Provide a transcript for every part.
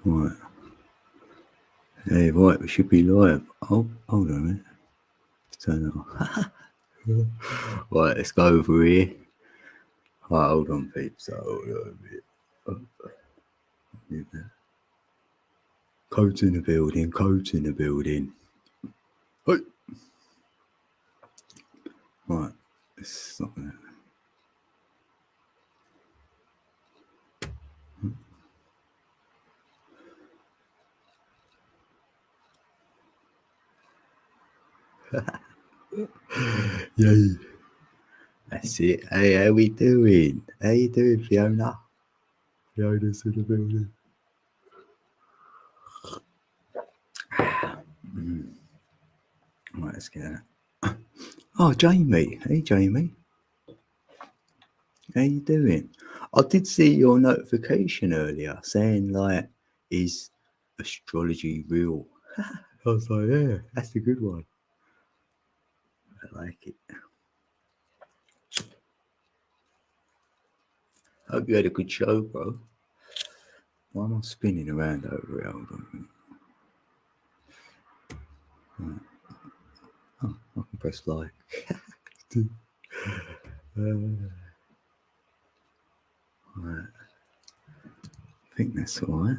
Right. Hey, right, we should be live. Oh, hold on a minute. Turn it off. Right, let's go over here. Right, hold on, peeps. Hold on a bit. Codes in the building, codes in the building. Hey. Right, it's not that. Yay. That's it. Hey, how we doing? How you doing, Fiona? Fiona's in the building. Right, let's get that. Oh, Jamie. Hey, Jamie. How you doing? I did see your notification earlier saying, like, is astrology real? I was like, yeah, that's a good one. I like it. Hope you had a good show, bro. Why am I spinning around over here? Hold on. Right. Oh, I can press like. Right. I think that's all right.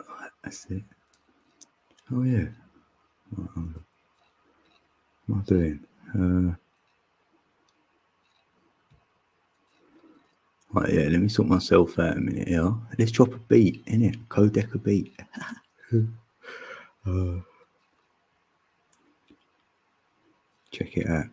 Right, that's it. Oh, yeah. Right, hold on. What am I doing? Right, yeah, let me sort myself out a minute here. Let's drop a beat, innit? Codec a beat. Check it out.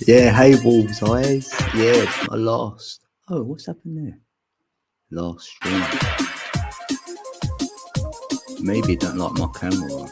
Yeah, hey, Wolves Eyes. Yeah, I lost. Oh, what's happened there? Last stream. Maybe you don't like my camera.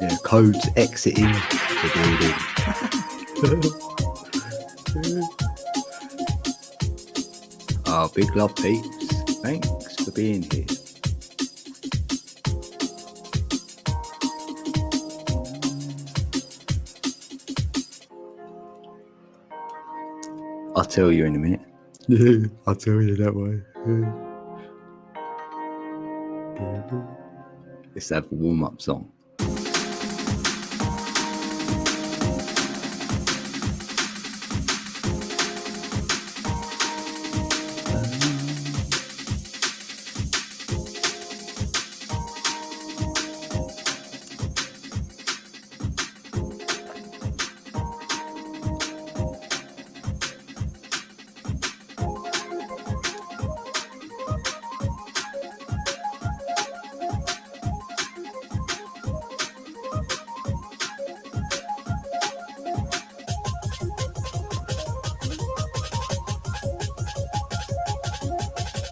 Yeah, codes exiting the building. Oh, big love, peeps. Thanks for being here. tell you in a minute. Yeah, I'll tell you that way. Let's have a warm-up song.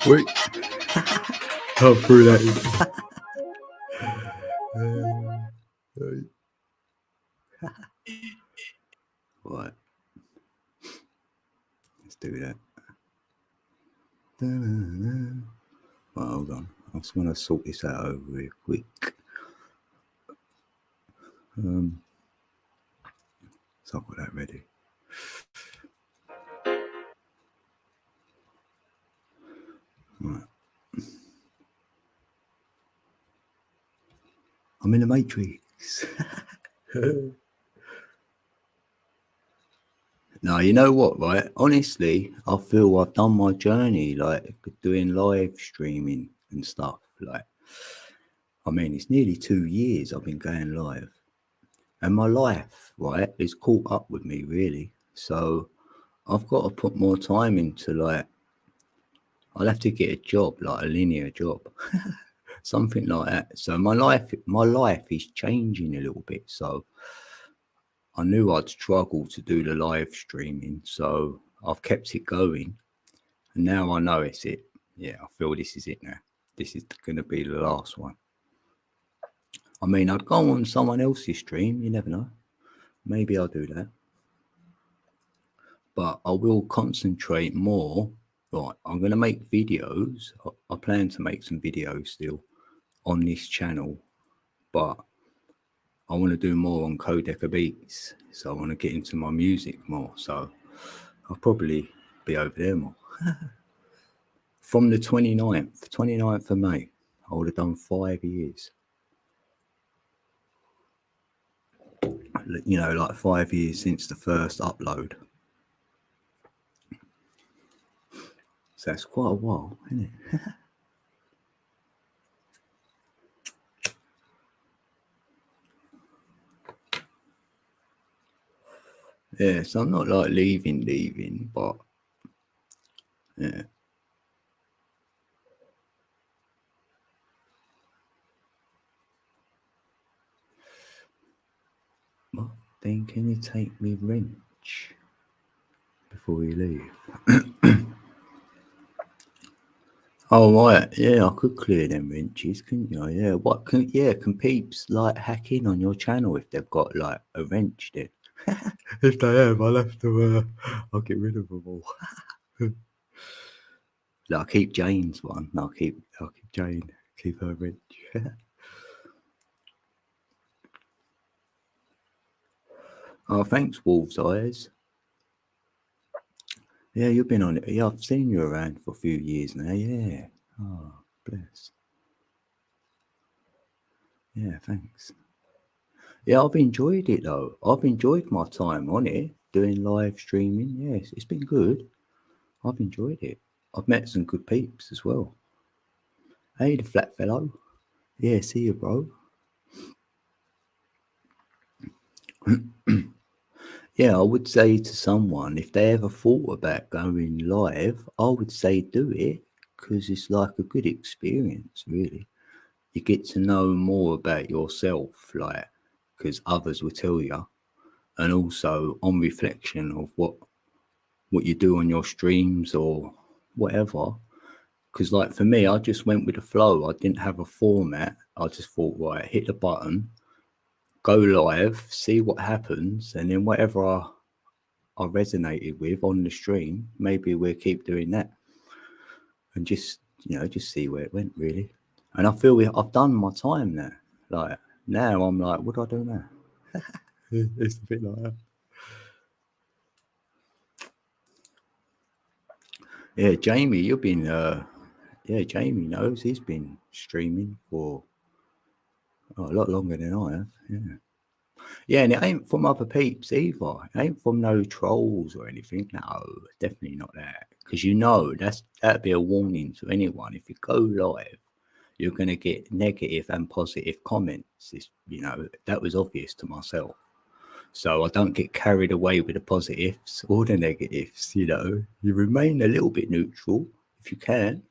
Wait, I'll throw that in. Right, let's do that. Right, hold on. I just want to sort this out over here quick. So I've got that ready. Right. I'm in the Matrix. No, you know what, right? Honestly, I feel I've done my journey, like doing live streaming and stuff. Like, I mean, it's nearly 2 years I've been going live. And my life, right, is caught up with me, really. So I've got to put more time into, like, I'll have to get a job, like a linear job. Something like that. So my life is changing a little bit. So I knew I'd struggle to do the live streaming, so I've kept it going. And now I know it's it. Yeah, I feel this is it now. This is going to be the last one. I mean, I'd go on someone else's stream. You never know. Maybe I'll do that. But I will concentrate more. Right, I'm going to make videos. I plan to make some videos still on this channel. But I want to do more on Codeka Beats. So I want to get into my music more. So I'll probably be over there more. From the 29th of May, I would have done 5 years. You know, like 5 years since the first upload. So that's quite a while, isn't it? Yeah, so I'm not like leaving, but yeah. Well, then can you take me wrench before you leave? Oh right, yeah, I could clear them wrenches, couldn't you? Yeah, can peeps like hack in on your channel if they've got like a wrench then? If they have, I'll have to I'll get rid of them all. I'll keep Jane's one. I'll keep Jane, keep her wrench. Oh, thanks, Wolf's Eyes. Yeah, you've been on it. Yeah, I've seen you around for a few years now. Yeah. Oh, bless. Yeah, thanks. Yeah, I've enjoyed it though. I've enjoyed my time on it, doing live streaming. Yes, it's been good. I've enjoyed it. I've met some good peeps as well. Hey, the flat fellow. Yeah, see you, bro. Yeah, I would say to someone, if they ever thought about going live, I would say do it because it's like a good experience, really. You get to know more about yourself, like, because others will tell you. And also on reflection of what you do on your streams or whatever. Because like for me, I just went with the flow. I didn't have a format. I just thought, right, hit the button, go live, see what happens, and then whatever I resonated with on the stream, maybe we'll keep doing that, and just just see where it went really. And I feel I've done my time now. Like now, I'm like, what do I do now? It's a bit like that. Yeah, Jamie, you've been yeah, Jamie knows he's been streaming for a lot longer than I have. Yeah. Yeah, and it ain't from other peeps either. It ain't from no trolls or anything. No, definitely not that. Because that'd be a warning to anyone. If you go live, you're gonna get negative and positive comments. That was obvious to myself. So I don't get carried away with the positives or the negatives, You remain a little bit neutral if you can.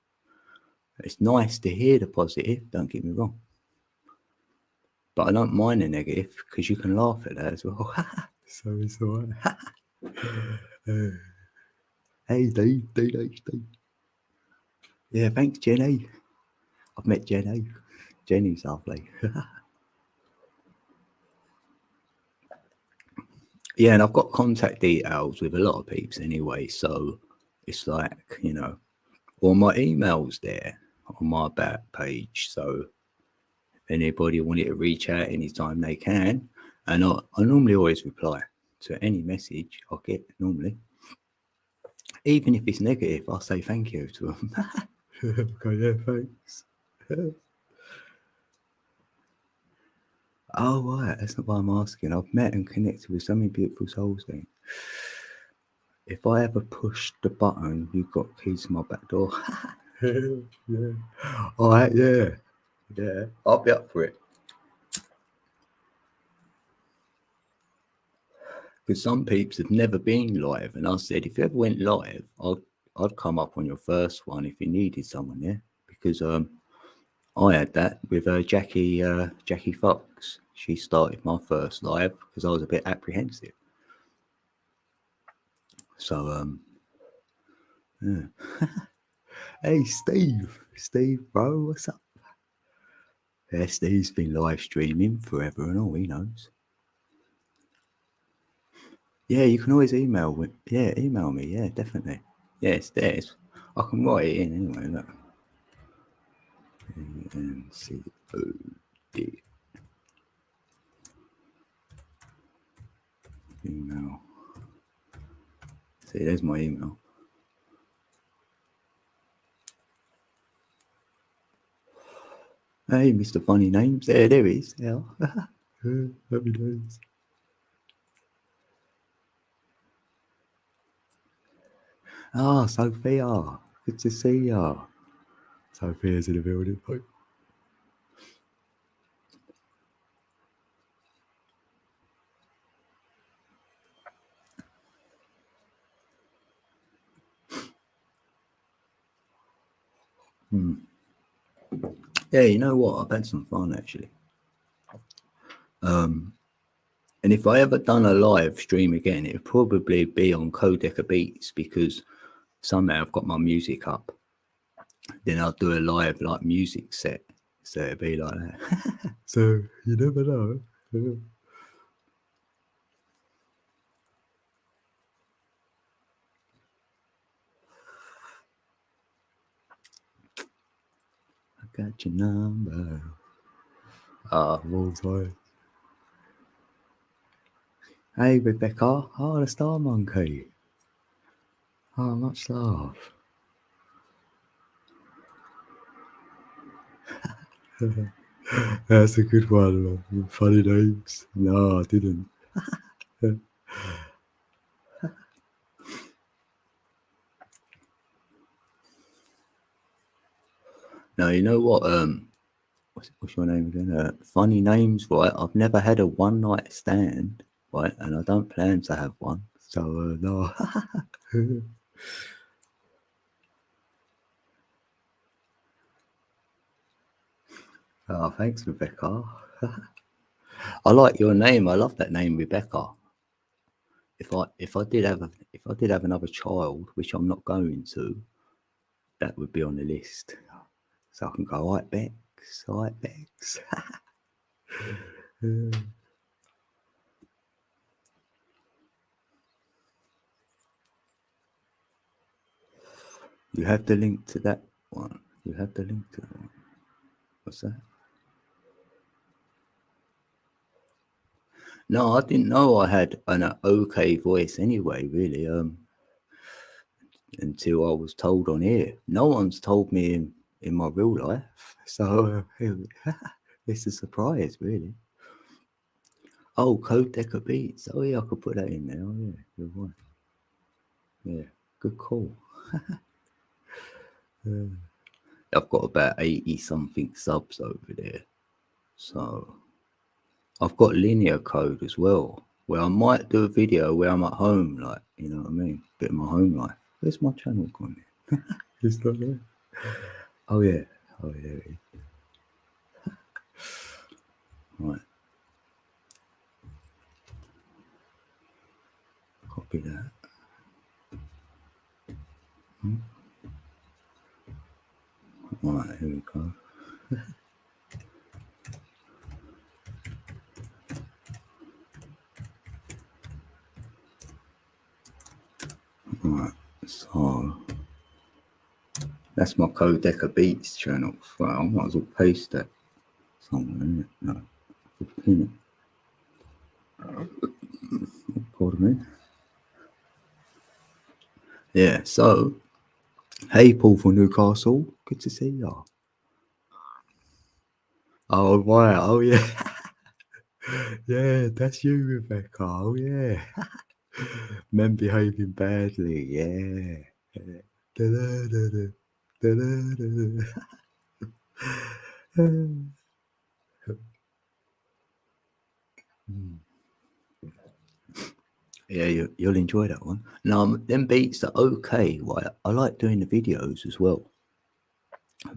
It's nice to hear the positive, don't get me wrong. But I don't mind the negative because you can laugh at that as well. So it's all right. Hey, Steve. Yeah, thanks, Jenny. I've met Jenny. Jenny's lovely. Yeah, and I've got contact details with a lot of peeps anyway. So it's like, or my email's there on my about page. So if anybody wanted to reach out anytime they can, and I normally always reply to any message I get normally. Even if it's negative, I'll say thank you to them. Okay, yeah, thanks. Oh, right, that's not what I'm asking. I've met and connected with so many beautiful souls then. If I ever push the button, you've got keys to my back door. Yeah. All right, yeah. Yeah, I'll be up for it. Because some peeps have never been live, and I said, if you ever went live, I'd come up on your first one if you needed someone there. Because I had that with Jackie Fox. She started my first live because I was a bit apprehensive. So yeah. Hey, Steve, bro, what's up? Yeah, Steve's been live streaming forever and all he knows. Yeah, you can always email me. Yeah, email me. Yeah, definitely. Yeah, it's there. I can write it in anyway. Look. NCOD email. See, there's my email. Hey, Mr. Funny Names. There he is. Yeah. Happy days. Ah, Sophia. Good to see ya. Sophia's in the building. Yeah, you know what? I've had some fun actually. And if I ever done a live stream again, it would probably be on Codeca Beats because somehow I've got my music up. Then I'll do a live like music set. So it'd be like that. So you never know. I got your number. Ah, long time. Hey Rebecca. Oh, the Star Monkey. Oh, much love. That's a good one. Funny names. No, I didn't. No, you know what? What's your name again? Funny names, right? I've never had a one night stand, right? And I don't plan to have one. So no. Oh, thanks, Rebecca. I like your name. I love that name, Rebecca. If I did have another child, which I'm not going to, that would be on the list. So I can go, right, Bex, right, Bex. You have the link to that one. You have the link to that one. What's that? No, I didn't know I had an okay voice anyway, really. until I was told on here. No one's told me in my real life, so it's a surprise, really. Oh, Code Decker Beats. Oh yeah, I could put that in there. Oh yeah, you're right. Yeah, good call. I've got about 80 something subs over there, so I've got linear code as well, where I might do a video where I'm at home, like, you know what I mean, bit of my home life. Where's my channel gone? It's not there. Oh yeah, oh yeah. Right, copy that. Right, here we go. Right, so that's my Code Decker Beats channel. Right, I might as well paste that somewhere, innit? No, pin it. Pardon me. Yeah, so hey, Paul from Newcastle, good to see ya. Oh wow, oh yeah. Yeah, that's you, Rebecca. Oh yeah. Men behaving badly, yeah. Da-da-da-da, da-da-da-da. Yeah, you'll enjoy that one. Now, them beats are okay. Right? I like doing the videos as well,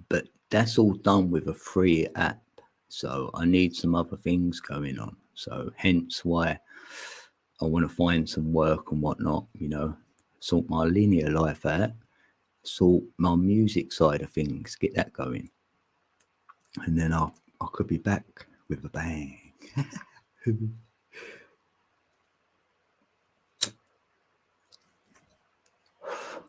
but that's all done with a free app. So I need some other things going on. So hence why I want to find some work and whatnot, you know, sort my linear life out, sort my music side of things, get that going. And then I could be back with a bang.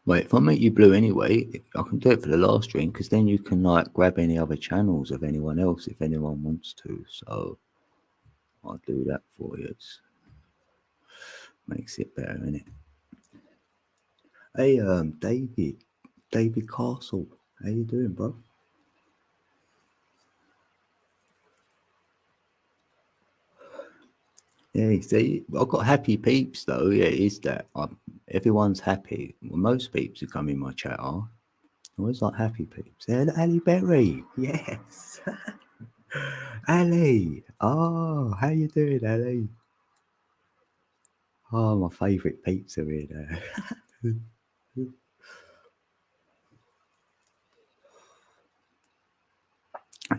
Wait, if I make you blue anyway, I can do it for the last stream because then you can like grab any other channels of anyone else if anyone wants to. So I'll do that for you. It makes it better, innit? Hey, David Castle, how you doing, bro? Yeah, see, I've got happy peeps though. Yeah, it is that. Everyone's happy. Well, most peeps who come in my chat are. I always like happy peeps. Hey, Ali Berry, yes. Ali, oh, how you doing, Ali? Oh, my favourite peeps are in there.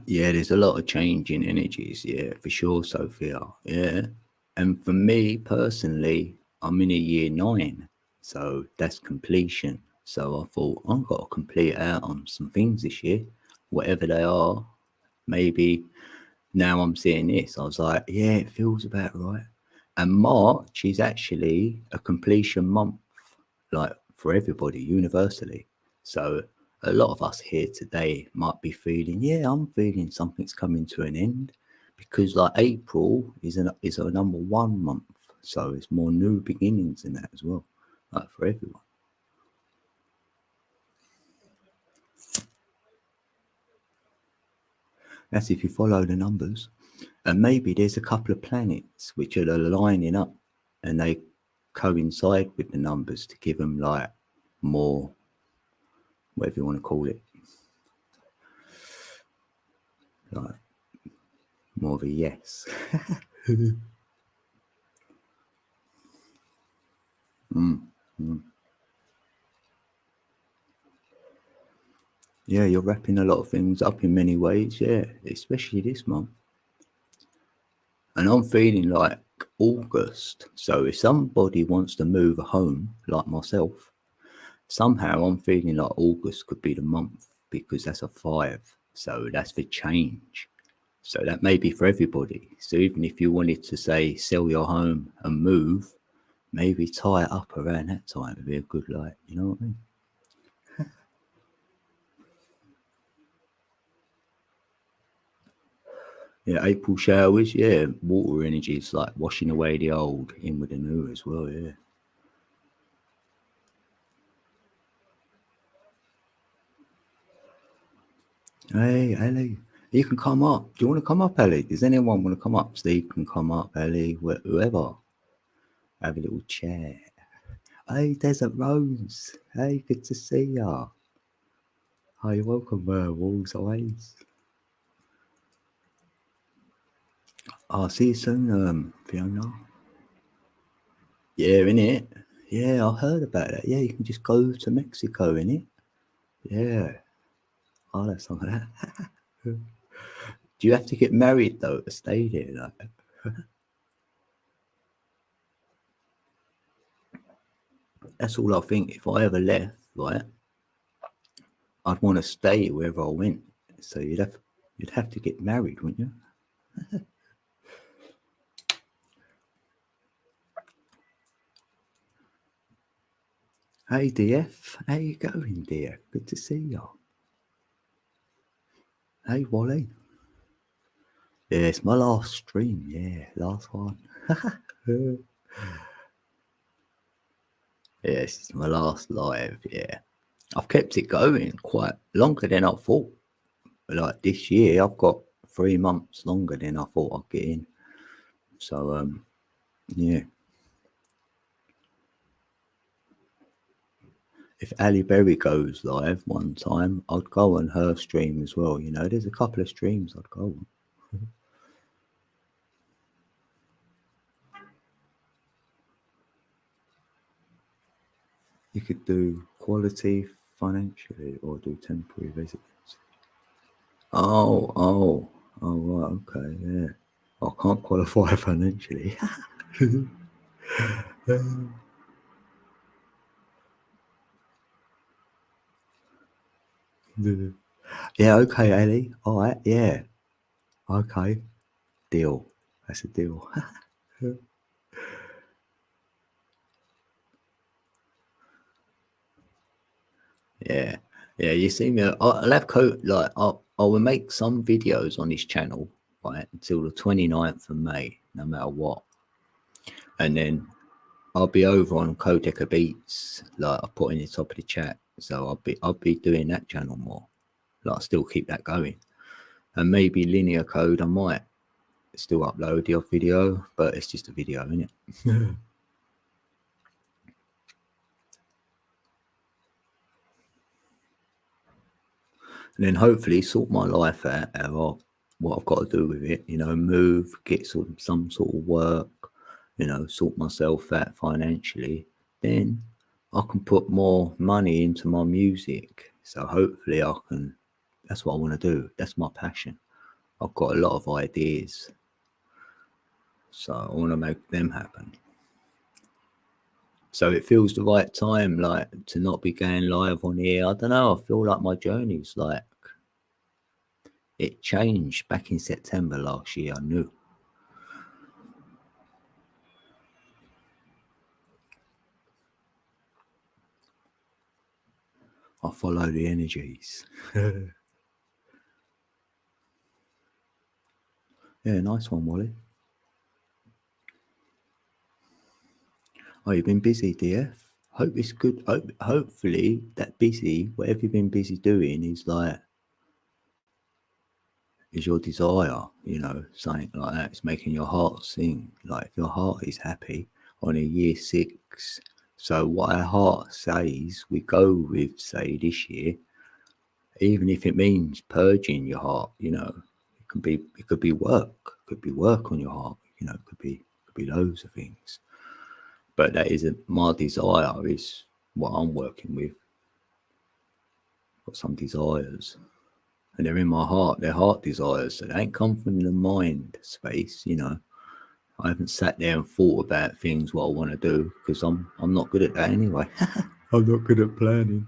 Yeah, there's a lot of change in energies. Yeah, for sure, Sophia. Yeah. And for me personally, I'm in a year 9. So that's completion. So I thought I've got to complete out on some things this year, whatever they are. Maybe now I'm seeing this. I was like, yeah, it feels about right. And March is actually a completion month, like for everybody universally. So a lot of us here today might be feeling, yeah, I'm feeling something's coming to an end because like April is a number 1 month. So it's more new beginnings in that as well, like for everyone. That's if you follow the numbers. And maybe there's a couple of planets which are lining up and they coincide with the numbers to give them like more, whatever you want to call it, like more of a yes. Yeah, you're wrapping a lot of things up in many ways, yeah, especially this month. And I'm feeling like August. So if somebody wants to move home, like myself, somehow I'm feeling like August could be the month because that's a 5. So that's for change. So that may be for everybody. So even if you wanted to say sell your home and move, maybe tie it up around that time would be a good light. You know what I mean? Yeah, April showers. Yeah, water energy is like washing away the old, in with the new as well. Yeah. Hey, Ellie, you can come up. Do you want to come up, Ellie? Does anyone want to come up? Steve can come up, Ellie, whoever. Have a little chat. Hey, Desert Rose. Hey, good to see ya. Hi, welcome, Walls Always. I'll see you soon, Fiona. Yeah, innit? Yeah, I heard about that. Yeah, you can just go to Mexico, innit? Yeah. Oh, that's something like that. Do you have to get married, though, to stay there? Like? That's all I think. If I ever left, right, I'd want to stay wherever I went. So you'd have to get married, wouldn't you? Hey DF, how you going, dear? Good to see you. Hey Wally. Yeah, it's my last stream. Yeah, last one. Yeah, it's my last live. Yeah, I've kept it going quite longer than I thought. Like this year, I've got 3 months longer than I thought I'd get in. So yeah. If Ali Berry goes live one time, I'd go on her stream as well. You know, there's a couple of streams I'd go on. You could do quality financially or do temporary residence. Oh, right, okay, yeah. I can't qualify financially. Yeah, okay, Ali. All right, yeah. Okay, deal. That's a deal. Yeah, yeah. You see me. I'll have like I will make some videos on this channel right until the 29th of May, no matter what, and then I'll be over on Codeka Beats, like I put in the top of the chat. So I'll be doing that channel more. Like I still keep that going, and maybe Linear Code. I might still upload the odd video, but it's just a video, isn't it? And then hopefully sort my life out, what I've got to do with it, you know, move, get some sort of work, you know, sort myself out financially, then I can put more money into my music. So hopefully I can, that's what I want to do. That's my passion. I've got a lot of ideas. So I want to make them happen. So it feels the right time, like to not be going live on here. I don't know. I feel like my journey's like, it changed back in September last year. I knew. I follow the energies. Yeah, nice one, Wally. Oh, you've been busy, DF. Hope it's good. Hopefully that busy, whatever you've been busy doing, is like is your desire. You know, something like that. It's making your heart sing. Like if your heart is happy on a year 6. So what our heart says, we go with. Say this year, even if it means purging your heart. You know, it could be work. It could be work on your heart. You know, it could be loads of things. But that isn't my desire. Is what I'm working with. Got some desires, and they're in my heart. They're heart desires, so they ain't come from the mind space. You know, I haven't sat there and thought about things what I want to do because I'm not good at that anyway. I'm not good at planning.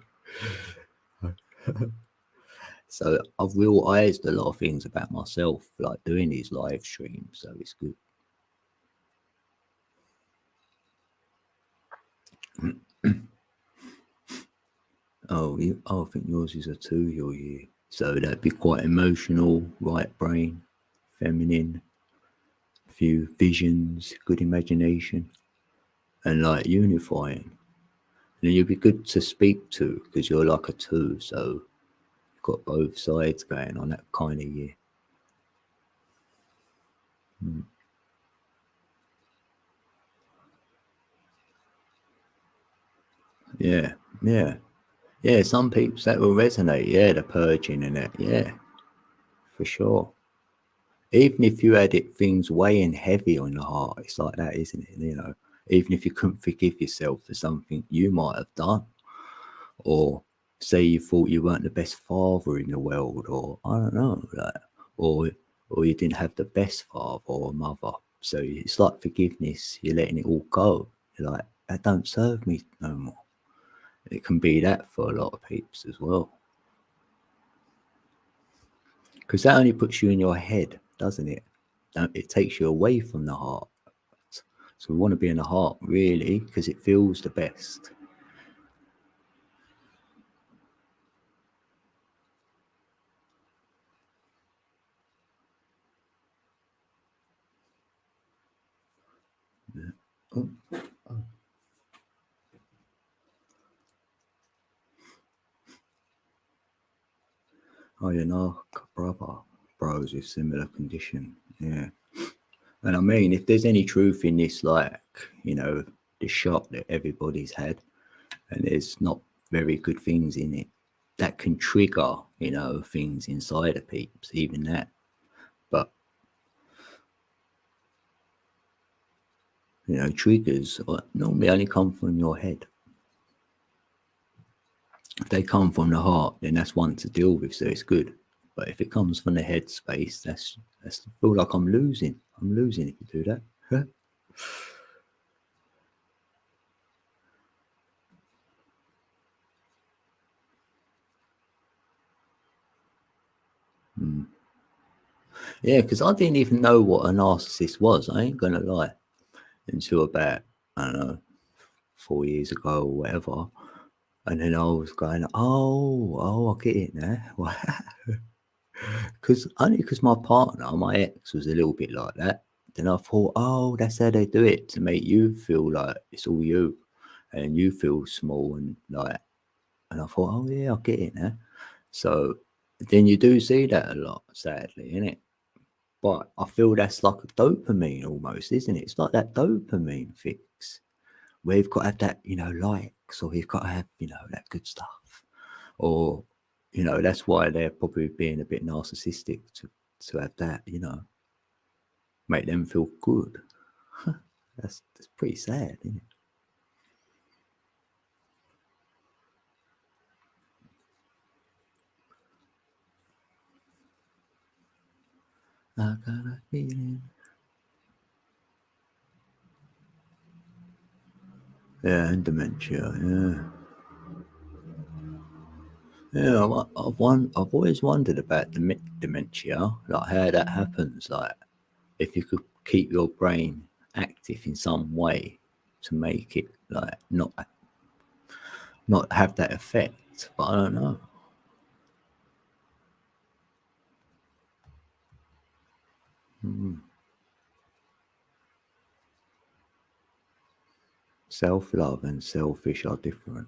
So I've realised a lot of things about myself, like doing these live streams. So it's good. I think yours is a 2 year. So that'd be quite emotional, right brain, feminine, few visions, good imagination, and like unifying. And you'd be good to speak to because you're like a 2, so got both sides going on that kind of year. Yeah, yeah, yeah. Some people that will resonate. Yeah, the purging and it. Yeah, for sure. Even if you had it things weighing heavy on your heart, it's like that, isn't it? You know, even if you couldn't forgive yourself for something you might have done, or say you thought you weren't the best father in the world, or I don't know, like, or or you didn't have the best father or mother. So it's like forgiveness. You're letting it all go. You're like, that don't serve me no more. It can be that for a lot of peeps as well, because that only puts you in your head, doesn't it? It takes you away from the heart. So we want to be in the heart, really, because it feels the best. Oh, oh, you know, bros with similar condition. Yeah. And I mean, if there's any truth in this, like, you know, the shock that everybody's had, and there's not very good things in it, that can trigger, you know, things inside of peeps, even that. But, you know, triggers normally only come from your head. If they come from the heart, then that's one to deal with, so it's good. But if it comes from the head space, that's I feel like I'm losing. I'm losing if you do that. Yeah, because I didn't even know what a narcissist was. I ain't gonna lie. Until about, I don't know, 4 years ago or whatever. And then I was going, I get it now. Because only because my partner, my ex, was a little bit like that. Then I thought, oh, that's how they do it to make you feel like it's all you, and you feel small and like. And I thought, oh yeah, I get it now. So then you do see that a lot, sadly, innit? But I feel that's like a dopamine almost, isn't it? It's like that dopamine fix where you've got to have that, you know, likes, or you've got to have, you know, that good stuff. Or, you know, that's why they're probably being a bit narcissistic to have that, you know, make them feel good. That's pretty sad, isn't it? I got a feeling. Yeah, and dementia. Yeah, yeah. I've always wondered about dementia, like how that happens. Like, if you could keep your brain active in some way to make it like not have that effect. But I don't know. Self love and selfish are different.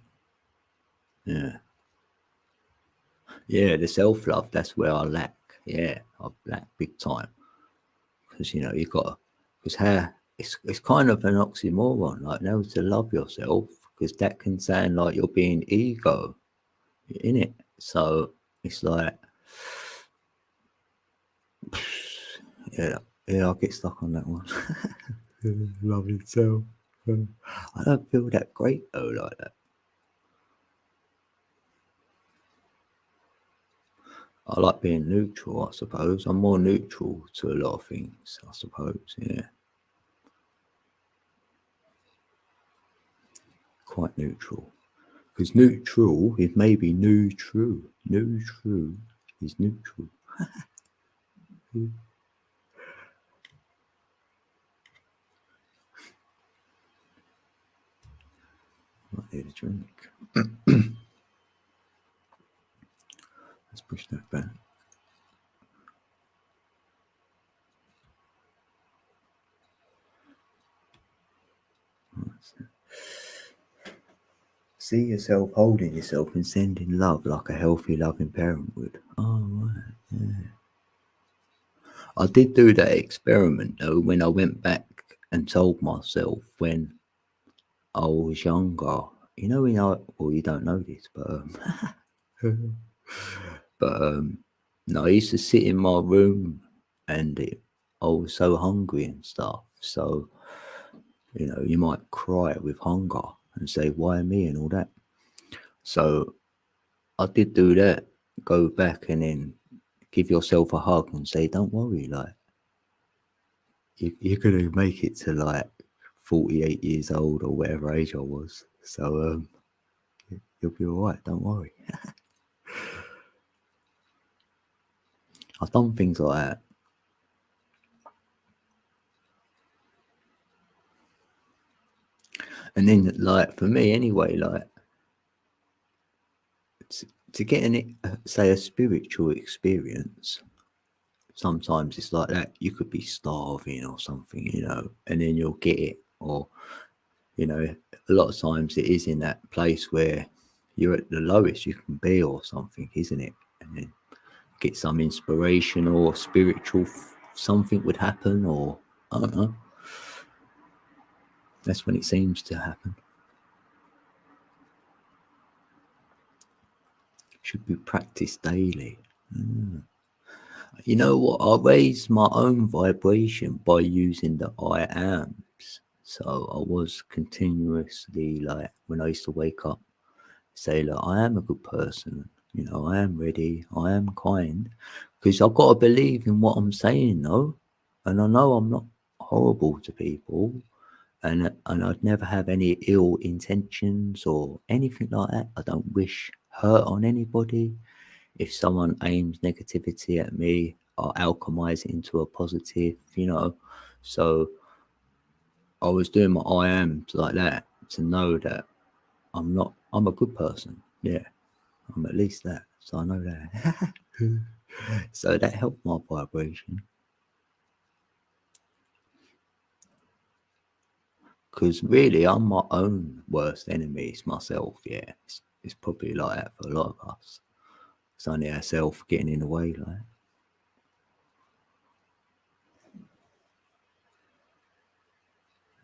Yeah. Yeah, the self love, that's where I lack. Yeah, I lack big time. Because, you know, you got to, because how, it's kind of an oxymoron, like, now to love yourself, because that can sound like you're being ego in it. So it's like, yeah, yeah, I'll get stuck on that one. Love yourself. I don't feel that great though, like that. I like being neutral, I suppose. I'm more neutral to a lot of things, I suppose. Yeah, quite neutral. Because neutral is maybe neutral. Neutral is neutral. Might need a drink. Let's push that back. See yourself holding yourself and sending love like a healthy, loving parent would. Oh, right. Yeah. I did do that experiment though when I went back and told myself when I was younger. You know, well, you don't know this, but no, I used to sit in my room and I was so hungry and stuff. So, you know, you might cry with hunger and say, why me and all that. So I did do that. Go back and then give yourself a hug and say, don't worry, like, you're going to make it to like 48 years old or whatever age I was. So you'll be all right. Don't worry. I've done things like that. And then, like, for me anyway, like, to get say, a spiritual experience, sometimes it's like that. You could be starving or something, you know, and then you'll get it. Or, you know, a lot of times it is in that place where you're at the lowest you can be or something, isn't it? And then get some inspiration or spiritual something would happen, or I don't know. That's when it seems to happen. Should be practiced daily. You know what? I raised my own vibration by using the I ams. So I was continuously, like, when I used to wake up, say, look, I am a good person. You know, I am ready. I am kind. Because I've got to believe in what I'm saying, though. And I know I'm not horrible to people. And I'd never have any ill intentions or anything like that. I don't wish hurt on anybody. If someone aims negativity at me, I'll alchemize it into a positive, you know. So I was doing my I ams like that to know that I'm a good person. Yeah, I'm at least that. So I know that. So that helped my vibration. Because really, I'm my own worst enemy. It's myself. Yeah, it's probably like that for a lot of us. It's only ourselves getting in the way, like.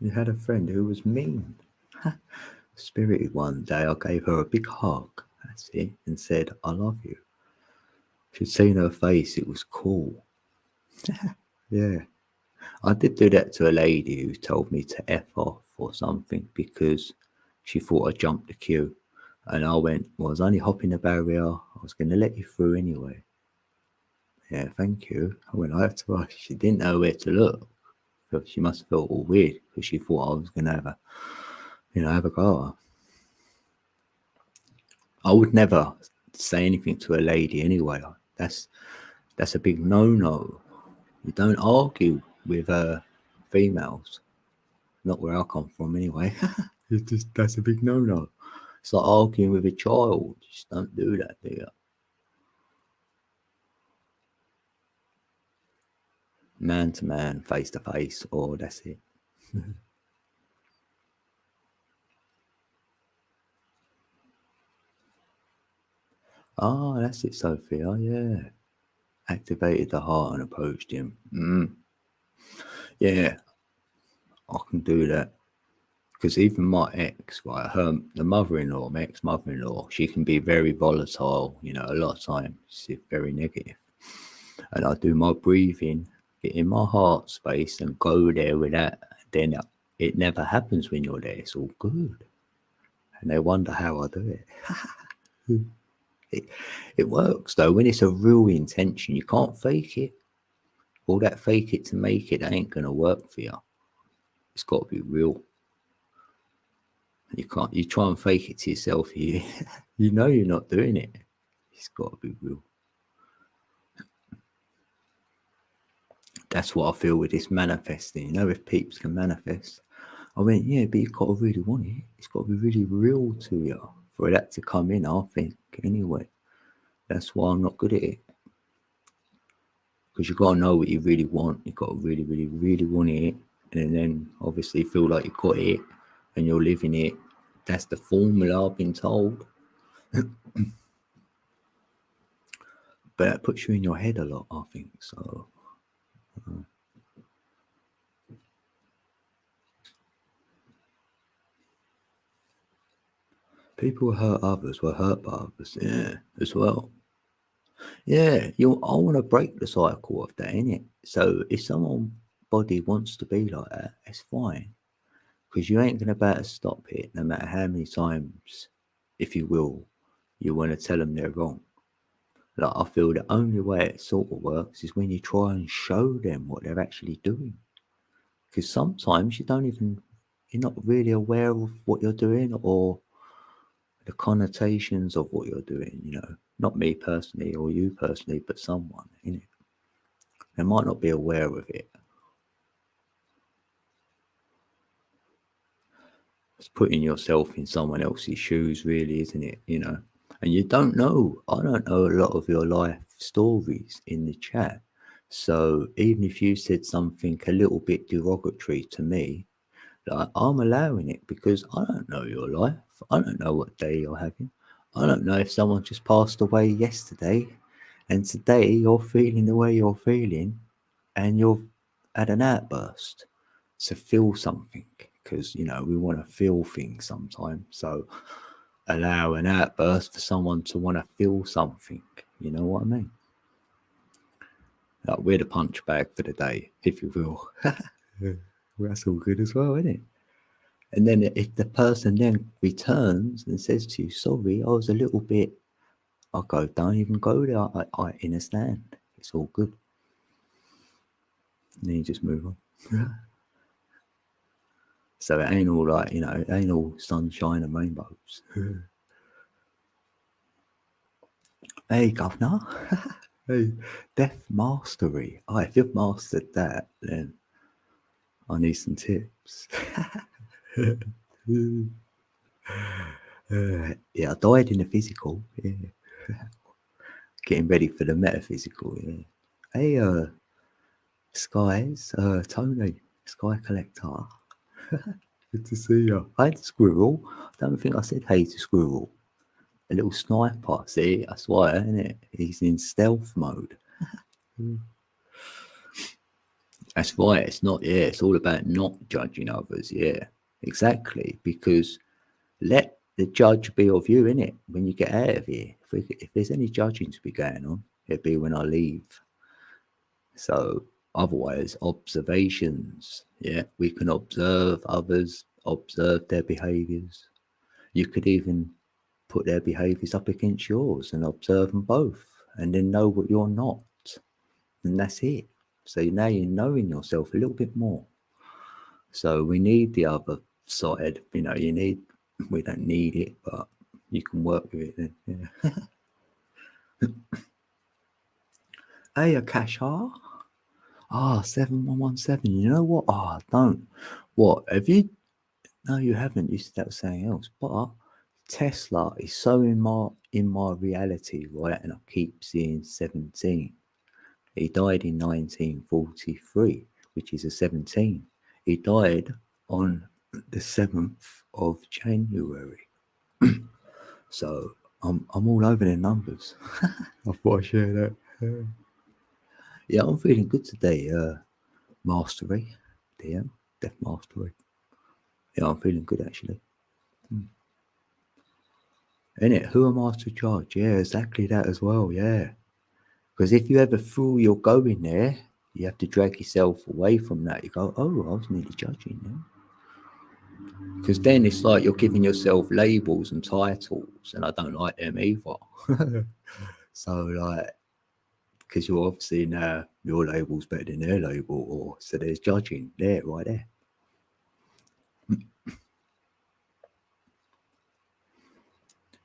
You had a friend who was mean. Spirited one day, I gave her a big hug, that's it, and said, I love you. She'd seen her face, it was cool. Yeah. I did do that to a lady who told me to F off or something because she thought I jumped the queue. And I went, well, I was only hopping the barrier. I was going to let you through anyway. Yeah, thank you. I went over to her. She didn't know where to look. But she must have felt all weird because she thought I was going to have a go at her. I would never say anything to a lady anyway. That's a big no-no. You don't argue with females. Not where I come from anyway. That's a big no-no. It's like arguing with a child. Just don't do that, do you? Man to man, face to face, or that's it. Oh, that's it, Sophia. Yeah. Activated the heart and approached him. Yeah, I can do that. Because even my ex, right, the mother-in-law, my ex-mother-in-law, she can be very volatile, you know, a lot of times she's very negative. And I do my breathing, get in my heart space and go there with that. Then it never happens when you're there. It's all good. And they wonder how I do it. It works though. When it's a real intention, you can't fake it. All that fake it to make it ain't going to work for you. It's got to be real. You try and fake it to yourself, you know you're not doing it. It's got to be real. That's what I feel with this manifesting. You know, if peeps can manifest. I went, yeah, but you've got to really want it. It's got to be really real to you for that to come in, I think, anyway. That's why I'm not good at it. Because you've got to know what you really want. You've got to really, really want it. And then obviously feel like you've got it and you're living it. That's the formula I've been told. But that puts you in your head a lot, I think. So people who hurt others were hurt by others, yeah, as well. Yeah, I want to break the cycle of that, innit? So if somebody wants to be like that, it's fine. Because you ain't going to be able to stop it, no matter how many times, if you will, you want to tell them they're wrong. Like, I feel the only way it sort of works is when you try and show them what they're actually doing. Because sometimes you're not really aware of what you're doing or the connotations of what you're doing, not me personally or you personally, but someone, they might not be aware of it. It's putting yourself in someone else's shoes, really, isn't it? And you don't know. I don't know a lot of your life stories in the chat. So even if you said something a little bit derogatory to me, like, I'm allowing it because I don't know your life. I don't know what day you're having. I don't know if someone just passed away yesterday and today you're feeling the way you're feeling and you've had an outburst to feel something, because we want to feel things sometimes. So allow an outburst for someone to want to feel something. You know what I mean? Like, we're the punch bag for the day, if you will. Well, that's all good as well, isn't it? And then if the person then returns and says to you, sorry, I was a little bit, I'll go, don't even go there. I understand. It's all good. And then you just move on. So it ain't all like, it ain't all sunshine and rainbows. Hey, governor. Hey, death mastery. Oh, if you've mastered that, then I need some tips. Yeah, I died in the physical. Yeah. Getting ready for the metaphysical. Yeah. Hey, Skies, Tony, Sky Collector. Good to see you. Hi to Squirrel. I don't think I said hey to Squirrel. A little sniper. See, that's why, isn't it? He's in stealth mode. That's right. It's not. Yeah, it's all about not judging others. Yeah, exactly. Because let the judge be of you, innit? When you get out of here, if there's any judging to be going on, it'll be when I leave. So otherwise, observations. Yeah, we can observe others, observe their behaviours. You could even put their behaviours up against yours and observe them both, and then know what you're not, and that's it. So now you're knowing yourself a little bit more. So we need the other side. We don't need it, but you can work with it then. Yeah. Hey, Akasha. 7117. You know what? Don't. What? Have you? No, you haven't. You said that was something else. But Tesla is so in my reality, right? And I keep seeing 17. He died in 1943, which is a 17. He died on the 7th of January. So I'm all over their numbers. I thought I'd share that. Yeah, I'm feeling good today. Mastery, DM, Death Mastery. Yeah, I'm feeling good actually. Innit? Who am I to judge? Yeah, exactly that as well. Yeah. Because if you ever feel you're going there, you have to drag yourself away from that. You go, oh, I was nearly judging them. Because then it's like you're giving yourself labels and titles, and I don't like them either. So, like, because you're obviously now your label's better than their label, or so there's judging there, right there.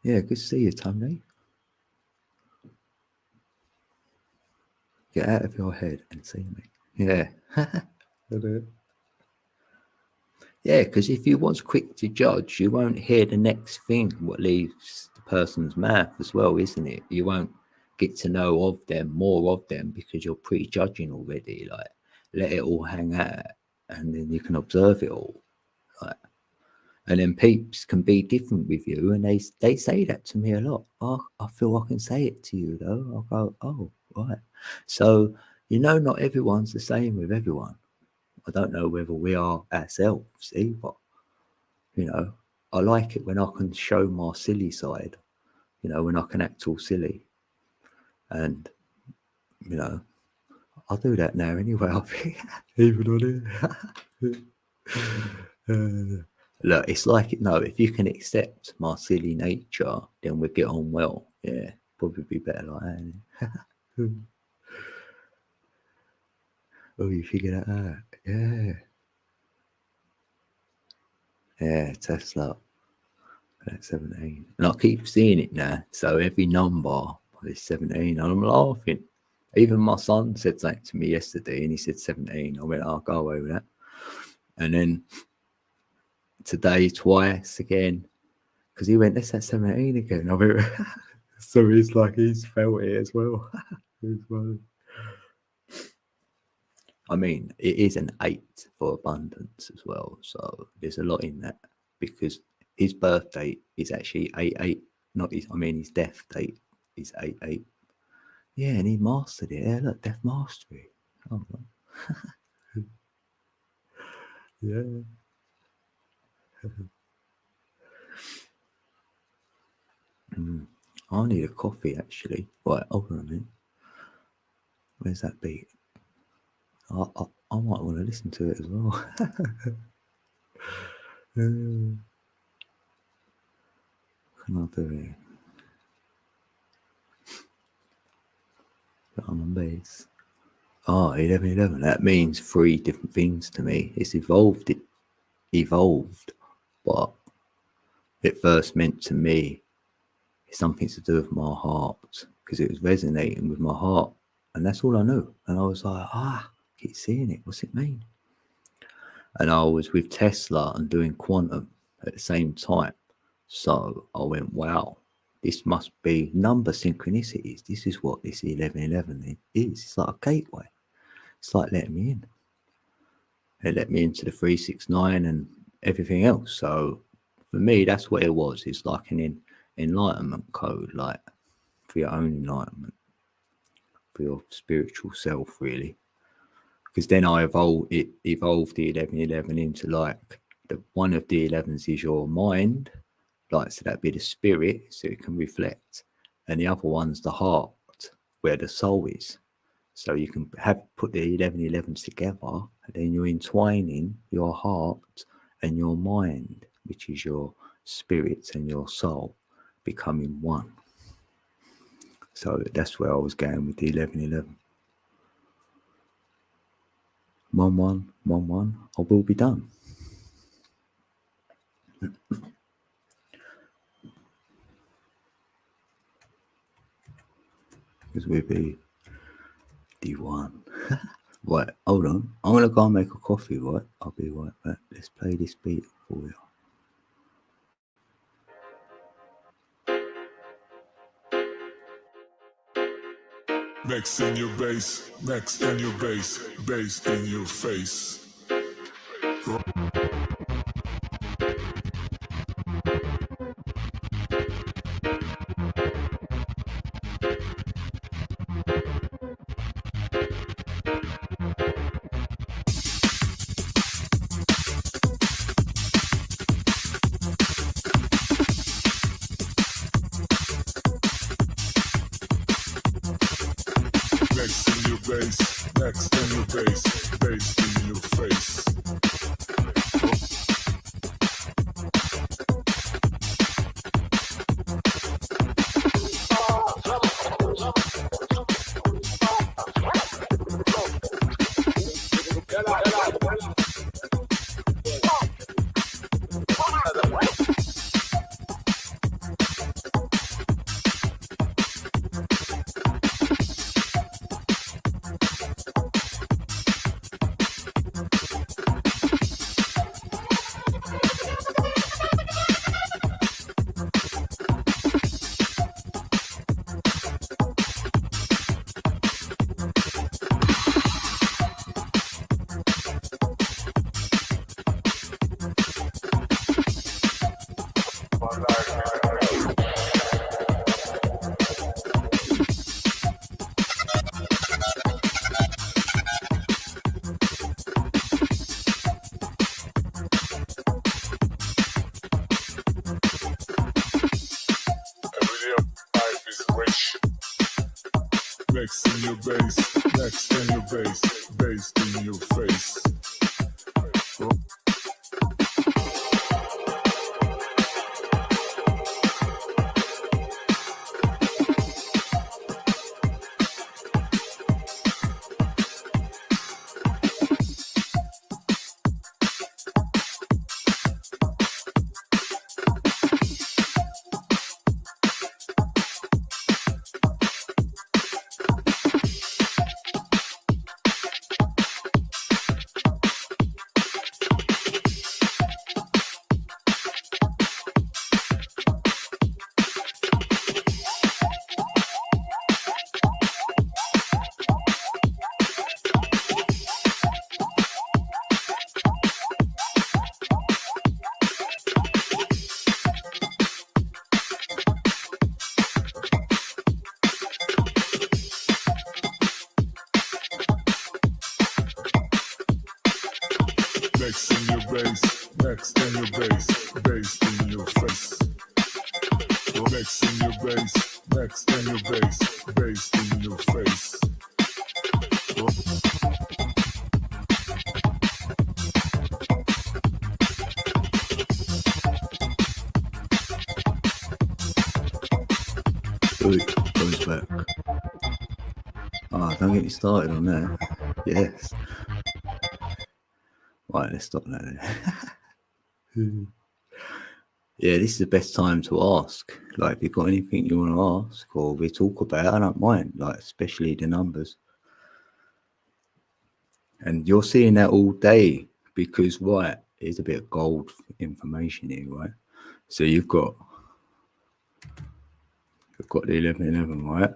Yeah, good to see you, Tony. Get out of your head and see me. Yeah. Yeah, because if you was quick to judge, you won't hear the next thing what leaves the person's mouth as well, isn't it? You won't get to know of them, more of them, because you're prejudging already. Like, let it all hang out, and then you can observe it all. Like, And then peeps can be different with you, and they say that to me a lot. Oh, I feel I can say it to you though. I'll go, oh, right. So, not everyone's the same with everyone. I don't know whether we are ourselves either. I like it when I can show my silly side, when I can act all silly. And, I'll do that now anyway, I think. Even on it. Look, it's like, if you can accept my silly nature, then we'll get on well. Yeah, probably be better like that. Oh, you figure that out. Yeah. Yeah, Tesla. At 17. And I keep seeing it now. So every number is 17. And I'm laughing. Even my son said something to me yesterday and he said 17. I went, I'll go away with that. And then today, twice again. Because he went, that's at 17 again. I went, so it's like he's felt it as well. I mean, it is an 8 for abundance as well. So there's a lot in that because his birth date is actually 8/8. Not his, his death date is 8/8. Yeah, and he mastered it. Yeah, look, death mastery. Oh, yeah. I need a coffee actually. Right, hold on a minute. Where's that beat? I might want to listen to it as well. Can I do it? I'm on bass. 1111. That means 3 different things to me. It's evolved. It evolved, but it first meant to me something to do with my heart because it was resonating with my heart, and that's all I knew. And I was like, keep seeing it. What's it mean? And I was with Tesla and doing quantum at the same time. So I went, wow, this must be number synchronicities. This is what this 1111 is. It's like a gateway. It's like letting me in. It let me into the 369 and everything else. So for me, that's what it was. It's like an enlightenment code, like for your own enlightenment, for your spiritual self, really. Because then I evolved the 1111 into like one of the 11s is your mind, like so that'd be the spirit, so it can reflect, and the other one's the heart, where the soul is. So you can put the 1111s together, and then you're entwining your heart and your mind, which is your spirit and your soul, becoming one. So that's where I was going with the 1111. 1111, I will be done. Because we'll be D1. Right, hold on. I'm going to go and make a coffee, right? I'll be right back. Let's play this beat for you. Max in your bass, max in your bass, bass in your face. Max in your bass, max in your bass, bass in your face. your bass, next in your bass, bass in your face. Next in your bass, next in your bass, bass in your face. Next in your bass, next in your bass, bass in your face. Ooh, it goes back. Oh, don't get me started on that. Yes. Right, let's stop that then. Yeah, this is the best time to ask. Like, if you've got anything you want to ask or we talk about, I don't mind. Like, especially the numbers. And you're seeing that all day because, right, there's a bit of gold information here, right? So you've got the 1111, right?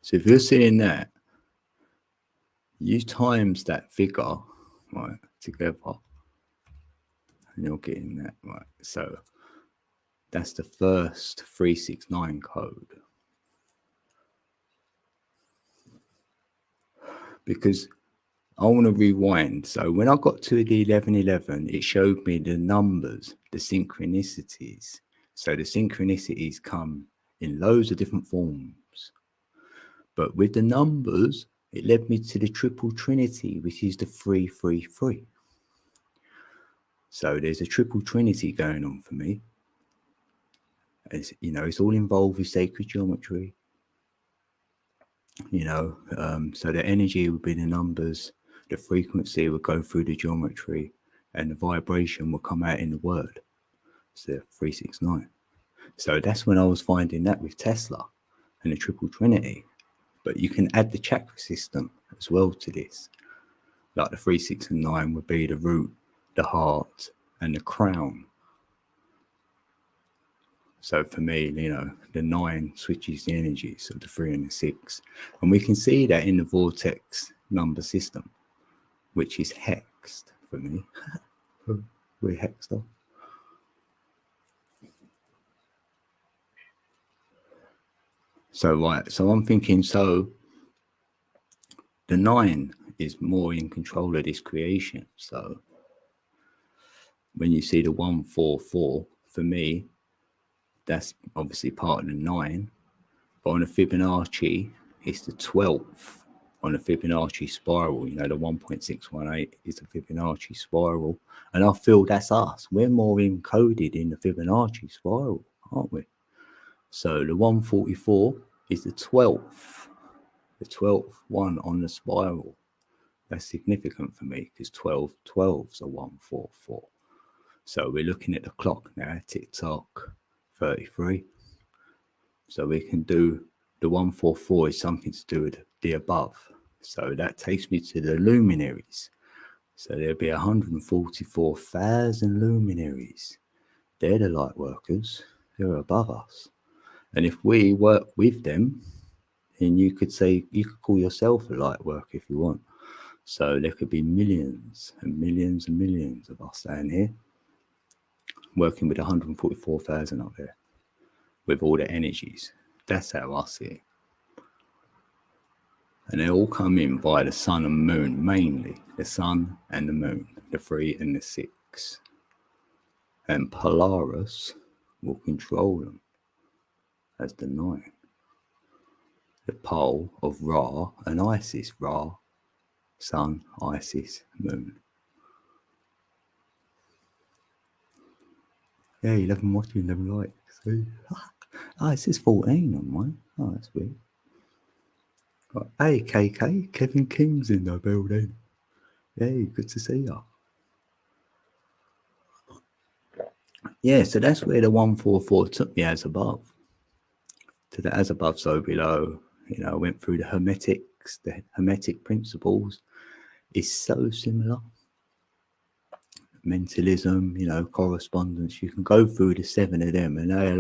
So if you're seeing that, you times that figure, right, together, and you're getting that, right? So that's the first 369 code. Because I want to rewind. So when I got to the 1111, it showed me the numbers, the synchronicities. So the synchronicities come in loads of different forms. But with the numbers, it led me to the triple trinity, which is the 333. So there's a triple trinity going on for me. As you know, it's all involved with sacred geometry. You know, so the energy would be the numbers, the frequency would go through the geometry, and the vibration will come out in the word. So 369. So that's when I was finding that with Tesla and the triple trinity. But you can add the chakra system as well to this. Like the 3, 6, and 9 would be the root, the heart, and the crown. So for me, you know, the 9 switches the energies of the 3 and the 6. And we can see that in the vortex number system, which is hexed for me. We're hexed off. So, right, so I'm thinking, so the 9 is more in control of this creation. So when you see the 144, for me, that's obviously part of the 9. But on the Fibonacci, it's the 12th on the Fibonacci spiral. You know, the 1.618 is the Fibonacci spiral. And I feel that's us. We're more encoded in the Fibonacci spiral, aren't we? So the 144 is the 12th one on the spiral. That's significant for me because 12's a 144. So we're looking at the clock now, tick-tock, 33. So we can do the 144 is something to do with the above. So that takes me to the luminaries. So there'll be 144,000 luminaries. They're the light workers. They're above us. And if we work with them, then you could say, you could call yourself a light worker if you want. So there could be millions and millions and millions of us down here working with 144,000 up there with all the energies. That's how I see it. And they all come in via the sun and moon, mainly the sun and the moon, the 3 and the 6. And Polaris will control them as the 9. the pole of Ra and Isis. Ra, sun, Isis, moon. Yeah, 11 watching, 11 likes. See? It says 14 on mine. Oh, that's weird. Right. Hey, KK, Kevin King's in the building. Hey, good to see you. Yeah, so that's where the 144 took me as above. To the as above, so below. You know, I went through the Hermetics, the Hermetic principles is so similar. Mentalism, you know, correspondence. You can go through the 7 of them and they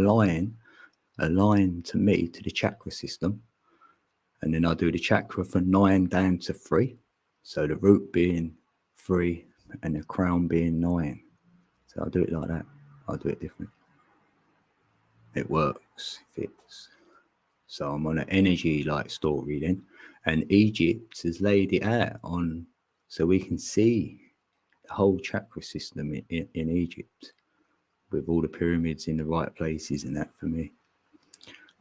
align to me to the chakra system. And then I do the chakra from 9 down to 3. So the root being 3 and the crown being 9. So I'll do it like that. I'll do it different. It works, fits. So I'm on an energy like story then. And Egypt has laid it out on so we can see the whole chakra system in Egypt with all the pyramids in the right places and that for me.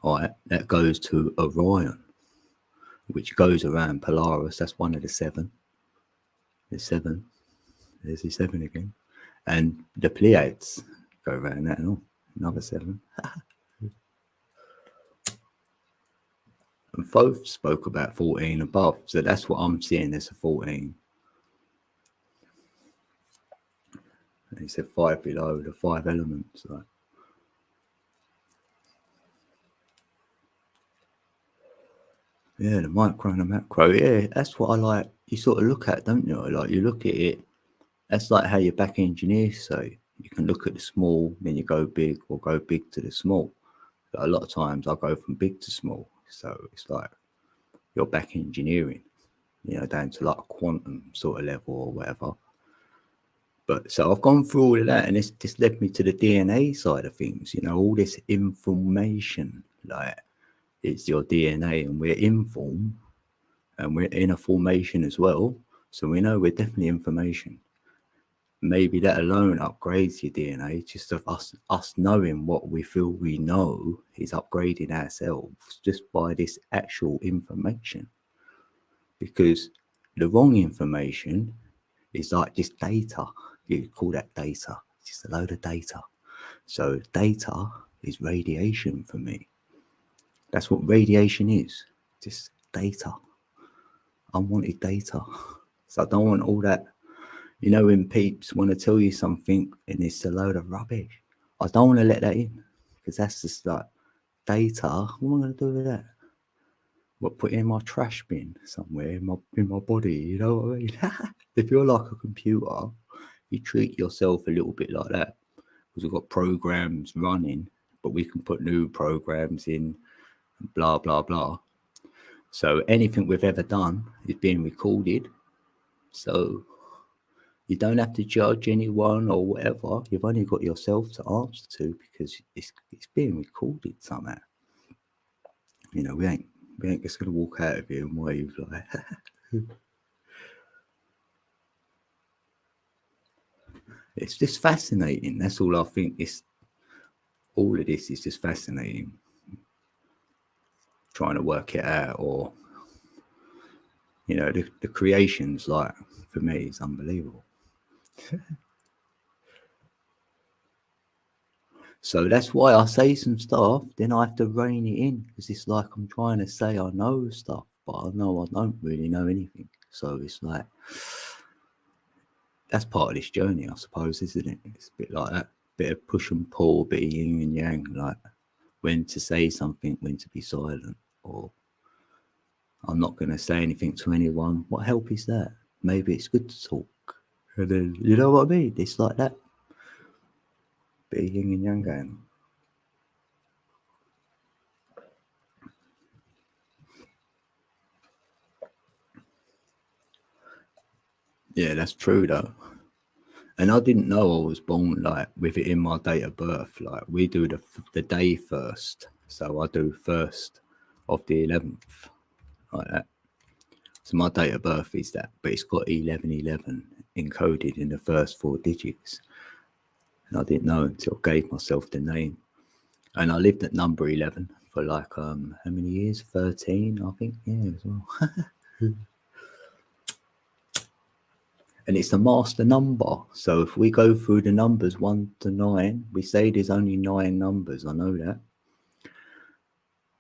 All right, that goes to Orion, which goes around Polaris. That's one of the 7. There's 7. There's the 7 again. And the Pleiades go around that and all. Another 7. And Thoth spoke about 14 above. So that's what I'm seeing as a 14. And he said 5 below, the 5 elements. Like. Yeah, the micro and the macro. Yeah, that's what I like. You sort of look at, don't you? Like you look at it. That's like how your back engineers say. You can look at the small, then you go big, or go big to the small. But a lot of times I go from big to small. So it's like you're back engineering, you know, down to like a quantum sort of level or whatever. But so I've gone through all of that, and this led me to the DNA side of things. You know, all this information, like it's your DNA, and we're informed, and we're in a formation as well. So we know we're definitely information. Maybe that alone upgrades your DNA. Just of us knowing what we feel we know is upgrading ourselves just by this actual information. Because the wrong information is like just data. You call that data. It's just a load of data. So data is radiation for me. That's what radiation is. Just data. Unwanted data. So I don't want all that. You know, when peeps want to tell you something and it's a load of rubbish, I don't want to let that in because that's just like data. What am I going to do with that? What, put it in my trash bin somewhere in my body? You know what I mean? If you're like a computer, you treat yourself a little bit like that because we've got programs running, but we can put new programs in, blah, blah, blah. So anything we've ever done is being recorded. So you don't have to judge anyone or whatever. You've only got yourself to answer to because it's being recorded somehow. You know, we ain't just gonna walk out of here and wave like. It's just fascinating. That's all I think. All of this is just fascinating. Trying to work it out, or you know, the creations, like for me, is unbelievable. So that's why I say some stuff, then I have to rein it in because it's like I'm trying to say I know stuff, but I know I don't really know anything. So it's like that's part of this journey, I suppose, isn't it? It's a bit like that, bit of push and pull, a bit of yin and yang, like when to say something, when to be silent, or I'm not going to say anything to anyone. What help is that? Maybe it's good to talk. And then, you know what I mean? It's like that. Bit of yin and yang going on. Yeah, that's true though. And I didn't know I was born like with it in my date of birth. Like we do the day first. So I do 1st of the 11th, like that. So my date of birth is that, but it's got 1111 encoded in the first 4 digits. And I didn't know until I gave myself the name. And I lived at number 11 for like how many years? 13, I think. Yeah, as well. And it's a master number. So if we go through the numbers 1 to 9, we say there's only 9 numbers. I know that.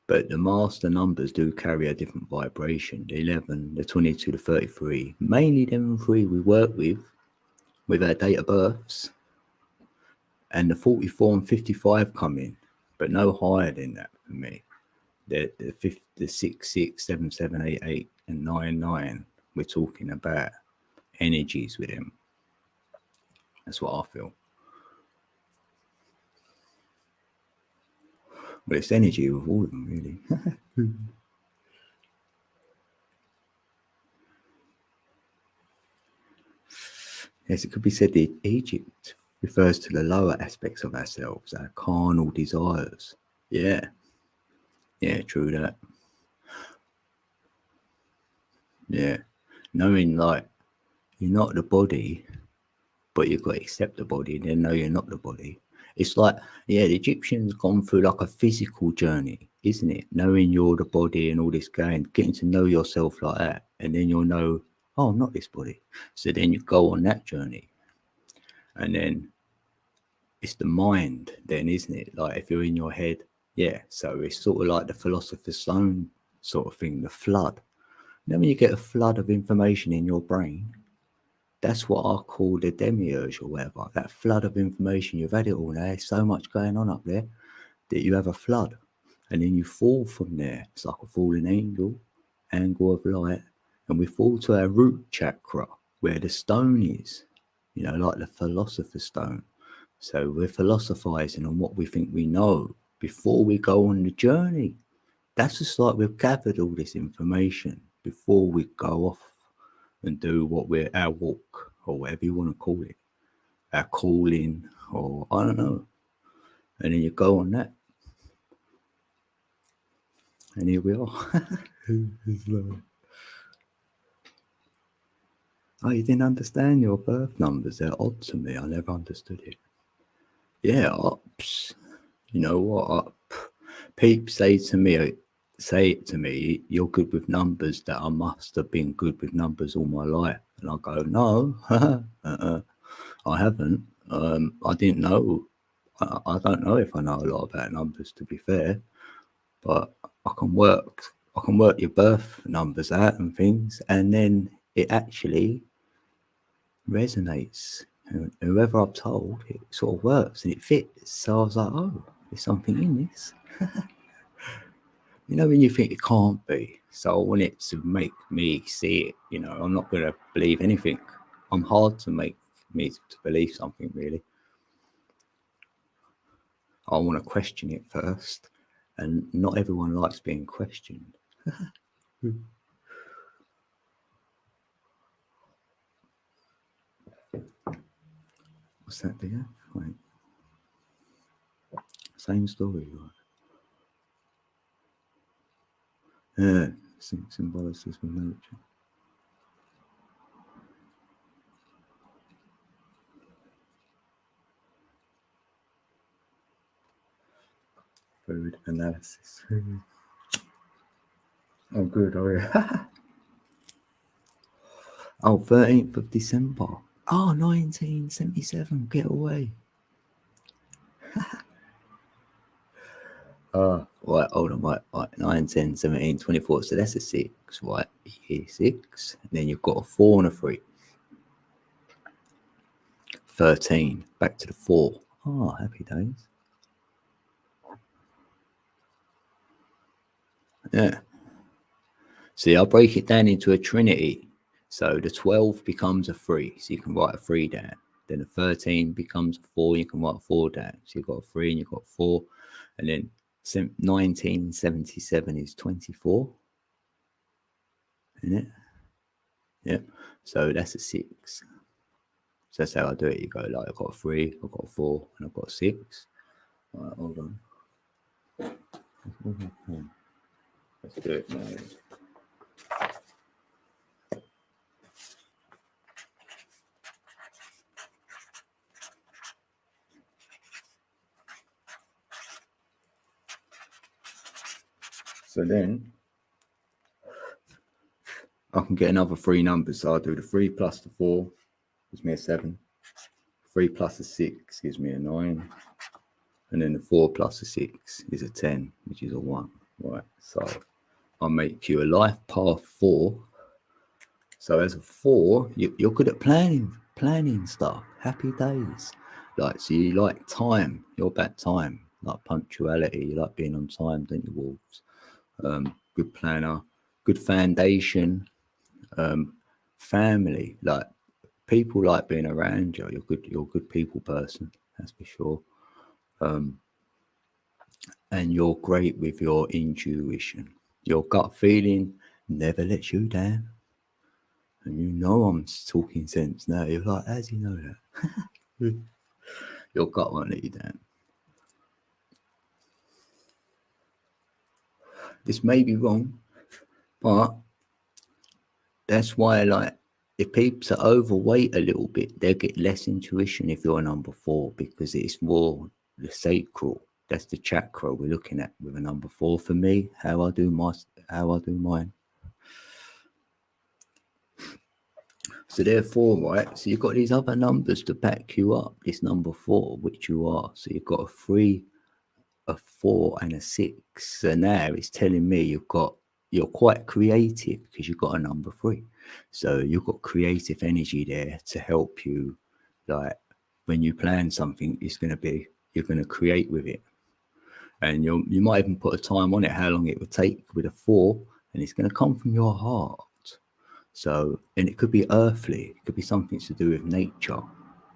But the master numbers do carry a different vibration. The 11, the 22, the 33. Mainly them 3 we work with our date of births. And the 44 and 55 come in. But no higher than that for me. The 6, 6, 7, 7, 8, 8, and 9, 9. We're talking about energies with them. That's what I feel. Well, it's energy with all of them, really. Yes, it could be said that Egypt refers to the lower aspects of ourselves, our carnal desires. Yeah. Yeah, true that. Yeah. Knowing, like, you're not the body, but you've got to accept the body, and then know you're not the body. It's like, yeah, the Egyptians gone through like a physical journey, isn't it? Knowing you're the body and all this getting to know yourself like that. And then you'll know, oh, I'm not this body. So then you go on that journey. And then it's the mind then, isn't it? Like if you're in your head, yeah. So it's sort of like the Philosopher's Stone sort of thing, the flood. Then when you get a flood of information in your brain, that's what I call the demiurge or whatever. That flood of information, you've had it all there. There's so much going on up there that you have a flood. And then you fall from there. It's like a fallen angel, angle of light. And we fall to our root chakra where the stone is, you know, like the Philosopher's Stone. So we're philosophizing on what we think we know before we go on the journey. That's just like we've gathered all this information before we go off and do what we're our walk or whatever you want to call it, our calling or I don't know. And then you go on that. And here we are. Oh, you didn't understand your birth numbers? They're odd to me. I never understood it. Yeah, ups. You know what? People say it to me, you're good with numbers, that I must have been good with numbers all my life. And I go, no, I haven't. I didn't know. I don't know if I know a lot about numbers, to be fair. But I can work your birth numbers out and things, and then it actually resonates. And whoever I've told, it sort of works and it fits. So I was like, oh, there's something in this. You know, when you think it can't be. So I want it to make me see it. You know, I'm not going to believe anything. I'm hard to make me to believe something, really. I want to question it first. And not everyone likes being questioned. What's that there? Wait. Same story, right? Yeah, symbolicism of nature. Food analysis. Oh, good. Oh, yeah. Oh, 13th of December. Oh, 1977. Get away. Right, hold on, right. 9, 10, 17, 24. So that's a 6, right? Here, 6. And then you've got a 4 and a 3. 13. Back to the 4. Oh, happy days. Yeah. See, I'll break it down into a trinity. So the 12 becomes a 3. So you can write a 3 down. Then the 13 becomes a 4. You can write a 4 down. So you've got a 3 and you've got 4. And then 1977 is 24. Isn't it? Yeah. So that's a 6. So that's how I do it. You go like, I've got a 3, I've got a 4, and I've got a 6. All right, hold on. Let's do it now. So then I can get another 3 numbers. So I'll do the 3 plus the 4 gives me a 7. 3 plus a 6 gives me a 9. And then the 4 plus a 6 is a 10, which is a 1. Right, so I'll make you a life path 4. So as a 4, you're good at planning stuff. Happy days. Like, so you like time. You're about time. Like punctuality. You like being on time, don't you, Wolves? Good planner. Good foundation. Family. Like, people like being around you. You're a good people person. That's for sure. And you're great with your intuition. Your gut feeling never lets you down. And you know I'm talking sense now. You're like, how do you know that? Your gut won't let you down. This may be wrong, but that's why, like, if people are overweight a little bit, they'll get less intuition if you're a number 4, because it's more the sacral. That's the chakra we're looking at with a number 4 for me, how I do mine. So therefore, right, so you've got these other numbers to back you up, this number 4, which you are. So you've got a 3, a 4, and a 6. And now it's telling me you're quite creative because you've got a number 3. So you've got creative energy there to help you. Like, when you plan something, you're going to create with it. And you might even put a time on it, how long it would take with a 4, and it's going to come from your heart. So, and it could be earthly. It could be something to do with nature.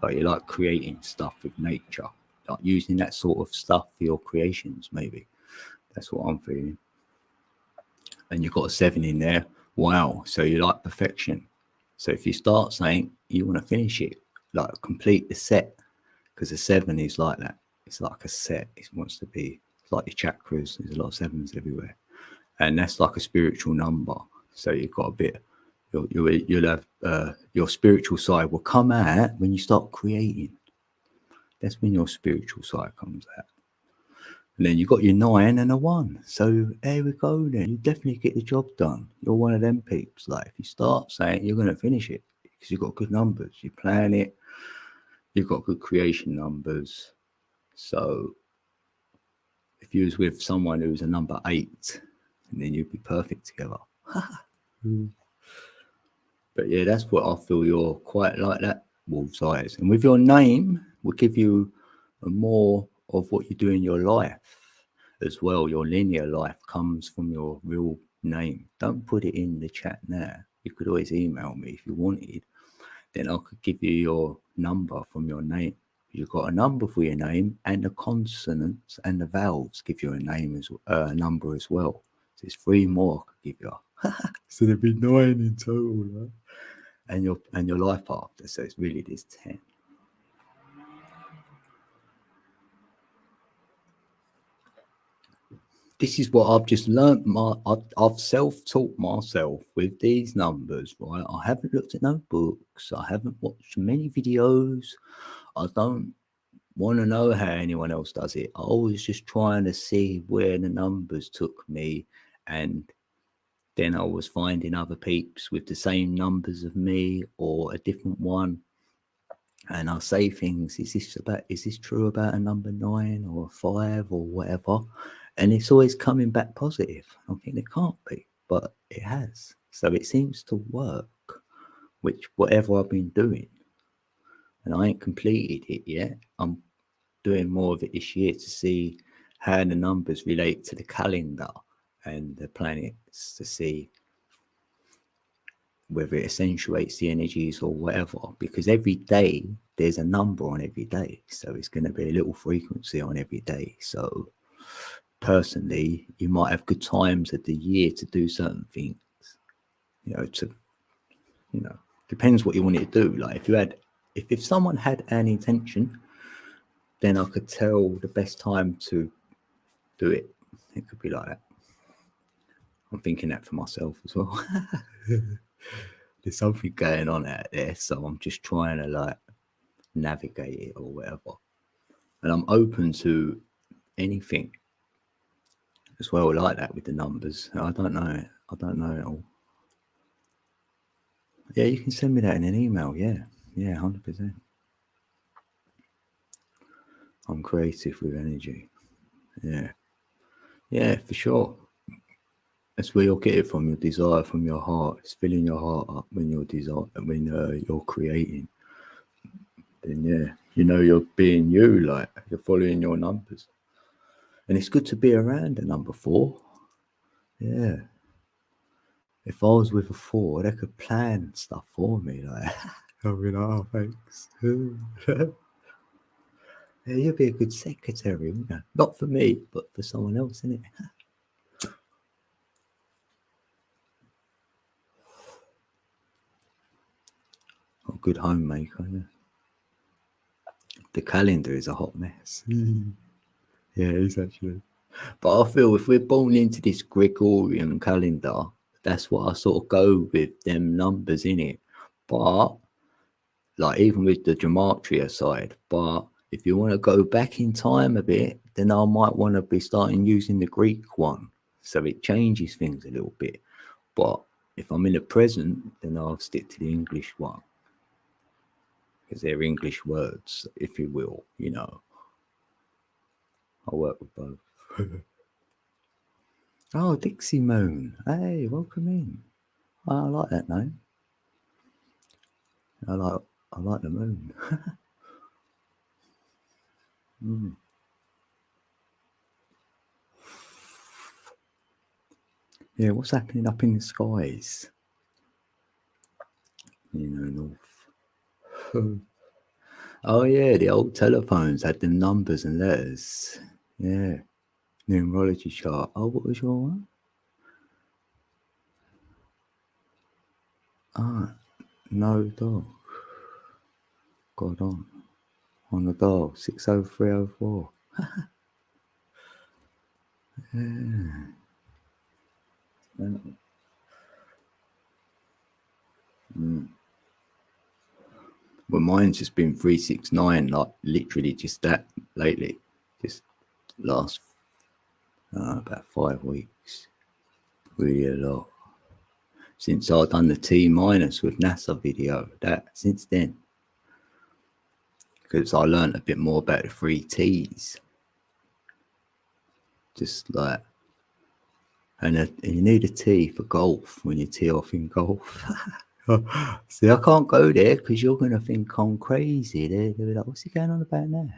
Like, you like creating stuff with nature, like using that sort of stuff for your creations, maybe. That's what I'm feeling. And you've got a 7 in there. Wow. So you like perfection. So if you start saying you want to finish it, like complete the set, because a 7 is like that. It's like a set. It wants to be, it's like your chakras. There's a lot of 7s everywhere. And that's like a spiritual number. So you've got a bit, you'll have your spiritual side will come out when you start creating. That's when your spiritual side comes out. And then you've got your 9 and a 1. So there we go then. You definitely get the job done. You're one of them peeps. Like, if you start saying you're going to finish it because you've got good numbers, you plan it, you've got good creation numbers. So if you was with someone who's a number 8, and then you'd be perfect together. But yeah, that's what I feel. You're quite like that, Wolf's Eyes. And with your name, we'll give you more of what you do in your life as well. Your linear life comes from your real name. Don't put it in the chat now. You could always email me if you wanted. Then I could give you your number from your name. You've got a number for your name, and the consonants and the vowels give you a name as number as well. So there's 3 more I could give you. So there'd be 9 in total, right? And your life after. So it's really this 10. This is what I've just learned. I've self-taught myself with these numbers, right? I haven't looked at no books. I haven't watched many videos. I don't want to know how anyone else does it. I was just trying to see where the numbers took me, and then I was finding other peeps with the same numbers of me or a different one. And I'll say things, is this true about a number 9 or a 5 or whatever? And it's always coming back positive. I think it can't be, but it has. So it seems to work, which whatever I've been doing. And I ain't completed it yet. I'm doing more of it this year to see how the numbers relate to the calendar and the planets, to see whether it accentuates the energies or whatever, because every day there's a number on every day. So it's going to be a little frequency on every day. So personally, you might have good times of the year to do certain things, depends what you want to do. Like, if someone had an intention, then I could tell the best time to do it. It could be like that. I'm thinking that for myself as well. There's something going on out there, so I'm just trying to navigate it or whatever. And I'm open to anything. as well, like that with the numbers. I don't know it. I don't know it all. Yeah, you can send me that in an email. Yeah, 100%. I'm creative with energy. Yeah, for sure. That's where you'll get it from, your desire, from your heart. It's filling your heart up when you're you're creating. Then you're being you, like you're following your numbers. And it's good to be around a number 4. Yeah. If I was with a 4, they could plan stuff for me, like I'll be like, oh, thanks. Yeah, you'll be a good secretary, wouldn't you? Not for me, but for someone else, innit? A good homemaker, yeah. The calendar is a hot mess. Yeah, it is actually. But I feel if we're born into this Gregorian calendar, that's what I sort of go with, them numbers in it. But like even with the gematria side, but if you want to go back in time a bit, then I might want to be starting using the Greek one. So it changes things a little bit. But if I'm in the present, then I'll stick to the English one. Because they're English words, if you will, I work with both. Oh, Dixie Moon. Hey, welcome in. I like that name. I like the moon. Yeah, what's happening up in the skies? North. Oh yeah, the old telephones had them numbers and letters. Yeah. Numerology chart. Oh, what was your one? No dog. God on the dial, 60304. Well, mine's just been 369, like literally just that lately. Just last about 5 weeks. Really a lot. Since I've done the T- with NASA video, since then. Because I learned a bit more about the 3 T's. Just like, and you need a T for golf when you tee off in golf. See, I can't go there because you're going to think I'm crazy. They'll be like, what's he going on about now?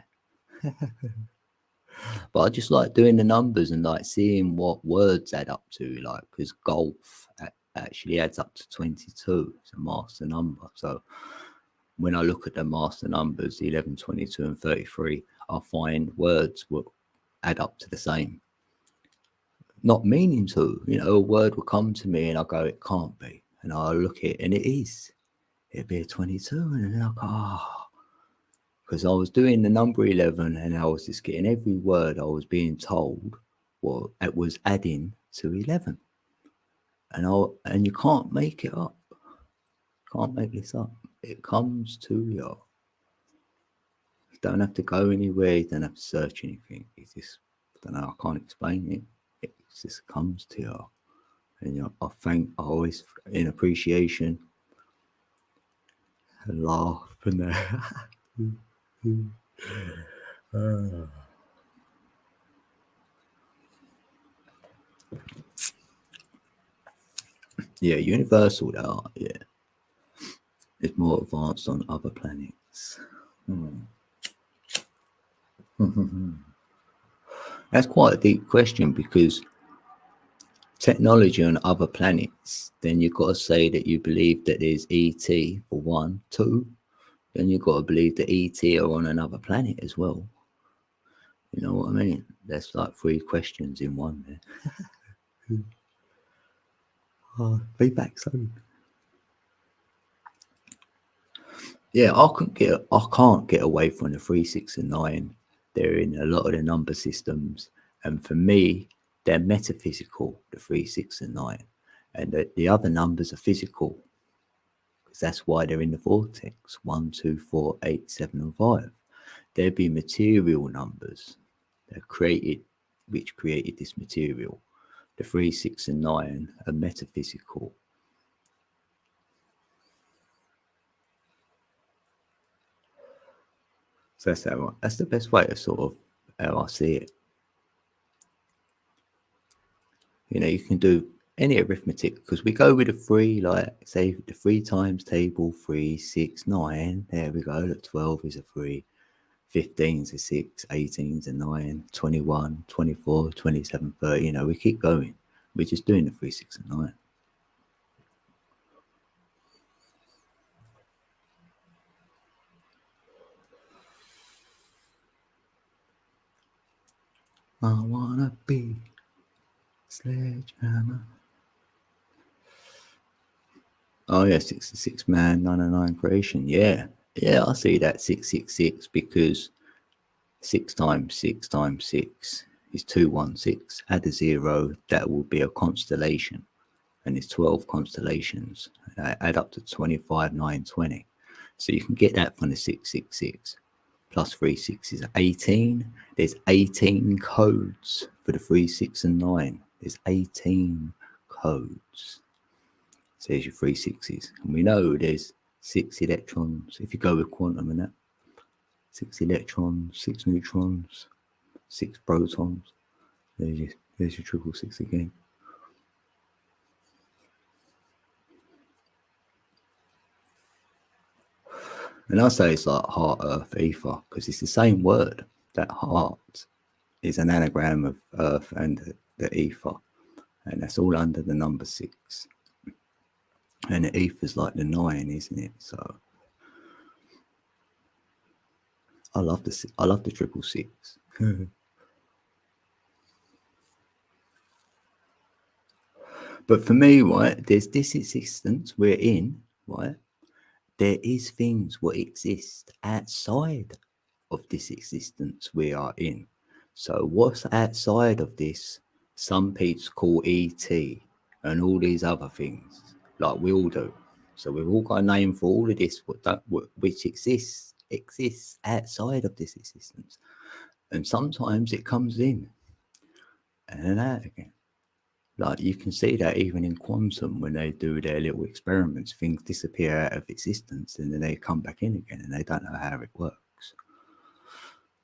But I just like doing the numbers and like seeing what words add up to, like, because golf actually adds up to 22. It's a master number. So when I look at the master numbers, 11, 22, and 33, I find words will add up to the same. Not meaning to, a word will come to me and I go, it can't be. And I'll look at it and it is. It'd be a 22. And then I'll go, because I was doing the number 11 and I was just getting every word I was being told, well, it was adding to 11. And you can't make it up. Can't make this up. It comes to you. You don't have to go anywhere. You don't have to search anything. It's just, I don't know, I can't explain it. It just comes to you. And I always, in appreciation, I laugh and yeah, universal they are, yeah. It's more advanced on other planets. That's quite a deep question, because technology on other planets, then you've got to say that you believe that there's ET for 1, 2. Then you've got to believe that ET are on another planet as well. You know what I mean? That's like 3 questions in one there. Oh, be back soon. Yeah, I can't get away from the 3, 6, and 9. They're in a lot of the number systems, and for me, they're metaphysical. The 3, 6, and 9, and the other numbers are physical, because that's why they're in the vortex. 1, 2, 4, 8, 7, and 5. They'd be material numbers. They're created which created this material. The 3, 6, and 9 are metaphysical. So that's the best way to sort of how I see it. You know, you can do any arithmetic because we go with the 3, like say the 3 times table, 3, 6, 9. There we go. Look, 12 is a 3, 15 is a 6, 18 is a 9, 21, 24, 27, 30. You know, we keep going. We're just doing the 3, 6, and 9. I wanna be Sledgehammer. Oh yeah, 66 man, 99 creation. Yeah, I see that 666 because 6 times 6 times 6 is 216. Add a 0, that will be a constellation, and it's 12 constellations. Add up to 25, 9, 20. So you can get that from the 666. Plus 3, 6 is 18. There's 18 codes for the 3, 6, and 9. There's 18 codes. So there's your 3 6s. And we know there's 6 electrons. If you go with quantum and that, 6 electrons, 6 neutrons, 6 protons. There's your 666 again. And I say it's like heart, earth, ether, because it's the same word. That heart is an anagram of earth and the ether. And that's all under the number 6. And the ether's like the 9, isn't it? So I love the 666. But for me, right, there's this existence we're in, right? There is things what exist outside of this existence we are in. So what's outside of this? Some people call ET and all these other things, like we all do. So we've all got a name for all of this, which exists outside of this existence. And sometimes it comes in and out again. Like you can see that even in quantum, when they do their little experiments, things disappear out of existence and then they come back in again and they don't know how it works.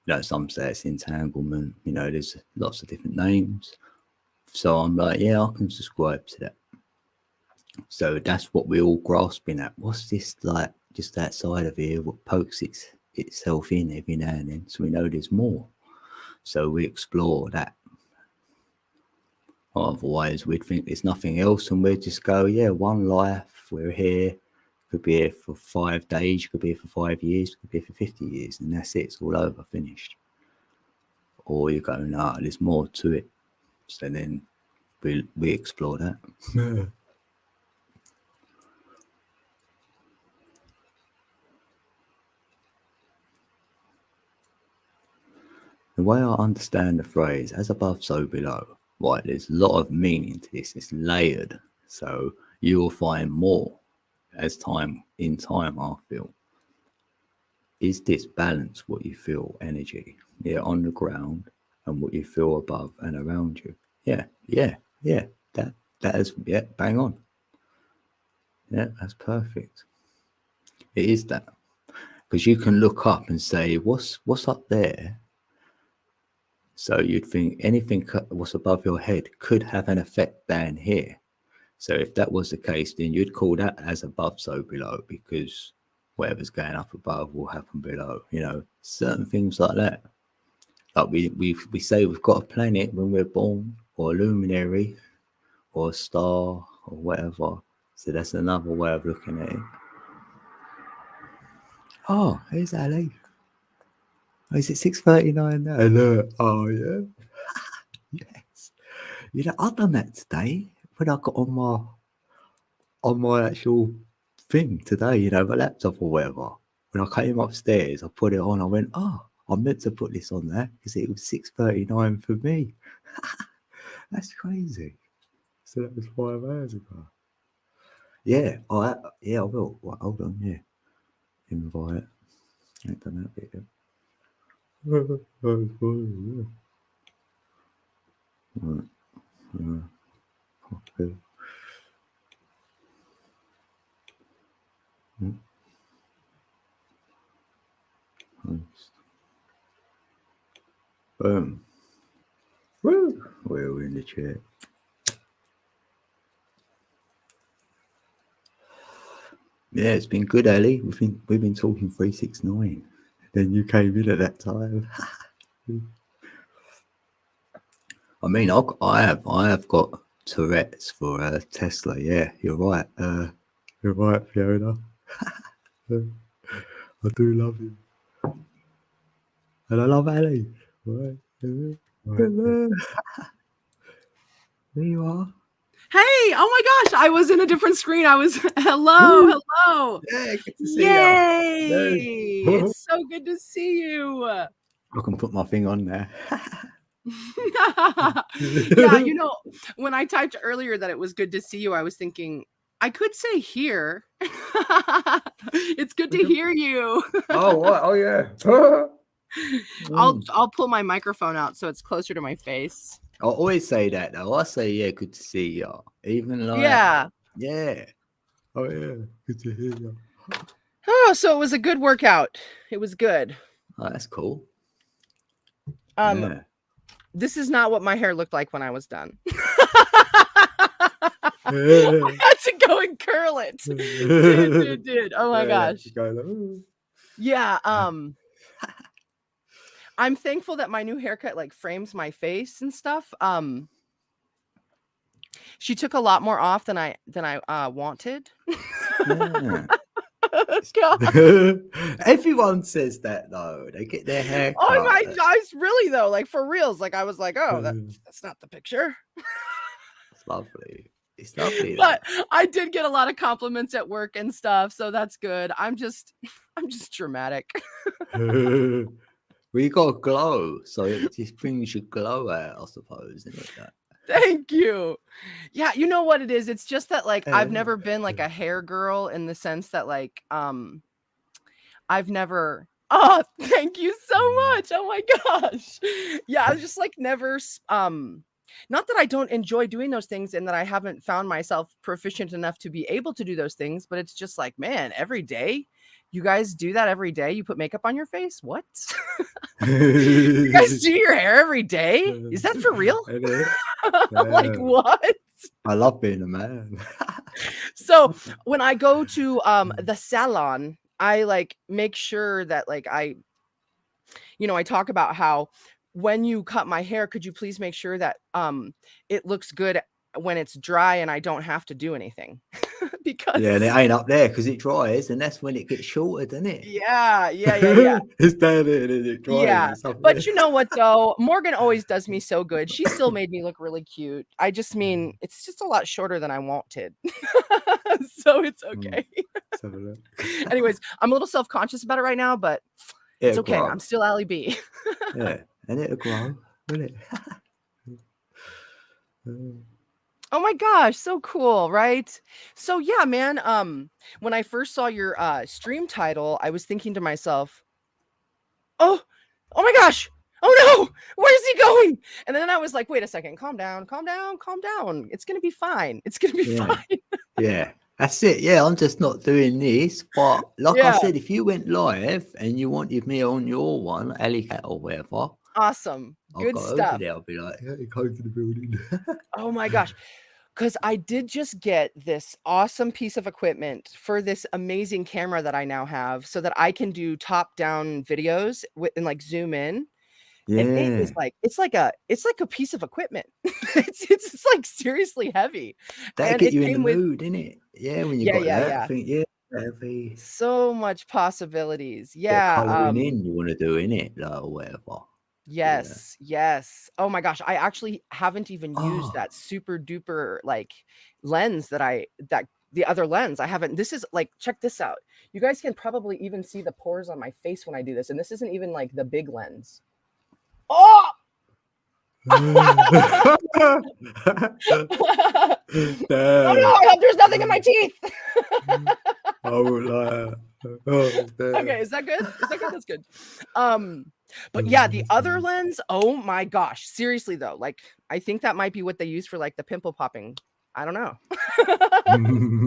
You know, some say it's entanglement, you know, there's lots of different names. So I'm like, yeah, I can subscribe to that. So that's what we're all grasping at. What's this like just outside of here, what pokes itself in every now and then? So we know there's more. So we explore that. Otherwise, we'd think there's nothing else, and we'd just go, yeah, one life, we're here. Could be here for 5 days, could be here for 5 years, could be here for 50 years, and that's it, it's all over, finished. Or you go, nah, there's more to it. So then we explore that. The way I understand the phrase, as above, so below, right, there's a lot of meaning to this. It's layered. So you will find more as time, I feel. Is this balance what you feel, energy? Yeah, on the ground and what you feel above and around you. Yeah. That is, yeah, bang on. Yeah, that's perfect. It is that. Because you can look up and say, what's up there? So you'd think anything what's above your head could have an effect down here. So if that was the case, then you'd call that as above, so below, because whatever's going up above will happen below. You know, certain things like that. Like we say we've got a planet when we're born, or a luminary, or a star, or whatever. So that's another way of looking at it. Oh, here's Ali. Oh, is it 6:39 now? Look. Oh yeah. Yes. You know, I've done that today when I got on my actual thing today, you know, my laptop or whatever. When I came upstairs, I put it on. I went, oh, I meant to put this on there because it was 6:39 for me. That's crazy. So that was 5 hours ago. Yeah, I will. Well, hold on, yeah. Invite. I ain't done that bit yet. Right. Okay. Boom. Woo. We're in the chat. Yeah, it's been good, Ali. We've been talking 369. Then you came in at that time. I mean, I have got Tourette's for Tesla. Yeah, you're right. You're right, Fiona. I do love you, and I love Ali. Right. There you are. Hey, oh my gosh, I was in a different screen. I was hello. Yeah, good to see Yay! you. It's so good to see you. I can put my thing on there. Yeah, you know, when I typed earlier that it was good to see you, I was thinking I could say here. It's good to hear you. Oh, what? Oh, yeah. I'll pull my microphone out so it's closer to my face. I always say that though. I say, yeah, good to see you. Even like, Yeah. Oh, yeah, good to hear you. Oh, so it was a good workout. It was good. Oh, that's cool. Yeah. This is not what my hair looked like when I was done. I had to go and curl it. Dude. Oh my gosh. Yeah. I'm thankful that my new haircut like frames my face and stuff. She took a lot more off than I wanted. Everyone says that though. They get their hair cut. Oh my gosh, really though, like for reals. Like I was like, oh, that's not the picture. It's lovely. It's lovely. But I did get a lot of compliments at work and stuff, so that's good. I'm just dramatic. Well, you got a glow, so it just brings your glow out, I suppose, isn't it? Thank you. Yeah, you know what it is? It's just that like I've never been like a hair girl in the sense that like I've never. Oh, thank you so much. Oh my gosh. Yeah, I was just like never not that I don't enjoy doing those things and that I haven't found myself proficient enough to be able to do those things, but it's just like, man, every day. You guys do that every day? You put makeup on your face? What? You guys do your hair every day? Is that for real? Like what? I love being a man. So when I go to the salon, I like make sure that like I talk about how when you cut my hair, could you please make sure that it looks good when it's dry and I don't have to do anything. Because and it ain't up there because it dries and that's when it gets shorter, doesn't it? Yeah. It's down there and it dries. Yeah, but you know what though? Morgan always does me so good. She still made me look really cute. I just mean it's just a lot shorter than I wanted. So it's okay. Anyways, I'm a little self-conscious about it right now, but it's okay. I'm still Ali B. Yeah, and it'll grow, will it? Oh my gosh, so cool, right? So yeah, man, when I first saw your stream title, I was thinking to myself, oh my gosh, oh no, where's he going? And then I was like, wait a second, calm down. It's gonna be fine. Fine. Yeah, that's it. Yeah, I'm just not doing this. But like I said, if you went live and you wanted me on your one, Alley Cat or whatever. Awesome. Good stuff. I'll be like, hey, come to the building. Oh my gosh. Because I did just get this awesome piece of equipment for this amazing camera that I now have so that I can do top-down videos and like zoom in. Yeah. And it is like it's like a piece of equipment. it's like seriously heavy. That'll get you in the mood, isn't it? Yeah, when you got that. I think, heavy. So much possibilities. Yeah. Coloring in you want to do, innit? Like, or whatever. Yes. Oh my gosh, I actually haven't even used that super duper like lens that the other lens. I haven't. This is like, check this out. You guys can probably even see the pores on my face when I do this, and this isn't even like the big lens. Oh! Oh no, I hope there's nothing in my teeth. Okay, is that good? That's good. But yeah, the other lens, oh my gosh, seriously though, like I think that might be what they use for like the pimple popping. I don't know.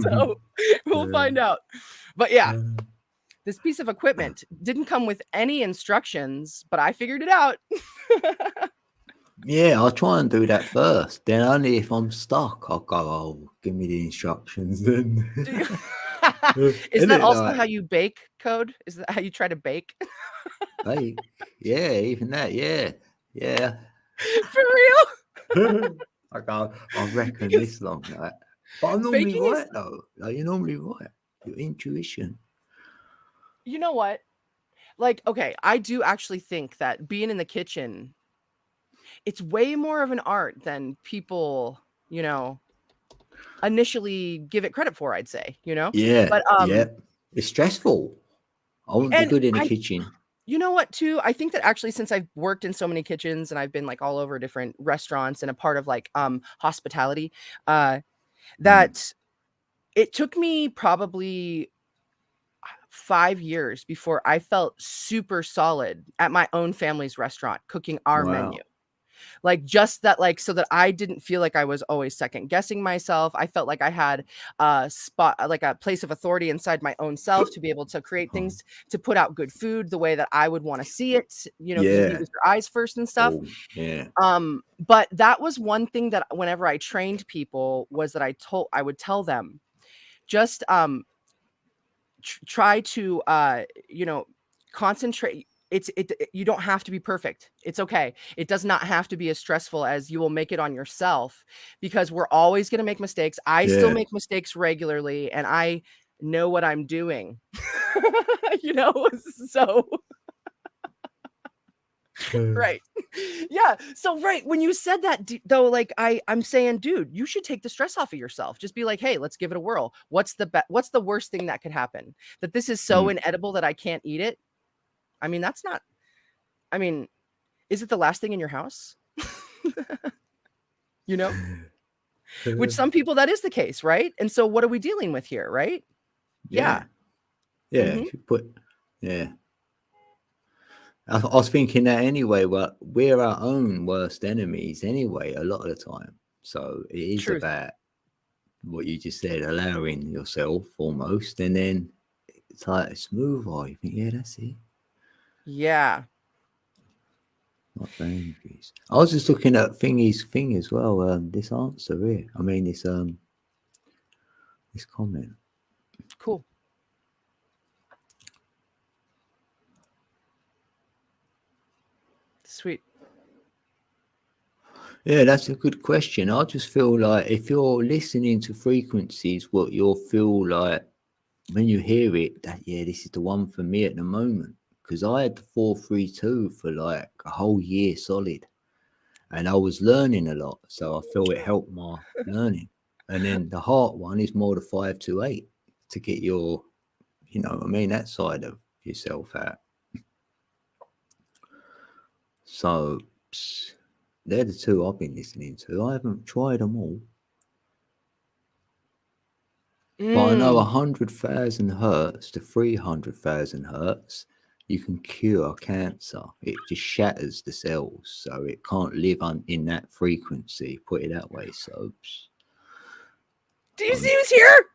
So we'll find out. But yeah, this piece of equipment didn't come with any instructions, but I figured it out. Yeah, I'll try and do that first. Then only if I'm stuck, I'll go, oh, give me the instructions then. Is Isn't that it also like how you bake, Code? Is that how you try to bake? bake? Yeah, even that, yeah. Yeah. For real? I go, I reckon Because this long, like. But I'm normally baking is, right though. Like you're normally right. Your intuition. you know what? Like, okay, I do actually think that being in the kitchen, it's way more of an art than people, you know, initially give it credit for, I'd say, you know? Yeah, But yeah. It's stressful. I wouldn't be and good in the I kitchen. you know what too? I think that actually since I've worked in so many kitchens and I've been like all over different restaurants and a part of like hospitality, uh Mm. that it took me probably 5 years before I felt super solid at my own family's restaurant cooking our menu. Wow. Like, just that, like, so that I didn't feel like I was always second guessing myself. I felt like I had a spot, like a place of authority inside my own self to be able to create Oh, things, to put out good food the way that I would want to see it, you know, because you lead yeah. with your eyes first and stuff. Oh, yeah. But that was one thing that whenever I trained people was that I would tell them, just try to you know, concentrate. You don't have to be perfect. It's okay. It does not have to be as stressful as you will make it on yourself, because we're always going to make mistakes. I still Yeah. make mistakes regularly and I know what I'm doing. You know, so right. Yeah. So right, when you said that though, like I'm saying, dude, you should take the stress off of yourself. Just be like, hey, let's give it a whirl. What's the worst thing that could happen? That this is so Mm. inedible that I can't eat it? I mean, that's not, I mean, is it the last thing in your house? You know? Which some people that is the case, right? And so what are we dealing with here, right? Yeah. Yeah. Yeah. Mhm. If you put, yeah. I was thinking that anyway, but we're our own worst enemies anyway, a lot of the time. So it is Truth. about what you just said, allowing yourself almost, and then it's like smooth on. You think, yeah, that's it. Yeah. Not boundaries. I was just looking at Thingy's thing as well. This answer here. I mean, this comment. Cool. Sweet. Yeah, that's a good question. I just feel like if you're listening to frequencies, what you'll feel like when you hear it, that yeah, this is the one for me at the moment. Because I had the 432 for like a whole year solid, and I was learning a lot, so I feel it helped my learning. And then the heart one is more the 528 to get your, you know, what I mean, that side of yourself out. So they're the two I've been listening to. I haven't tried them all. But I know 100,000 hertz to 300,000 hertz, you can cure cancer. It just shatters the cells, so it can't live in that frequency. Put it that way. So, Do you see who's here?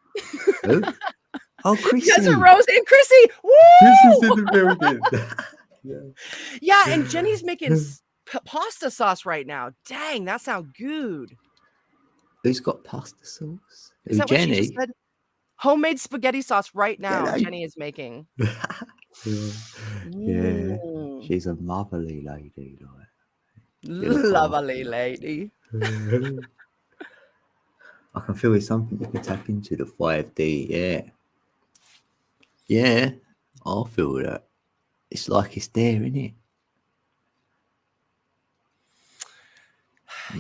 who? Oh, Chrissy. Yes, Rose and Chrissy. Woo! Chrissy's in the building. Yeah. Yeah, and Jenny's making pasta sauce right now. Dang, that sounds good. Who's got pasta sauce? Is that Jenny? what she just said? Homemade spaghetti sauce right now. Jenny. Jenny is making. Yeah, she's a motherly lady. Lovely lady. I can feel it's something you can tap into the 5D. Yeah. Yeah, I feel that. It's like it's there, isn't it?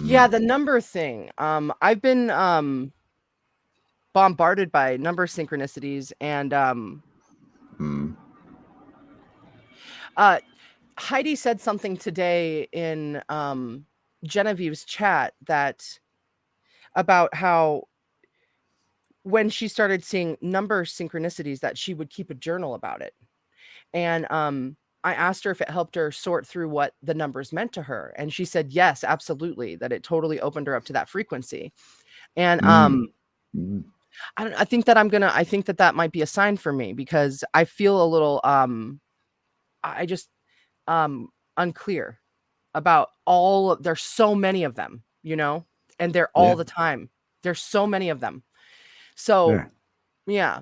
Yeah, the number thing. I've been bombarded by number synchronicities, and Heidi said something today in Genevieve's chat that about how when she started seeing number synchronicities that she would keep a journal about it. And I asked her if it helped her sort through what the numbers meant to her, and she said yes, absolutely, that it totally opened her up to that frequency. And Mm. I think that I think that that might be a sign for me, because I feel a little I just unclear about there's so many of them, and they're all Yeah. the time. There's so many of them. So Yeah. yeah.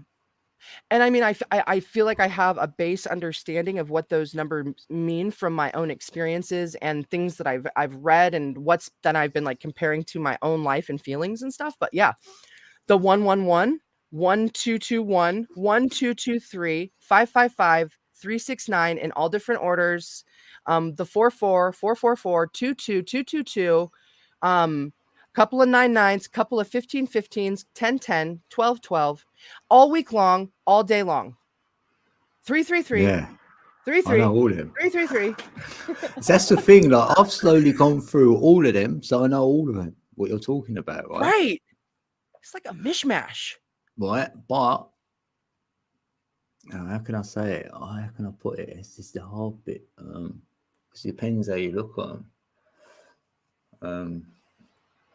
And I mean, I feel like I have a base understanding of what those numbers mean from my own experiences and things that I've read, and then I've been like comparing to my own life and feelings and stuff. But yeah, the 111, 1221, 1223, 555, 369 in all different orders. The 44, 444, 22, 222, couple of 99s, couple of 1515s, 1010, 1212, all week long, all day long. 333, Yeah. I 33, know all of them. 333. That's the thing. Like, I've slowly gone through all of them, so I know all of them. What you're talking about, right? Right. It's like a mishmash. Right, but how can I say it? How can I put it? It's just the hard bit. It depends how you look at them.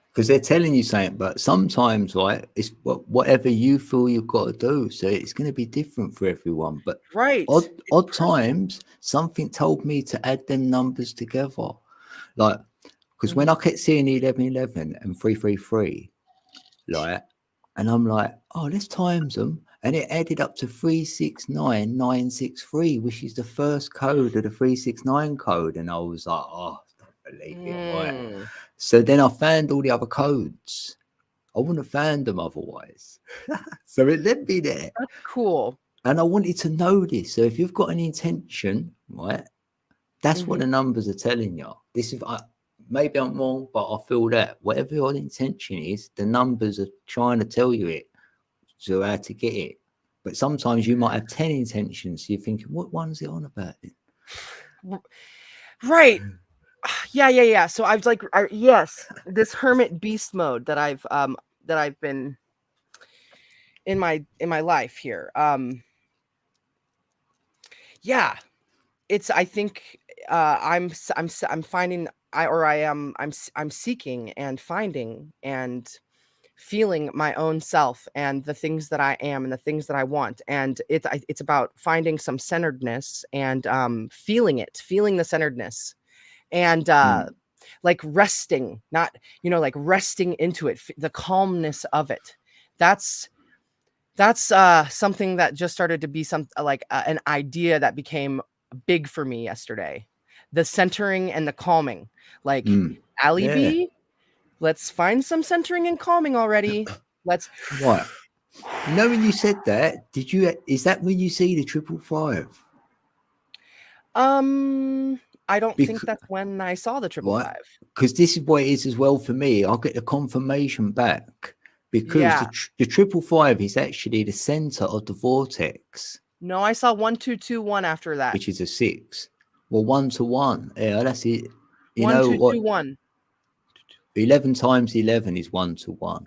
Because they're telling you something, but sometimes, right, it's whatever you feel you've got to do. So it's going to be different for everyone. But Right. odd times, something told me to add them numbers together. Like, because when I kept seeing 1111 and 333, like, and I'm like, oh, let's times them. And it added up to 369963, which is the first code of the 369 code. And I was like, oh, I don't believe it. Right. So then I found all the other codes. I wouldn't have found them otherwise. So it led me there. That's cool. And I wanted to know this. So if you've got an intention, right, that's what the numbers are telling you. This is, maybe I'm wrong, but I feel that whatever your intention is, the numbers are trying to tell you it. So how to get it. But sometimes you might have 10 intentions. So you're thinking, what one's it on about? Right. Yeah. So I've yes, this hermit beast mode that I've been in my life here. Yeah, it's, I think I'm finding I'm seeking and finding and feeling my own self and the things that I am and the things that I want. And it's about finding some centeredness and feeling the centeredness and like resting, not, like resting into it, the calmness of it. That's something that just started to be an idea that became big for me yesterday. The centering and the calming, like Ali B, let's find some centering and calming already. Let's. Right. When you said that, is that when you see the 555? I don't think that's when I saw the 555. Because this is what it is as well for me. I'll get the confirmation back because the 555 is actually the center of the vortex. No, I saw 1221 after that, which is a 6. Well, 1 to 1. Yeah, that's it. You 1, know 2, what? 2, 1. 11 times 11 is 1 to 1.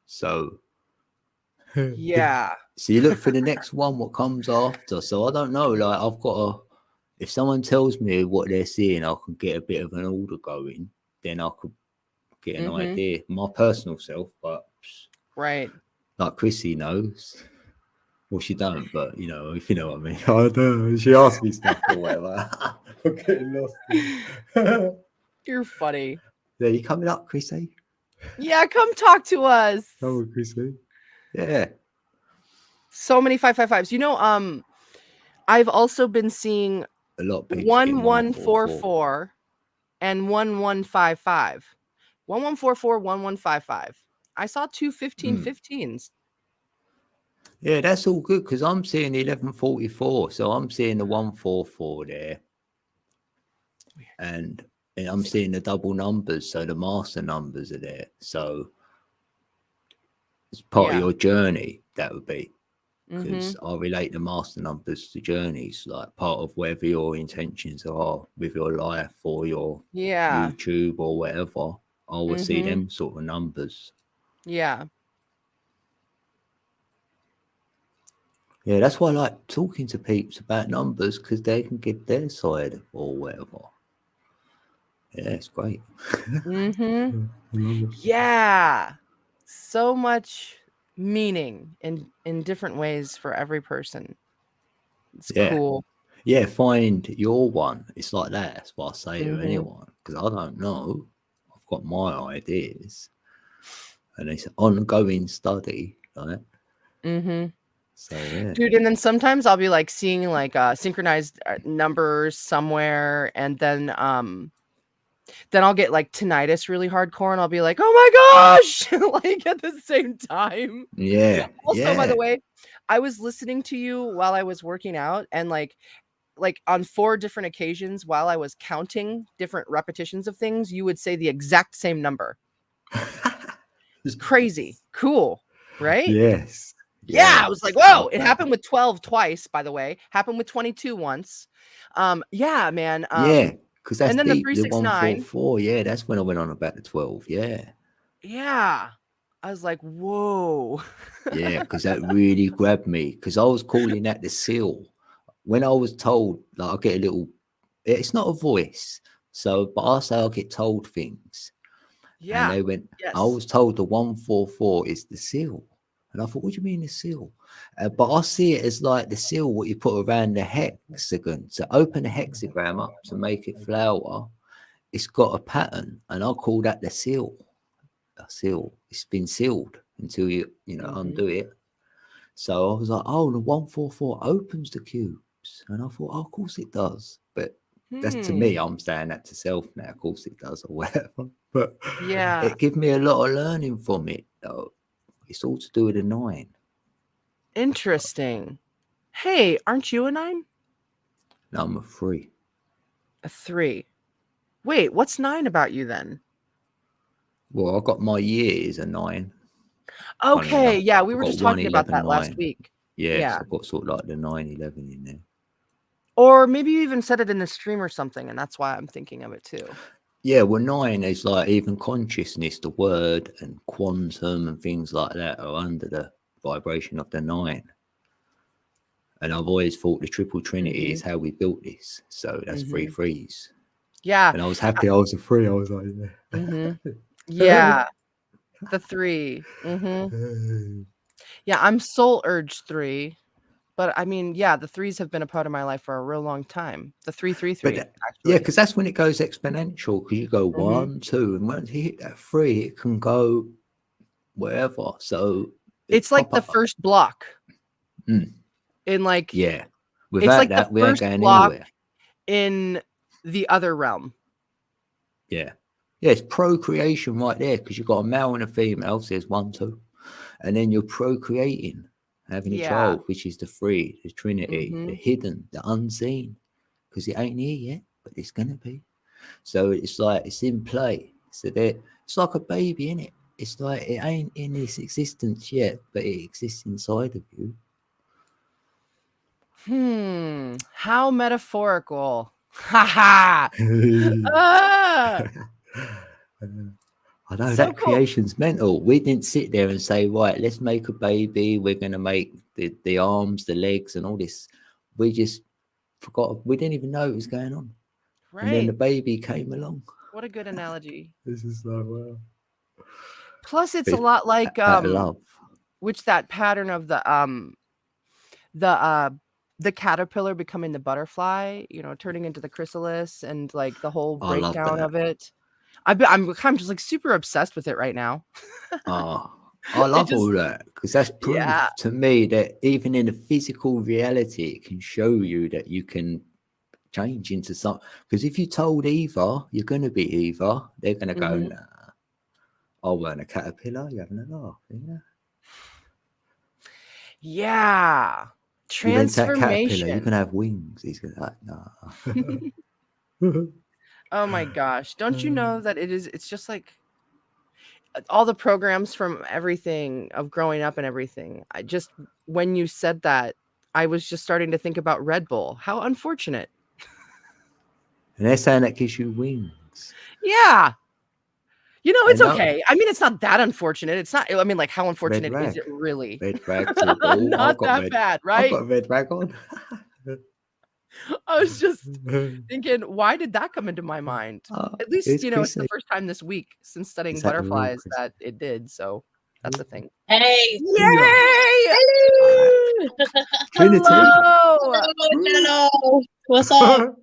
So yeah. So you look for the next one, what comes after. So I don't know. Like, I've got to, if someone tells me what they're seeing, I can get a bit of an order going. Then I could get an idea. My personal self, but right. Like Chrissy knows. Well, she don't, but if you know what I mean. I don't. She asks me stuff or whatever. I'm getting lost. You're funny. Yeah, you coming up, Chrissy? Yeah, come talk to us. Come on, Chrissy. Yeah. So many 555s. I've also been seeing a lot of 1144 and 1155. 1144, 1155. I saw 2 1515s. Yeah, that's all good because I'm seeing 1144. So I'm seeing the 144 there. And I'm seeing the double numbers. So the master numbers are there. So it's part of your journey, that would be. Because I relate the master numbers to journeys, like part of wherever your intentions are with your life or your YouTube or whatever. I would see them sort of numbers. Yeah. Yeah, that's why I like talking to peeps about numbers because they can give their side or whatever. Yeah, it's great. Mm-hmm. Yeah. So much meaning in different ways for every person. It's Yeah. cool. Yeah, find your one. It's like that. That's what I say to Mhm. anyone because I don't know. I've got my ideas, and it's ongoing study, right? Mm-hmm. So yeah, Dude, and then sometimes I'll be like seeing like synchronized numbers somewhere, and then I'll get like tinnitus really hardcore, and I'll be like, "Oh my gosh!" like at the same time. yeah, Also, by the yeah. way, I was listening to you while I was working out, and like on 4 different occasions while I was counting different repetitions of things, you would say the exact same number. It's crazy. Cool, right? Yes. Yeah, I was Yes. like, "Whoa!" Love It that. happened with 12 twice, by the way. Happened with 22 once. Yeah, man. Yeah, because that's And then the deep. The 369. 144. Yeah, that's when I went on about the 12. Yeah. Yeah. I was like, "Whoa." Yeah, because that really grabbed me. Because I was calling that the seal. When I was told, like, I get a little. It's not a voice. So, but I say I get told things, and Yeah. they went. I Yes. was told the 144 is the seal, and I thought, what do you mean the seal? But I see it as like the seal what you put around the hexagon. So open the hexagram up to make it flower. It's got a pattern, and I call that the seal. A seal. It's been sealed until you Mhm. undo it. So I was like, oh, the 144 opens the cubes. And I thought, oh, of course it does. But that's to me, Hmm. I'm saying that to self now, of course it does, or whatever. But Yeah. it gave me a lot of learning from it, though. It's all to do with a 9. Interesting. Hey, aren't you a 9? Number 3. A 3. Wait, what's 9 about you then? Well, I got my year is a 9. Funny Okay, enough, yeah, we I've were got just talking about 111 that last 9. week. Yes, Yeah. I've got sort of like the 911 in there. Or maybe you even said it in the stream or something, and that's why I'm thinking of it too. Yeah, well, 9 is like even consciousness, the word, and quantum and things like that are under the vibration of the 9. And I've always thought the triple trinity is how we built this. So that's 3 threes. Yeah. And I was happy I was a 3. I was like, yeah. Mm-hmm. Yeah. The 3. Mm-hmm. Yeah, I'm soul urge 3. But I mean, yeah, the 3s have been a part of my life for a real long time. The 333, Yeah, actually. because that's when it goes exponential. Because you go 1, 2, and once you hit that 3, it can go wherever. So It's like the first block. Mm. In like, yeah. it's Without like the that, we ain't first going block anywhere. in the other realm. Yeah. Yeah, it's procreation right there because you've got a male and a female. So there's 1, 2. And then you're procreating, having a child, which is the 3, the trinity, the hidden, the unseen. Because it ain't here yet, but it's going to be. So it's like it's in play. So that it's like a baby, innit? It's like it ain't in this existence yet, but it exists inside of you. How metaphorical. Ha ha. I know So that cool. creation's mental. We didn't sit there and say, right, let's make a baby. We're going to make the arms, the legs, and all this. We just forgot. We didn't even know it was going on. And then the Right. baby came along. What a good analogy. This is so well. Plus, it's a lot like love. which that pattern of the caterpillar becoming the butterfly, you know, turning into the chrysalis, and like the whole I love breakdown that. of it. I'm just like super obsessed with it right now. Oh, I love all that because that's proof to me that even in a physical reality, it can show you that you can change into something. Because if you told Eva you're going to be Eva, they're going to go, nah, I weren't a caterpillar. You're having a laugh. Yeah. Yeah. You went to that caterpillar, you Transformation. can have wings. He's going to like, nah. Oh my gosh. Don't you know that it's just like all the programs from everything of growing up and everything. When you said that, I was just starting to think about Red Bull. How unfortunate. And they're saying that gives you wings. Yeah. You know, it's I know. okay. I mean, it's not that unfortunate. It's not. I mean, like, how unfortunate is rag. it really? Red flag to the ball. Not that bad, I've right? got a red rag on. I was just thinking, why did that come into my mind? At least, it's you know, it's the Chrissy. first time this week since studying Is that the real butterflies Chrissy? that it did. So that's a thing. Hey. Yay! Hello. Trinity. Hello! Hello. What's up?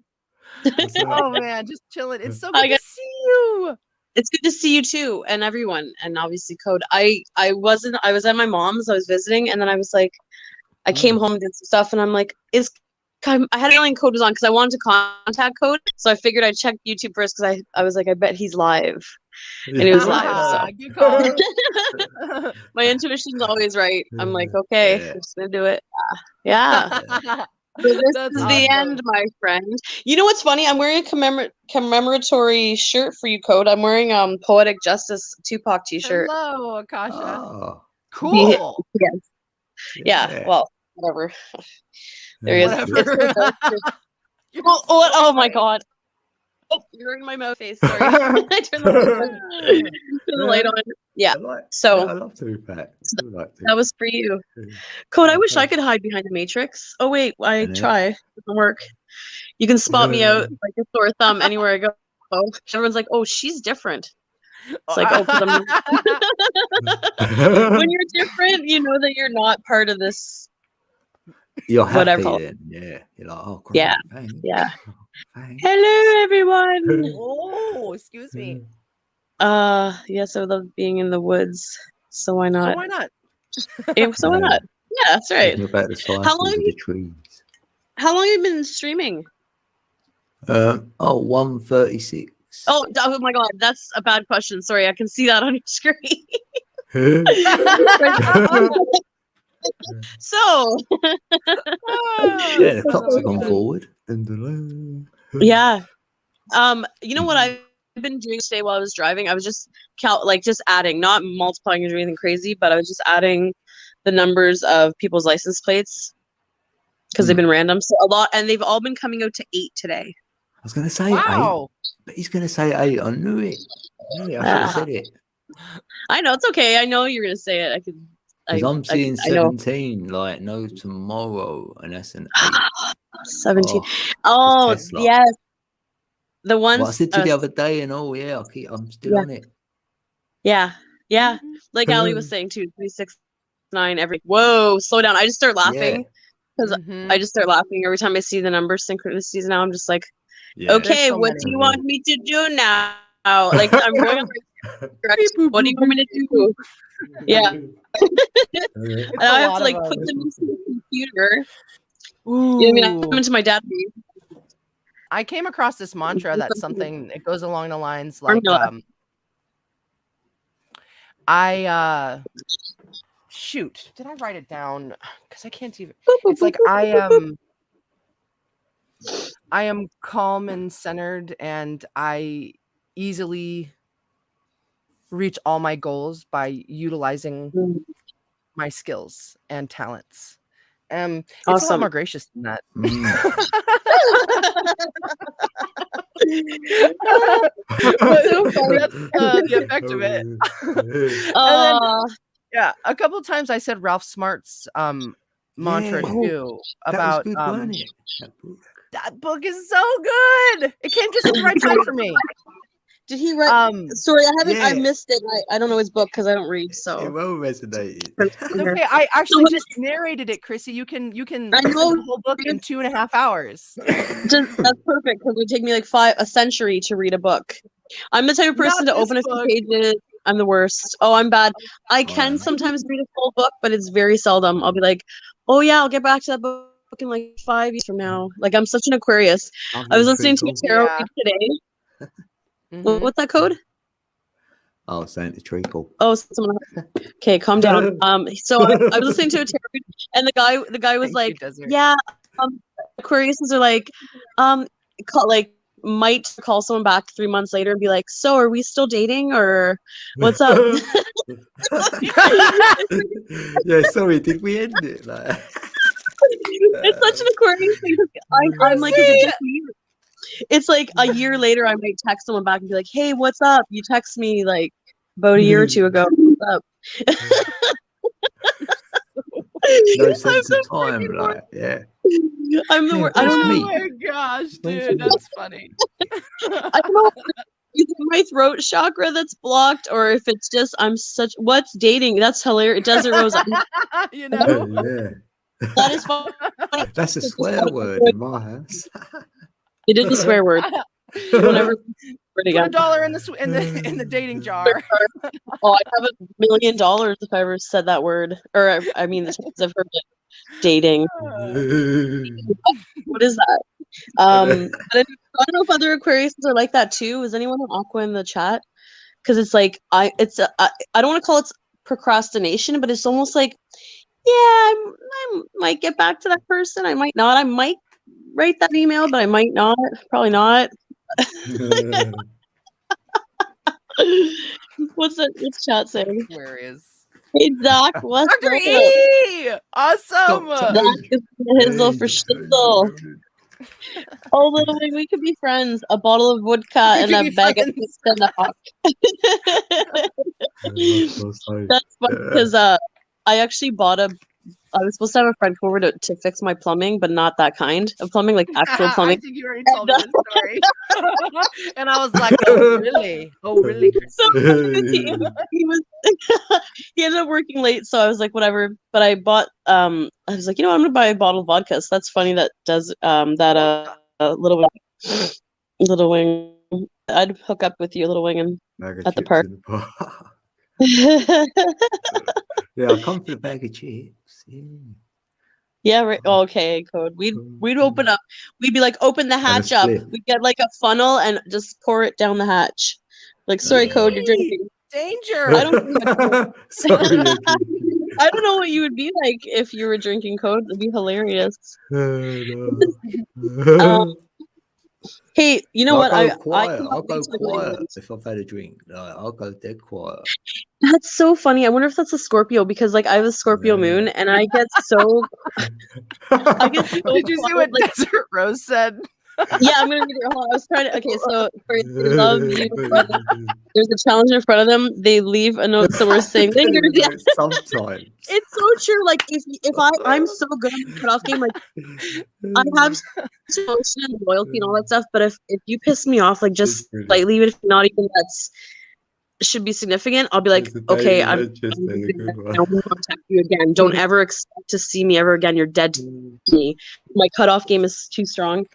What's up? Oh man, just chilling. It's so I good to got- see you. It's good to see you too, and everyone, and obviously Code. I was at my mom's. I was visiting, and then I was like, I came home and did some stuff, and I'm like, I had a feeling Code was on because I wanted to contact Code, so I figured I'd check YouTube first because I was like, I bet he's live, and it was live. Ah, So good call. my intuition's always right. I'm like, okay, Yeah. I'm just gonna do it. Yeah. So this That's is the awesome. end, my friend. You know what's funny? I'm wearing a commemoratory shirt for you, Code. I'm wearing Poetic Justice Tupac t-shirt. Hello, Akasha. Oh, Cool. Yeah. Well, whatever. There he is. Whatever. It's for those- You're oh, so oh my funny. god. Oh, you're in my mouth face. Sorry. I turned the light on. Yeah. So I love Tupac. that was for you. Code, I wish I Okay. could hide behind the Matrix. Oh wait, I Yeah. try. It doesn't work. You can spot me out like a sore thumb anywhere I go. Everyone's like, oh, she's different. It's like, oh, 'cause when you're different, you know that you're not part of this. You're happy whatever. then. Yeah. You're like, oh, great. Yeah. Thanks. Yeah. Oh, thanks. Hello, everyone. Oh, excuse me. Yes, I love being in the woods. So why So not? why not? So why not? Yeah, that's right. Talking about the cycles How long of have the you- trees. How long have you been streaming? 1:36. Oh my god, that's a bad question. Sorry, I can see that on your screen. So, Yeah, the clocks have gone forward. yeah. You know what I've been doing today while I was driving? I was just just adding, not multiplying or doing anything crazy, but I was just adding the numbers of people's license plates because they've been random. So a lot, and they've all been coming out to 8 today. I was going to say Wow. 8, but he's going to say 8. I knew it. Yeah, I should have said it. I know it's okay. I know you're gonna say it. I could. Because I'm seeing I know. 17, like, no tomorrow, and that's an 8. 17. Oh, Oh, Tesla. yes. The ones. Well, I said to you the other day, and I'm still Yeah. on it. Yeah. Yeah. Like Ali was saying too. 369 every. Whoa! Slow down. I just start laughing. Because Mhm. I just start laughing every time I see the number synchronicities. Now I'm just like, Yeah. okay, so what many. do you want me to do now? Like I'm going. on my direction. What do you want me to do? Yeah. It's And I a have lot to like of put them. them into the computer. Ooh. You know what I mean? I'm into my database. I came across this mantra that's something, it goes along the lines Or like, not. shoot, did I write it down? Because I can't even, it's like I am calm and centered, and I easily reach all my goals by utilizing my skills and talents. It's a lot Awesome. more gracious than that. Mm. But that's the effect of it. Yeah, a couple of times I said Ralph Smart's mantra Yeah. too That about was good, wasn't it? That book. that book is so good. It came just at the right time for me. Did he write? Sorry, I haven't. I missed it. I don't know his book because I don't read. It So well resonated. It's okay. I actually just narrated it, Chrissy. You can I listen know. to the whole book in 2.5 hours. That's perfect because it would take me like a century to read a book. I'm the type of person Not to open a this few book. pages. I'm the worst. Oh, I'm bad. I can Wow. sometimes read a full book, but it's very seldom. I'll be like, oh yeah, I'll get back to that book in like 5 years from now. Like I'm such an Aquarius. I was listening to a tarot Yeah. read today. Mhm. What's that code? Oh, Santa Treacle. Oh, someone. Okay, calm down. So I was listening to a tarot read, and the guy was Thank like, you, Desiree. yeah, Aquariuses are like, might call someone back 3 months later and be like, so are we still dating or what's up? Yeah, sorry, did we end it? Like... It's such an Aquarius thing. I'm like, is it just me? It's like a year later, I might text someone back and be like, "Hey, what's up? You text me like about a year or two ago. What's up?" No I'm sense the of time, freaking like, yeah. I'm the Yeah, worst. I don't that's know. me. Oh my gosh, When's dude, me? that's funny. I don't know if it's my throat chakra that's blocked or if it's just I'm such what's dating. That's hilarious. Desert Rose. You know, Yeah. That is funny. That's a It's just swear out of word my- in my house. It is a swear word. Don't ever word put again. $1 in the dating jar. Oh, I'd have $1 million if I ever said that word. Or I mean, the times I've heard it. Dating. What is that? But I don't know if other Aquariuses are like that too. Is anyone on Aqua in the chat? Because it's like I don't want to call it procrastination, but it's almost like, yeah, I might get back to that person. I might not. I might write that email, but I might not. Probably not. What's chat saying? Aquarius. Hey Doc, what's Dr. up? E! Awesome. Doc is Hizzle for shizzle. Oh, Little Wing, we could be friends. A bottle of vodka We and could a be bag of friends. chips and a hawk. That's funny because I actually I was supposed to have a friend over to fix my plumbing, but not that kind of plumbing, like actual I plumbing. think you already told me this story. And I was like, oh, really? Oh, really? So he was he ended up working late, so I was like, whatever. But I bought I was like, you know what, I'm gonna buy a bottle of vodka. So that's funny that does little wing. I'd hook up with you, Little Wing, and at the park. Yeah, I'll come for the bag of chips. Yeah. Yeah, right. Oh, okay, Code. We'd open up. We'd be like, open the hatch up. split. We'd get like a funnel and just pour it down the hatch. Like, sorry, Code, you're drinking. Danger. I don't. Sorry, I don't know what you would be like if you were drinking, Code. It'd be hilarious. Hey, you know what? I'll go I quiet. can I'll go relate to quiet it. if I've had a drink. Like, I'll go dead quiet. That's so funny. I wonder if that's a Scorpio because, like, I have a Scorpio moon, and I get so. I get so Did you see what like, Desert Rose said? yeah, I'm gonna read it. Hold on, I was trying to. Okay, so for love you, brother, there's a challenge in front of them. They leave a note somewhere saying, "Lingers." Yeah, Sometimes. it's so true. Like if I'm so good at the cutoff game, like I have emotion and loyalty and all that stuff. But if you piss me off, like just slightly, even if not even that's should be significant, I'll be like, okay, I won't contact you again. Don't ever expect to see me ever again. You're dead to me. My cutoff game is too strong.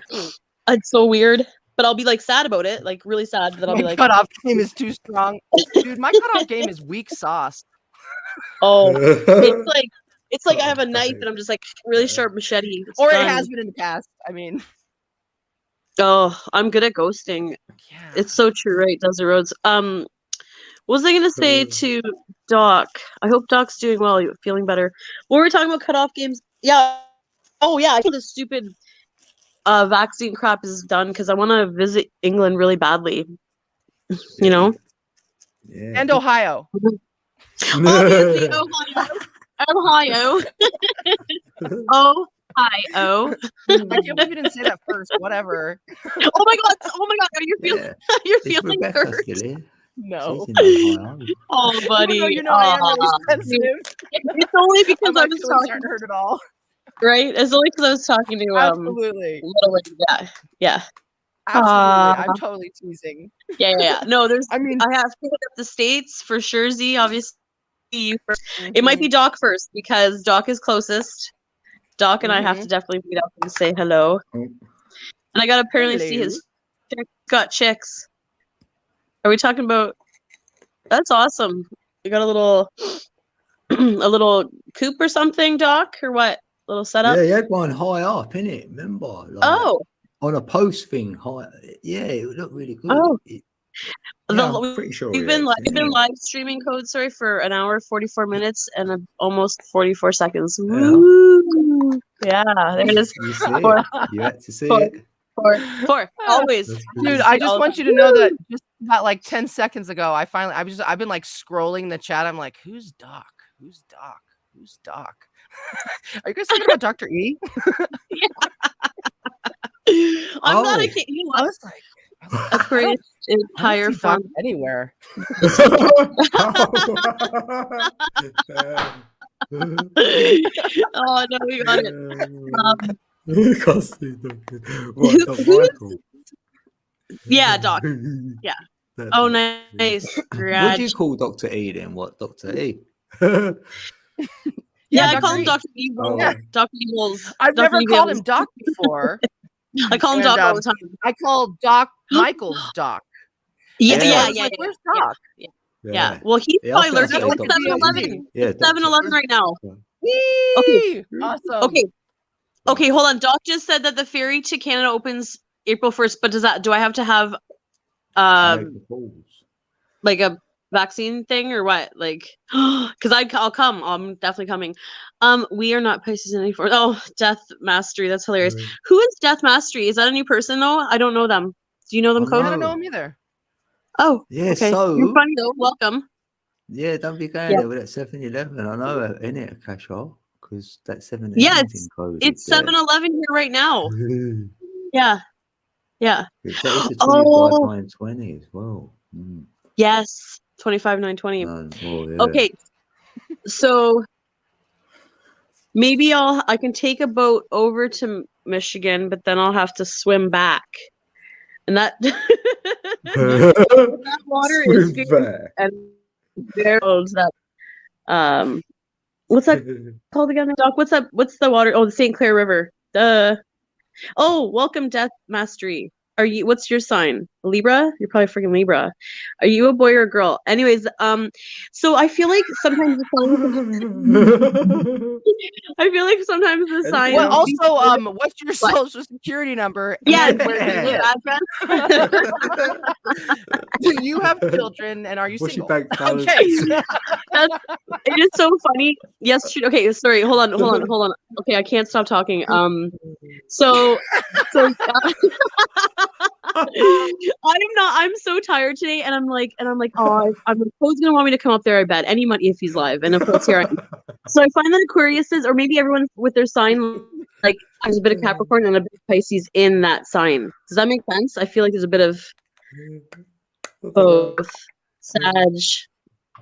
It's so weird, but I'll be like sad about it, like really sad. That I'll be My like, cutoff game is too strong. Dude, my cutoff game is weak sauce. oh, it's like I have a knife and I'm just like really sharp machete. It's Or it done. has been in the past. I mean, Oh, I'm good at ghosting. yeah. It's so true, right? Desert Roads. What was I gonna say to Doc? I hope Doc's doing well, feeling better. When we were talking about cutoff games, yeah. Oh yeah, I think the stupid vaccine crap is done because I want to visit England really badly. You know, Yeah. And Ohio. obviously Ohio. Ohio. I can't believe you didn't say that first. Whatever. Oh my god! Are you feeling? Yeah. You're Is feeling Rebecca hurt. still here? No. She's in Ohio. Oh, buddy. Even though you know I am really Aw. sensitive. It's only because My I was feelings talking, aren't hurt at all. right? It's only because I was talking to Absolutely. Little Wing. Yeah. Absolutely. I'm totally teasing. Yeah. No, there's. I mean, I have to hit up the States for sure. Z, obviously, you first. It might be Doc first because Doc is closest. Doc and I have to definitely meet up and say hello. And I got to apparently see his got chicks. Are we talking about? That's awesome. You got a little coop or something, Doc, or what? Little setup. Yeah, you had one high up, innit? Remember? Like, Oh. On a post thing, high. Yeah, it looked really good. Oh. I'm pretty sure We've been live streaming Code Story for an hour, 44 minutes, and almost 44 seconds. Yeah. Woo! Yeah, there it is. You see Four. it? You had to see Four. it. Four. Always. That's dude, good. I just want you to know that just about like 10 seconds ago, I've been like scrolling the chat. I'm like, who's Doc? Who's Doc? Who's Doc? Are you guys talking about Dr. E? I I'm glad I Oh. can't. You know I what? was like, Aquarius is I higher don't see Doc fun. anywhere. Oh no, we got it. Can't see them. What, Who, Doc who's Michael? yeah, Doc. Yeah. That Oh, Doc, yeah. nice. What do you Congrats. call Dr. E then? What, Dr. E? Yeah, Yeah, I Dr. call him E. Dr. Evil. Oh, Yeah. Dr. Evils. I've Dr. never called Evils. him Doc before. I call him And, Doc all the time. I called Doc Michael's Doc. Yeah, And so yeah, I was yeah, like, yeah, where's yeah. Doc? Yeah. Well, he's Yeah, I probably think I lurking. said What's Dr. 7-Eleven? E. Yeah, What's 7-Eleven right now? Whee! Awesome. Okay. Okay, hold on. Doc just said that the ferry to Canada opens April 1st, but do I have to have like a vaccine thing or what? Like, because I'll come. I'm definitely coming. We are not Pisces anymore. Oh, Death Mastery. That's hilarious. Who is Death Mastery? Is that a new person though? I don't know them. Do you know them, Oh, Code? I don't know him either. Oh, Yeah, okay. so You're funny though. Welcome. yeah, don't be going Yeah. there with that 7-Eleven. I know it, innit, Cashar? Because that 7-Eleven Yeah, thing closed. It's 7-Eleven here right now. Yeah. Yeah. That is a 25 Oh. 920 as well. Mm. Yes. 25,920. No, well, yeah. Okay. So maybe I can take a boat over to Michigan, but then I'll have to swim back. And that that water is Swim very, back. and there goes that what's that called again, Doc? What's the water? Oh, the St. Clair River. Oh, welcome, Death Mastery. What's your sign? Libra? You're probably freaking Libra. Are you a boy or a girl? Anyways, so I feel like sometimes the sign. Well, also, what's your social security number? Yeah, And where do you live? address. Do you have children and are you What's your single? bank balance? Okay. It is so funny. Yesterday, okay, sorry, hold on. Okay, I can't stop talking. So I'm so tired today, and I'm like, oh, I'm Code's gonna want me to come up there. I bet any money if he's live, and of course here I am. So I find that Aquarius is, or maybe everyone with their sign, like there's a bit of Capricorn and a bit of Pisces in that sign. Does that make sense? I feel like there's a bit of both. Sag.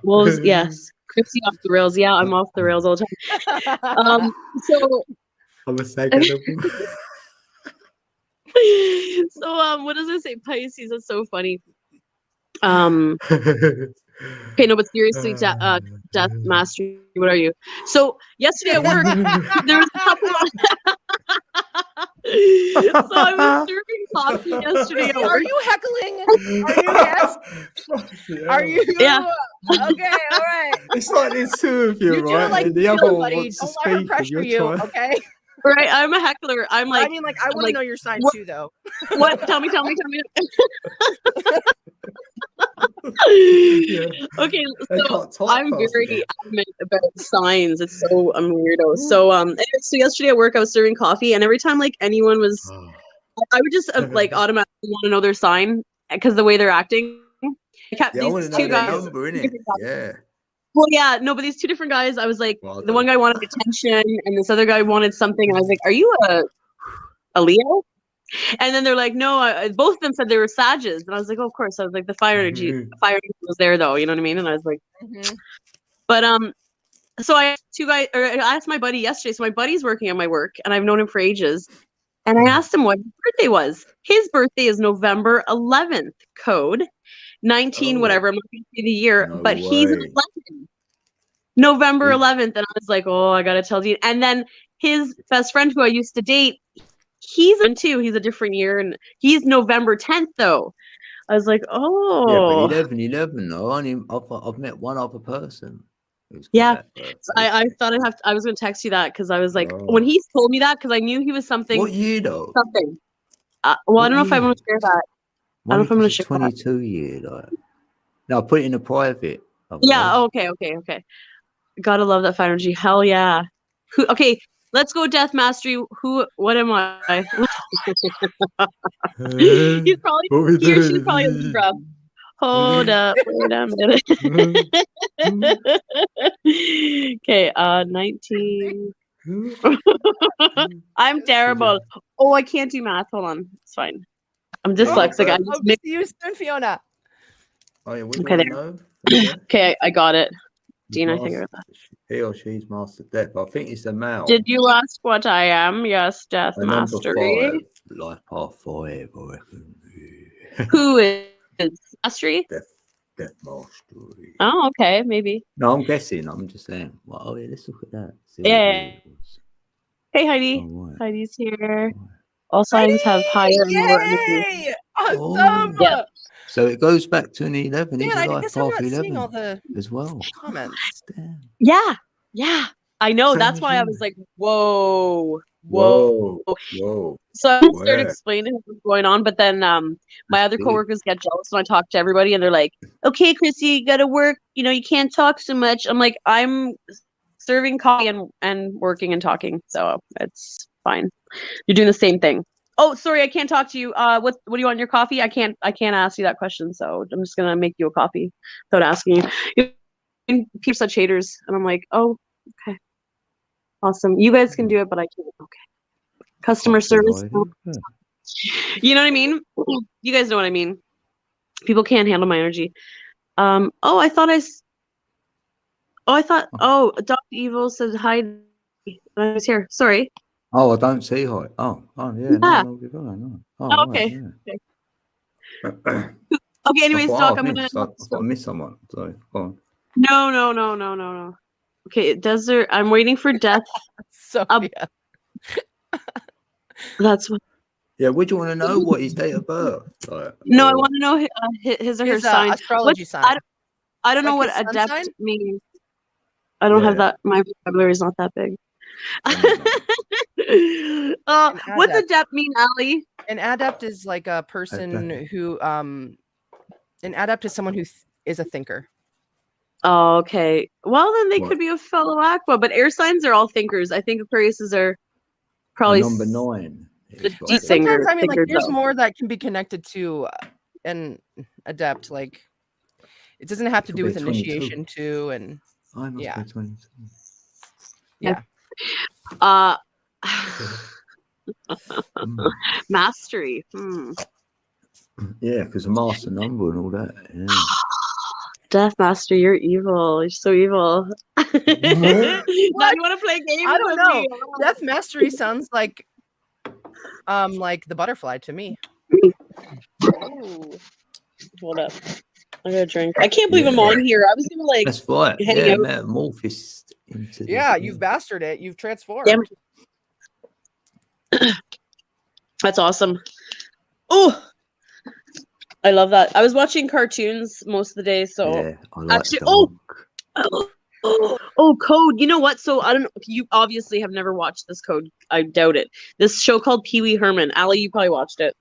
Well, yes. Chrissy off the rails. Yeah, I'm off the rails all the time. So I'm a second. So what does it say? Pisces. That's so funny. Okay, no, but seriously, Death Mastery, what are you? So yesterday at work, there was a couple so I was serving coffee yesterday at Are work. you heckling? Are you yes? Are you? Yeah. Okay, all right. It's like there's two of you, You do right? it like and the you other feel, one buddy. wants to Don't let her speak. pressure and you, you're trying. okay? Right, I'm a heckler. I'm like, I mean, like, I want to like, know your sign what- too, though. what? Tell me. Yeah. Okay, They so can't type I'm fast very enough. adamant about signs. It's so I'm a weirdo. So anyway, so yesterday at work I was serving coffee, and every time like anyone was, I would just like automatically want to know their sign because the way they're acting. I kept Yeah, I want these to know two their guys. number, innit? different guys. Yeah. Well, yeah, no, but these two different guys, I was like, Well the one guy wanted attention, and this other guy wanted something, and I was like, "Are you a Leo?" And then they're like, "No." Both of them said they were Sages, and I was like, "Oh, of course." I was like, "The fire energy, was there, though." You know what I mean? And I was like, but so I asked my buddy yesterday. So my buddy's working at my work, and I've known him for ages. And I asked him what his birthday was. His birthday is November 11th. Code 19, Oh. whatever. I'm not going to say the year, No but he's an way. 11. November Yeah. 11th, and I was like, "Oh, I gotta tell you." And then his best friend, who I used to date, he's in too. He's a different year, and he's November 10th, though. I was like, Yeah, "Oh." but 11, though. I've met one other person. who's got Yeah. that birthday. So I thought I was going to text you that because I was like, Oh. when he told me that, because I knew he was something. What year, though? Something. Well, I don't know if I want to share that. I don't know if I'm gonna share that. 22 year, like. No, put it in a private. Yeah. Oh, okay. Gotta love that fire energy. Hell yeah. Okay, let's go Death Mastery. What am I? He's probably he or she's probably a Libra. Hold up. Wait a minute. Okay, 19. I'm terrible. Oh, I can't do math. Hold on. It's fine. I'm dyslexic. I Hope just to see you soon, Fiona. Oh, yeah, what do Okay, you want to know? okay, I got it. Dean, I figured that. He or she's master death. I think it's a male. Did you ask what I am? Yes, Death And number Mastery. 5, life path 5, I reckon. Who is Mastery? Death mastery. Oh, okay, maybe. No, I'm guessing. I'm just saying. Well, oh, yeah, let's look at that. See what Yeah. year it was. Hey, Heidi. Oh, right. Heidi's here. All signs have higher and lower energy. Yay! Awesome! Oh. Yeah. So it goes back to an 11. He's Man, a I life guess I'm path not 11 seeing all the as well. comments. Damn. Yeah. I know. Same That's as why I you. was like, whoa. Whoa. So I started Where? explaining what's going on, but then my other big. coworkers get jealous when I talk to everybody, and they're like, "Okay, Chrissy, you gotta work. You can't talk so much." I'm like, I'm serving coffee and working and talking, so it's fine. You're doing the same thing. Oh, sorry, I can't talk to you. What do you want in your coffee? I can't ask you that question, so I'm just gonna make you a coffee without asking you. People such haters, and I'm like, oh, okay, awesome. You guys can do it, but I can't. Okay. Customer service. Yeah. You know what I mean? You guys know what I mean. People can't handle my energy. I thought Dr. Evil said hi. I was here. Sorry. Oh, I don't see her. Oh, yeah. Yeah. No, no. Oh, okay. Right, yeah. Okay, anyways, Doc, I'm gonna. I thought I missed someone. So, go on. No. Okay, Desert. I'm waiting for Death. Sophia. That's what. Yeah, would you want to know what his date of birth? Like, No, I or- want to know his or her His sign. astrology What- sign. I don't know Like what his sun adept sign? means. I don't have Yeah. that. My vocabulary is not that big. An What's adept. adept mean, Ali? An adept is like a person who an adept is someone who is a thinker. Oh, okay. Well, then they What? could be a fellow Aqua, but air signs are all thinkers. I think Aquariuses are or probably number 9. the It's deep like- thing. Sometimes I mean like thinkers, there's though. more that can be connected to an adept. Like it doesn't have to Could do be with 22. initiation too, and I must Yeah. be 22. Uh, Mm. mastery. Yeah, because a master number and all that. Yeah. Death Master, you're evil. You're so evil. Now you want to play games? I don't with know. me? Death Mastery sounds like the butterfly to me. Ooh. Hold up. I got a drink. I can't believe I'm on here. I was gonna like. That's right. Heading Yeah, out. metamorphosis into this, Yeah, you've bastard it. You've transformed. Damn. That's awesome. Oh, I love that. I was watching cartoons most of the day, so Yeah, I like Actually- the monk. Code. You know what? So I don't know. You obviously have never watched this, Code. I doubt it. This show called Pee Wee Herman. Ali, you probably watched it.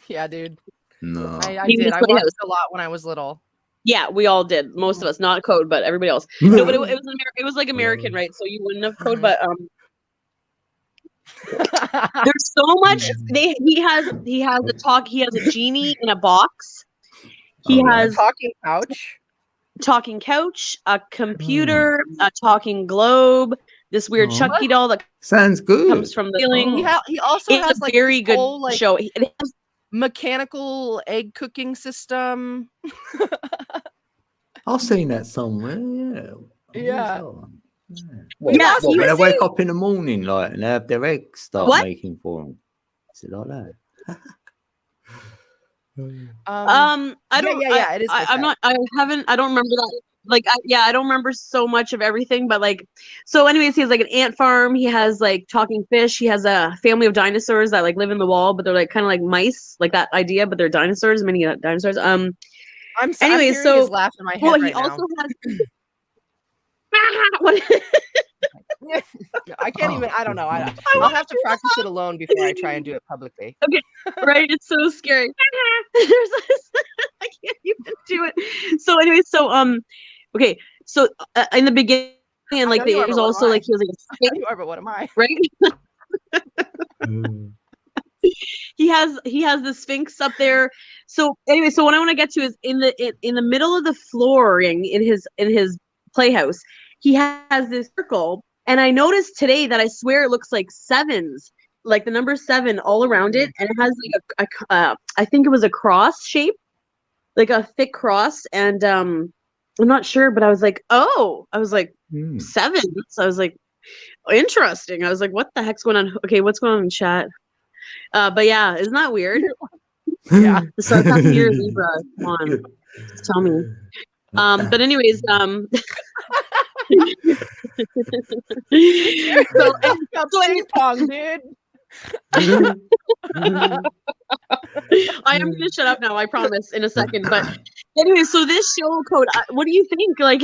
Yeah, dude. No. I Pee-wee's did. I Playhouse. watched a lot when I was little. Yeah, we all did. Most of us, not Code, but everybody else. No, but it was like American, right? So you wouldn't have Code, but there's so much. He has a genie in a box. He Oh, yeah. has Talking couch. talking couch, a computer, a talking globe, this weird Oh. Chucky doll that Sounds good. comes from the ceiling. He also It's has a like very this good whole, like, show. It has mechanical egg cooking system. I've seen that somewhere. Yeah. Yeah. What, Yeah, what, you when they see- wake up in the morning, like, and they have their eggs start What? making for them. Is it like that? I don't. yeah, it is like I'm that. not. I don't remember that. Like, I don't remember so much of everything. But like, so anyways, he has like an ant farm. He has like talking fish. He has a family of dinosaurs that like live in the wall, but they're like kind of like mice, like that idea. But they're dinosaurs, many dinosaurs. I'm Anyway, hearing so- his laugh in my head Well, he right also now. has. What? I can't even. I don't know. I'll have to practice it alone before I try and do it publicly. Right? It's so scary. There's this, I can't even do it. So anyway, okay. So in the beginning, and like know you are, there's but what also am I? like he was like a sphinx, You are, but what am I? right? He has the Sphinx up there. So anyway, so what I want to get to is in the middle of the flooring in his playhouse, he has this circle, And I noticed today that I swear it looks like sevens, like the number 7 all around it, and it has like I think it was a cross shape, like a thick cross, and I'm not sure, but I was like, oh, I was like Hmm. 7. So I was like, interesting. I was like, what the heck's going on? Okay, what's going on in chat? But yeah, isn't that weird? Yeah. The sun has to hear Libra. Come on, tell me. But anyways, so Ping pong, dude. I am gonna shut up now, I promise, in a second. But anyway, so this show code, what do you think? Like,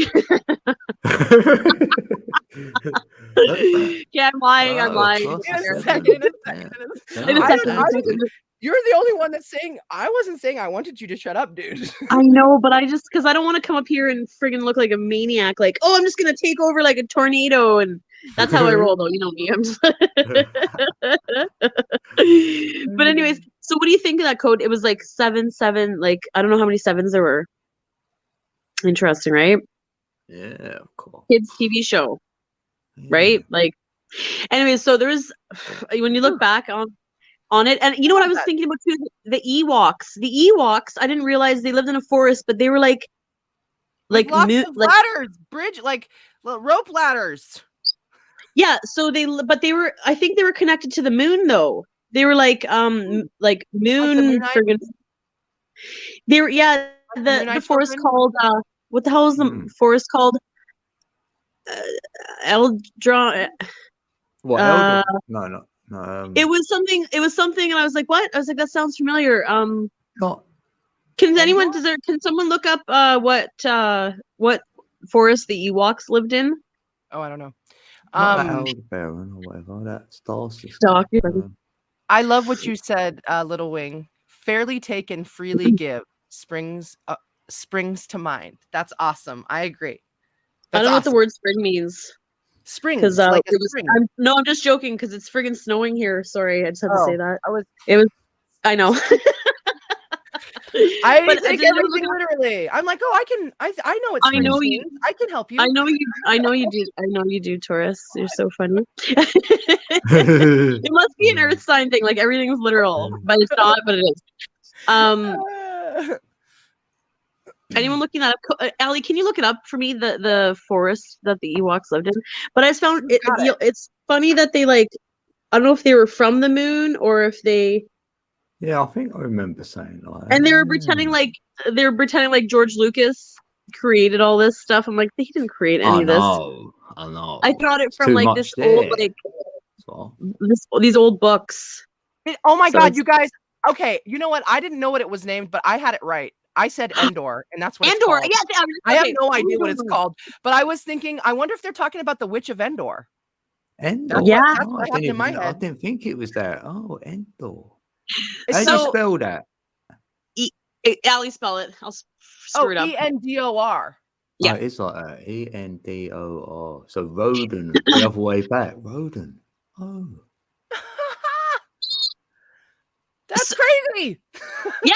yeah, I'm lying. I'm Oh, lying. cross In a seven. second. In a second. Yeah. In a I second. don't- I don't- You're the only one that's saying. I wasn't saying I wanted you to shut up, dude. I know, but I just because I don't want to come up here and friggin' look like a maniac. Like, oh, I'm just gonna take over like a tornado, and that's how I roll, though. You know me. I'm just. But anyways, so what do you think of that code? It was like 7. Like I don't know how many 7s there were. Interesting, right? Yeah, of course. Kids TV show, right? Like, anyways, so there's when you look back on it, and you know what I was thinking about too, the Ewoks. The Ewoks, I didn't realize they lived in a forest, but they were like With lots of like ladders, bridge, like rope ladders. yeah. So they were. I think they were connected to the moon though. They were like moon Moonite? friggin'. They were the the Moonite forest children? called what the hell is the forest called? Eldron. What? Elder? No. It was something. And I was like, "What?" I was like, "That sounds familiar." Not. Can anyone? Can someone look up what forest the Ewoks lived in? Oh, I don't know. Not that Aldebaran or whatever. That star system. Doc, you're I love what you said, Little Wing. Fairly taken, freely give. Springs to mind. That's awesome. I agree. I don't know what the word spring means. Springs, Because like a spring. I'm just joking because it's friggin' snowing here. Sorry, I just had to say that. I know. I But take did anyone everything look up- literally. I'm like, oh, I know what I springs know you- means. I can help you. I know you do. I know you do, Taurus. You're so funny. Hmm. It must be an earth sign thing. Like everything's literal, but it's not. But it is. Anyone looking that up? Allie, can you look it up for me? The forest that the Ewoks lived in. But I just found it. Got it. You know, it's funny that they like. I don't know if they were from the moon or if they. Yeah, I think I remember saying like. And they were pretending like George Lucas created all this stuff. I'm like, he didn't create any of this. I know. I got it It's from too like much this there. old like So, these old books. Oh my So god, it's- you guys. Okay, you know what? I didn't know what it was named, but I had it right. I said Endor, and that's what it's Endor. called. Yeah, I have okay. no idea what it's called, but I was thinking, I wonder if they're talking about the Witch of Endor. Endor. Yeah. That's what happened in my I head. didn't think it was that. Oh, Endor. It's How do you so- spell that? Allie, spell it. I'll screw it up. Endor. Yeah. Oh, it's like that. Endor. So Roden, the other way back. Roden. Oh. That's crazy. Yeah.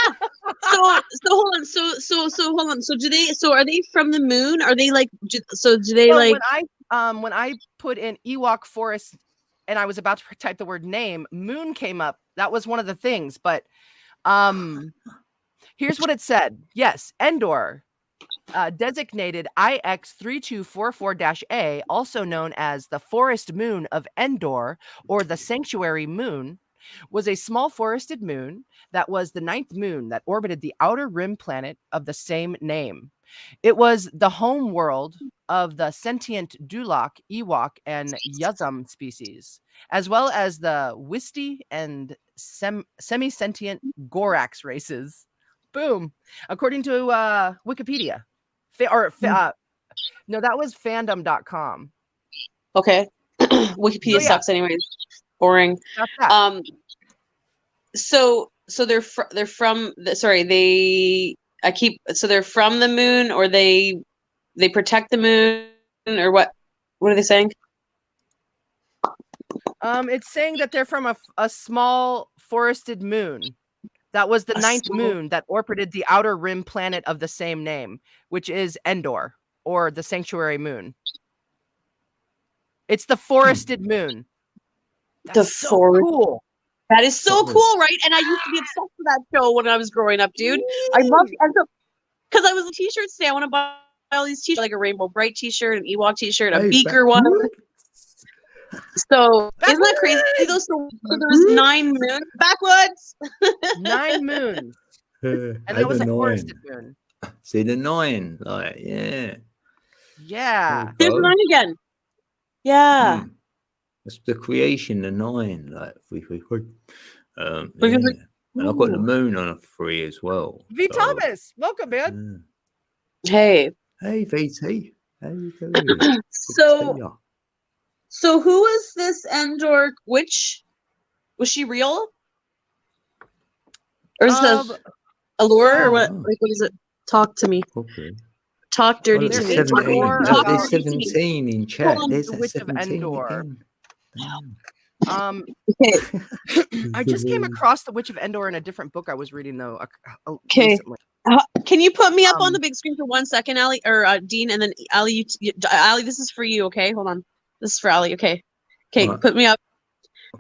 So hold on. So hold on. So are they from the moon? Are they like? So do they Well, like? when I put in Ewok Forest and I was about to type the word name, moon came up. That was one of the things, but here's what it said. Yes, Endor, designated IX3244-A, also known as the Forest Moon of Endor or the Sanctuary Moon, was a small forested moon that was the 9th moon that orbited the outer rim planet of the same name. It was the home world of the sentient Dulak, Ewok, and Yuzum species, as well as the Wisty and semi-sentient Gorax races. Boom. According to Wikipedia. No, that was fandom.com. Okay. Wikipedia So, yeah. sucks, anyways. Boring. That's that. So they're from the, sorry, they're from the moon, or they protect the moon, or what are they saying? It's saying that they're from a small forested moon. That was the 9th moon that orbited the outer rim planet of the same name, which is Endor, or the Sanctuary Moon. It's the forested moon. The That's so forest. cool. That is so Forest. cool, right? And I used to be obsessed with that show when I was growing up, dude. I loved it. Because I was a t-shirt today. I want to buy all these t-shirts, like a Rainbow Bright t-shirt, an Ewok t-shirt, a Hey, Beaker back- one. So isn't that crazy? Though? So there was 9 moons backwards. 9 moons. And And that was a the forested 9. moon. See the 9, like yeah. Yeah. There's Bro. 9 again. Yeah. Mm. That's the creation, the 9. Like we Because yeah. And I've got the Ooh. moon on a 3 as well. V. so, Thomas, welcome, man. yeah. Hey. Hey VT, how you doing? Good to So see ya. so who is this Endor witch? Was she real? Or is Um, this allure or what? so- Like what is it? Talk to me. Okay. Talk dirty Oh, to there's me. There's 17. more No, Talk there's dirty to me. 17 in chat. on, There's the that Witch of 17 Endor. again. Damn. Okay. I just came across the Witch of Endor in a different book I was reading though Okay. recently. Can you put me up on Um, the big screen for 1 second, Ali or Dean, and then Ali, Ali, this is for you. Okay, hold on. This is for Ali. Okay. Okay, Alright. put me up.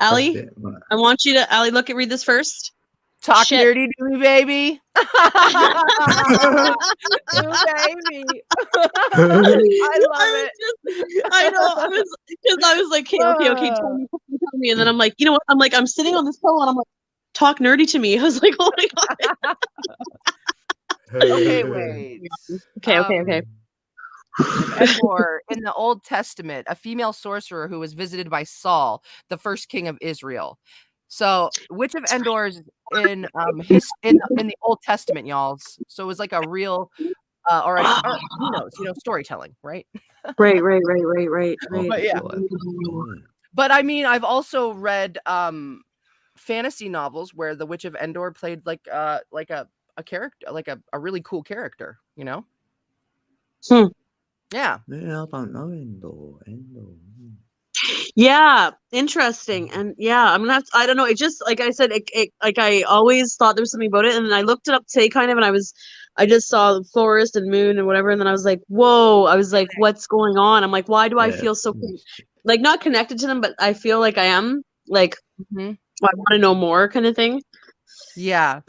I'll Ali? press it. Right. I want you to Ali read this first. Talk Shit. nerdy to me, baby. Ooh, baby. I love it. I know. I was like, okay, tell me. And then I'm like, you know what? I'm sitting on this pillow and I'm like, talk nerdy to me. I was like, oh my god. Okay, wait. Okay. Endor, in the Old Testament, a female sorcerer who was visited by Saul, the first king of Israel. So, Witch of Endor is in in the Old Testament, y'all. So it was like a real, or who knows, storytelling, right? Right. But yeah. But I mean, I've also read fantasy novels where the Witch of Endor played like a character, like a really cool character, Hmm. Yeah. Yeah, I don't know Endor. Yeah, interesting. And yeah, I'm gonna have to, I don't know. It just like I said, it like I always thought there was something about it, and then I looked it up today, kind of, and I just saw the forest and moon and whatever, and then I was like, whoa! I was like, what's going on? I'm like, why do I Yeah. feel so like not connected to them, but I feel like I am like Mhm. I want to know more, kind of thing. Yeah.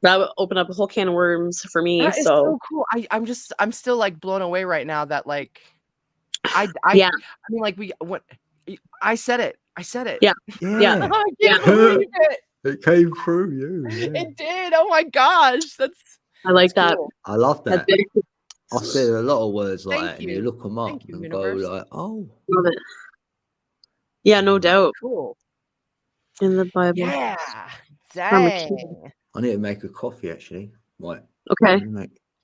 That would open up a whole can of worms for me. That is So so cool. I'm still like blown away right now that like Yeah. I mean like I said it. Yeah. Yeah. I can't believe it. It came through you. Yeah. It did. Oh my gosh. I like That's that. cool. I love That's that. very cool. I've said a lot of words like Thank that, and you. you look them up Thank you, and universe. go like, "Oh, Love it. Yeah, no doubt. Cool. In the Bible. Yeah. From a Dang. I need to make a coffee actually." Right. Okay,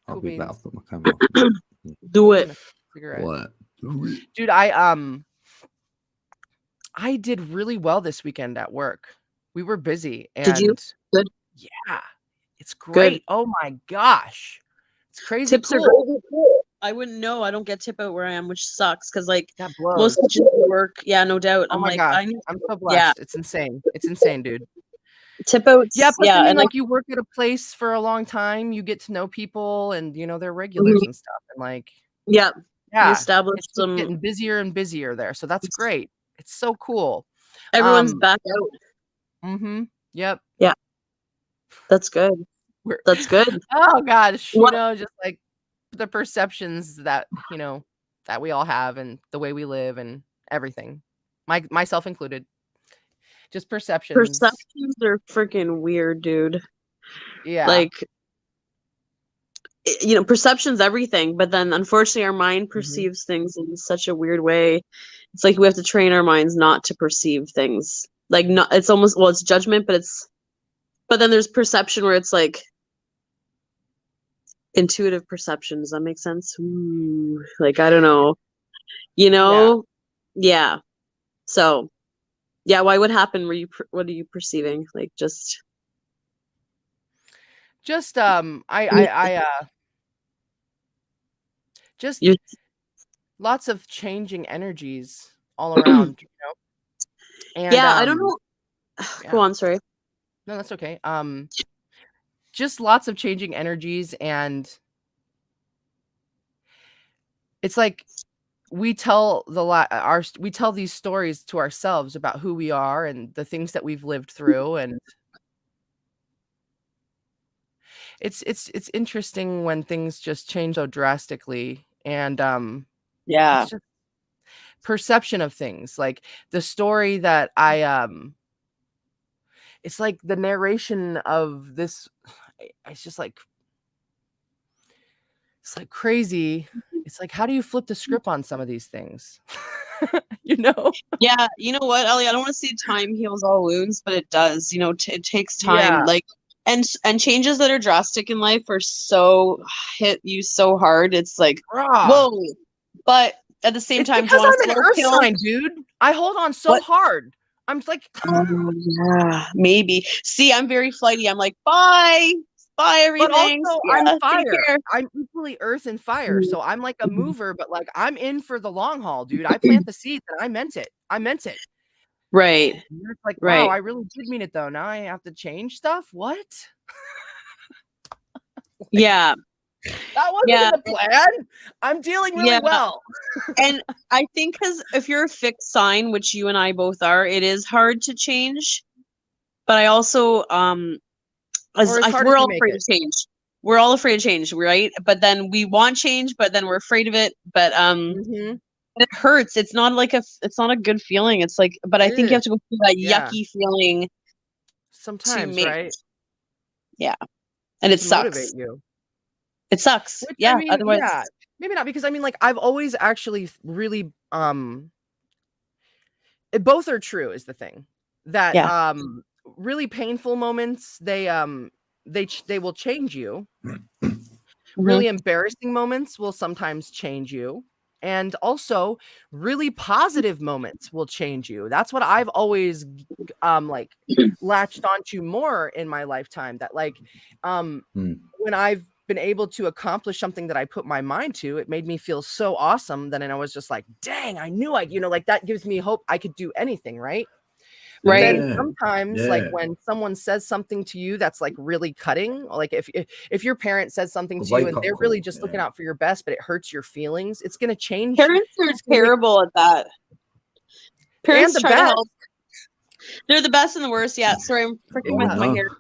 I'll Cool be back. beans. I'll put my camera off. do it. Cigarette. What? Dude, I did really well this weekend at work. We were busy. And Did you? Good. Yeah. It's great. Oh my gosh. It's crazy. Tips are cool. very cool. I wouldn't know. I don't get tip out where I am, which sucks because like That blows. most kitchens work. Yeah, no doubt. Oh I'm my like, gosh. I need I'm so blessed. yeah. It's insane. It's insane, dude. tip outs. Yeah, plus, yeah, I mean, and like you work at a place for a long time, you get to know people and they're regulars and stuff. And like, yeah, you yeah, establish it's just some. getting busier and busier there. So that's great. It's so cool. Everyone's back out. Mm-hmm. Yep. That's good. We're- That's good. Oh gosh, What- just like the perceptions that that we all have and the way we live and everything, myself included. Just perceptions. Perceptions are freaking weird, dude. Yeah. Like, perception's everything, but then unfortunately our mind perceives things in such a weird way. It's like we have to train our minds not to perceive things. Like, not, it's almost, well, it's judgment, but then there's perception where it's like intuitive perception. Does that make sense? Ooh, like, I don't know. Yeah. So, yeah, why? What happened? What are you perceiving? Like, just just You- lots of changing energies all around, And yeah, I don't know. yeah. Go on, sorry. No, that's okay. Just lots of changing energies, and it's like we tell we tell these stories to ourselves about who we are and the things that we've lived through, and it's interesting when things just change so drastically, and Yeah. it's just perception of things. Like the story that it's like the narration of this, it's just like, it's like crazy. It's like, how do you flip the script on some of these things? You know? Yeah, you know what, Ellie? I don't want to say time heals all wounds, but it does. You know, it takes time. Yeah. Like, and changes that are drastic in life are so hit you so hard. It's like, Bruh. whoa. But at the same It's time, because do you want I'm a an slow earth kill? sign, dude. I hold on so What? hard. I'm like, Oh, yeah, maybe. See, I'm very flighty. I'm like, bye, but everything. also Yeah, I'm take fire. care. I'm equally earth and fire. Mm. So I'm like a mover, but like I'm in for the long haul, dude. I plant the seeds and I meant it. Right, And it's like, right. wow, I really did mean it though. Now I have to change stuff. What? Yeah, That wasn't yeah, in the plan. I'm dealing really yeah. well. And I think because if you're a fixed sign, which you and I both are, it is hard to change. But I also, Or as hard we're as we all make afraid it. of change. We're all afraid of change, right? But then we want change, but then we're afraid of it. But Mhm. it hurts. It's not like it's not a good feeling. It's like, but I think you have to go through that Yeah. yucky feeling to Sometimes, make, right? yeah, and it To sucks. motivate you. It sucks. Which, Yeah. I mean, Otherwise, yeah, maybe not, because I mean, like, I've always actually really both are true is the thing. That yeah. really painful moments, they will change you. Mhm. Really embarrassing moments will sometimes change you. And also really positive moments will change you. That's what I've always like latched onto more in my lifetime, that like when I've been able to accomplish something that I put my mind to, it made me feel so awesome. Then I was just like, dang, I knew like that gives me hope I could do anything, right? But Right. then sometimes, like when someone says something to you that's like really cutting, like if your parent says something to you and they're really just looking out for your best, but it hurts your feelings, it's gonna change. Parents are terrible at that. Parents the try to best. help. They're the best and the worst. Yeah. Sorry, I'm freaking with my no. hair.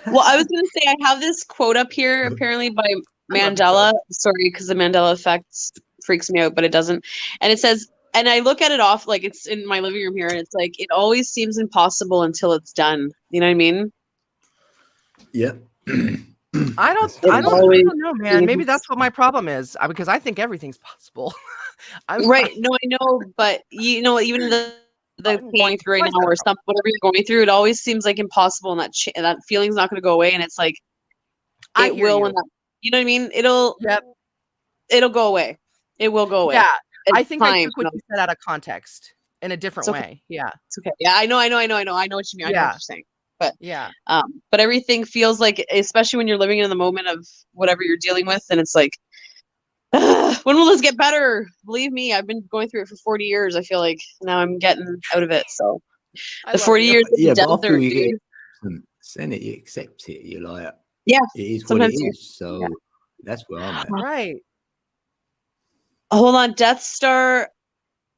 Well, I was going to say, I have this quote up here, apparently by Mandela. Sorry, because the Mandela effect freaks me out, but it doesn't. And it says, and I look at it off, like it's in my living room here, and it's like, it always seems impossible until it's done. You know what I mean? Yeah. I don't know, man. Maybe that's what my problem is, because I think everything's possible. Right. No, I know, but you know, even the going through right now or something, whatever you're going through, it always seems like impossible, and that feeling's not going to go away. And it's like, it will when that, you know what I mean? It'll go away. It will go away. Yeah. It's I think I took what you said out of context in a different way. Yeah. It's okay. Yeah, I know what you mean. I know what you mean. I know what you're saying. But yeah. But everything feels like, especially when you're living in the moment of whatever you're dealing with, and it's like, when will this get better? Believe me, I've been going through it for 40 years. I feel like now I'm getting out of it. So the 40 years of yeah, but desert, after you get send it, you accept it. You're like, yeah, it is what it is. So that's where I'm at. Right. Hold on, Death Star.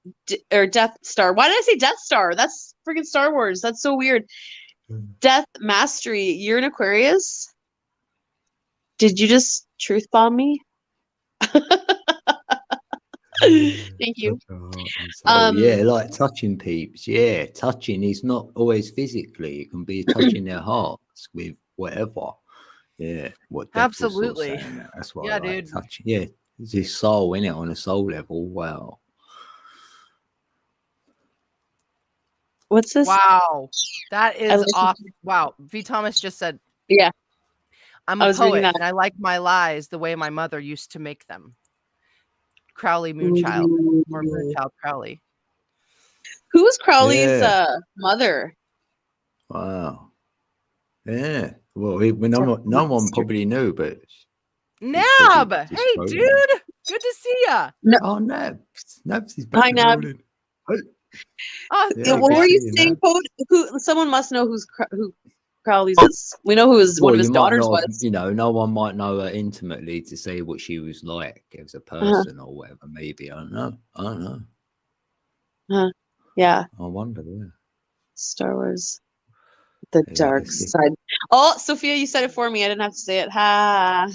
Why did I say Death Star? That's freaking Star Wars. That's so weird. Death Mastery. You're an Aquarius? Did you just truth bomb me? Thank you. Yeah, like touching peeps. Yeah, touching is not always physically. It can be touching their hearts with whatever. Yeah, what absolutely. That's what yeah, I like, dude. touching. Yeah, it's this soul in it on a soul level. Wow. What's this? Wow, that is awesome. Wow, V. Thomas just said, "Yeah, I'm a poet and I like my lies the way my mother used to make them." Crowley Moonchild or Moonchild Crowley. Who's Crowley's mother? Wow. Yeah. Well, no one probably knew, but Nab. Hey, dude. Good to see ya. No. Oh, Nabs. Nabs is back. Hi, Nab. Oh, what were you saying, Code? Someone must know who Crowley's is. We know who his one Well, of his you might daughters not have- was. You know, no one might know her intimately to say what she was like as a person or whatever. Maybe I don't know. I don't know. Yeah, I wonder. Yeah. Star Wars. The Yeah, dark let's see. side. Oh, Sophia, you said it for me. I didn't have to say it. Ha.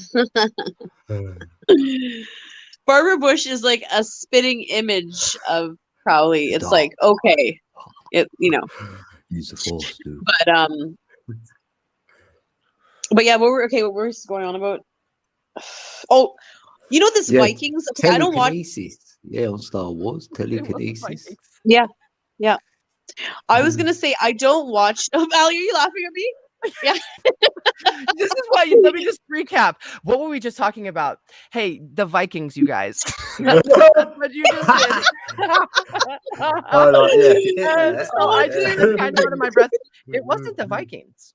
Barbara Bush is like a spitting image of Crowley. It's Dark. like, okay, Use the force, dude. but yeah, what were we going on about? Oh, you know this Yeah, Vikings? Okay, I don't watch. Telekinesis. Yeah, on Star Wars. It was the Telekinesis. Vikings. Yeah. I was gonna say I don't watch. Oh, Valerie, are you laughing at me? Yeah. This is why. Let me just recap. What were we just talking about? Hey, the Vikings, you guys. That's what you just did. Oh, no, yeah. And so I did it kind of under my breath. It wasn't the Vikings.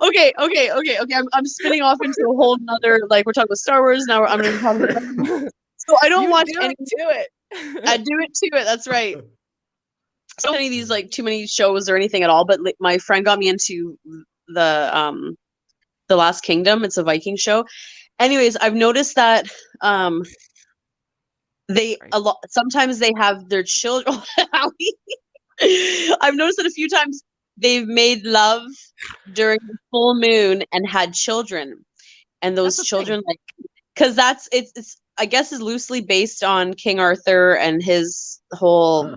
Okay. I'm spinning off into a whole nother, like, we're talking about Star Wars now. I'm gonna be talking about. So I don't You watch do any. it to it. I do it to it. That's right. So many of these, like, too many shows or anything at all. But like, my friend got me into the Last Kingdom. It's a Viking show. Anyways, I've noticed that sometimes they have their children. I've noticed that a few times they've made love during the full moon and had children, and those That's a children, like, because it's I guess is loosely based on King Arthur and his whole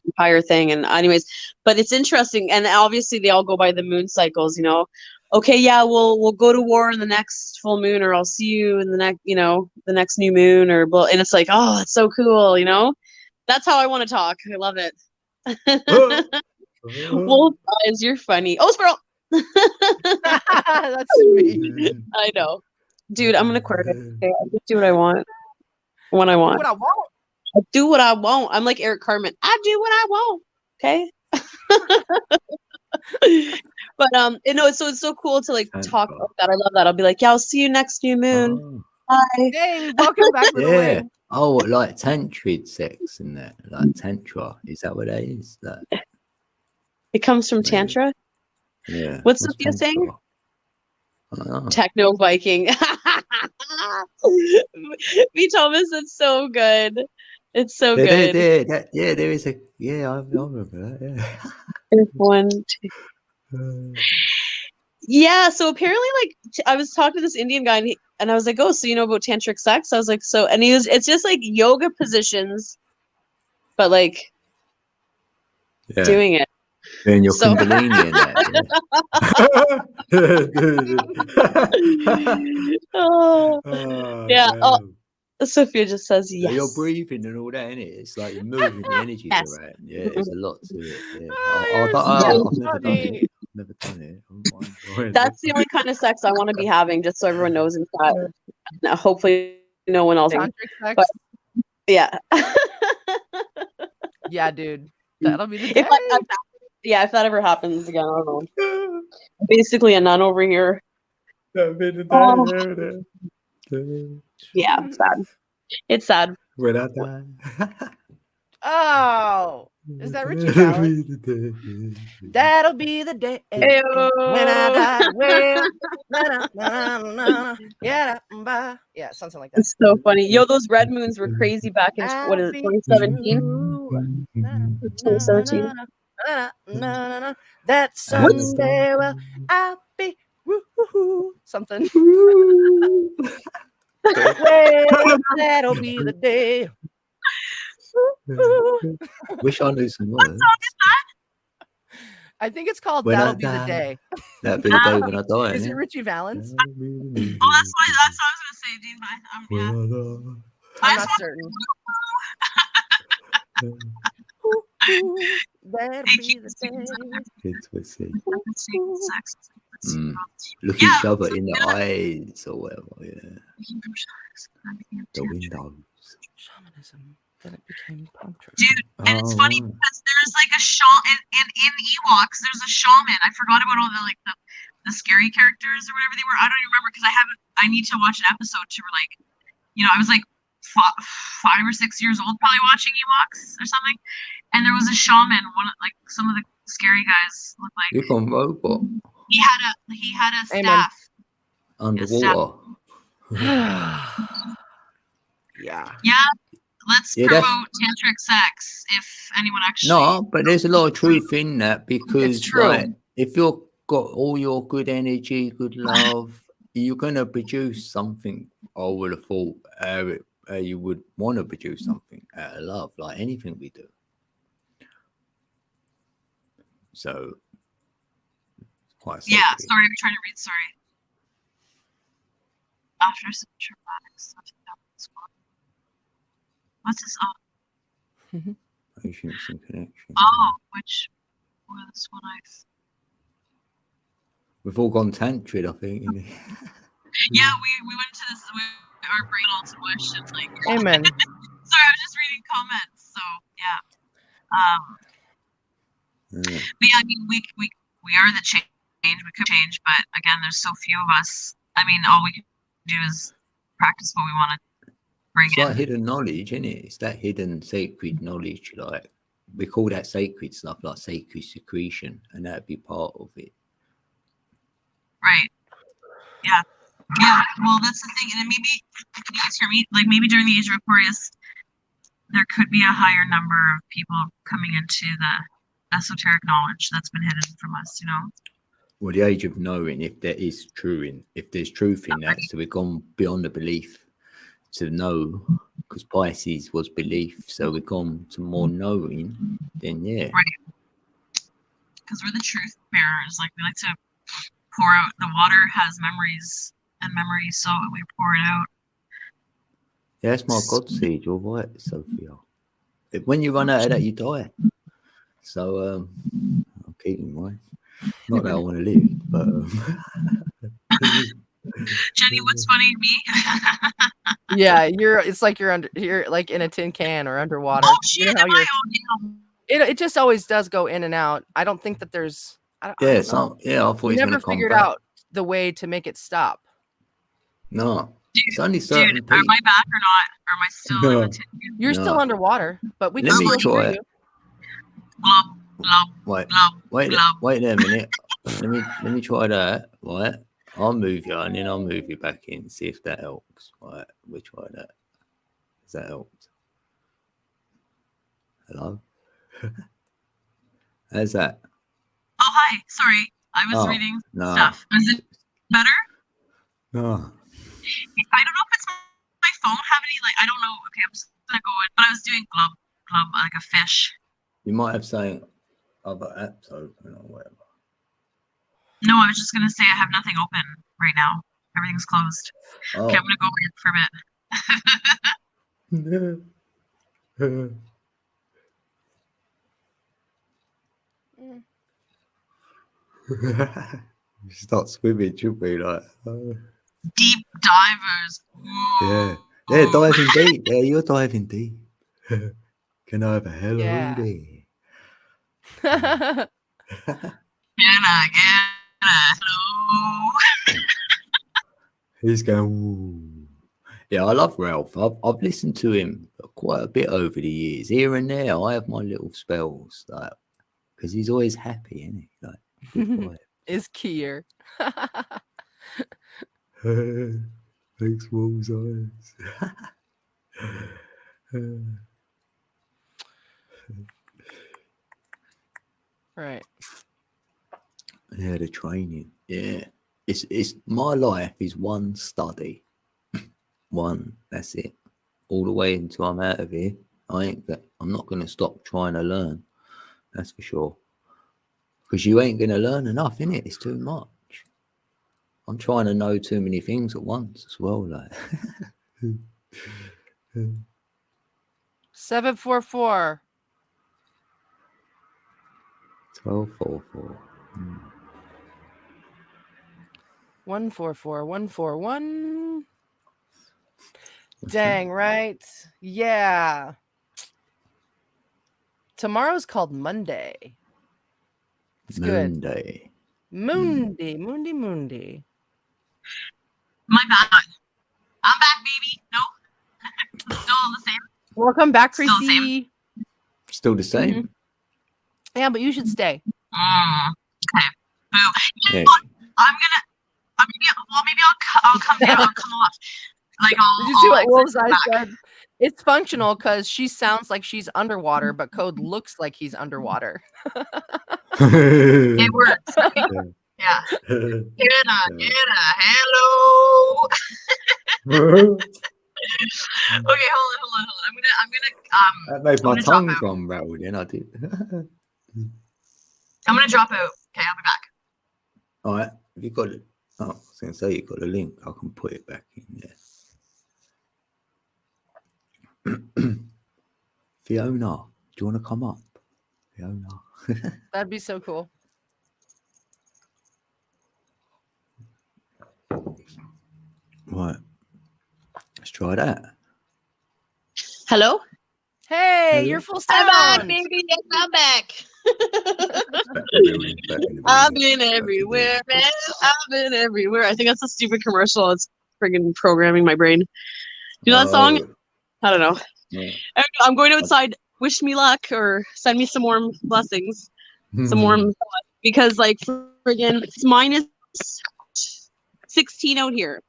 empire thing. And anyways, but it's interesting, and obviously they all go by the moon cycles. Okay, yeah, we'll go to war in the next full moon, or I'll see you in the next, the next new moon, or and it's like, oh, it's so cool, That's how I want to talk. I love it. Wolf eyes, you're funny. Oh, squirrel. That's me. I know, dude. I'm an Aquarius. Okay, I just do what I want when I want. What I want. I do what I want. I'm like Eric Carmen. I do what I want. Okay. But it's so cool to, like, talk about that. I love that. I'll be like, yeah, I'll see you next new moon. Bye. Hey, welcome back to the Yeah. ring. Oh, like tantrid sex and that, like tantra. Is that what that is? That, It comes from Maybe. Tantra. yeah. What's Sophia saying? tantra? I don't know. Techno Viking. V. Thomas, it's so good. It's so good. There is a. Yeah, I remember that. There's one, two. Yeah. Yeah, so apparently, like, I was talking to this Indian guy, and I was like, oh, so you know about tantric sex? I was like, so, and it's just like yoga positions, but like Yeah. doing it. Doing your So- Kundalini and that. Oh, Yeah, damn. Sophia just says Yeah, yes. you're breathing and all that, innit? It's like you're moving the energies Yes. around. Yeah, there's a lot to it. Yeah. Oh, I've you're never so done it. funny. Never done it. I'm enjoying it. That's the only kind of sex I want to be having, just so everyone knows in chat. Now, hopefully, no one else. Tantric sex. But- Yeah. Yeah, dude. That'll be the day. If that ever happens again, I don't know. Basically, a nun over here. Yeah, it's sad. It's sad. When I die. Oh, is that Richie Valens? That'll be the day when I die. Well, yeah, something like that. It's so funny. Yo, those red moons were crazy back in, what is it, 2017? 2017. That someday, well, I'll be something. Well, that'll be the day. Wish I knew some words. I think it's called When I That'll Be the die. Day. That'd be the day when I die. Is it innit? Richie Valens? Oh, that's what I was gonna say, dude. I'm not certain. That'll be the day. Kids will see. Sex. Look Yeah. each other in the eyes or whatever. Yeah. The windows. Shamanism. Then it became tantra. Dude, and it's funny Oh, because there's like a shaman in Ewoks. There's a shaman. I forgot about all the scary characters or whatever they were. I don't even remember because I need to watch an episode to, like, I was like 5 or 6 years old probably watching Ewoks or something, and there was a shaman. Some of scary guys look like. You're on robot He had a Amen. staff. underwater. Yeah. Yeah, let's Yeah, that's- promote tantric sex if anyone actually. No, but there's a lot of truth in that because true. like if you've got all your good energy, good love, you're gonna produce something. I would have thought you would want to produce something out of love, like anything we do. So it's quite Yeah, sacred. sorry, I'm trying to read. Sorry. After some traumatic stuff happens. What's this? Oh, Patience and connection. which was what I. We've all gone tantric, I think. innit? Yeah, we went to this. Our brain all squished and like. Amen. Sorry, I was just reading comments. So yeah. Yeah. But yeah, I mean, we are the change. We could change, but again, there's so few of us. I mean, all we can do is practice what we want to bring It's in. like hidden knowledge, isn't it? It's that hidden sacred knowledge. Like we call that sacred stuff, like sacred secretion, and that'd be part of it. Right. Yeah. Yeah. Well, that's the thing, and then maybe you guys hear me. Like maybe during the age of Aquarius, there could be a higher number of people coming into the esoteric knowledge that's been hidden from us. You know. Well, the age of knowing, if there is if there's truth in that, so we've gone beyond the belief to know, because Pisces was belief, so we've gone to more knowing. Then yeah, Right. Because we're the truth bearers. Like we like to pour out. The water has memories and memories, so we pour it out. yeah, that's my God seed. You're right, Sophia. When you run out of that, you die. So I'll keep in mind. Not that I want to live, but Jenny, what's funny to me? Yeah, it's like you're like in a tin can or underwater. Oh You shit! know how Am I on? it just always does go in and out. I don't think that there's I yeah, don't know. so yeah, I thought We he's never gonna come figured back. out the way to make it stop. No, it's only certain Dude, people. am I back or not? Or am I still in No. the tin can? You're still No. underwater, but we Let can me still try hear it. you. Glub, glub, Wait, glub, wait glub. there a minute. let me try that. Right, I'll move you and then I'll move you back in. See if that helps. Right, we try that. Has that helped? Hello. How's that? Oh, hi. Sorry. I was Oh, reading no. stuff. Is it better? No. I don't know if it's my phone have any, like, I don't know. Okay, I'm just going to go in. But I was doing glub, glub, like a fish. You might have saying other apps open or whatever. No, I was just going to say I have nothing open right now. Everything's closed. Oh. Okay, I'm going to go in for a bit. Start swimming, should we? Like, Deep divers. yeah, Whoa. diving deep. Yeah, you're diving deep. Can I have a hello Yeah. there? Can I get a hello? He's going. Ooh. Yeah, I love Ralph. I've listened to him quite a bit over the years, here and there. I have my little spells, like, because he's always happy, isn't he? Like, good vibe. Is Kier. Thanks, Wolves Eyes. Right. Yeah, the training. Yeah, it's my life is one study, one. That's it, all the way until I'm out of here. I'm not gonna stop trying to learn. That's for sure. Because you ain't gonna learn enough, innit? It's too much. I'm trying to know too many things at once as well. Like 744. 1244. 144. 141. Dang, right? Yeah. Tomorrow's called Monday. It's good. Monday. Mundi. My bad. I'm back, baby. No. Still the same. Welcome back, Still the Chrissy. Still the same. Yeah, but you should stay. Okay. Boo. Yeah. I'll come down. I'll come off. Like Did you see what exit Wolf's Eye back. said? It's functional because she sounds like she's underwater, but Code looks like he's underwater. It works. Yeah. Hannah, hello. Okay, hold on. That made my I'm gonna drop tongue out. drum rattle then, I did. I'm gonna drop out. Okay, I'll be back. All right, have you got it? Oh, I was going to say you got the link. I can put it back in there. Fiona, do you want to come up? Fiona. That'd be so cool. Right. Let's try that. Hello? Hey, Hello. you're full I'm back, sound. baby. Yes, I'm back. Back in the I've building. been everywhere, man. I've been everywhere. I think that's a stupid commercial. It's friggin' programming my brain. You know that song? I don't know. Yeah. I'm going outside. Wish me luck or send me some warm blessings. Some warm because like friggin' it's minus 16 out here.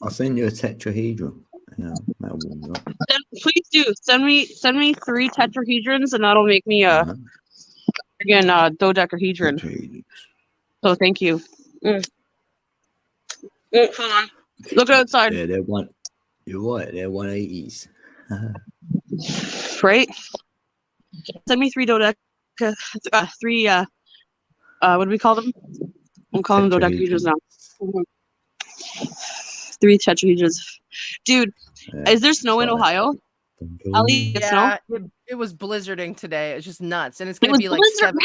I'll send you a tetrahedron. Yeah, that'll warm you up. Please do send me 3 tetrahedrons and that'll make me a friggin' dodecahedron. Tetrahedrons. So thank you. Hold on. Look outside. Yeah, they're one. You're right. They're 180s. Right? Send me 3 three what do we call them? I'm calling them dodecahedrons now. 3 tetrahedrons. Dude, Yeah, is there snow in sorry. Ohio? Ali, Yeah, it was blizzarding today. It's just nuts, and it's It gonna was be like blizzard,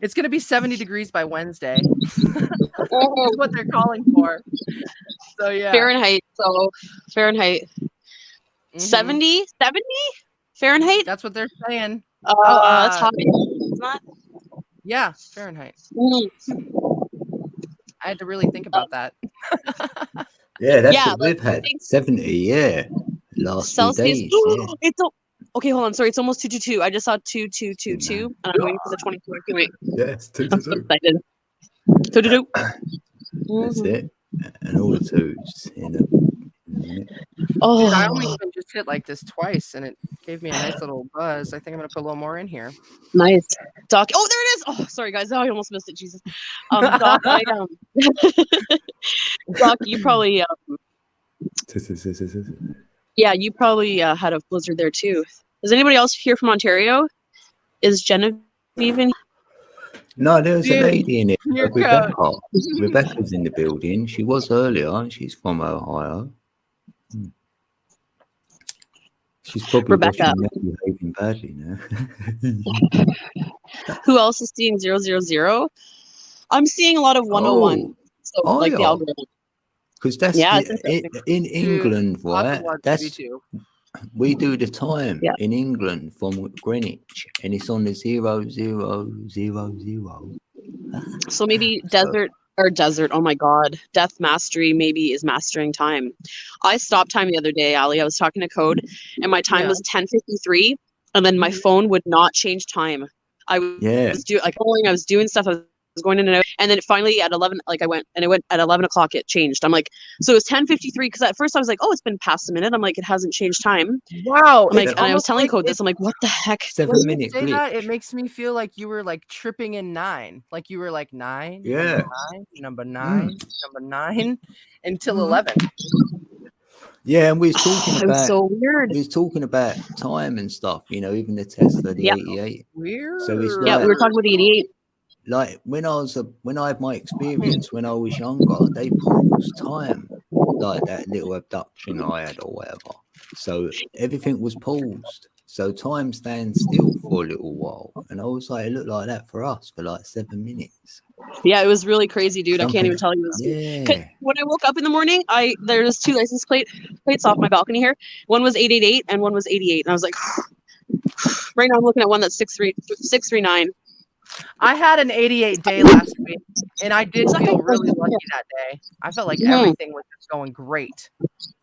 It's gonna be 70 degrees by Wednesday. right? That's what they're calling for. So yeah, Fahrenheit. So Fahrenheit. Mhm. 70 Fahrenheit? That's what they're saying. That's hot. It's not. Yeah, Fahrenheit. Mm. I had to really think about that. Yeah, that's Yeah, what we've had. think- 70, yeah. Last few Celsius. days. Yeah. It's okay. Hold on. Sorry, it's almost 222. I just saw 2222, and I'm waiting for the 22. I can't wait. Yes, 2 I'm to so 2. excited. 222. That's it. And all the 2s in a minute. Oh, Dude, I only even just hit like this twice, and it gave me a nice little buzz. I think I'm gonna put a little more in here. nice. Doc. Oh, there it is. Oh, sorry guys. Oh, I almost missed it. Jesus. Doc. Doc, you probably. Yeah, you probably had a blizzard there too. Is anybody else here from Ontario? Is Genevieve in? No, there was a Dude, lady in it. your Rebecca. Rebecca's in the building. She was earlier, and she's from Ohio. She's probably Rebecca. watching me behaving badly now. Who else is seeing 000? I'm seeing a lot of 101. So Oh, like the yeah. algorithm. Because that's Yeah, in England, Lots right? of ones That's maybe too. we do the time Yeah. in England from Greenwich, and it's on the 0000. So maybe desert. Oh my God. Death Mastery maybe is mastering time. I stopped time the other day, Ali. I was talking to Code and my time Yeah. was 10:53 and then my phone would not change time. I Yeah, was doing stuff. I was going in and out. And then it finally at 11, like I went and it went at 11 o'clock, it changed. I'm like, so it was 10:53 because at first I was like, oh, it's been past a minute. I'm like, it hasn't changed time. Wow. I'm like, it's and I was almost telling like Code this. I'm like, what the heck? 7 when you minute say that, it glitch. makes me feel like you were like tripping in 9. Like you were like 9, Yeah. number 9, number 9 until Mhm. 11. Yeah, and we was talking It was about so weird. we was talking about time and stuff. You know, even the Tesla, the Yeah. 88. Weird. So it's Yeah, we were talking about the 88. Like when I had my experience when I was younger, they paused time, like that little abduction I had or whatever. So everything was paused. So time stands still for a little while. And I was like, it looked like that for us for like 7 minutes. Yeah, it was really crazy, dude. I can't even tell you. It was Yeah. when I woke up in the morning, there's 2 license plates off my balcony here. One was 888 and one was 88. And I was like, right now I'm looking at one that's 639. I had an 88 day last week, and I did feel really lucky that day. I felt like Mhm. everything was just going great.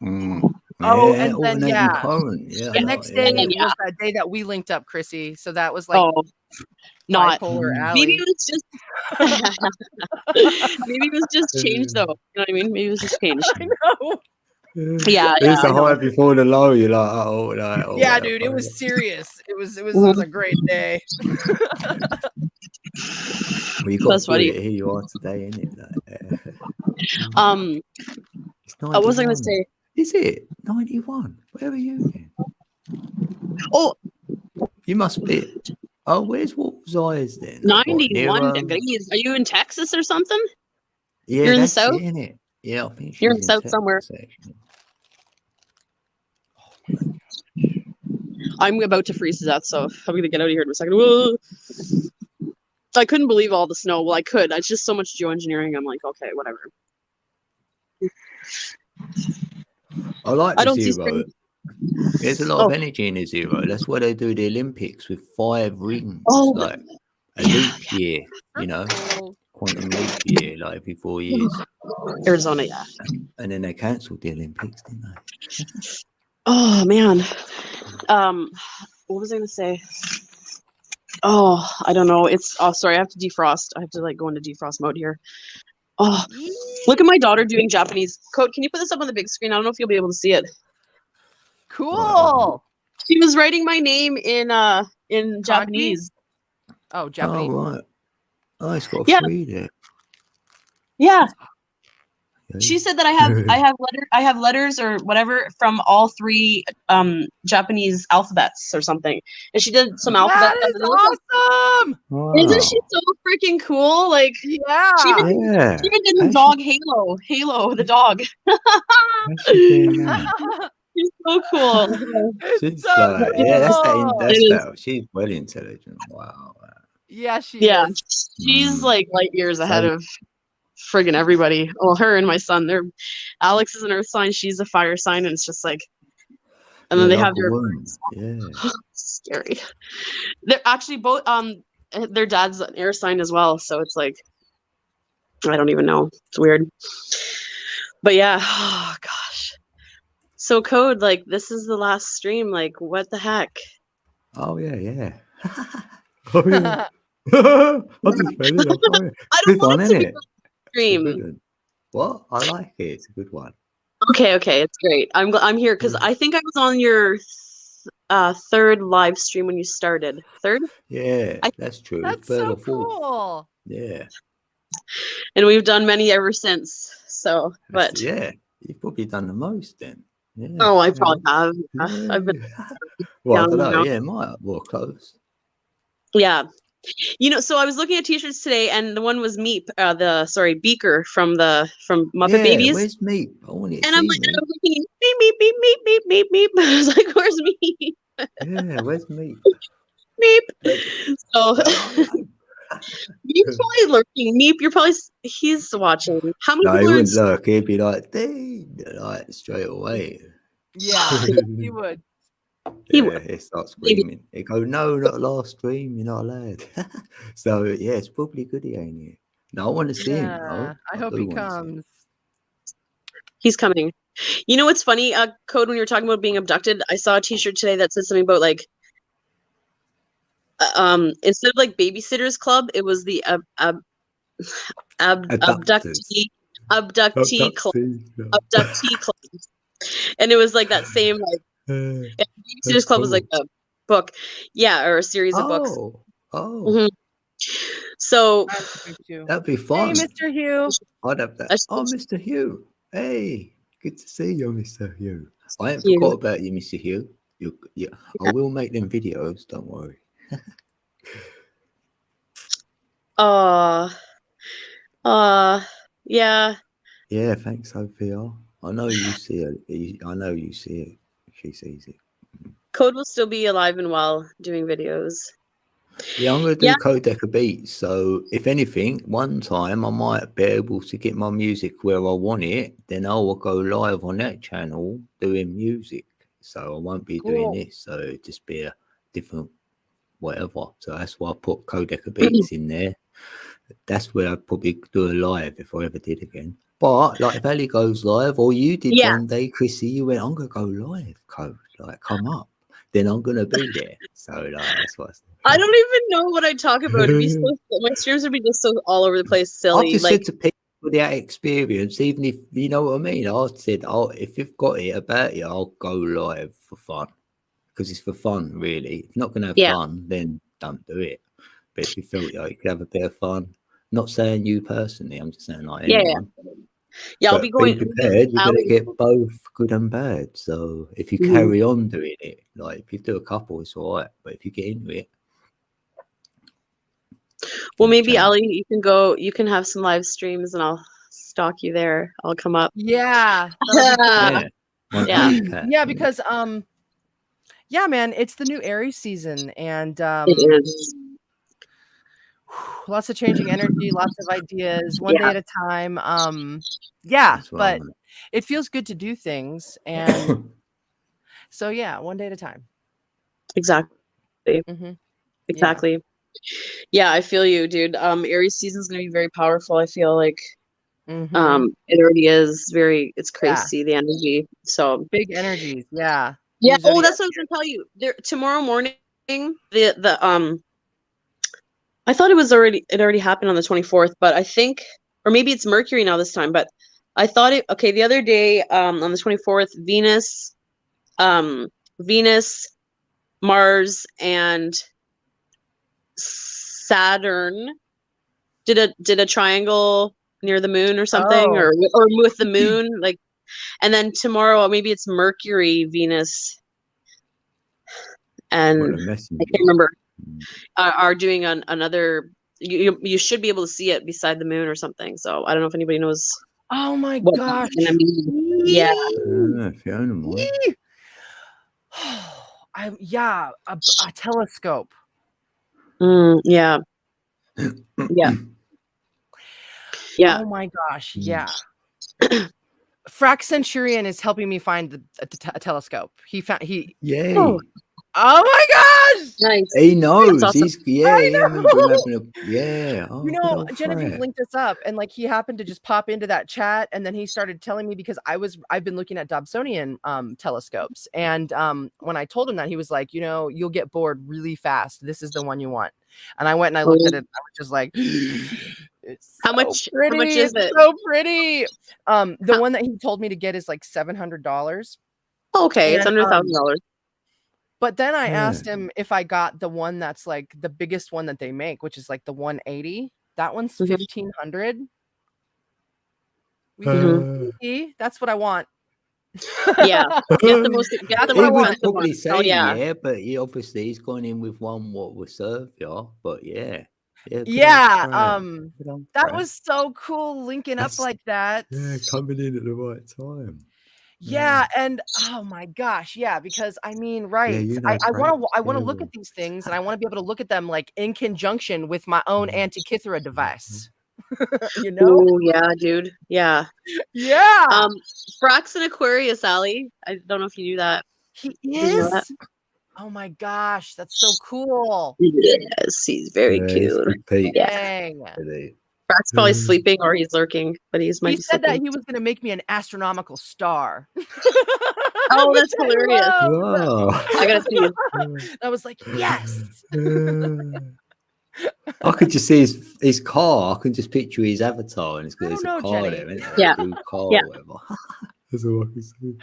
Mm. Oh, Yeah, and then alternating yeah, current. Yeah, the Yeah. next yeah. day Yeah. was that day that we linked up, Chrissy. So that was like Oh, not. bipolar Mm. Maybe alley. it was just. Maybe it was just changed though. You know what I mean? Maybe it was just changed. I know. Yeah, It's I the know. high before the low. You're like, oh, like, oh, Yeah, wow, dude, it oh, was serious. It was Mhm. a great day. well, you got That's through funny. it. Here you are today, isn't it? Like, it's I was I gonna 91. say? Is it 91? Where are you then? Oh, You must be. Oh, where's Wolf's Eyes then? Like, what, near, 91 degrees. Are you in Texas or something? yeah, You're in the that's south? it, isn't it? Yeah, I think You're she's in in south somewhere. Texas, actually. I'm about to freeze to death, so I'm gonna get out of here in a second. Whoa. I couldn't believe all the snow. Well, I could. It's just so much geoengineering. I'm like, okay, whatever. I like I the don't see Zero. spring. There's a lot Oh, of energy in the Zero. That's why they do the Olympics with 5 rings, oh, like a leap year, you know, Oh, quantum leap year, like every 4 years. Arizona, yeah. And then they cancelled the Olympics, didn't they? Oh man. What was I gonna say? Oh, I don't know. It's sorry, I have to defrost. I have to like go into defrost mode here. Oh, look at my daughter doing Japanese. Code, can you put this up on the big screen? I don't know if you'll be able to see it. cool. She was writing my name in Japanese. Oh, Oh, Japanese. right. Oh, it's got Yeah. 3 there. Yeah. Okay. She said that I have letters or whatever from all 3 Japanese alphabets or something. And she did some alphabet That stuff. is awesome. Wow. Isn't she so freaking cool? Like Yeah. she even, Yeah. she even did the How's dog Halo. Halo, the dog. How's she doing that? She's so cool. It's She's so like, yeah, that's cool. that. That's It is. that. She's well intelligent. Wow. Yeah, she Yeah. is. She's Mm. like light years ahead So- of friggin' everybody. Well, her and my son, they're Alex is an earth sign, she's a fire sign, and it's just like and then Yeah, they have like a their wound. Yeah. scary. They're actually both their dad's an air sign as well, so it's like I don't even know. It's weird. But yeah, oh gosh. So Code, like this is the last stream, like what the heck? Oh, yeah, yeah. Oh, yeah. I just made it up. Oh, yeah. I Good don't one, want it isn't to be it? a It's a stream. good one. What? I like it. It's a good one. Okay, it's great. I'm here because I think I was on your 3rd live stream when you started. 3rd? Yeah, I- that's true. That's 3rd so or 4th. cool. Yeah. And we've done many ever since. So, That's- but yeah, you've probably done the most then. Yeah. oh, I yeah. probably have. I've been Well, I down don't know. now. Yeah, might have more close. Yeah. You know, so I was looking at t-shirts today and the one was Meep, Beaker from Muppet Yeah, Babies. where's Meep? I want to And see I'm like, Meep. I was looking, meep, meep, meep, meep, meep, meep, meep. I was like, where's Meep? Yeah, where's Meep? Meep. So Oh, Meep's probably lurking. Meep, he's watching. How many no, he people are in wouldn't look. He'd be like, "Dean," like straight away. Yeah, you would. He Yeah, would. he starts Maybe. screaming. He go, "No, not last stream. You're not allowed." So yeah, it's probably good he ain't here. No, I want to see him. Yeah, Though. I hope do he wanna see him. comes. He's coming. You know what's funny, Code, when you were talking about being abducted, I saw a t-shirt today that said something about like instead of like babysitters club, it was the abductee club. And it was like that same like babysitters club was like a book. Yeah, or a series of books. Oh, Mhm. So That's good too. that'd be Hey, fun. Mr. Hugh. I'd have that. That's- Oh, Mr. Hugh. Hey, good to see you, Mr. Hugh. I ain't Hugh. forgot about you, Mr. Hugh. Yeah, I will make them videos. Don't worry. yeah. Yeah, thanks, Sophia. I know you see it. I know you see it. She sees it. Code will still be alive and well doing videos. Yeah, I'm gonna do Yeah. Codeca Beats. So if anything, one time I might be able to get my music where I want it. Then I will go live on that channel doing music. So I won't be doing Cool. this. So it'll just be a different whatever. So that's why I put Codeca Beats in there. that's where I'd probably do a live if I ever did again. But like if Ali goes live, or you did Yeah. one day, Chrissy, you went, I'm gonna go live, Code. Like, come up. Then I'm gonna be there. So like that's what I don't even know what I talk about. It'd be so my streams would be just so all over the place, I've silly. just Like said to people without experience, even if you know what I mean, I said, oh, if you've got it about you, I'll go live for fun. Because it's for fun, really. If you're not gonna have Yeah. fun, then don't do it. But if you felt like you could have a bit of fun, not saying you personally, I'm just saying like Yeah, anyone. yeah, I'll But be going. be prepared, you're Ali- gonna get both good and bad. So if you Mhm. carry on doing it, like if you do a couple, it's all right. But if you get into it, Well, gonna maybe change. Ali, you can go. You can have some live streams, and I'll stalk you there. I'll come up. Yeah. that'll be cool. Yeah. One Yeah. alley cat, Yeah, because yeah, man, it's the new Aries season, and It is. lots of changing energy, lots of ideas, one Yeah. day at a time. Yeah, That's what but I'm- it feels good to do things, and so yeah, one day at a time. Exactly. hmm Exactly. Yeah, I feel you, dude. Aries season's gonna be very powerful. I feel like it already is very. It's crazy the energy. So Big energies. Yeah. yeah. New Oh, zodiac. that's what I was gonna tell you. There tomorrow morning. The I thought it already happened on the 24th, but I think, or maybe it's Mercury now this time. But I thought it. Okay, the other day on the 24th, Venus, Mars, and Saturn did a triangle near the moon or something, or with the moon, like. And then tomorrow, maybe it's Mercury, Venus, and What a I messenger. can't remember. Are doing another. You should be able to see it beside the moon or something. So I don't know if anybody knows. Oh my What gosh. that's gonna mean. Yeah. Fiona might. Yeah, a telescope. Yeah. Yeah. Yeah. Oh my gosh. Yeah. Frax Centurion is helping me find a telescope. Yay. Oh. Oh my gosh! Nice. He knows. That's awesome. He's yeah. He remember him having a yeah. Oh, You good know, old Genevieve Fred. linked us up, and like he happened to just pop into that chat, and then he started telling me because I've been looking at Dobsonian telescopes, and when I told him that, he was like, you know, you'll get bored really fast. This is the one you want. And I went and I looked at it. I was just like, it's How so much? pretty. How much is it's it? so pretty. The one that he told me to get is like $700. Okay, it's And, under $1,000. But then I Yeah. asked him if I got the one that's like the biggest one that they make, which is like the 180. That one's Mhm. 1,500. Mhm. See? That's what I want. Yeah. Get the most. Get That's the what I He most would want. expensive probably one. say Oh yeah. yeah, but he obviously he's gone in with one what will serve you. But yeah, good old Yeah. Fred. Good old That Fred. was so cool linking up That's- like that. yeah, coming in at the right time. Yeah, and oh my gosh, yeah, because I mean, right. you know, I want to Fred, look yeah. at these things, and I want to be able to look at them like in conjunction with my own Antikythera device. You know? Oh yeah, dude. Yeah. Yeah. Frax and Aquarius, Ali. I don't know if you knew that. He you know that? is. Oh my gosh, that's so cool. Yes, he's very Yeah, he's cute. good Pete, Yeah. Dang. really. Frax probably sleeping or he's lurking, but he's might He be said that sleeping. he was going to make me an astronomical star. Oh, that's Which I hilarious. love. Wow. I gotta see. I was like, yes. I could just see his car. I can just picture his avatar, and it's I there's don't a know, car Jenny. there, isn't there? Yeah. A blue car Yeah. or whatever. That's all I can see.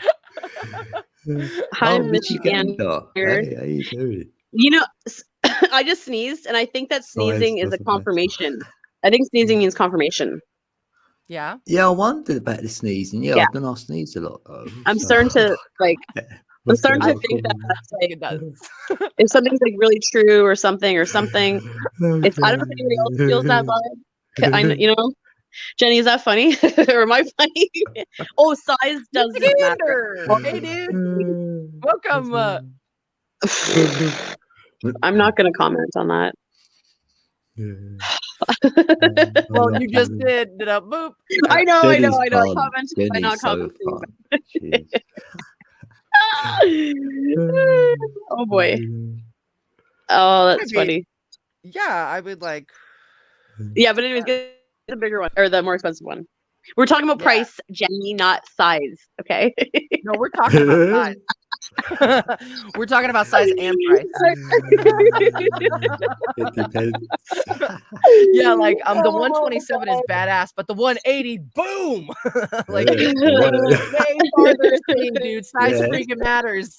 Hi, Michigan. Michigan. Hey, how you doing? You know, I just sneezed, and I think that sneezing is a doesn't matter. confirmation. I think sneezing means confirmation. Yeah. Yeah, I wondered about the sneezing. Yeah, Yeah. I don't know, I sneeze a lot though. I'm so- starting to like. I'm Must starting be a to lot think that common. that's I like think it does. if something's like really true or something. It's I don't know if anybody else feels that vibe. You know, Jenny, is that funny or am I funny? Oh, size doesn't matter. Xander. Hey, dude. Welcome. I'm not gonna comment on that. Well, you just did. Boop. I know. I Jenny's commented by fun. not Jenny's so commenting. fun. Oh boy. Oh, that's Maybe. funny. Yeah, I would like. Yeah, but anyways, get the bigger one or the more expensive one. We're talking about Yeah. price, Jenny, not size. Okay. No, we're talking about size. We're talking about size and price. It depends. Yeah, like the 127 is badass, but the 180, boom! Like Yeah, the one- way farther seeing, dude. Size Yeah. freaking matters.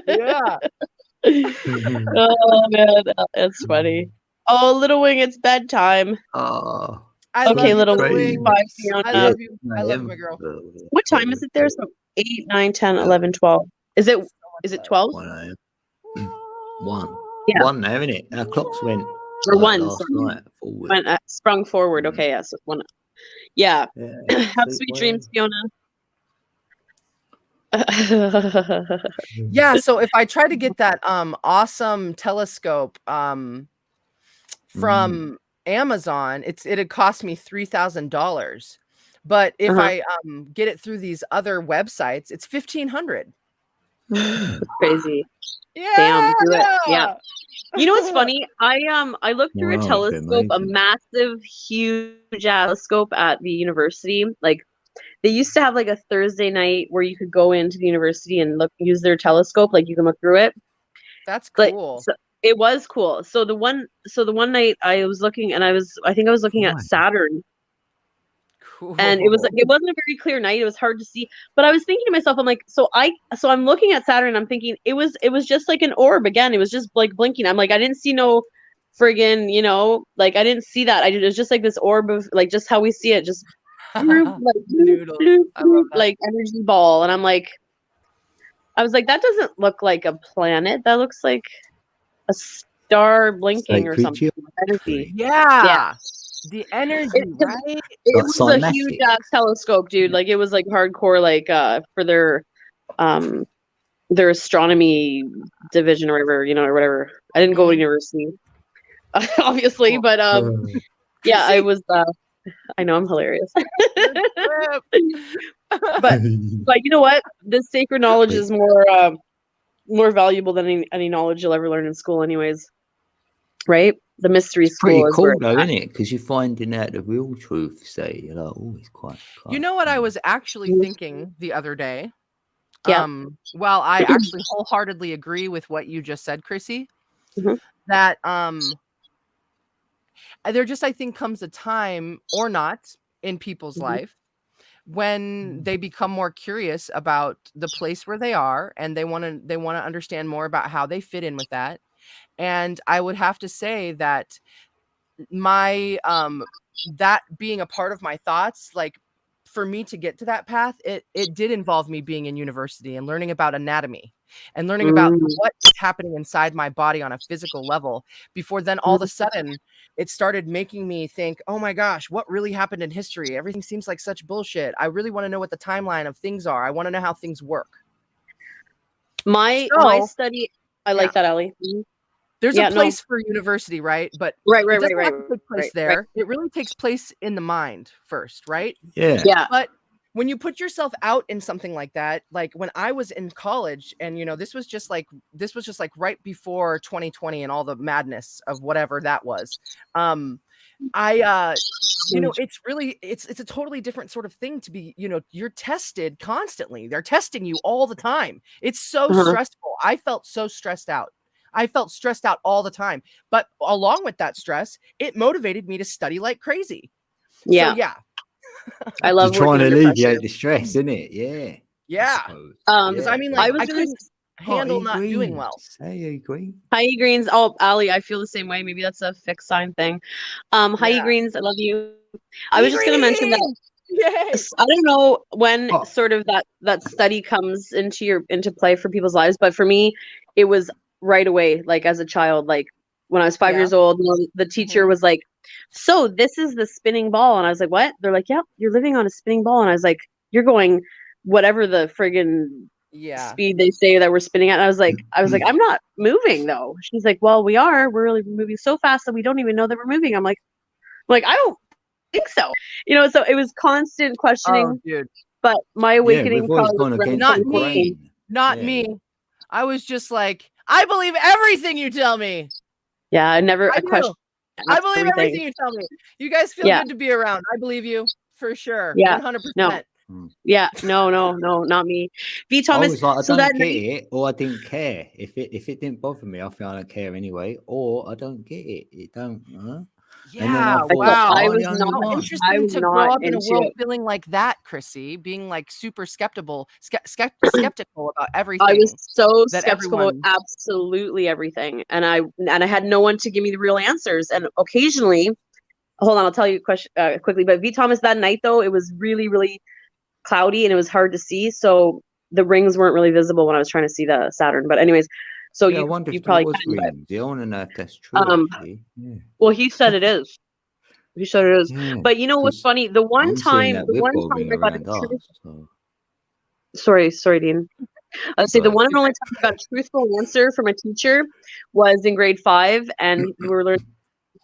Yeah. Oh man, that's funny. Oh, Little Wing, it's bedtime. Oh, I Okay, love Little you, Wing. Wing. Bye, Fiona. I love you. I love you, my am, girl. What time is it there? So 8, 9, 10, 11, 12. Is it 12? 1 a.m. 1. Yeah. 1 now, isn't it? Our clocks went Or like 1, last sorry. night forward. Went sprung forward. Mm. Okay, yeah, so 1. Yeah. Yeah. Have sweet well. dreams, Fiona. Yeah, so if I try to get that awesome telescope from Amazon, it'd cost me $3,000. But if I get it through these other websites, it's $1,500. Crazy. Yeah. Damn, do it. Yeah. You know what's funny? I looked through a Wow, telescope, a amazing. massive, huge telescope at the university. Like they used to have like a Thursday night where you could go into the university and use their telescope. Like you can look through it. That's Like, cool. so it was cool. So the one night I was looking and I think I was looking at Right. Saturn. Cool. And it wasn't a very clear night. It was hard to see. But I was thinking to myself, I'm like, so I'm looking at Saturn and I'm thinking it was just like an orb again. It was just like blinking. I'm like, I didn't see no friggin', like I didn't see that. It was just like this orb of like just how we see it, just bloop, like, Noodle. bloop, I love bloop, that. like energy ball. And I was like, that doesn't look like a planet. That looks like a star blinking or Sacred something. Energy. geometry. Yeah. The energy, right? It Like was a cymatic. huge ass telescope, dude. Like it was like hardcore, like for their astronomy division or whatever, or whatever. I didn't go to university, obviously, but yeah, I was. I know I'm hilarious, but you know what? This sacred knowledge is more valuable than any knowledge you'll ever learn in school, anyways. Right? The mystery It's pretty school is cool where though, isn't it? Because you're finding out the real truth. Say, you're like, oh, it's quite. You know what I was actually thinking the other day? Yeah. Well, I actually wholeheartedly agree with what you just said, Chrissy. Mhm. That there just, I think, comes a time or not in people's life when they become more curious about the place where they are, and they want to understand more about how they fit in with that. And I would have to say that my that being a part of my thoughts, like for me to get to that path, it did involve me being in university and learning about anatomy and learning about what's happening inside my body on a physical level, before then all of a sudden it started making me think, oh my gosh, what really happened in history? Everything seems like such bullshit. I really want to know what the timeline of things are. I want to know how things work. my study. I like that, Ellie. There's Yeah, a place for university, right? But Right, it doesn't have to right, take place right, there. right. It really takes place in the mind first, right? Yeah. Yeah. But when you put yourself out in something like that, like when I was in college, and this was just like right before 2020 and all the madness of whatever that was. It's really it's a totally different sort of thing to be, you're tested constantly. They're testing you all the time. It's so stressful. I felt so stressed out. I felt stressed out all the time. But along with that stress, it motivated me to study like crazy. Yeah. So, yeah. I love You're trying to working under alleviate pressure. the stress, isn't it? Yeah. Yeah. suppose. Because I mean, like, I was I couldn't handle not doing well. Hey, Greens. Hi, Greens. Oh, Ali, I feel the same way. Maybe that's a fixed sign thing. Hi, Yeah. Greens. I love you. I was just going to mention that. Yay! I don't know when sort of that study comes into play for people's lives, but for me, it was right away. Like as a child, like when I was 5 years old, the teacher was like, "So this is the spinning ball," and I was like, "What?" They're like, "Yeah, you're living on a spinning ball," and I was like, "You're going whatever the friggin' speed they say that we're spinning at." And I was like, "I'm not moving though." She's like, "Well, we are. We're really moving so fast that we don't even know that we're moving." I'm like, I don't think so. So it was constant questioning. Oh, dude. But my awakening not me. I was just like, I believe everything you tell me. Yeah, I I do. question I believe everything you tell me. You guys feel Yeah. good to be around. I believe you for sure. Yeah. 100%. No. Yeah, no, not me. V I Thomas. was like, I So don't that get night, it, or I didn't care. If it didn't bother me, I think I don't care anyway, or I don't get it. It don't. Huh? And then I Yeah. thought, Wow. I am I was the only not- How one? I interesting was to not grow up in a into world it. feeling like that, Chrissy, being like super skeptical about everything. I was so that skeptical everyone- about absolutely everything, and I had no one to give me the real answers. And occasionally, hold on, I'll tell you a question quickly. But V Thomas, that night though, it was really, really cloudy and it was hard to see, so the rings weren't really visible when I was trying to see the Saturn. But anyways, so Yeah, I you wonder if probably it was can, but, rings. I want to know if that's true. See? Yeah. well, he said it is. He said it is. Yeah, But you know what's 'cause funny? The one I'm seeing time that we've got a I ring got a around truth. us. So. Sorry, Dean. I'd say the Sorry. one and only time I got a truthful answer from a teacher was in grade 5, and we were learning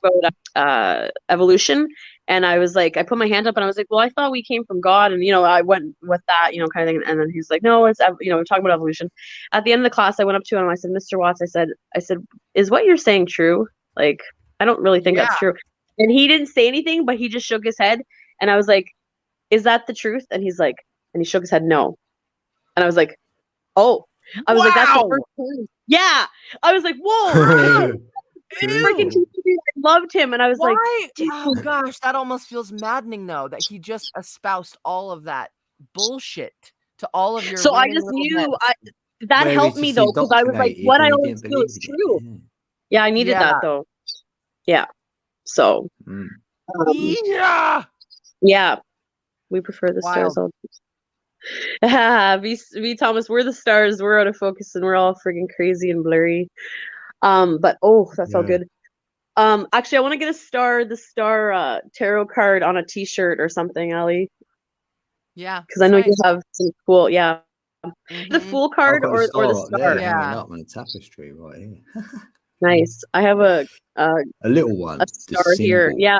about evolution. And I was like, I put my hand up and I was like, well, I thought we came from God. And, I went with that, kind of thing. And then he's like, no, it's, we're talking about evolution. At the end of the class, I went up to him and I said, Mr. Watts, I said, is what you're saying true? Like, I don't really think that's true. And he didn't say anything, but he just shook his head. And I was like, is that the truth? And he's like, and he shook his head, no. And I was like, oh. I was like, that's the first time. Yeah. I was like, whoa. Freaking teacher, I loved him, and I was like, oh gosh, that almost feels maddening though, that he just espoused all of that bullshit to all of your. So I just knew that helped me though, because I was like, what I always feel is true. Yeah, I needed that though. Yeah. So. Yeah. We prefer the stars. V Thomas, we're the stars. We're out of focus, and we're all freaking crazy and blurry. But that's all good. Actually, I want to get the star tarot card on a T-shirt or something, Ali. Yeah, because I know you have some cool. Yeah, the Fool card or the star. Yeah, up on a tapestry right here. Nice. I have a little one, a star here. Yeah.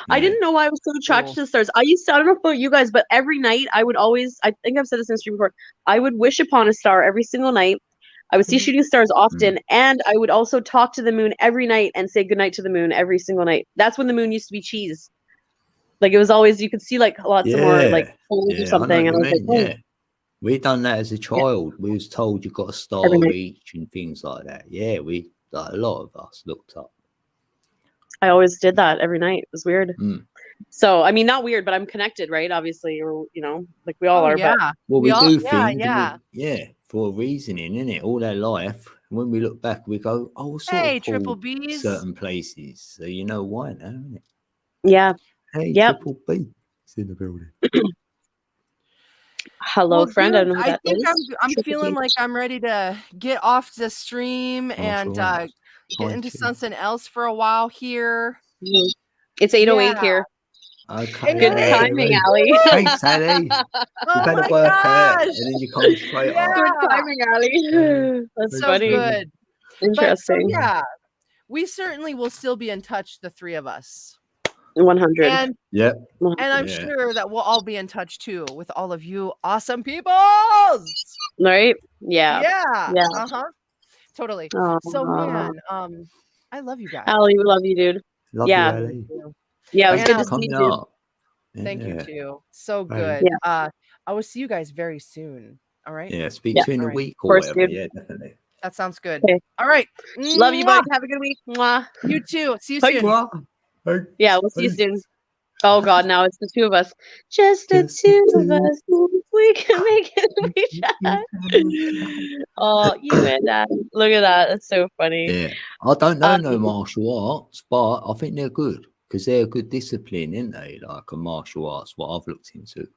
I didn't know why I was so attracted to the stars. I don't know about you guys, but every night I would always, I think I've said this in the stream before, I would wish upon a star every single night. I would see shooting stars often, and I would also talk to the moon every night and say goodnight to the moon every single night. That's when the moon used to be cheese. Like, it was always, you could see like lots of more like holes or something. And I was like, we done that as a child. We was told you got a star each and things like that. Yeah, a lot of us looked up. I always did that every night. It was weird. So, I mean, not weird, but I'm connected, right? Obviously, or like we all are. Yeah. But well, we do things. Yeah. For a reasoning, isn't it? All our life. When we look back, we go, "Oh, hey, triple B's, certain places." So you know why now, isn't it? Yeah. Hey, triple B, it's in the building. Hello, friend. Dude, I think I'm feeling like I'm ready to get off the stream and get into something else for a while here. It's 8:08 here. Okay. Good timing, Ali. Thanks, Ali. You better work out, and then you come straight on. Good timing, Ali. That's so funny. Good. Interesting. But, yeah, we certainly will still be in touch, the three of us. 100. And I'm sure that we'll all be in touch too with all of you awesome peoples. Right? Yeah. Totally. So man, I love you guys. Ali, we love you, dude. Love you, Ali. Yeah, it was good to see you. Thank you too. So good. I will see you guys very soon. All right. Yeah, speak to you in a week or whatever. Yeah, definitely. That sounds good. Okay. All right. Love you, bud. Have a good week. Mwah. You too. See you soon. Yeah, we'll see you soon. Oh God, now it's the two of us. Just the two of us. We can make it. Oh, you and that. Look at that. That's so funny. Yeah, I don't know no martial arts, but I think they're good because they're a good discipline, isn't they? Like a martial arts, what I've looked into.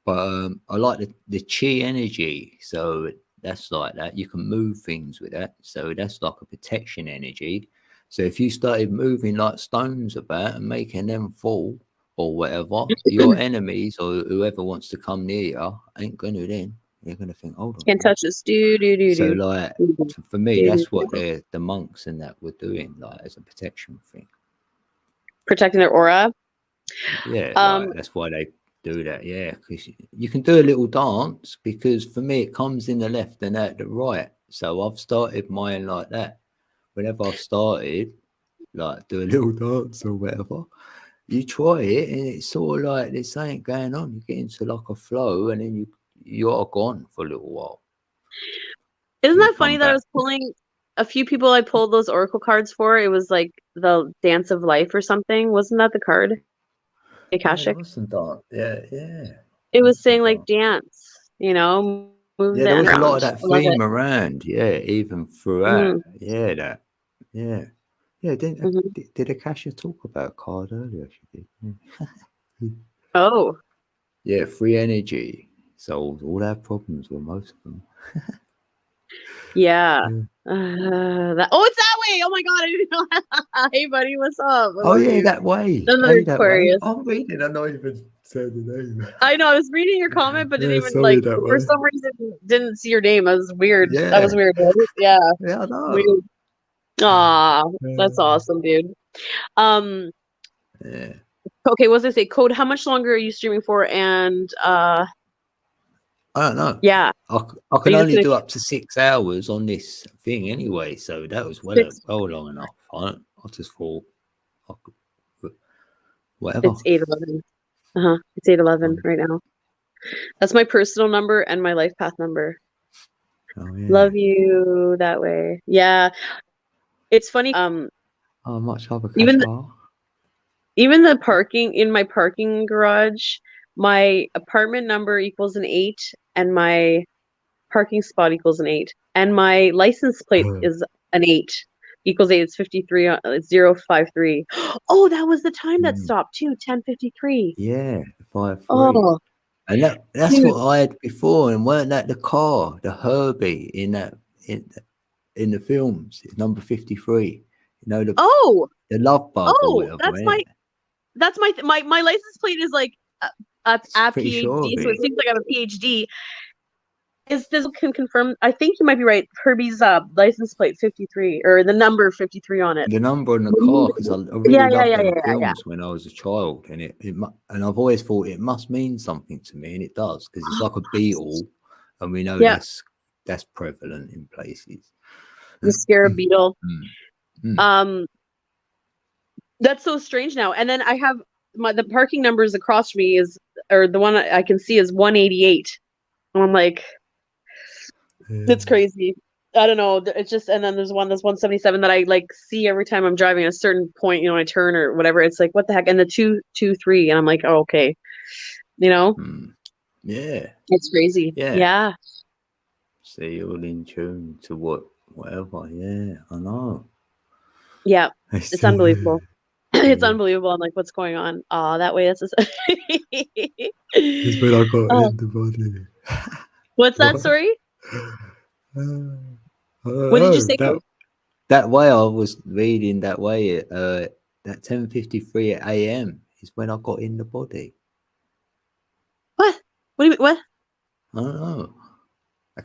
But I like the chi energy, so that's like that. You can move things with that, so that's like a protection energy. So if you started moving like stones about and making them fall or whatever, your enemies or whoever wants to come near you ain't gonna then. They're gonna think, hold on. Can't touch us. So like for me, that's what the monks and that were doing, like as a protection thing. Protecting their aura. Yeah, like, that's why they do that. Yeah, because you can do a little dance because for me it comes in the left and out the right. So I've started mine like that. whenever I've started, like do a little dance or whatever, you try it and it's sort of like there's something going on. You get into like a flow and then you are gone for a little while. Isn't You that funny come that I back. was pulling a few people I pulled those oracle cards for? It was like the Dance of Life or something. Wasn't that the card? Yeah, there Akashic. was some dance. Yeah. It was Some saying like dance. dance, you know, move Yeah, the there was a lot around. of that I love it. theme around. Yeah, even throughout. Yeah, that. Yeah. Yeah, did Akasha talk about a card earlier? She did. Yeah. Oh, Yeah, free energy solves all our problems, or most of them. yeah. Yeah. It's that way. Oh my god, I didn't know. Hey buddy, what's up? I Oh love yeah, you. that way. Another Hey, that way. Aquarius. I'm reading. I not even said the name. I know, I was reading your comment, but didn't Yeah, even sorry, like that for way. some reason didn't see your name. That was weird. That Yeah. was weird. Right? Yeah. Yeah, I know. Weird. Aw, that's Yeah. awesome, dude. Yeah. Okay, what was I say? Code, how much longer are you streaming for? And I don't know. yeah. I Are can you just only gonna do up to 6 hours on this thing anyway, so that was well long enough. I just thought I could, whatever. It's 8:11. It's 8:11 right now. That's my personal number and my life path number. Oh yeah. Love you that way. Yeah. It's funny. Oh, much love, Even Akasha. even the parking in my parking garage, my apartment number equals an 8 and my parking spot equals an 8 and my license plate is an 8 equals 8. It's 53 it's 053. Oh, that was the time that stopped too. 10:53. Yeah, 5-3. Oh, And that's dude. what I had before, and weren't that the car, the Herbie in the films? It's number 53. You know, the love bug or whatever. That's my license plate is like a pretty PhD, sure of so it it. seems like I have a PhD. This can confirm. I think you might be right. Herbie's license plate 53 or the number 53 on it. The number on the car, because I really Yeah, loved yeah, them yeah, films yeah. when I was a child, and and I've always thought it must mean something to me, and it does, because it's like a beetle, and we know Yeah. that's prevalent in places. The scarab beetle. Mm. That's so strange now. And then I have the parking numbers across from me or the one I can see is 188. And I'm like, it's crazy. I don't know. It's just, and then there's one that's 177 that I like see every time I'm driving at a certain point, you know, I turn or whatever. It's like, what the heck? And the 223, and I'm like, oh, okay. You know? Yeah. It's crazy. Yeah. See, all in tune to whatever. Yeah, I know. Yeah. It's unbelievable. It's unbelievable. I'm like, what's going on? That way it's It's when I got in the body. What's that, sorry? What did you say? That way I was reading that way that 10:53 a.m. is when I got in the body. What do you mean? What? I don't know.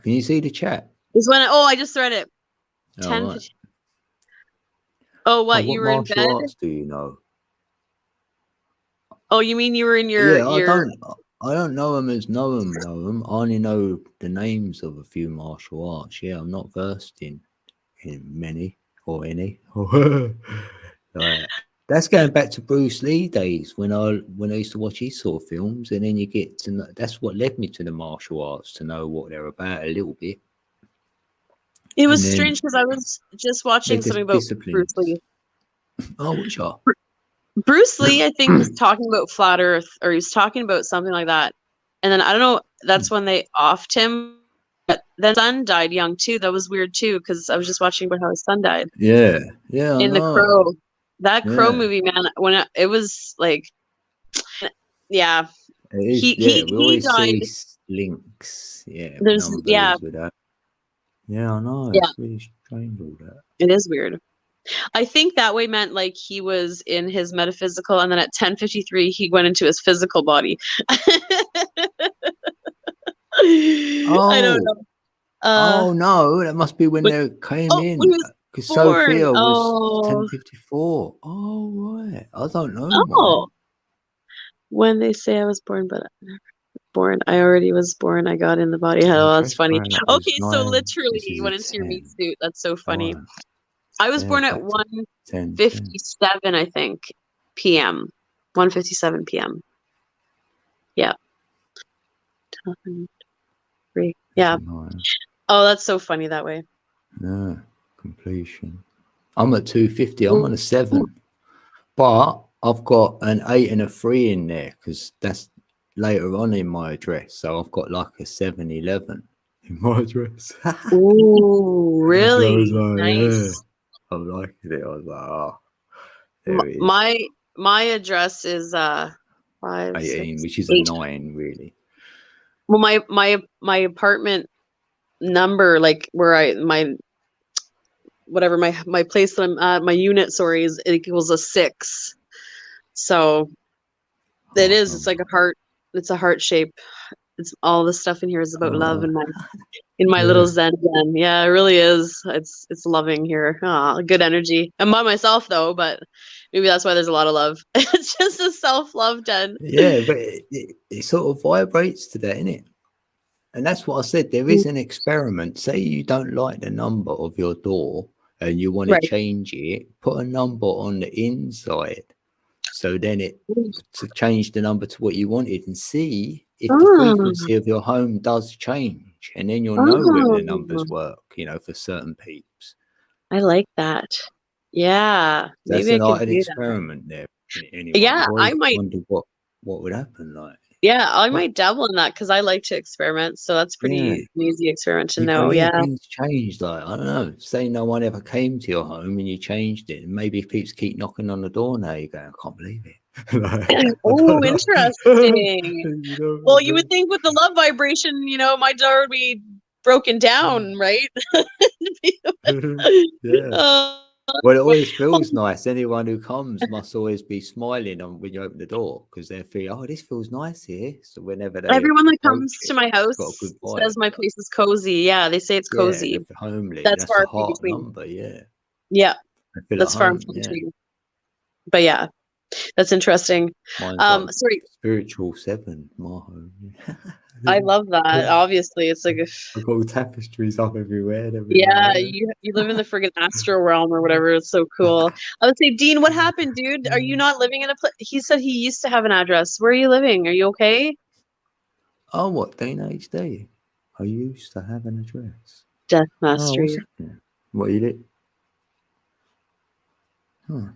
Can you see the chat? Is when I just read it. 10. Right. Oh, what? You were in martial bed? Arts do you know? Oh, you mean you were in your? Yeah, I don't know them as know them. I only know the names of a few martial arts. Yeah, I'm not versed in many or any. That's going back to Bruce Lee days when I used to watch his sort of films, and then you get to know, that's what led me to the martial arts, to know what they're about a little bit. It was strange because I was just watching something about Bruce Lee. Oh, which are? Bruce Lee, I think, was talking about flat Earth, or he was talking about something like that. And then I don't know. That's when they offed him. But then his son died young too. That was weird too, because I was just watching about how his son died. Yeah. In The Crow, that Crow movie, man. When it was like, yeah, we always died. see links. Yeah, there's with that. Yeah, I know. Yeah. It's really strange, all that. It is weird. I think that way meant like he was in his metaphysical, and then at 10:53 he went into his physical body. I don't know. Oh no, that must be when they came in. Because Sophia was 10:54. Oh right, I don't know. Oh, when they say I was born, but born, I already was born. I got in the body. Oh, that's funny. Okay, so literally you went into your meat suit. That's so funny. I was Yeah, born at back to 10, 1:57, I think, p.m. 1:57 p.m. Yeah. 3. Yeah. 9. Oh, that's so funny that way. No, completion. I'm at 250. I'm on a 7. But I've got an 8 and a 3 in there because that's later on in my address. So I've got like a 711 in my address. Ooh, I really? was like, Nice. yeah, I'm liking it. I was like, oh, there it is. My address is 5, 18, 6, which is 8. a 9, really. Well, my apartment number, like where my place that I'm at, my unit, sorry, is it equals a 6. So it is. It's like a heart. It's a heart shape. It's all the stuff in here is about love and my little zen den. Yeah, it really is. It's loving here. Good energy. I'm by myself though, but maybe that's why there's a lot of love. It's just a self-love den. Yeah, but it sort of vibrates to that, innit? And that's what I said. There is an experiment. Say you don't like the number of your door and you want to Right. change it, put a number on the inside. So then to change the number to what you wanted and see if the frequency of your home does change. And then you'll know whether the numbers work, for certain peeps. I like that. Yeah. That's Maybe I could an do that. experiment there. Anyway, Yeah, I might. wonder what would happen like. Yeah, I might dabble in that because I like to experiment. So that's pretty easy experiment to You know. go, Yeah. things changed. Like, I don't know. Say no one ever came to your home and you changed it. And maybe if people keep knocking on the door now, you go, I can't believe it. Oh, interesting. Well, you would think with the love vibration, my door would be broken down, right? Yeah. Well, it always feels nice. Anyone who comes must always be smiling when you open the door because they feel, oh, this feels nice here. So whenever everyone that comes to my house says my place is cozy. Yeah, they say it's cozy. Yeah, homely. That's far the heart between. number. Yeah. Yeah, that's far between. But yeah, that's interesting. Mine's sorry. Spiritual 7, my home. I love that. Obviously, it's like I've got all tapestries up everywhere. Yeah, you live in the friggin' astral realm or whatever. It's so cool. I would say, Dean, what happened, dude? Are you not living in a place? He said he used to have an address. Where are you living? Are you okay? Oh, what? Dean HD? I used to have an address. Death Mastery. What you did? Huh.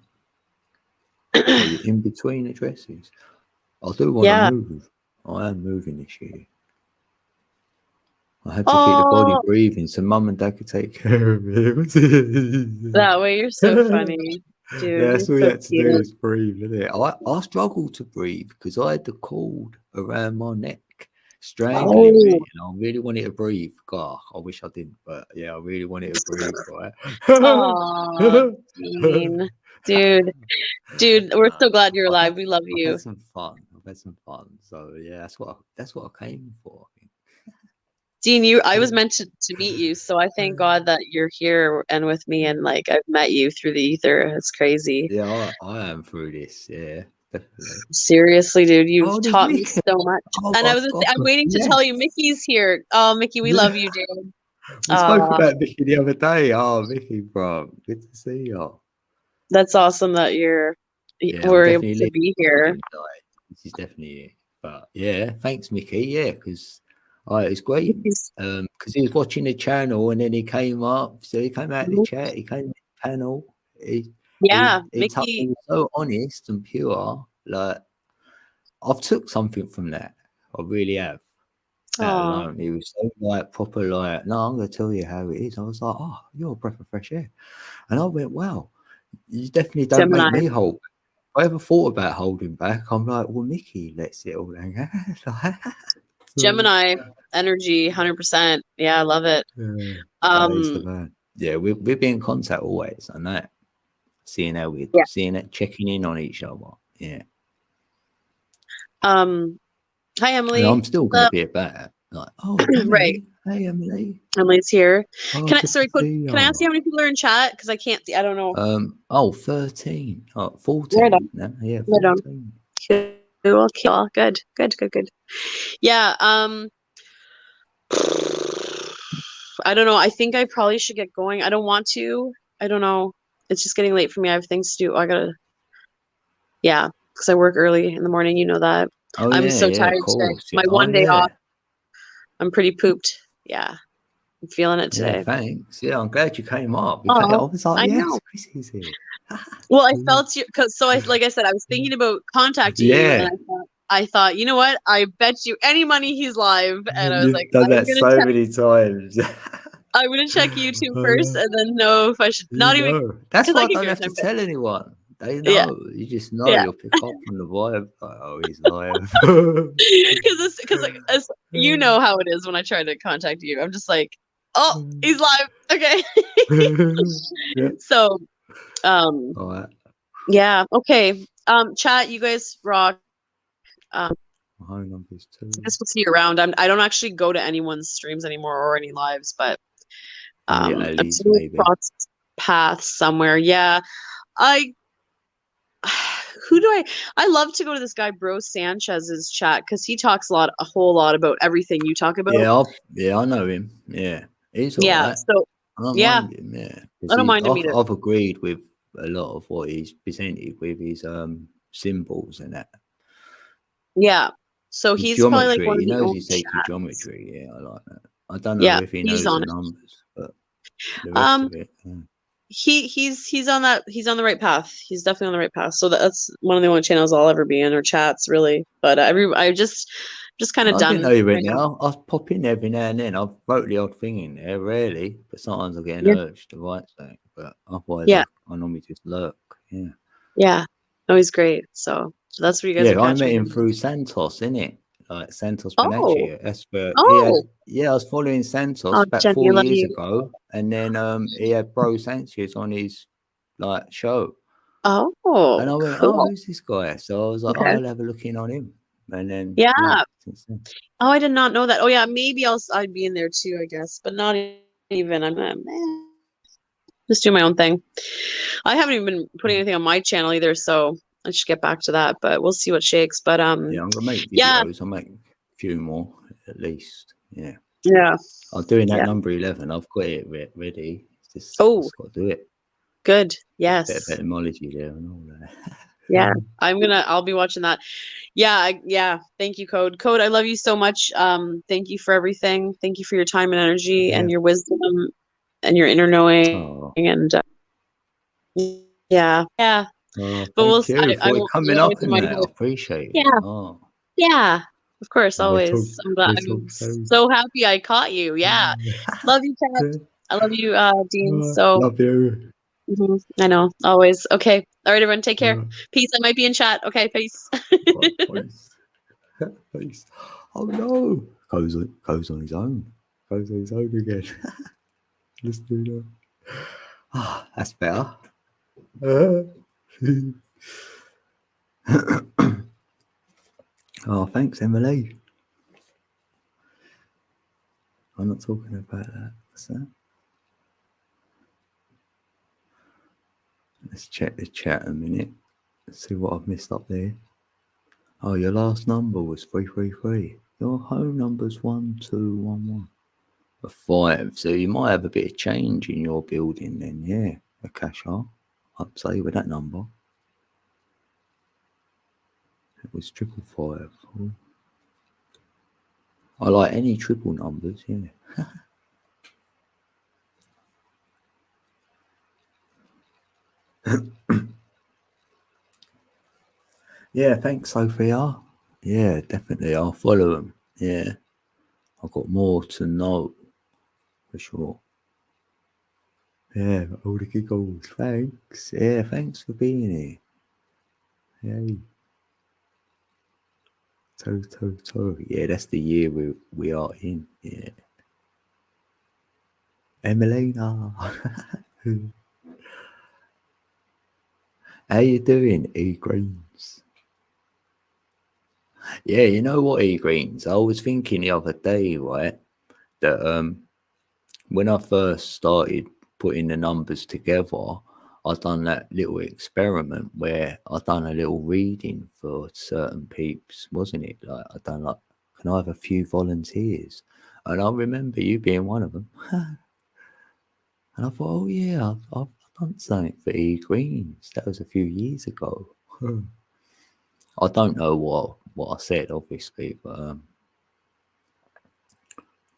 Are you in between addresses? I do want to move. I am moving this year. I had to keep the body breathing so mum and dad could take care of me. That way, you're so funny, dude. Yeah, that's all you had to do was breathe, isn't it? I struggled to breathe because I had the cord around my neck, strangling me, and I really wanted to breathe. God, I wish I didn't, but yeah, I really wanted to breathe, right? Oh, Dean. Dude, we're so glad you're alive. We love you. I've had some fun. So yeah, that's what I came for. Dean, I was meant to meet you, so I thank God that you're here and with me, and like I've met you through the ether. It's crazy. Yeah, I am through this. Yeah, definitely. Seriously, dude, you've taught me so much. And I'm waiting to tell you, Mickey's here. Oh, Mickey, we love you, dude. We spoke about Mickey the other day. Oh, Mickey, bro, good to see you. That's awesome that we're able to be here. This is definitely it. But yeah, thanks, Mickey. Yeah, because it's great. Because he was watching the channel and then he came up. So he came out of the chat. He came to the panel. Mickey was so honest and pure. Like I've took something from that. I really have. He was so like proper. Like, no, I'm gonna tell you how it is. I was like, oh, you're a breath of fresh air. And I went, wow. You definitely don't make me hold. If I ever thought about holding back, I'm like, well, Mickey lets it all hang out. Gemini energy, 100%. Yeah, I love it. Yeah, we'll be in contact always on that. Seeing how we're seeing it, checking in on each other. Yeah. Hi, Emily. And I'm still gonna be about it. Like, oh, Emily. Right. Hey, Emily. Emily's here. Oh, can I ask you how many people are in chat? Because I can't see. I don't know. 13. 14. Right No, yeah, 14. Cool. Good. Yeah. I don't know. I think I probably should get going. I don't want to I don't know. It's just getting late for me. I have things to do. Yeah, because I work early in the morning. You know that. Oh I'm yeah, so yeah, of tired today. course. Yeah. My Oh one day yeah. off. I'm pretty pooped. Yeah, I'm feeling it Yeah, today. thanks. Yeah, I'm glad you came up. I Oh, was like, I yes, know. Chrissy's here. Well, I felt you because like I said, I was thinking about contacting you, and Yeah, then I thought, you know what? I bet you any money he's live, and I was like, you've done that so many times. I'm gonna check YouTube first, Oh, and then know if I should you not even know. That's because I why I can don't go have to time, but tell anyone. They yeah, know. You just know. yeah, You'll pick up on the vibe. Like, oh, he's live. because like as you know how it is when I try to contact you, I'm just like, oh, he's live, okay. Yeah. So, um, All right. yeah, okay. Chat, you guys rock. Um, My home number's I 2. guess we'll see you around. I don't actually go to anyone's streams anymore or any lives, but Maybe I'm Ali's, seeing maybe. cross paths somewhere. Yeah, I who do I love to go to this guy Bro Sanchez's chat because he talks a whole lot about everything you talk about. Yeah, I know him. Yeah, he's all Yeah, right. so I don't yeah, mind him. Yeah, I don't because mind him either. I've agreed with a lot of what he's presented with his symbols and that. Yeah, so His he's probably like geometry. one of He the knows only his sacred chats. geometry. Yeah, I like that. I don't know Yeah, if he he's knows on the it. numbers, but the rest of it. Yeah. He's on the right path. He's definitely on the right path. So that's one of the only channels I'll ever be in or chats really. But I just kind of I didn't done know you right went there. now. I'll pop in every now and then. I've wrote the odd thing in there, rarely, but sometimes I get an Yeah, urge to write something. But otherwise, yeah, I normally just lurk. Yeah. yeah. No, he's great. So that's where you guys are Yeah, I met catching him him. through Santos, innit? Like Santos Oh, Panaccio. That's where he had. oh, Yeah, I was following Santos oh, about Jenny, I 4 love years you. ago, and then he had Bro Sanchez on his like show, and Oh, I went, "Oh, cool. who's this guy?" So I was like, "Oh, Okay. I'll have a look in on him," and then Yeah. yeah, since then. Oh, I did not know that. Oh, yeah. Maybe I'd be in there too, I guess, but not even. I'm just doing my own thing. I haven't even been putting anything on my channel either, so I should get back to that. But we'll see what shakes. But Yeah, I'm gonna make yeah, videos. I'll make a few more at least. Yeah, yeah, I'm doing that yeah. number 11. I've got it ready. Oh, Just got to do it. good. Bit Yes. of etymology there and all that. Yeah. I'll be watching that. Yeah, yeah. Thank you, Code. Code, I love you so much. Thank you for everything. Thank you for your time and energy Yeah. and your wisdom and your inner knowing. Oh, And yeah, yeah. oh, But thank you I for won't, coming you'll always up be in my that. I host. appreciate it. Yeah, Oh, yeah. Of course, we'll talk. always. I'm soon. so happy I caught you. Yeah. Love you, Kat. I love you, Dean. So Love you. I know, always. Okay. All right, everyone, take care. Uh, Peace. I might be in chat. Okay, peace. Peace. Peace. Oh no. Goes on his own. Goes on his own again. Let's do that. Ah, that's better. Oh, thanks, Emily. I'm not talking about that. What's that? Let's check the chat a minute. Let's see what I've missed up there. Oh, your last number was 333. Your home number's 1211. A 5. So you might have a bit of change in your building then, yeah. A Akasha, I'd say, with that number. It was 555. Oh. I like any triple numbers, yeah. Yeah, thanks, Sophia. Yeah, definitely. I'll follow them. Yeah. I've got more to know, for sure. Yeah, all the giggles. Thanks. Yeah, thanks for being here. Yay. So. Yeah, that's the year we are in. Yeah. Emelina. How you doing, E-Greens? Yeah, you know what, E-Greens? I was thinking the other day, right, that when I first started putting the numbers together, I done that little experiment where I done a little reading for certain peeps, wasn't it? Like I done like, can I have a few volunteers? And I remember you being one of them. And I thought, oh yeah, I've done something for E Greens. That was a few years ago. I don't know what I said, obviously, but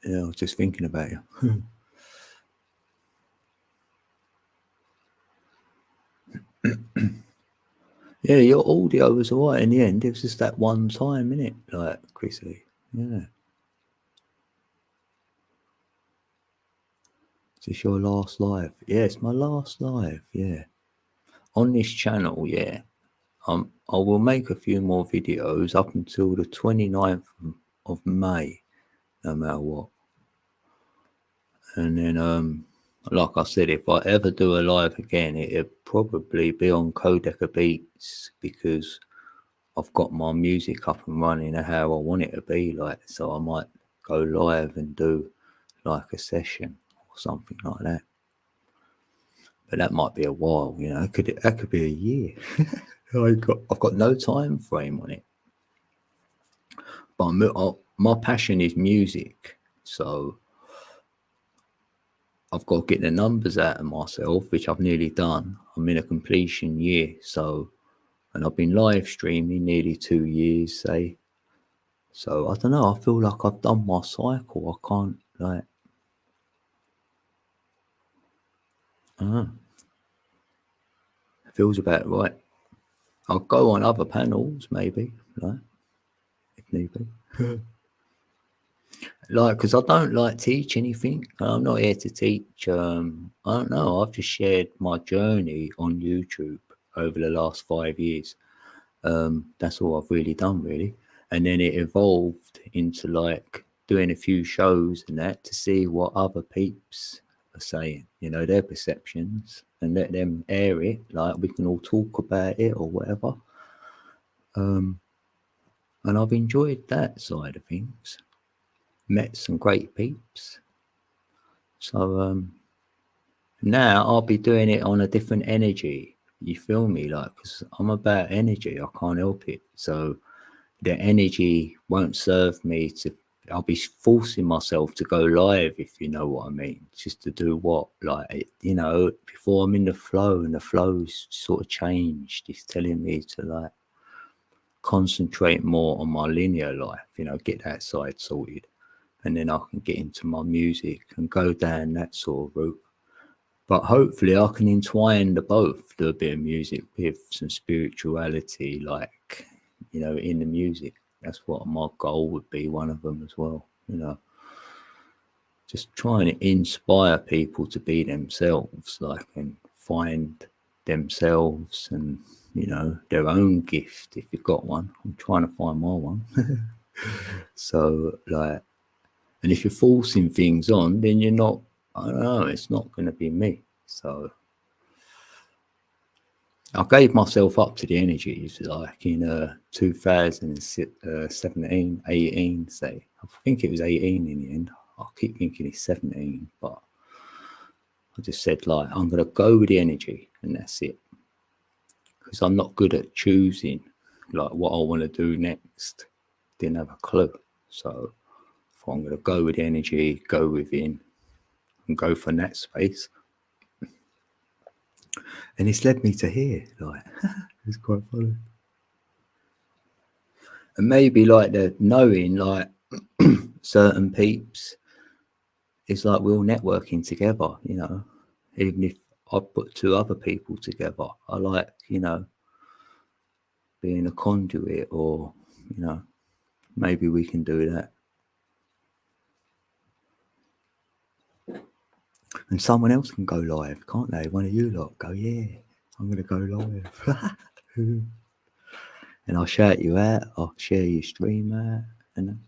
yeah, I was just thinking about you. Yeah, your audio was alright in the end. It was just that one time, innit? Like, Chrissy. Yeah. Is this your last live? Yeah, it's my last live, yeah. On this channel, yeah. I will make a few more videos up until the 29th of May, no matter what. And then, like I said, if I ever do a live again, it'll probably be on Codeka Beats, because I've got my music up and running how I want it to be, like, so I might go live and do like a session or something like that. But that might be a while, you know. That could be a year. I've got no time frame on it. But my passion is music, so I've got to get the numbers out of myself, which I've nearly done. I'm in a completion year, so, and I've been live streaming nearly 2 years, say. So I don't know. I feel like I've done my cycle. I can't, like, I don't know. It feels about right. I'll go on other panels, maybe, like, if need be. Like, because I don't like teach anything. I'm not here to teach. I don't know. I've just shared my journey on YouTube over the last 5 years. That's all I've really done, really. And then it evolved into like doing a few shows and that to see what other peeps are saying, you know, their perceptions, and let them air it. Like, we can all talk about it or whatever. And I've enjoyed that side of things. Met some great peeps. So now I'll be doing it on a different energy. You feel me? Like, because I'm about energy. I can't help it. So the energy won't serve me to. I'll be forcing myself to go live, if you know what I mean. Just to do what? Like, you know, before I'm in the flow, and the flow's sort of changed. It's telling me to, like, concentrate more on my linear life, you know, get that side sorted. And then I can get into my music and go down that sort of route. But hopefully I can entwine the both, do a bit of music with some spirituality, like, you know, in the music. That's what my goal would be, one of them as well, you know. Just trying to inspire people to be themselves, like, and find themselves and, you know, their own gift, if you've got one. I'm trying to find my one. So, like, and if you're forcing things on, then you're not, I don't know, it's not going to be me. So I gave myself up to the energies, like in 2017, 18, say. I think it was 18 in the end. I keep thinking it's 17, but I just said, like, I'm going to go with the energy, and that's it. Because I'm not good at choosing, like, what I want to do next. Didn't have a clue. So I'm going to go with the energy, go within, and go for that space. And it's led me to here, like, it's quite funny. And maybe, like, the knowing, like, certain peeps, it's like we're all networking together, you know. Even if I put 2 other people together, I like, you know, being a conduit, or, you know, maybe we can do that. And someone else can go live, can't they? One of you lot go, yeah, I'm going to go live. And I'll shout you out, I'll share your stream out, and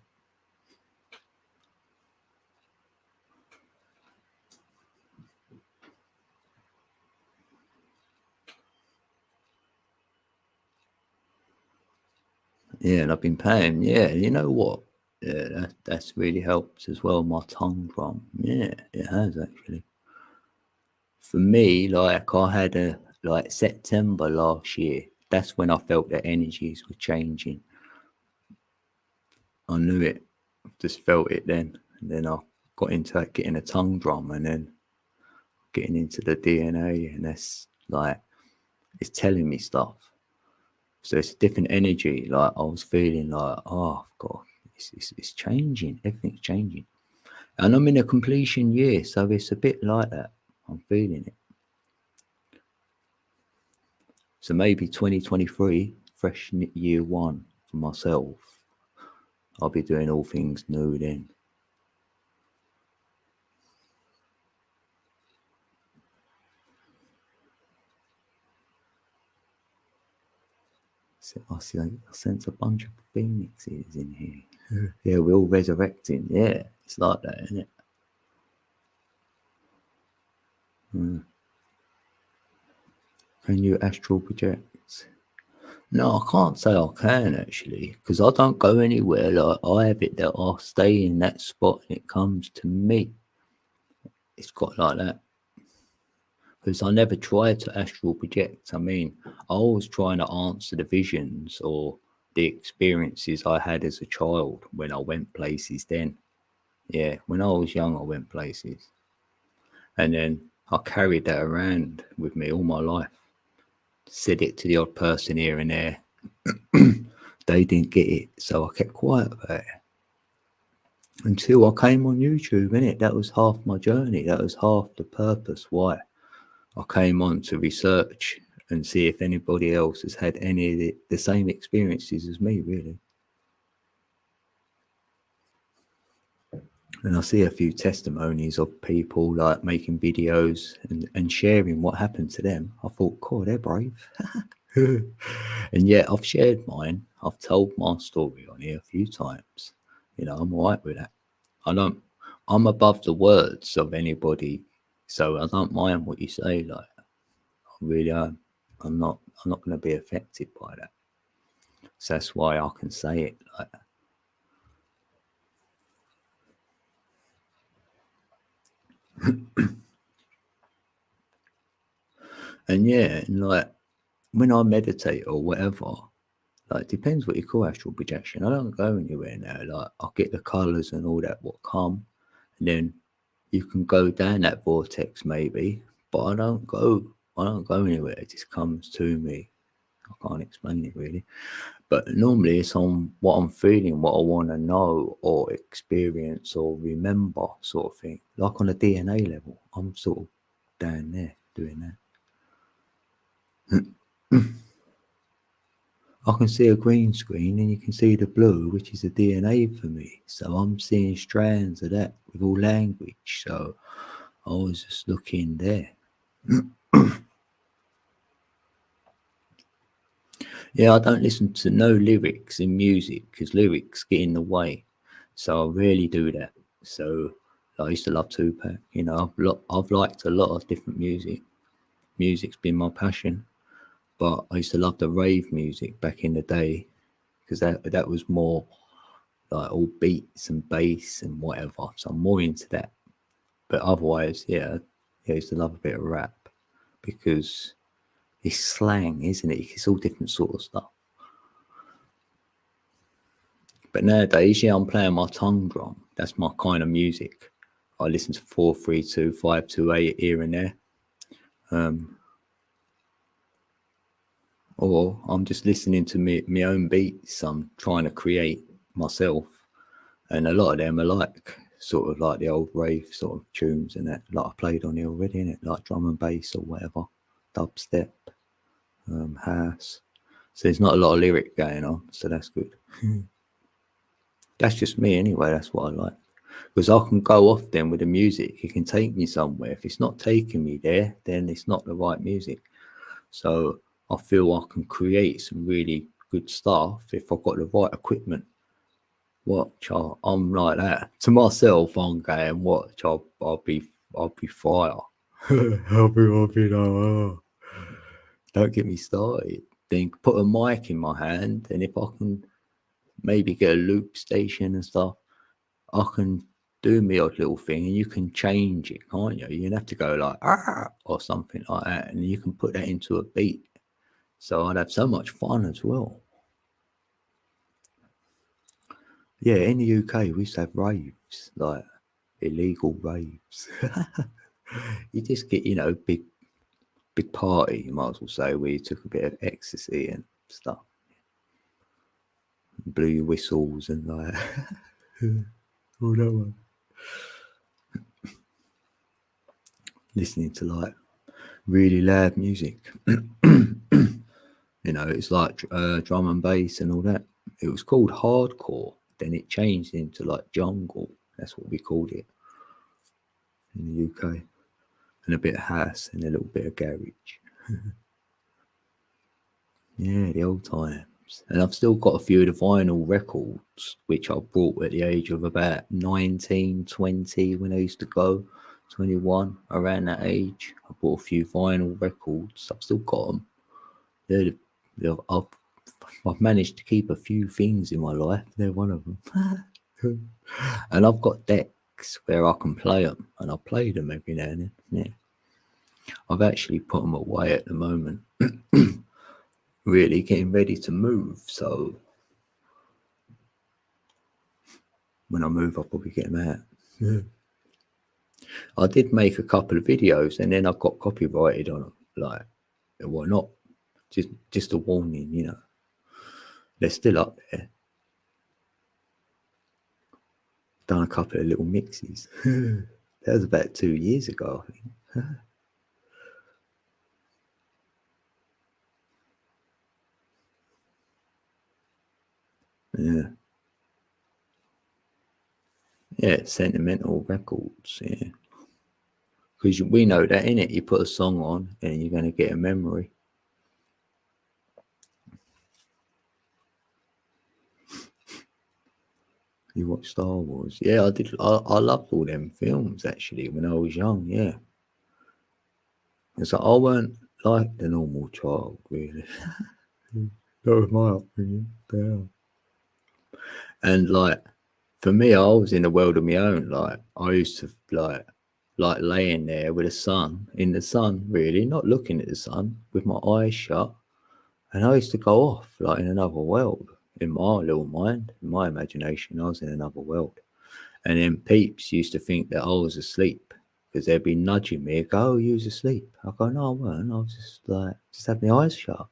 yeah, and I've been paying, yeah, you know what? Yeah, that's really helped as well, my tongue drum. Yeah, it has actually. For me, like, I had like September last year, that's when I felt the energies were changing. I knew it, just felt it then. And then I got into getting a tongue drum, and then getting into the DNA, and that's like, it's telling me stuff. So it's a different energy. Like I was feeling like, oh God, it's changing. Everything's changing. And I'm in a completion year, so it's a bit like that. I'm feeling it. So maybe 2023, fresh year one for myself. I'll be doing all things new then. So I sense a bunch of phoenixes in here. Yeah, we're all resurrecting. Yeah, it's like that, isn't it? Can you astral project? No, I can't say I can actually, because I don't go anywhere. Like I have it that I'll stay in that spot and it comes to me. It's got like that. Because I never tried to astral project. I mean, I was trying to answer the visions or the experiences I had as a child when I went places then. Yeah, when I was young, I went places. And then I carried that around with me all my life. Said it to the odd person here and there. They didn't get it, so I kept quiet about it. Until I came on YouTube, innit? That was half my journey. That was half the purpose why I came on to research and see if anybody else has had any of the same experiences as me, really. And I see a few testimonies of people like making videos and sharing what happened to them. I thought, God, they're brave. And yet I've shared mine. I've told my story on here a few times. You know, I'm all right with that. I'm above the words of anybody, so I don't mind what you say. Like, I really am. I'm not going to be affected by that. So that's why I can say it like that. And yeah, and like when I meditate or whatever, like, it depends what you call astral projection. I don't go anywhere now. Like, I'll get the colours and all that what come, and then you can go down that vortex maybe, but I don't go anywhere. It just comes to me. I can't explain it really. But normally it's on what I'm feeling, what I want to know or experience or remember sort of thing. Like on a DNA level, I'm sort of down there doing that. I can see a green screen and you can see the blue, which is the DNA for me. So I'm seeing strands of that with all language. So I was just looking there. Yeah, I don't listen to no lyrics in music because lyrics get in the way. So I rarely do that. So I used to love Tupac. You know, I've liked a lot of different music. Music's been my passion. But I used to love the rave music back in the day because that was more like all beats and bass and whatever. So I'm more into that. But otherwise, yeah, I used to love a bit of rap because it's slang, isn't it? It's all different sort of stuff. But nowadays, yeah, I'm playing my tongue drum. That's my kind of music. I listen to 432, 528 here and there. Or I'm just listening to my own beats I'm trying to create myself. And a lot of them are like sort of like the old rave sort of tunes and that, like I played on here already, innit? Like drum and bass or whatever, dubstep, house. So there's not a lot of lyric going on, so that's good. That's just me anyway, that's what I like. Because I can go off then with the music, it can take me somewhere. If it's not taking me there, then it's not the right music. So I feel I can create some really good stuff if I've got the right equipment. Watch, I'm like that. To myself, I'm going, watch, I'll be fire. I'll be like, oh. Don't get me started. Then put a mic in my hand, and if I can maybe get a loop station and stuff, I can do me odd little thing, and you can change it, can't you? You don't have to go like or something like that, and you can put that into a beat. So I'd have so much fun as well. Yeah, in the UK we used to have raves, like illegal raves. You just get, you know, big party, you might as well say, where you took a bit of ecstasy and stuff. Blew your whistles and like all that one. Listening to like really loud music. You know, it's like drum and bass and all that. It was called hardcore. Then it changed into like jungle. That's what we called it in the UK. And a bit of house and a little bit of garage. Yeah, the old times. And I've still got a few of the vinyl records, which I bought at the age of about 19, 20 when I used to go, 21, around that age. I bought a few vinyl records. I've still got them. I've managed to keep a few things in my life. They're one of them. And I've got decks where I can play them, and I play them every now and then. Yeah, I've actually put them away at the moment. Really getting ready to move, so when I move, I'll probably get them out. Yeah. I did make a couple of videos, and then I got copyrighted on them. Like, why not? Just a warning, you know. They're still up there. Done a couple of little mixes. That was about 2 years ago, I think. Yeah. Yeah, sentimental records, yeah. Because we know that, innit? You put a song on and you're going to get a memory. You watch Star Wars? Yeah, I did. I loved all them films, actually, when I was young, yeah. It's like I weren't like the normal child, really. That was my upbringing. Yeah. And, like, for me, I was in a world of my own. Like, I used to, like laying there with the sun, in the sun, really, not looking at the sun, with my eyes shut. And I used to go off, like, in another world. In my little mind, in my imagination, I was in another world. And then peeps used to think that I was asleep, because they'd be nudging me, go, oh, you was asleep. I go, no, I weren't. I was just had my eyes shut.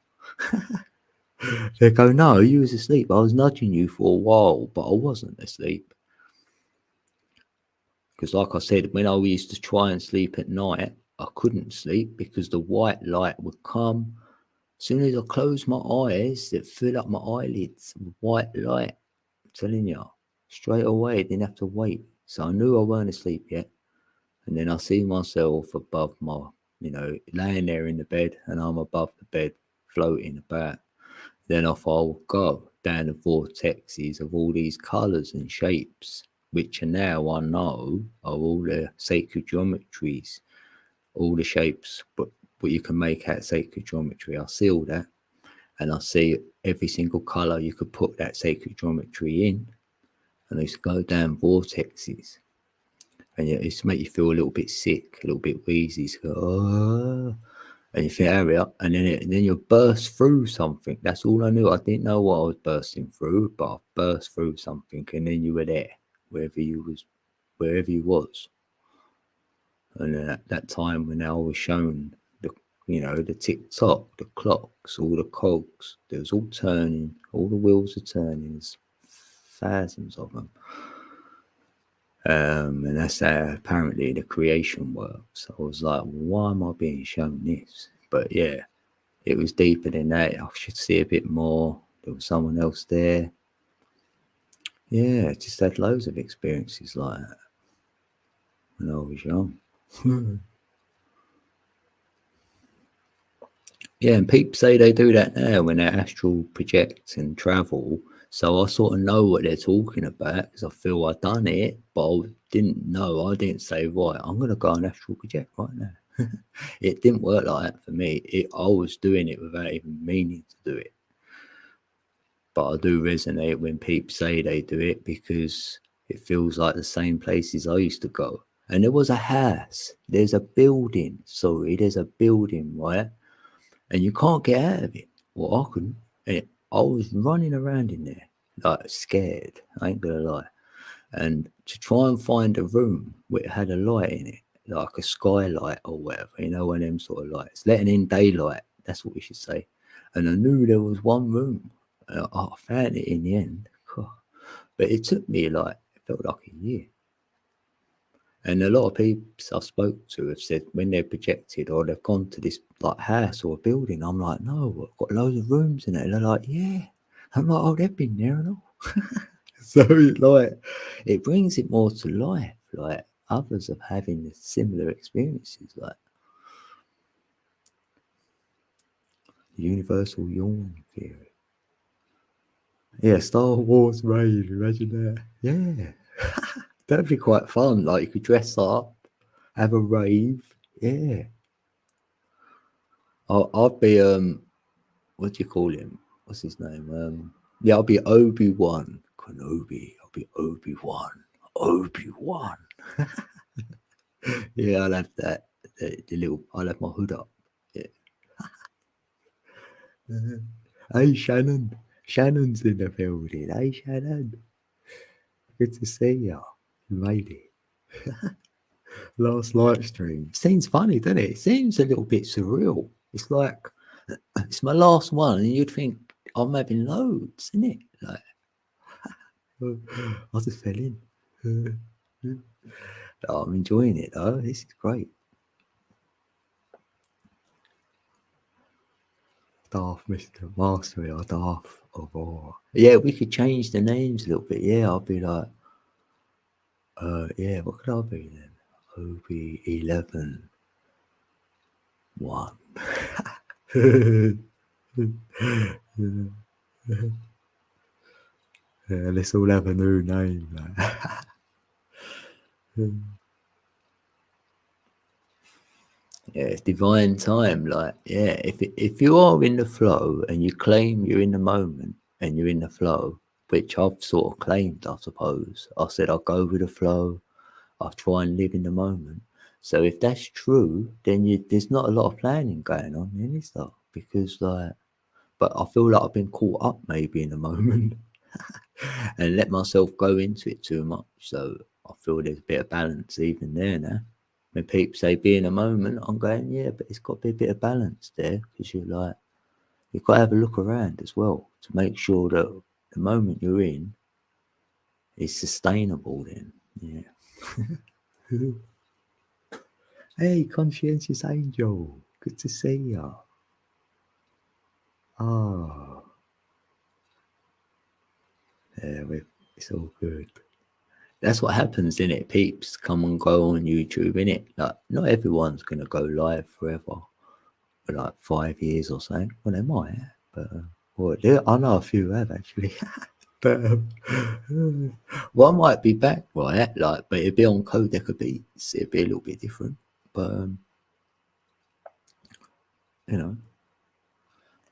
They go, no, you was asleep. I was nudging you for a while, but I wasn't asleep. Because like I said, when I used to try and sleep at night, I couldn't sleep because the white light would come. As soon as I closed my eyes, it filled up my eyelids with white light. I'm telling you, straight away, didn't have to wait. So I knew I weren't asleep yet. And then I see myself above my, you know, laying there in the bed, and I'm above the bed, floating about. Then off I'll go down the vortexes of all these colours and shapes, which are now I know are all the sacred geometries, all the shapes, but what you can make out sacred geometry. I see all that, and I see every single colour you could put that sacred geometry in, and I used to go down vortexes, and it used to make you feel a little bit sick, a little bit wheezy. So go, oh, and you think, hurry up, and then you burst through something. That's all I knew. I didn't know what I was bursting through, but I burst through something, and then you were there, wherever you was. And then at that time when I was shown the tick-tock, the clocks, all the cogs, they was all turning, all the wheels are turning, there's thousands of them. And that's how apparently the creation works. I was like, why am I being shown this? But yeah, it was deeper than that. I should see a bit more. There was someone else there. Yeah, just had loads of experiences like that when I was young. Yeah, and people say they do that now when they astral project and travel. So I sort of know what they're talking about because I feel I've done it, but I didn't know. I didn't say, right, I'm going to go and astral project right now. It didn't work like that for me. I was doing it without even meaning to do it. But I do resonate when people say they do it because it feels like the same places I used to go. And there was a house. There's a building. There's a building, right? And you can't get out of it. Well, I couldn't. And I was running around in there, like scared. I ain't gonna lie. And to try and find a room where it had a light in it, like a skylight or whatever, you know, one of them sort of lights, letting in daylight. That's what we should say. And I knew there was one room. I found it in the end. But it took me like, it felt like a year. And a lot of people I spoke to have said when they're projected or they've gone to this like house or a building, I'm like, no, I've got loads of rooms in it. And they're like, yeah. I'm like, oh, they've been there and all. So like, it brings it more to life. Like others are having similar experiences, like the universal yawn theory. Yeah, Star Wars rave. Imagine that. Yeah. That'd be quite fun. Like you could dress up, have a rave. Yeah. I'd be what do you call him? What's his name? Yeah, I'll be Obi-Wan Kenobi. I'll be Obi-Wan. Obi-Wan. Yeah, I'll have that. I'll have my hood up. Yeah. Hey Shannon. Shannon's in the building. Hey Shannon. Good to see you. You made it. Last live stream. Seems funny, doesn't it? It seems a little bit surreal. It's like it's my last one, and you'd think I'm having loads, isn't it? Like I just fell in. I'm enjoying it though. This is great. Darth Mr. Mastery or Darth of Awe. Yeah, we could change the names a little bit. Yeah, I'll be like, yeah, what could I be then? Obi 11 1. Yeah, let's all have a new name. Yeah, it's divine time. Like, yeah, if you are in the flow and you claim you're in the moment and you're in the flow, which I've sort of claimed, I suppose. I said I'll go with the flow. I'll try and live in the moment. So if that's true, then there's not a lot of planning going on, is there? Because like, but I feel like I've been caught up maybe in the moment and let myself go into it too much. So I feel there's a bit of balance even there now. When people say be in a moment, I'm going, yeah, but it's got to be a bit of balance there, because you've got to have a look around as well to make sure that the moment you're in is sustainable then. Yeah. Hey, Conscientious Angel, good to see you. Oh. Yeah, it's all good. That's what happens, innit? Peeps come and go on YouTube, innit? Like, not everyone's going to go live forever for like 5 years or so. Well, they might, but I know a few have actually. But one might be back, right? Like, but it'd be on Codec Beats. It'd be a little bit different. But, you know.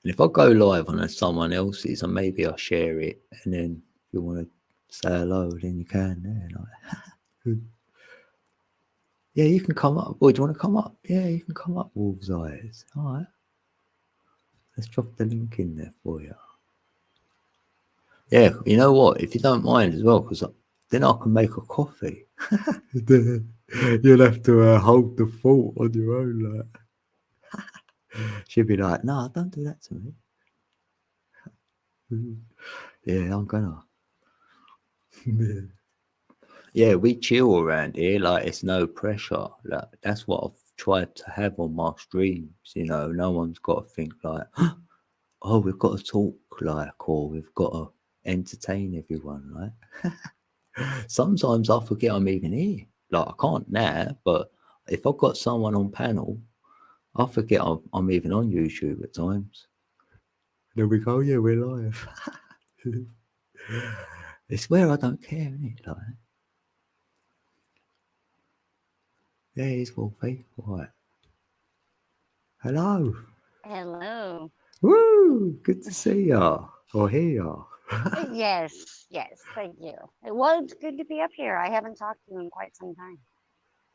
And if I go live on someone else's, and maybe I'll share it, and then if you want to say hello, then you can there. Like, yeah, you can come up. Boy, do you want to come up? Yeah, you can come up, Wolf's Eyes. All right. Let's drop the link in there for you. Yeah, you know what? If you don't mind as well, because then I can make a coffee. You'll have to hold the fort on your own. Like. She'll be like, no, don't do that to me. Yeah, I'm gonna. Yeah, we chill around here. Like, it's no pressure. Like, that's what I've tried to have on my streams. You know, no one's got to think like, oh, we've got to talk, like, or we've got to entertain everyone, right? Sometimes I forget I'm even here. Like, I can't now, but if I've got someone on panel, I forget I'm even on YouTube at times. Then we go, yeah, we're live. It's where I don't care, isn't it? Like, yeah, it's Wolfie. Right. Hello. Hello. Woo! Good to see ya or hear ya. Yes, thank you. Well, it's good to be up here. I haven't talked to you in quite some time.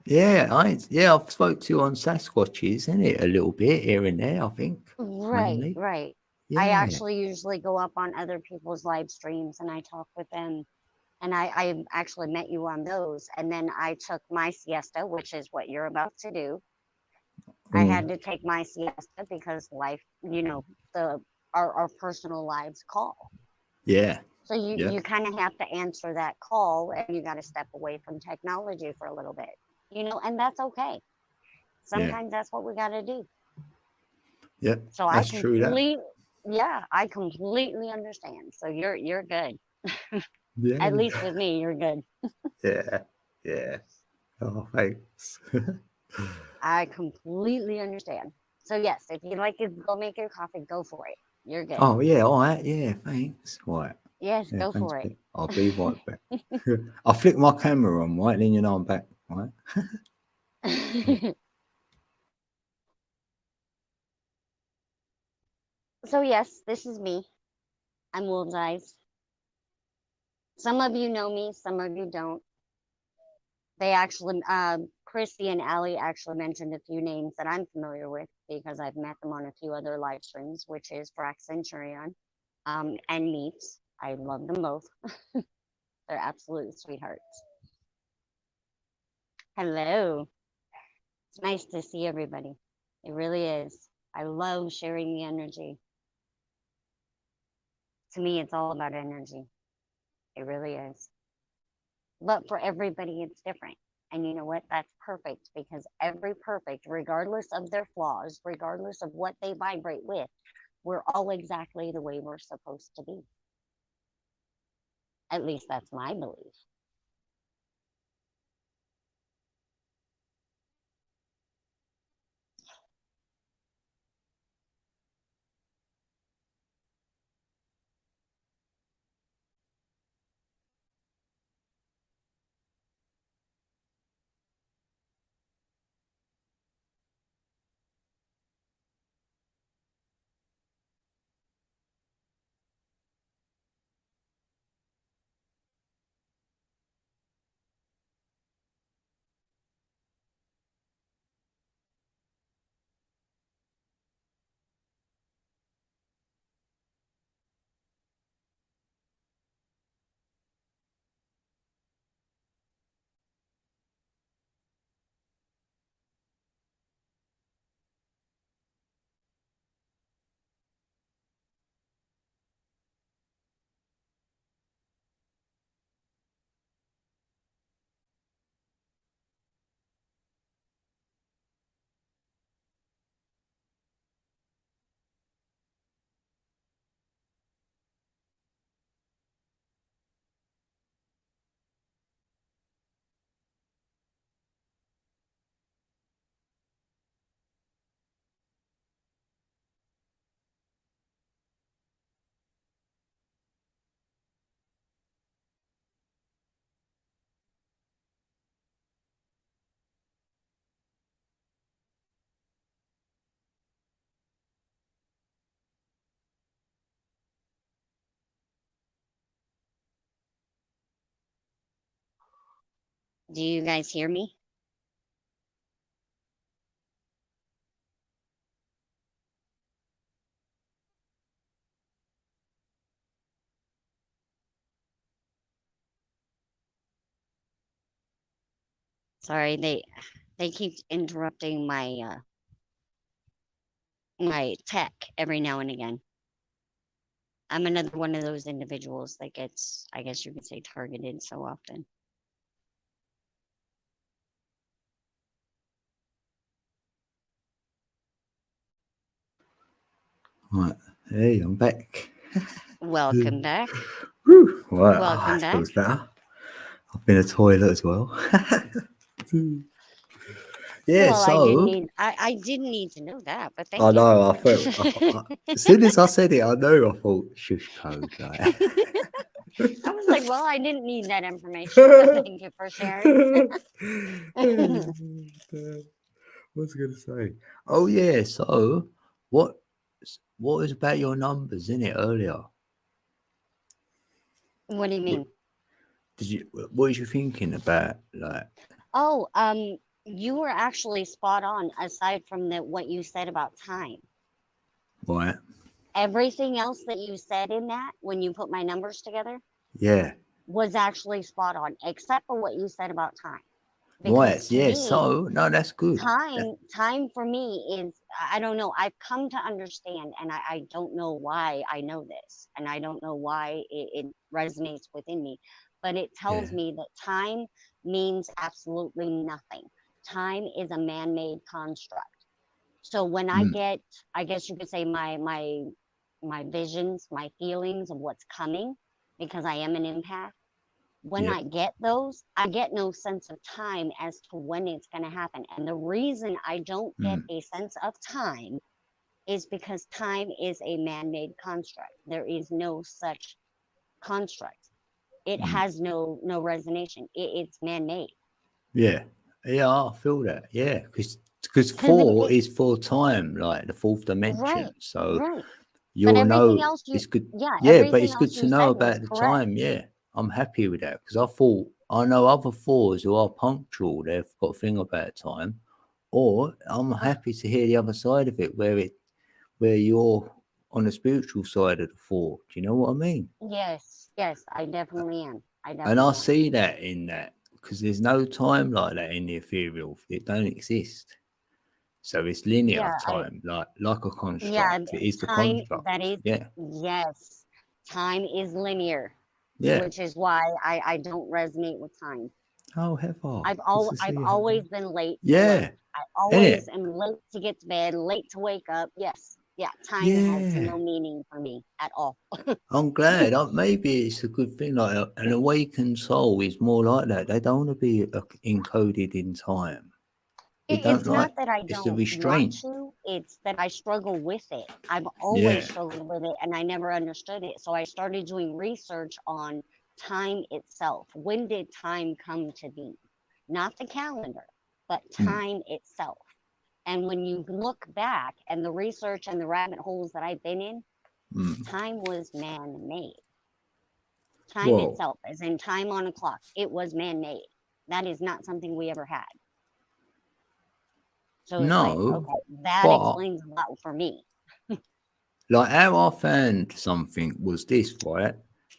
Yeah, I've spoke to you on Sasquatches, isn't it? A little bit here and there, I think. Right, mainly. right. Yeah. I actually usually go up on other people's live streams and I talk with them And I actually met you on those. And then I took my siesta, which is what you're about to do. I had to take my siesta because life, our personal lives call. Yeah. So you, Yeah. you kind of have to answer that call, and you got to step away from technology for a little bit, and that's okay. Sometimes that's what we got to do. Yeah. So That's true. That. I completely understand. So you're good. Yeah. At least with me, you're good. Yeah. Yeah. Oh, thanks. I completely understand. So yes, if you'd like to go make your coffee, go for it. You're good. Oh, yeah. All right. Yeah. Thanks. Right. Yes, Yeah, go thanks, for it. Pete. I'll be right back. I'll flick my camera on, right? Then you know I'm back, right? So yes, this is me. I'm Wolves Eyes. Some of you know me, some of you don't. They actually, Christy and Allie actually mentioned a few names that I'm familiar with because I've met them on a few other live streams, which is Frax Centurion and Meats. I love them both. They're absolute sweethearts. Hello. It's nice to see everybody. It really is. I love sharing the energy. To me, it's all about energy. It really is. But for everybody, it's different. And you know what? That's perfect because every perfect, regardless of their flaws, regardless of what they vibrate with, we're all exactly the way we're supposed to be. At least that's my belief. Do you guys hear me? Sorry, they keep interrupting my tech every now and again. I'm another one of those individuals that gets, I guess you could say, targeted so often. Right. Hey, I'm back. Welcome back. Whew. Right. Welcome That back. feels better. I've been a toilet as well. Yeah, Well, so I didn't need to know that, but thank I you. know I felt as soon as I said it, I knew. I thought shush code. Like. I was like, well, I didn't need that information. But thank you for sharing. What's I gonna say? Oh yeah. So what was about your numbers in it earlier? What do you mean? What was you thinking about? Like, Oh, you were actually spot on. Aside from what you said about time, what? everything else that you said in that, when you put my numbers together, Yeah. was actually spot on, except for what you said about time. Right. Because to Yeah. me, So no, that's good. time for me is, I don't know, I've come to understand, and I don't know why I know this, and I don't know why it resonates within me, but it tells Yeah. me that time means absolutely nothing. Time is a man-made construct. So when I Mm. get, I guess you could say, my visions, my feelings of what's coming, because I am an empath, when Yep. I get those, I get no sense of time as to when it's going to happen. And the reason I don't get Mm. a sense of time is because time is a man made construct. There is no such construct. It Mm. has no resonation. It's man made. Yeah. Yeah. I feel that. Yeah. Because Because 4 is for time, like the fourth right, dimension. So right. But you'll everything know else it's good. yeah, Yeah, but everything it's good else to you know said was about the correct. time. Yeah, I'm happy with that because I thought I know other 4s who are punctual. They've got a thing about time, or I'm happy to hear the other side of it, where you're on the spiritual side of the 4. Do you know what I mean? Yes, yes, I definitely am. I And I definitely am. see that in that because there's no time like that in the ethereal. It don't exist. So it's linear Yeah, time, like a yeah, construct. It is the time, that construct. is, Yeah, yes, time is linear, yeah. which is why I don't resonate with time. Oh, have I? Good to I've see you. always been late to Yeah, work. I innit? always am late to get to bed, late to wake up. Yes, yeah, time has Yeah. no meaning for me at all. I'm glad. Maybe it's a good thing. Like an awakened soul is more like that. They don't want to be encoded in time. They don't It's not like. that I It's the don't want restraint. to, it's that I struggle with it. I've always Yeah. struggled with it and I never understood it. So I started doing research on time itself. When did time come to be? Not the calendar, but Mm, time itself. And when you look back and the research and the rabbit holes that I've been in, mm. time was man made. Time Well, itself, as in time on a clock, it was man made. That is not something we ever had. So it's like, no, okay, that but explains a lot for me. like how I found something was this, right?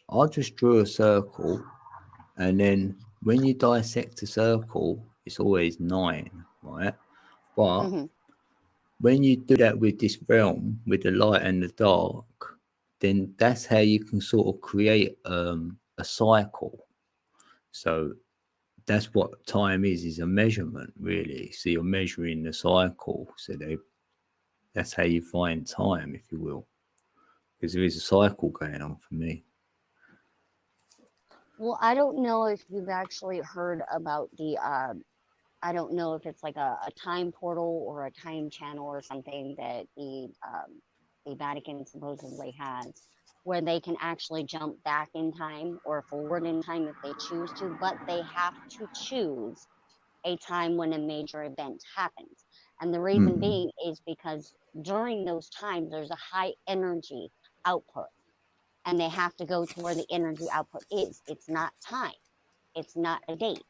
I just drew a circle, and then when you dissect a circle, it's always 9, right? But Hmm. when you do that with this realm, with the light and the dark, then that's how you can sort of create a cycle. So that's what time is a measurement, really. So you're measuring the cycle. So that's how you find time, if you will, because there is a cycle going on for me. Well, I don't know if you've actually heard about the, I don't know if it's like a time portal or a time channel or something that the Vatican supposedly has, where they can actually jump back in time or forward in time if they choose to, but they have to choose a time when a major event happens. And the reason Mm. being is because during those times, there's a high energy output, and they have to go to where the energy output is. It's not time, it's not a date,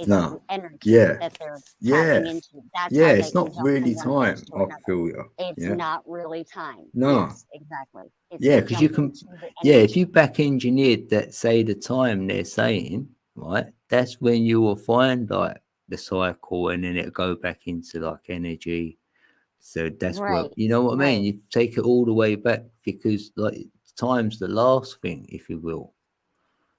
it's the No. energy Yeah. that they're Yeah. tapping into. That's Yeah. how they It's can not jump from really one place time, to I another. feel you. It's Yeah. not really time. No. Yes, exactly. It's Yeah, the because you jumping can, to the yeah, if energy. you back engineered that, say the time they're saying, right, that's when you will find like the cycle and then it'll go back into like energy. So that's what, Right, you know what I mean? right. You take it all the way back because like time's the last thing, if you will.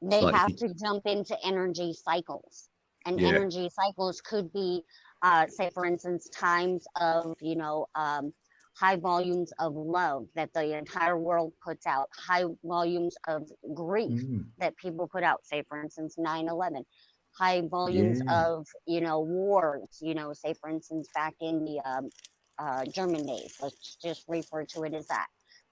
It's They like if have you, to jump into energy cycles. And yeah. energy cycles could be, say, for instance, times of, high volumes of love that the entire world puts out, high volumes of grief Mm, that people put out, say, for instance, 9/11, high volumes yeah. of, wars, say, for instance, back in the German days. Let's just refer to it as that.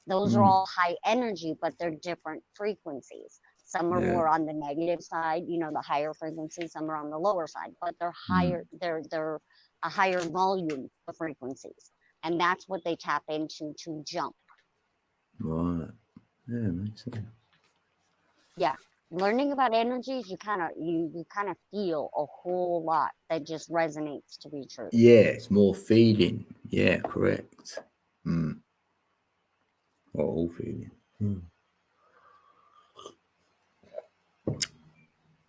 Those are Mm, all high energy, but they're different frequencies. Some are yeah. more on the negative side, the higher frequencies. Some are on the lower side, but they're Mm, higher. They're a higher volume of frequencies, and that's what they tap into to jump. right. Yeah, makes sense. Yeah, learning about energies, you kind of feel a whole lot that just resonates to be true. Yeah, it's more feeling. Yeah, correct. Mm. Or all feeling. Mm.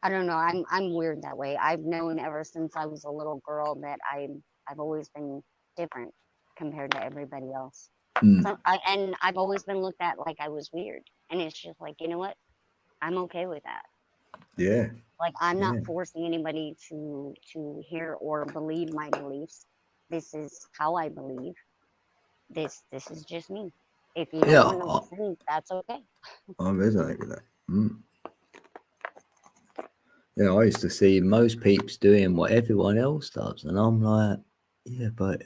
I don't know. I'm weird that way. I've known ever since I was a little girl that I've always been different compared to everybody else. Mm. So I've always been looked at like I was weird, and it's just like, you know what? I'm okay with that. Yeah. Like, I'm Yeah. not forcing anybody to hear or believe my beliefs. This is how I believe. This is just me. If you don't Yeah, want to listen, that's okay. I resonate with that. Mm. Yeah, I used to see most peeps doing what everyone else does, and I'm like, yeah, but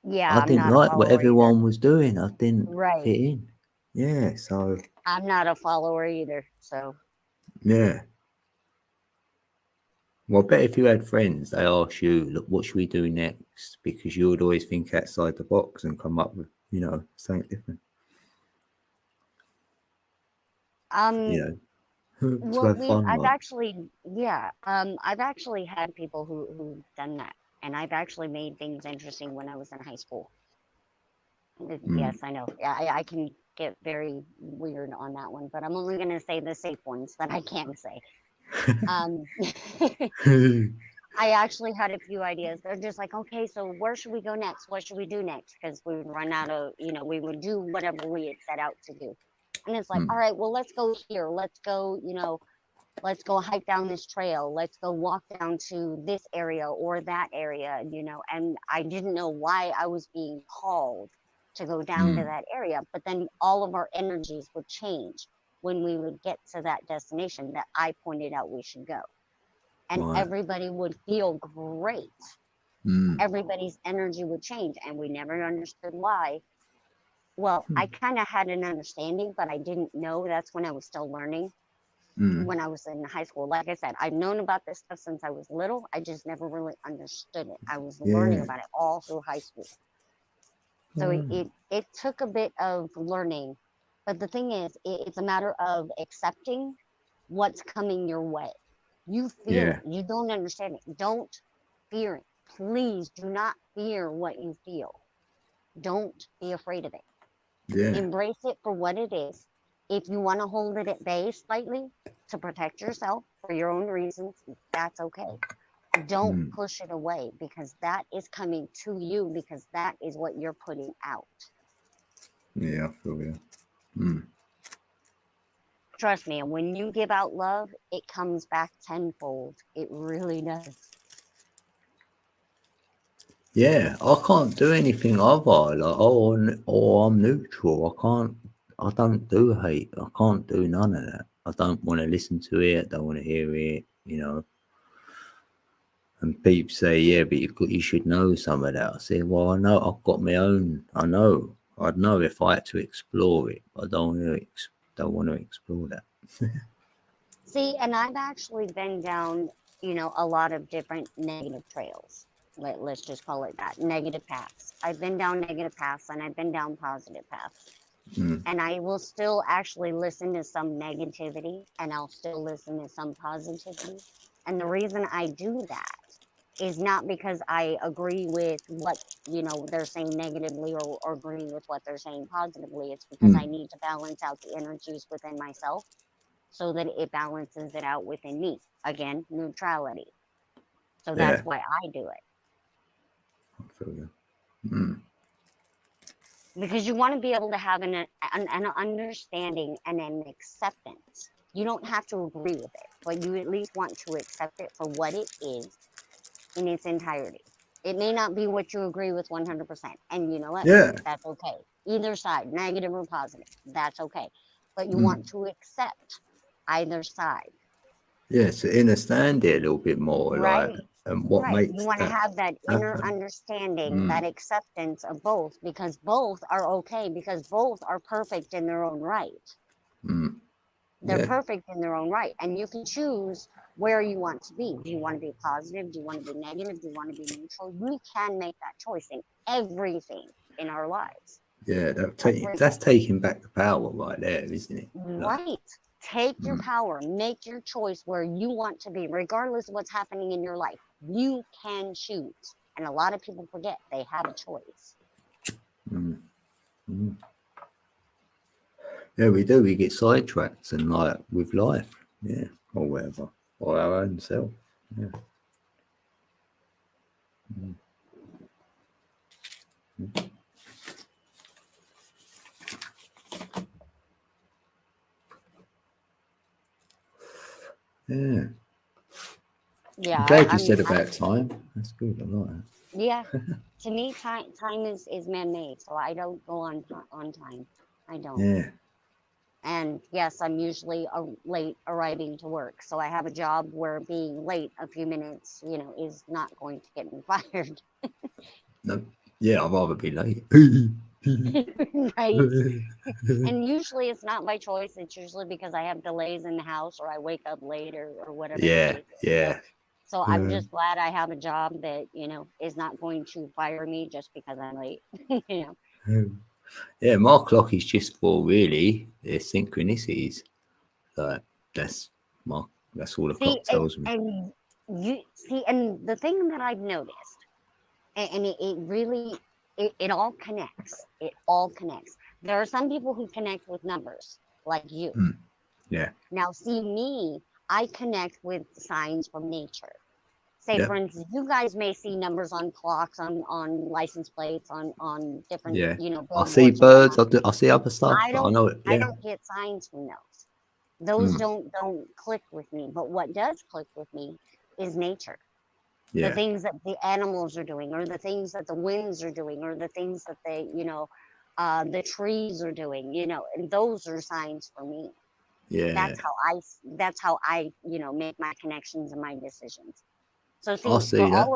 Yeah, I I'm didn't not a like what follower either. everyone was doing. I didn't Right. fit in. Yeah, so I'm not a follower either. So yeah. Well, I bet if you had friends, they asked you, look, what should we do next? Because you would always think outside the box and come up with, something different. You know, to well, have fun, I've like. actually, I've actually had people who done that, and I've actually made things interesting when I was in high school. Yes, I know. Yeah, I can get very weird on that one, but I'm only going to say the safe ones that I can say. Um, I actually had a few ideas. They're just like, okay, so where should we go next? What should we do next? Because we would run out of, we would do whatever we had set out to do. And it's like, all right, well, let's go here. Let's go, let's go hike down this trail. Let's go walk down to this area or that area, and I didn't know why I was being called to go down to that area. But then all of our energies would change when we would get to that destination that I pointed out we should go. And Right. everybody would feel great. Everybody's energy would change, and we never understood why. Well, I kind of had an understanding, but I didn't know. That's when I was still learning. When I was in high school, like I said, I've known about this stuff since I was little. I just never really understood it. I was learning about it all through high school. So it took a bit of learning, but the thing is, it's a matter of accepting what's coming your way. You feel it. You don't understand it. Don't fear it. Please do not fear what you feel. Don't be afraid of it. Yeah. Embrace it for what it is. If you want to hold it at bay slightly to protect yourself for your own reasons, that's okay. Don't push it away, because that is coming to you, because that is what you're putting out. Yeah, I feel you. Trust me, and when you give out love, it comes back tenfold. It really does. Yeah, I can't do anything other. Like, I'm neutral. I don't do hate. I can't do none of that. I don't want to listen to it. I don't want to hear it, And people say, yeah, but you should know some of that. I say, well, I know I've got my own. I know. I'd know if I had to explore it. But I don't want to explore that. See, and I've actually been down, a lot of different negative trails. Let's just call it that, negative paths. I've been down negative paths, and I've been down positive paths. And I will still actually listen to some negativity, and I'll still listen to some positivity. And the reason I do that is not because I agree with what, they're saying negatively, or agree with what they're saying positively. It's because I need to balance out the energies within myself, so that it balances it out within me. Again, neutrality. So that's why I do it. I feel you. Because you want to be able to have an understanding and an acceptance. You don't have to agree with it, but you at least want to accept it for what it is in its entirety. It may not be what you agree with 100%. And you know what? Yeah. That's okay. Either side, negative or positive, that's okay. But you want to accept either side. Yeah, to understand it a little bit more, Right. like, and what Right. makes You want to that have that inner happen. understanding, that acceptance of both, because both are okay, because both are perfect in their own right. They're perfect in their own right. And you can choose where you want to be. Do you want to be positive? Do you want to be negative? Do you want to be neutral? You can make that choice in everything in our lives. Yeah, that's taking back the power right there, isn't it? Right. Take your power, make your choice where you want to be, regardless of what's happening in your life. You can choose. And a lot of people forget they have a choice. Yeah, we do. We get sidetracked and like with life, or whatever. or our own self. Yeah. Mm. Yeah. Yeah, I'm glad you I'm, said about time. That's good. I like that. yeah. To me, time is man-made, so I don't go on time. I don't. Yeah. And yes, I'm usually late arriving to work. So I have a job where being late a few minutes, is not going to get me fired. No. Yeah, I'd rather be late. Right. And usually it's not by choice. It's usually because I have delays in the house or I wake up late or whatever the Yeah. case is. Yeah. So I'm just glad I have a job that, is not going to fire me just because I'm late. Yeah. My clock is just for really the synchronicities. Like that's my. That's all the See, clock tells me. and you see, and the thing that I've noticed, and it really, it all connects. It all connects. There are some people who connect with numbers, like you. Yeah. Now, see me, I connect with signs from nature. Say, Yeah. for instance, you guys may see numbers on clocks, on license plates, on different, Yeah. I see billboards or birds. whatnot. I see other stuff. I But I don't, know it. I Yeah. don't get signs from those. Those Mm. don't click with me. But what does click with me is nature. The Yeah. things that the animals are doing, or the things that the winds are doing, or the things that the trees are doing, and those are signs for me. Yeah. That's how I make my connections and my decisions. So I see, see that.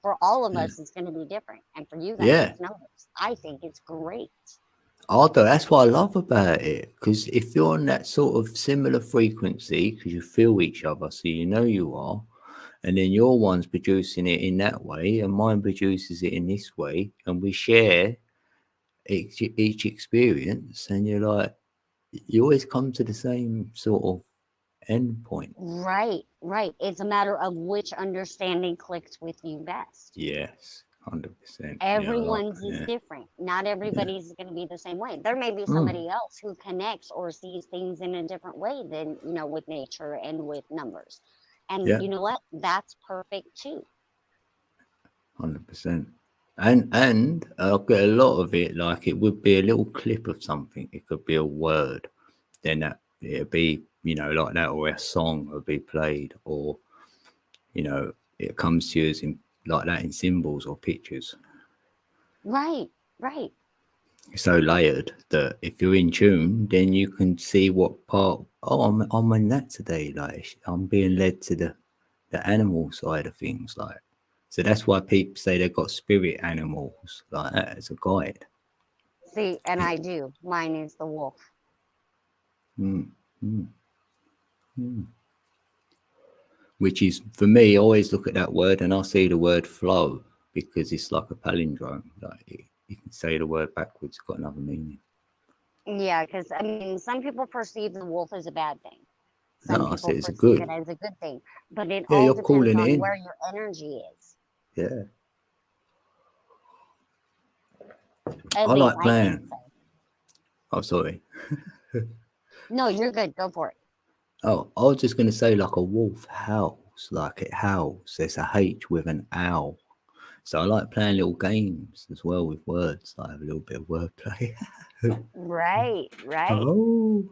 for all of Yeah. us, it's going to be different, and for you guys, Yeah. it's numbers. I think it's great. Although that's what I love about it, because if you're on that sort of similar frequency, because you feel each other, so you know you are, and then your one's producing it in that way, and mine produces it in this way, and we share each experience, and you're like, you always come to the same sort of end point. Right, right. It's a matter of which understanding clicks with you best. Yes, 100%. Yeah, I like Everyone's that. is Yeah, different. Not yeah. everybody's going to be the same way. There may be Mm. somebody else who connects or sees things in a different way than, with nature and with numbers. And Yeah, you know what? That's perfect too. 100%. And I'll get a lot of it. Like it would be a little clip of something. It could be a word. Then it'd be like that, or a song would be played, or it comes to you as in like that in symbols or pictures. Right, right. It's so layered that if you're in tune, then you can see what part. Oh, I'm in that today. Like I'm being led to the animal side of things. Like so that's why people say they've got spirit animals like that as a guide. See, and I do. Mine is the wolf. Mm, mm, mm. Which is for me, I always look at that word and I see the word flow because it's like a palindrome. Like you can say the word backwards, it's got another meaning. Yeah, because I mean, some people perceive the wolf as a bad thing. Some No, I see people it's a perceive it good. as a good thing, but it Yeah, all you're depends calling it on in. where your energy is. Yeah. At I least like I think playing. so. Oh, sorry. No, you're good. Go for it. Oh, I was just going to say like a wolf howls, like it howls. There's a H with an owl. So I like playing little games as well with words. I have a little bit of wordplay. Right, right. Oh.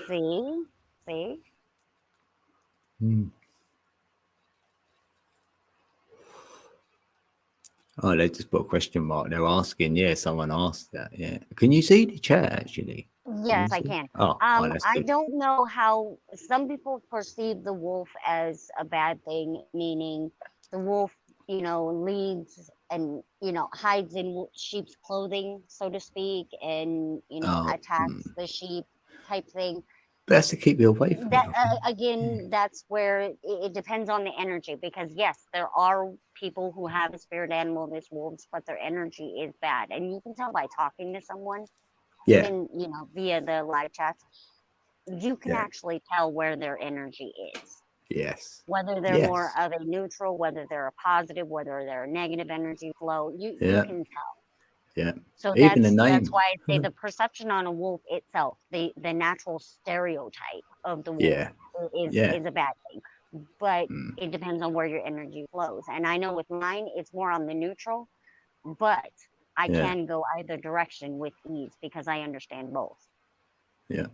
See, see. Hmm. Oh, they just put a question mark. They're asking. Yeah, someone asked that. Yeah. Can you see the chat actually? Can you Yes, I see? can. Oh, that's I good. don't know how some people perceive the wolf as a bad thing, meaning the wolf, leads and, hides in sheep's clothing, so to speak, and, Oh, attacks the sheep type thing. best to keep you away from it. That I think. again, that's where it depends on the energy, because yes, there are people who have a spirit animal that's wolves, but their energy is bad, and you can tell by talking to someone, Yeah, even via the live chats. You can yeah, actually tell where their energy is, yes, whether they're more yes, of a neutral, whether they're a positive, whether they're a negative energy flow. You yeah. can tell. Yeah. So Even the that's name. why I say the perception on a wolf itself, the natural stereotype of the wolf Yeah. Yeah. is a bad thing. But Mm. it depends on where your energy flows. And I know with mine, it's more on the neutral, but I Yeah. can go either direction with ease because I understand both. Yeah.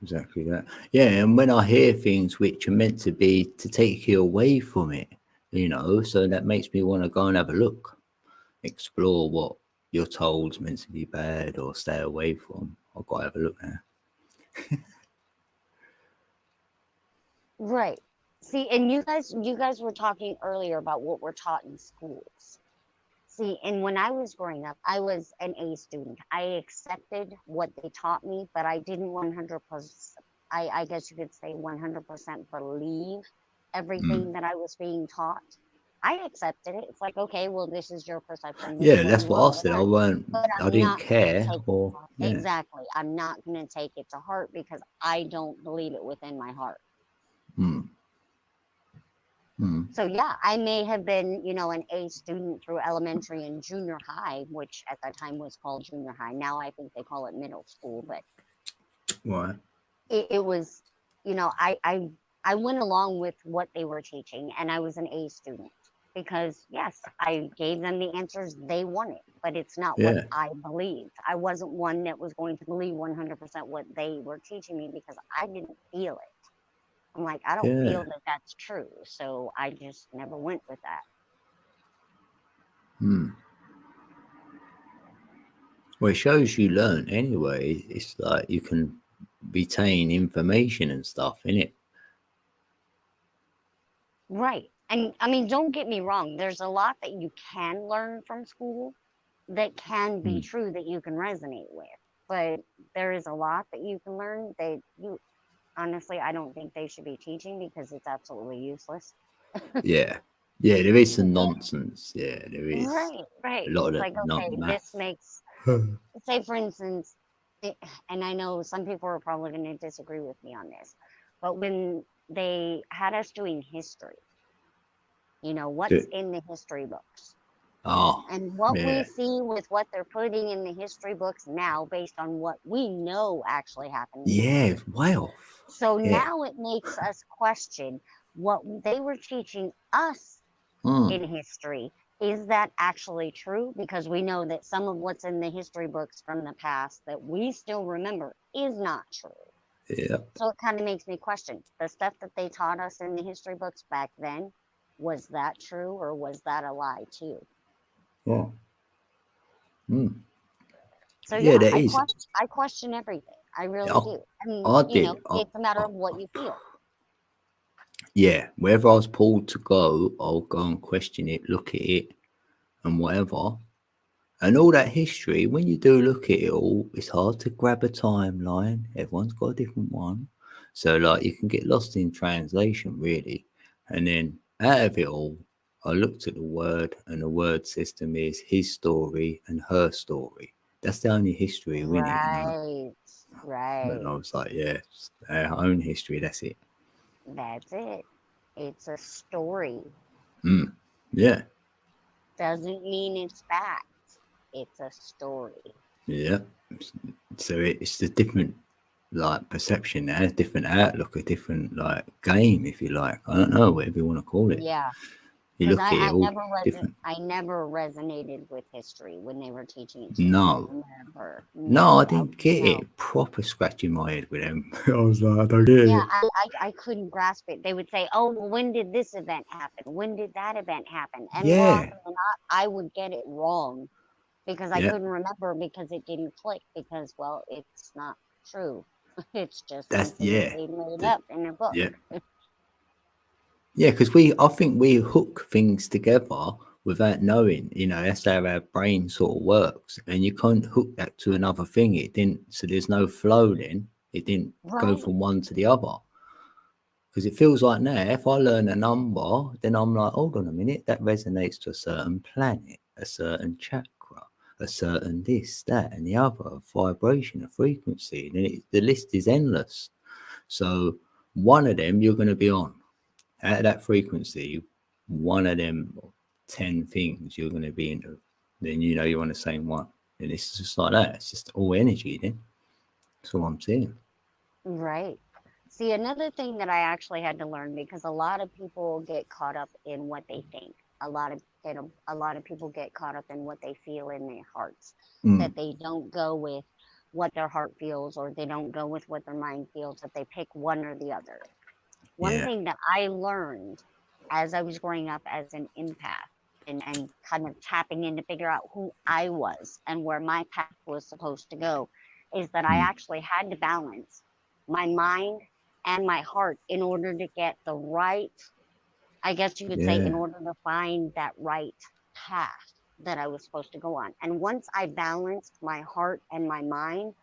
Exactly that. Yeah, and when I hear things which are meant to be to take you away from it, so that makes me want to go and have a look, explore what you're told is meant to be bad or stay away from. I've got to have a look now. Right. See, and you guys were talking earlier about what we're taught in schools. See, and when I was growing up, I was an A student. I accepted what they taught me, but I didn't 100%, I guess you could say 100% believe everything that I was being taught. I accepted it. It's like, okay, well, this is your perception. This is Yeah, what that's you what want I to said. learn. But I I'm didn't not going to care, take or it. yeah. Exactly. I'm not going to take it to heart because I don't believe it within my heart. Hmm. Hmm. So yeah, I may have been, an A student through elementary and junior high, which at that time was called junior high. Now I think they call it middle school, but Right. it was, I went along with what they were teaching and I was an A student because yes, I gave them the answers they wanted, but it's not what Yeah. I believed. I wasn't one that was going to believe 100% what they were teaching me because I didn't feel it. I'm like, I don't Yeah. feel that that's true. So I just never went with that. Hmm. Well, it shows you learn anyway. It's like you can retain information and stuff, innit? Right. And I mean, don't get me wrong, there's a lot that you can learn from school that can be Hmm. true that you can resonate with. But there is a lot that you can learn that you honestly, I don't think they should be teaching because it's absolutely useless. Yeah. Yeah, there is some nonsense. Yeah, there is. Right, right. A lot of It's it, like, not okay, this math. makes, say, for instance, and I know some people are probably going to disagree with me on this, but when they had us doing history, what's in the history books? Oh, And what we yeah. see with what they're putting in the history books now, based on what we know actually happened. Yeah, it's way off. So Yeah. now it makes us question what they were teaching us Hmm. in history. Is that actually true? Because we know that some of what's in the history books from the past that we still remember is not true. Yeah. So it kind of makes me question the stuff that they taught us in the history books back then. Was that true or was that a lie too? Yeah. Hmm. So Yeah, yeah, there is. I question everything. I really I, do. And I did. it's a matter of what you feel. Yeah, wherever I was pulled to go, I'll go and question it, look at it, and whatever. And all that history, when you do look at it all, it's hard to grab a timeline. Everyone's got a different one. So, like, you can get lost in translation, really. And then out of it all, I looked at the word, and the word system is his story and her story. That's the only history we need to know. Right. And I was like, yeah, it's our own history, that's it. That's it. It's a story. Yeah. Doesn't mean it's fact. It's a story. Yeah. So it's the different like perception now, different outlook, a different like game, if you like. I don't know, whatever you want to call it. Yeah. You Because look at it all different. I never resonated with history when they were teaching it to No. me. Never. No, I didn't get No. it. Proper scratching my head with them. I was like, I don't get Yeah, it. I couldn't grasp it. They would say, "Oh, well, when did this event happen? When did that event happen?" And more Yeah. often than not, I would get it wrong because I Yeah. couldn't remember because it didn't click because, well, it's not true. It's just That's something yeah. they made The- up in a book. yeah. Yeah, because I think we hook things together without knowing, that's how our brain sort of works. And you can't hook that to another thing. It didn't, so there's no flow then. It didn't go Right. from one to the other. Because it feels like now, if I learn a number, then I'm like, hold on a minute, that resonates to a certain planet, a certain chakra, a certain this, that, and the other, a vibration, a frequency. And the list is endless. So one of them you're going to be on. At that frequency, one of them 10 things you're going to be into. then you know you're on the same one. And it's just like that. It's just all energy then. That's all I'm saying. Right. See, another thing that I actually had to learn, because a lot of people get caught up in what they think. A lot of people get caught up in what they feel in their hearts. That they don't go with what their heart feels, or they don't go with what their mind feels, that they pick one or the other. One Yeah. thing that I learned as I was growing up as an empath, and kind of tapping in to figure out who I was and where my path was supposed to go, is that I actually had to balance my mind and my heart in order to get the right, I guess you could say, in Yeah. order to find that right path that I was supposed to go on. And once I balanced my heart and my mind,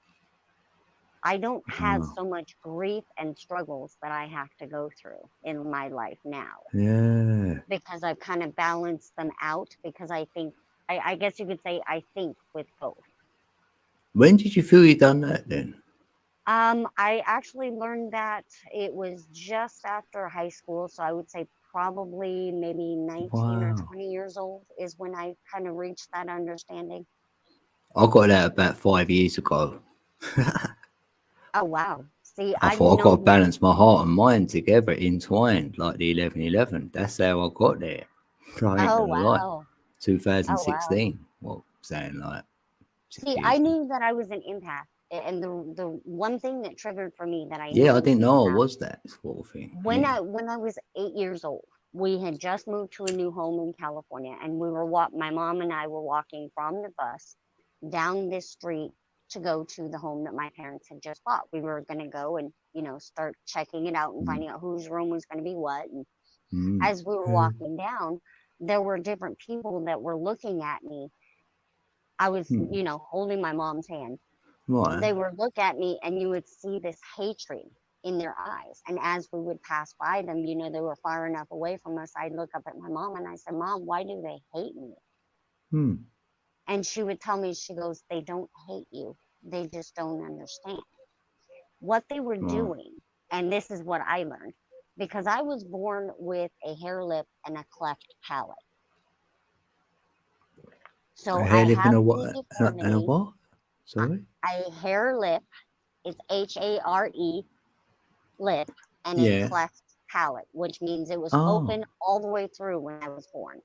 I don't have Oh, so much grief and struggles that I have to go through in my life now, yeah. because I've kind of balanced them out, because I think, I guess you could say, I think with both. When did you feel you done that then? I actually learned that it was just after high school. So I would say probably maybe 19 or Wow. 20 years old is when I kind of reached that understanding. I got that about 5 years ago. Oh, wow. See, I I've thought I got to known, balance my heart and mind together, entwined, like the 11-11. That's how I got there. I ain't oh, gonna lie. wow. Oh, wow. 2016. Well, saying like See, 6 I years now. knew that I was an empath. And the one thing that triggered for me that I Yeah, I knew didn't is know I that was that sort of thing. when Yeah. I was 8 years old, we had just moved to a new home in California, and my mom and I were walking from the bus down this street to go to the home that my parents had just bought. We were going to go and, start checking it out and Mm. finding out whose room was going to be what. And Mm. as we were walking down, there were different people that were looking at me. I was, Mm. holding my mom's hand. Right. They would look at me, and you would see this hatred in their eyes. And as we would pass by them, they were far enough away from us. I'd look up at my mom and I said, Mom, why do they hate me? Mm. And she would tell me, she goes, they don't hate you. They just don't understand what they were Right. doing. And this is what I learned, because I was born with a hair lip and a cleft palate. A So I hair lip and have a the what? And a deformity. what? Sorry? A hair lip is HARE lip, and a Yeah. cleft palate, which means it was Oh. open all the way through when I was born.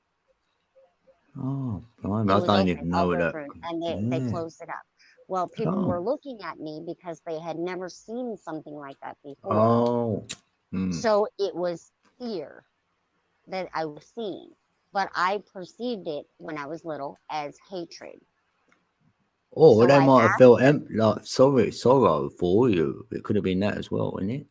Oh. Blimey, It I was don't open even all know the way that. through, and they Yeah. closed it up. Well, people Oh. were looking at me because they had never seen something like that before. Oh. Mm. So it was fear that I was seeing, but I perceived it when I was little as hatred. Oh, So they I might have felt like sorrow for you. It could have been that as well, isn't it?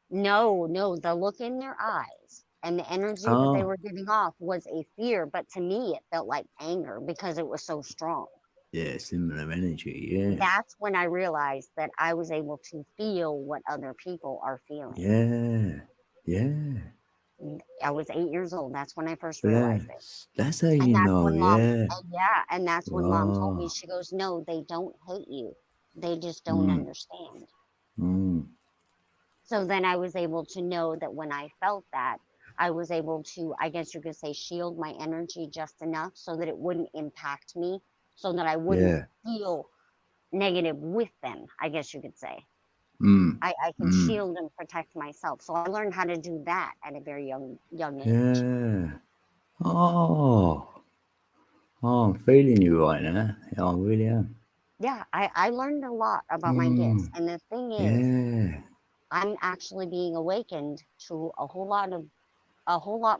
No, the look in their eyes and the energy that they Oh. were giving off was a fear, but to me it felt like anger because it was so strong. Yeah, similar energy. Yeah. That's when I realized that I was able to feel what other people are feeling. Yeah. Yeah. I was 8 years old. That's when I first realized it. That's how And you that's know. when mom, Yeah. and that's when mom told me, Oh. she goes, no, they don't hate you. They just don't Mm. understand. Mm. So then I was able to know that when I felt that, I was able to, I guess you could say, shield my energy just enough so that it wouldn't impact me, so that I wouldn't Yeah. feel negative with them, I guess you could say. Mm. I can Mm. shield and protect myself. So I learned how to do that at a very young age. Yeah. Oh. Oh, I'm feeling you right now. Yeah, I really am. Yeah, I learned a lot about my gifts. Mm. And the thing is, Yeah. I'm actually being awakened to a whole lot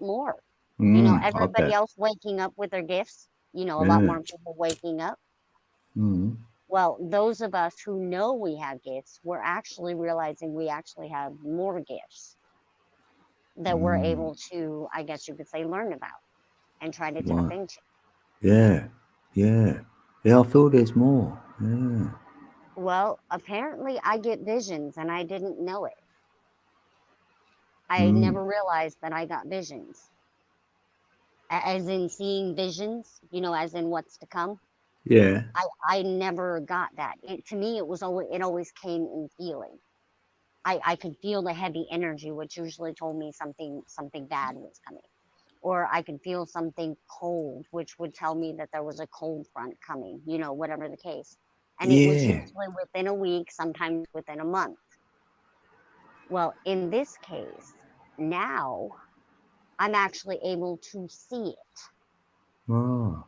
more. I Everybody bet. else waking up with their gifts, a lot Yeah. more people waking up. Mm. Well, those of us who know we have gifts, we're actually realizing we actually have more gifts that we're Mm. able to, I guess you could say, learn about and try to tap Right. into. Yeah. Yeah. Yeah, I feel there's more. Yeah. Well, apparently I get visions and I didn't know it. I Mm. never realized that I got visions. As in seeing visions, as in what's to come. Yeah. I never got that. To me, it always came in feeling. I could feel the heavy energy, which usually told me something bad was coming. or I could feel something cold, which would tell me that there was a cold front coming, whatever the case. And it was Yeah. usually within a week, sometimes within a month. Well, in this case, now I'm actually able to see it. Oh.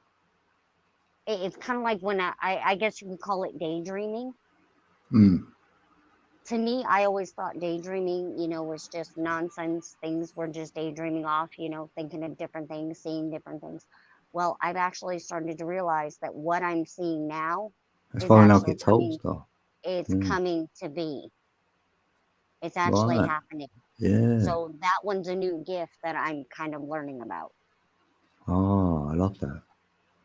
It's kind of like when I guess you could call it daydreaming. Mm. To me, I always thought daydreaming, was just nonsense. Things were just daydreaming off, thinking of different things, seeing different things. Well, I've actually started to realize that what I'm seeing now That's is why when I actually get told stuff. it's Mm. coming to be. It's actually Right. happening. Yeah. So that one's a new gift that I'm kind of learning about. Oh, I love that.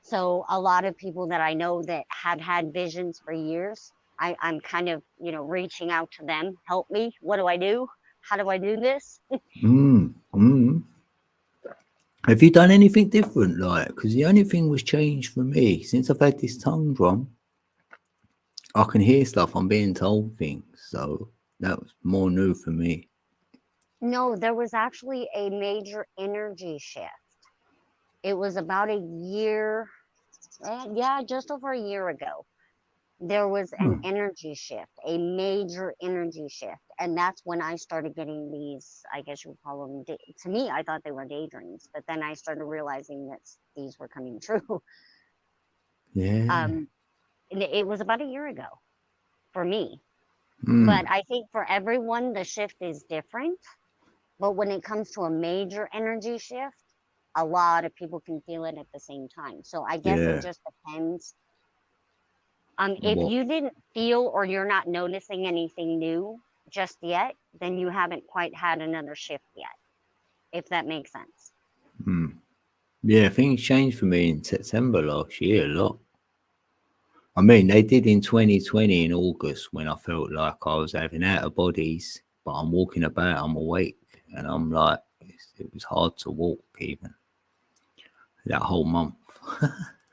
So a lot of people that I know that have had visions for years, I'm kind of, reaching out to them. Help me. What do I do? How do I do this? Mm. Mm. Have you done anything different? Like, because the only thing was changed for me since I've had this tongue drum. I can hear stuff. I'm being told things. So that was more new for me. No, there was actually a major energy shift. It was about a year, just over a year ago. There was an energy shift, a major energy shift. And that's when I started getting these, I guess you would call them, to me, I thought they were daydreams, but then I started realizing that these were coming true. Yeah. And it was about a year ago for me. Mm. But I think for everyone, the shift is different. But when it comes to a major energy shift, a lot of people can feel it at the same time. So I guess it Yeah. just depends. If What? you didn't feel or you're not noticing anything new just yet, then you haven't quite had another shift yet, if that makes sense. Mm. Yeah, things changed for me in September last year a lot. I mean, they did in 2020 in August when I felt like I was having out of bodies, but I'm walking about, I'm awake, and I'm like, it was hard to walk even that whole month.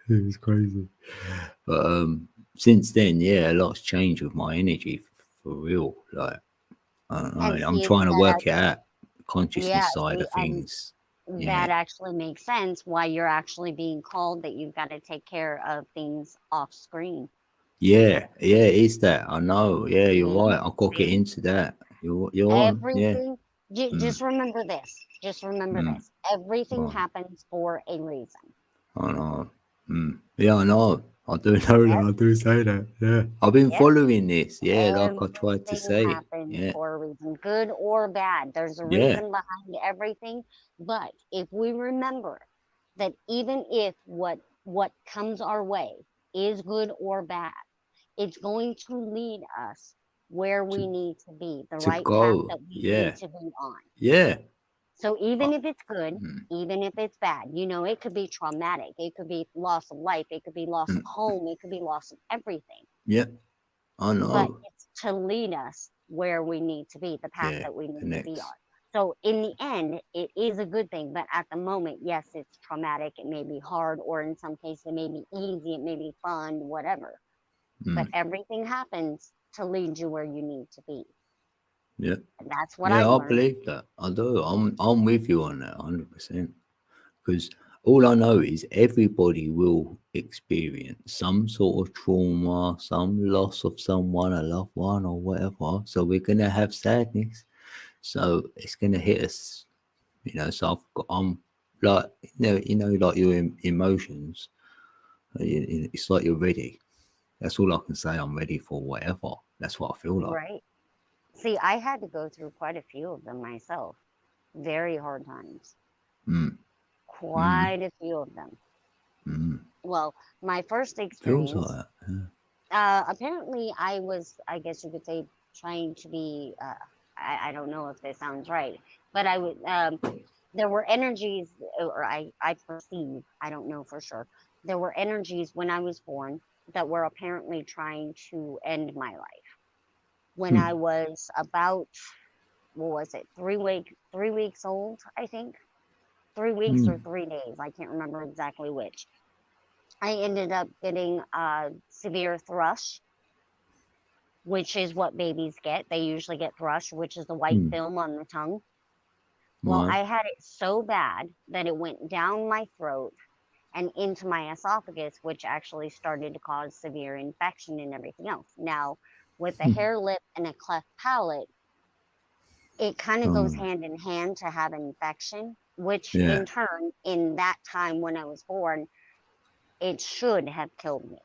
It was crazy. But since then, yeah, a lot's changed with my energy for real. Like, I don't know, And I'm see, trying to work it actually, out, consciousness side see, of and things. Yeah. that actually makes sense why you're actually being called that you've got to take care of things off screen. Yeah, it is that. I know. Yeah, you're Mhm. right. I've got to get See? into that. You're on. Yeah. Everything, just remember this. Just remember Mm. this. Everything Right. happens for a reason. I know. Yeah, I know. I do know Yep. that. I do say that. Yeah. I've been Yep. following this. Yeah, like I tried to Everything say. happens Yeah. for a reason, good or bad. There's a Yeah. reason behind everything. But if we remember that even if what comes our way is good or bad, it's going to lead us where we need to be, the To right path go. that we Yeah. need to be on. Yeah. So even if it's good, Mm. even if it's bad, it could be traumatic. It could be loss of life. It could be loss of home. It could be loss of everything. Yeah. I But know. it's to lead us where we need to be, the path Yeah. that we The need to be next. on. So in the end, it is a good thing. But at the moment, yes, it's traumatic. It may be hard, or in some cases, it may be easy. It may be fun, whatever. But everything happens to lead you where you need to be. Yeah. And that's what Yeah, I've I learned. believe that. I do. I'm with you on that 100%. Because all I know is everybody will experience some sort of trauma, some loss of someone, a loved one, or whatever. So we're gonna have sadness. So it's gonna hit us, So I'm like, like your emotions. It's like you're ready. That's all I can say. I'm ready for whatever. That's what I feel like. Right. See, I had to go through quite a few of them myself. Very hard times. Mm. Quite a few of them. Well, my first Feels experience, like that. Yeah. apparently I was, I guess you could say, trying to be, I don't know if this sounds right, but I would, there were energies, or I perceive, I don't know for sure, there were energies when I was born that were apparently trying to end my life. When I was about, what was it, 3 weeks old, I think. 3 weeks or 3 days, I can't remember exactly which. I ended up getting severe thrush, which is what babies get. They usually get thrush, which is the white film on the tongue. Well, Right. I had it so bad that it went down my throat and into my esophagus, which actually started to cause severe infection and everything else. Now, with a Hmm. hair lip and a cleft palate, it kind of goes Oh, hand in hand to have an infection, which yeah. in turn, in that time when I was born, it should have killed me,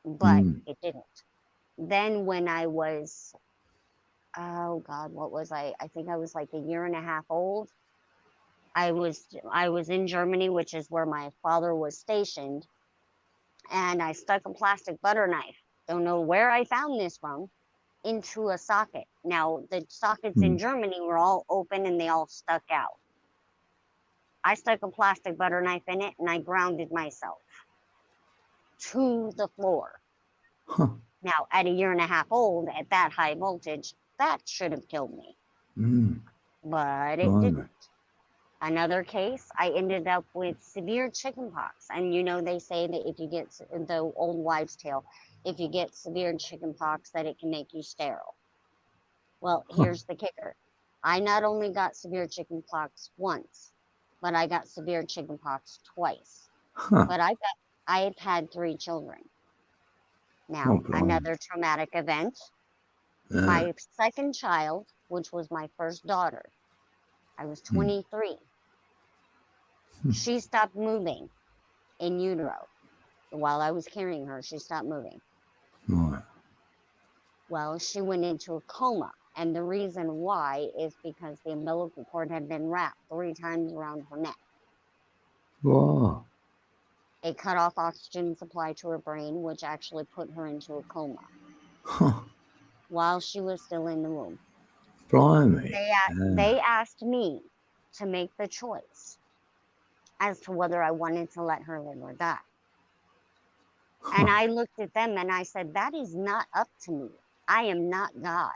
but Mm. it didn't. Then when I was, oh God, what was I? I think I was like a year and a half old. I was in Germany, which is where my father was stationed, and I stuck a plastic butter knife. Don't know where I found this from, into a socket. Now the sockets in Mm. Germany were all open and they all stuck out. I stuck a plastic butter knife in it and I grounded myself to the floor. Huh. Now, at a year and a half old, at that high voltage, that should have killed me, Mm. but it Blimey. didn't. Another case, I ended up with severe chickenpox. And they say that if you get the old wives' tale, if you get severe chickenpox, that it can make you sterile. Well, Huh. here's the kicker. I not only got severe chickenpox once, but I got severe chickenpox twice. Huh. But I've had 3 children. Oh, Now, blimey. another traumatic event. My second child, which was my first daughter, I was 23. She stopped moving in utero. While I was carrying her, she stopped moving. Right. Well, she went into a coma. And the reason why is because the umbilical cord had been wrapped 3 times around her neck. Wow. It cut off oxygen supply to her brain, which actually put her into a coma Huh. while she was still in the womb. Blimey. They asked me to make the choice as to whether I wanted to let her live or die. And I looked at them and I said, that is not up to me. I am not God.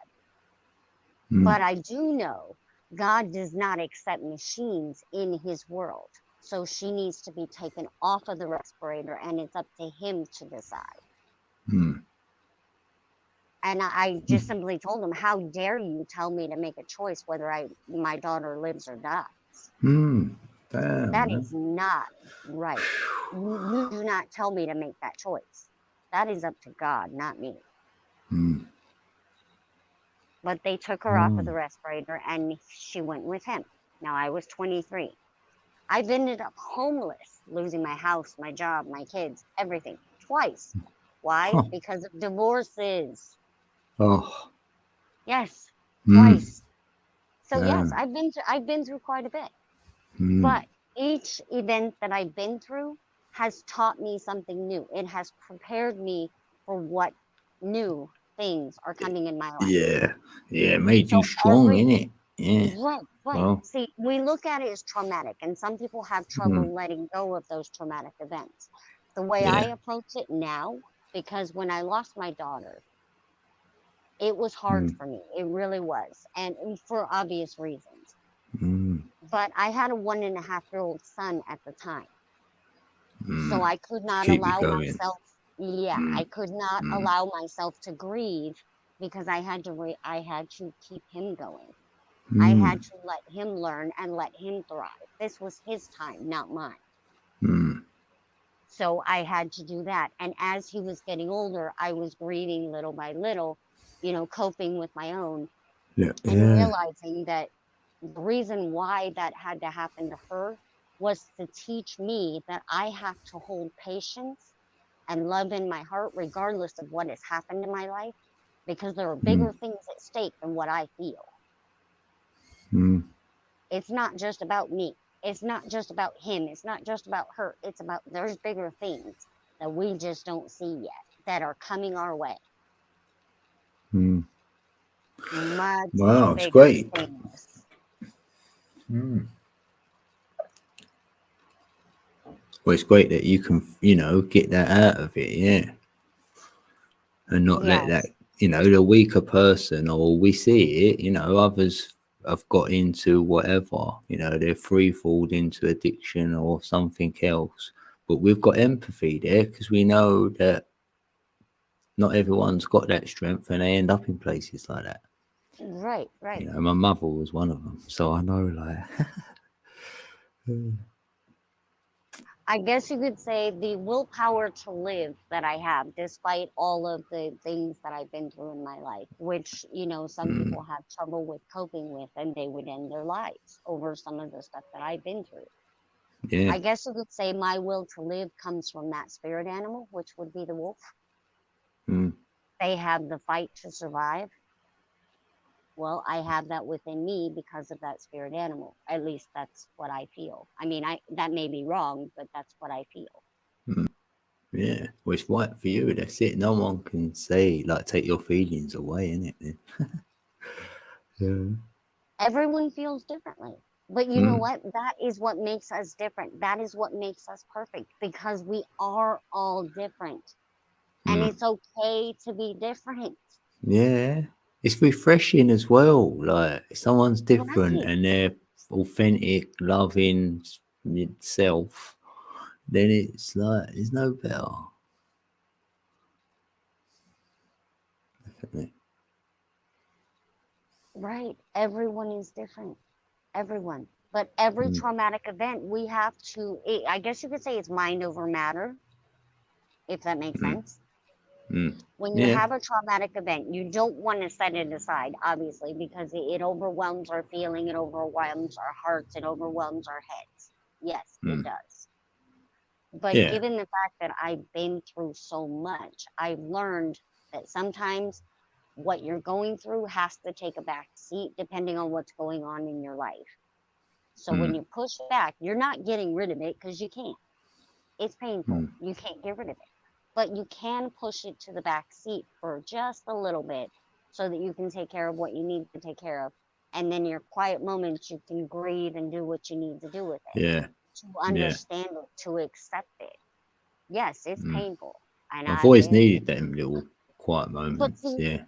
Mm. But I do know God does not accept machines in his world. So she needs to be taken off of the respirator and it's up to him to decide. Mm. And I just simply told him, how dare you tell me to make a choice whether my daughter lives or dies? Mm. Damn. That Man. is not right. You do not tell me to make that choice. That is up to God, not me. Mm. But they took her off of the respirator and she went with him. Now I was 23. I've ended up homeless, losing my house, my job, my kids, everything, twice. Why? Huh. Because of divorces. Oh. Yes, Mm. twice. So Damn. yes, I've been through quite a bit. Mm. But each event that I've been through has taught me something new. It has prepared me for what new things are coming in my life. Yeah. Yeah. It made So you strong, innit? Yeah. Right. Well. See, we look at it as traumatic, and some people have trouble letting go of those traumatic events. The way I Yeah. approach it now, because when I lost my daughter, it was hard for me. It really was, and for obvious reasons. Mm. But I had a 1.5-year-old son at the time. So Mm. I could not Keep you allow going. myself, I could not allow myself to grieve because I had to keep him going. I had to let him learn and let him thrive. This was his time, not mine. Mm. So I had to do that. And as he was getting older, I was grieving little by little, coping with my own Yeah. and Yeah. realizing that the reason why that had to happen to her was to teach me that I have to hold patience and love in my heart, regardless of what has happened in my life, because there are bigger things at stake than what I feel. Mm. It's not just about me. It's not just about him. It's not just about her. There's bigger things that we just don't see yet that are coming our way. Mm. Much Wow, it's bigger great. things. Mm. Well, it's great that you can, get that out of it, yeah. And not let that, Yes. the weaker person, or we see it, others have got into whatever, they're free-falled into addiction or something else. But we've got empathy there because we know that not everyone's got that strength and they end up in places like that. Right, right. You know, my mother was one of them, so I know, like, I guess you could say the willpower to live that I have, despite all of the things that I've been through in my life, which, some people have trouble with coping with, and they would end their lives over some of the stuff that I've been through. yeah, I guess you could say my will to live comes from that spirit animal, which would be the wolf. mm, They have the fight to survive. Well, I have that within me because of that spirit animal. At least that's what I feel. I mean, that may be wrong, but that's what I feel. yeah. Well, it's right for you. That's it. No one can say, like, take your feelings away, innit? Yeah. Everyone feels differently. But you know Mm, what? That is what makes us different. That is what makes us perfect, because we are all different. And mm. it's okay to be different. Yeah. It's refreshing as well. Like, if someone's different Right. and they're authentic, loving itself, then it's like, there's no better. Definitely. Right. Everyone is different. Everyone. But every Mm, traumatic event, we have to, I guess you could say it's mind over matter, if that makes mm, sense. mm. When you Yeah. have a traumatic event, you don't want to set it aside, obviously, because it overwhelms our feeling, it overwhelms our hearts, it overwhelms our heads. Yes, it Mm. does. But Yeah. given the fact that I've been through so much, I've learned that sometimes what you're going through has to take a back seat depending on what's going on in your life. So when Mm, you push back, you're not getting rid of it because you can't. It's painful. mm, You can't get rid of it. But you can push it to the back seat for just a little bit so that you can take care of what you need to take care of. And then your quiet moments, you can grieve and do what you need to do with it, yeah. to Yeah. understand it, to accept it. Yes, it's Mm. painful. And I've I've always been, needed them little quiet but moments. see, Yeah.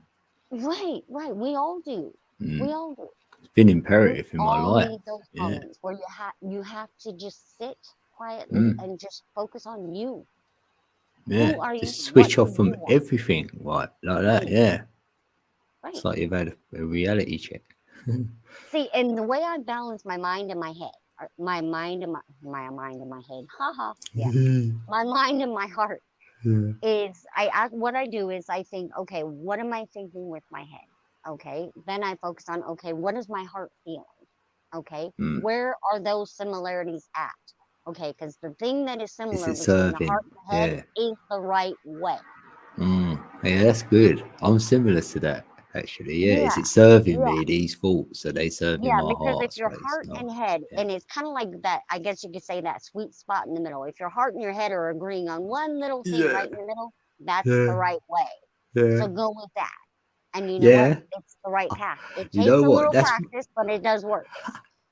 right, right. We all do. We Mm. all do. It's been We imperative in my all life. need those Yeah. moments where you have to just sit quietly Mm. and just focus on you. Yeah. Who are you? Just What switch do off you from want? everything, right? Like that. Right, Yeah. right. It's like you've had a reality check. See, and the way I balance my mind and my head, or my mind and my mind and my head, haha, yeah, my mind and my heart Yeah. is what I do is I think, okay, what am I thinking with my head? Okay, then I focus on, okay, what is my heart feeling? Okay, Mm. where are those similarities at? Okay, because the thing that is Is similar it between the serving? heart and the head Yeah. is the right way. Yeah, that's good. I'm similar to that, actually. Yeah. Is Yeah, it serving yeah. me these thoughts? So they serving Yeah, my because if heart your space? heart No. and head, Yeah. and it's kind of like that, I guess you could say that sweet spot in the middle. If your heart and your head are agreeing on one little thing Yeah. right in the middle, that's Yeah. the right way. Yeah. So go with that. And you know what? Yeah. It's the right path. It You takes know a what? little practice, but it does work.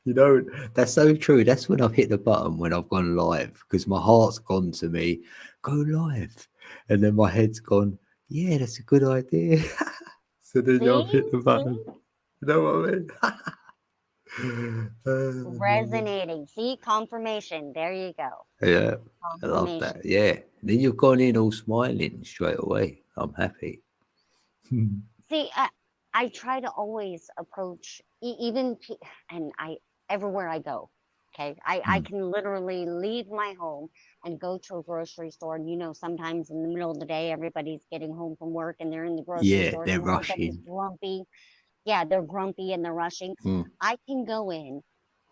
You know, that's so true. That's when I've hit the button when I've gone live because my heart's gone to me, go live. And then my head's gone, yeah, that's a good idea. So then See? I've hit the See? button. You know what I mean? Resonating. See? Confirmation. There you go. Yeah, I love Confirmation. that. Yeah. Then you've gone in all smiling straight away. I'm happy. See, I try to always approach and everywhere I go. Okay, I can literally leave my home and go to a grocery store, and sometimes in the middle of the day everybody's getting home from work and they're in the grocery Yeah, stores they're and everybody's rushing. grumpy. Yeah, they're grumpy and they're rushing. Mm, I can go in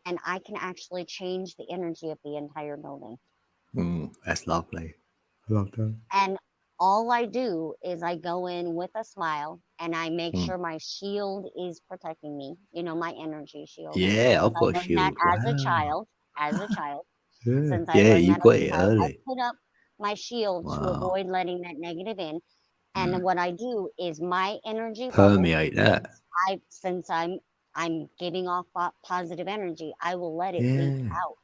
and I can actually change the energy of the entire building. that's lovely. I love that. And all I do is I go in with a smile and I make Mm. sure my shield is protecting me, my energy shield. Yeah, Since I've I got a learned that shield. Wow. as a child, Yeah. since I Yeah, learned you that as got a it child, I early. put up my shield to Wow. avoid letting that negative in. And Mm. what I do is my energy bubble, Permeate that. since I'm giving off positive energy, I will let it leak Yeah. out.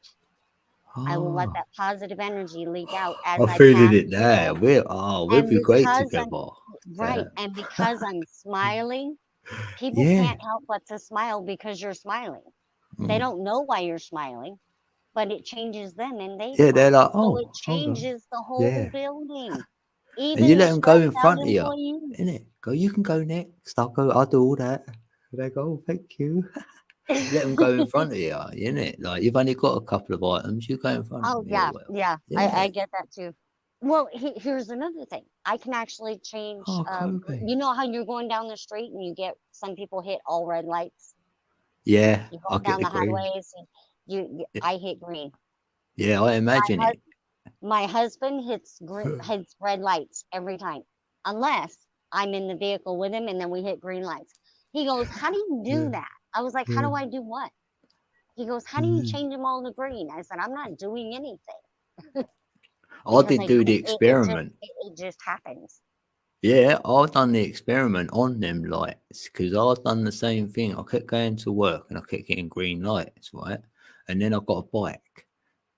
I will let Oh, that positive energy leak out as I'm I feeling pass it now. through. We'll And be great because I'm together. right, Yeah. and because I'm smiling, people Yeah. can't help but to smile because you're smiling. They Mm. don't know why you're smiling, but it changes them and they Yeah, they're smile. like, So it oh, hold on. changes the whole Yeah. building. And you Even the let them go stressed in out front of you, employees. innit? Go, you can go next. I'll do all that. they go, oh, thank you. Let them go in front of you, innit? Like, you've only got a couple of items, you go in front Oh of me or yeah, whatever. yeah. Yeah. I get that too. Well, here's another thing. I can actually change. Oh, Kobe. You know how you're going down the street and you get some people hit all red lights. Yeah, You I go get down the the green. highways. I hit green. Yeah, I imagine My it. My husband hits red lights every time, unless I'm in the vehicle with him and then we hit green lights. He goes, "How do you do that?" I was like, "How do I do what?" He goes, "How do you change them all to green?" I said, "I'm not doing anything I because did do the it experiment. just happens." Yeah, I've done the experiment on them lights because I've done the same thing. I kept going to work and I kept getting green lights, right? And then I got a bike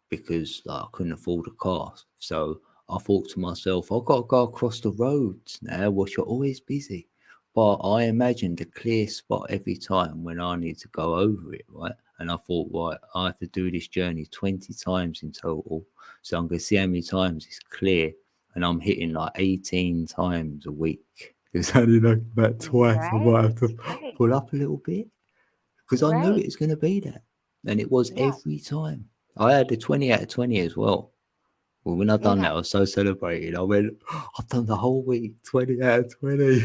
because like, I couldn't afford a car. So I thought to myself, I've got to go across the roads now, which are always busy. But I imagined a clear spot every time when I need to go over it, right? And I thought, right, I have to do this journey 20 times in total. So I'm going to see how many times it's clear. And I'm hitting like 18 times a week. It's only like about twice. I might have to Right, pull up a little bit because I knew right. it was going to be that. And it was Yeah. every time. I had a 20 out of 20 as well. Well, when I done Okay. that, I was so celebrated. I went, I've done the whole week, 20 out of 20.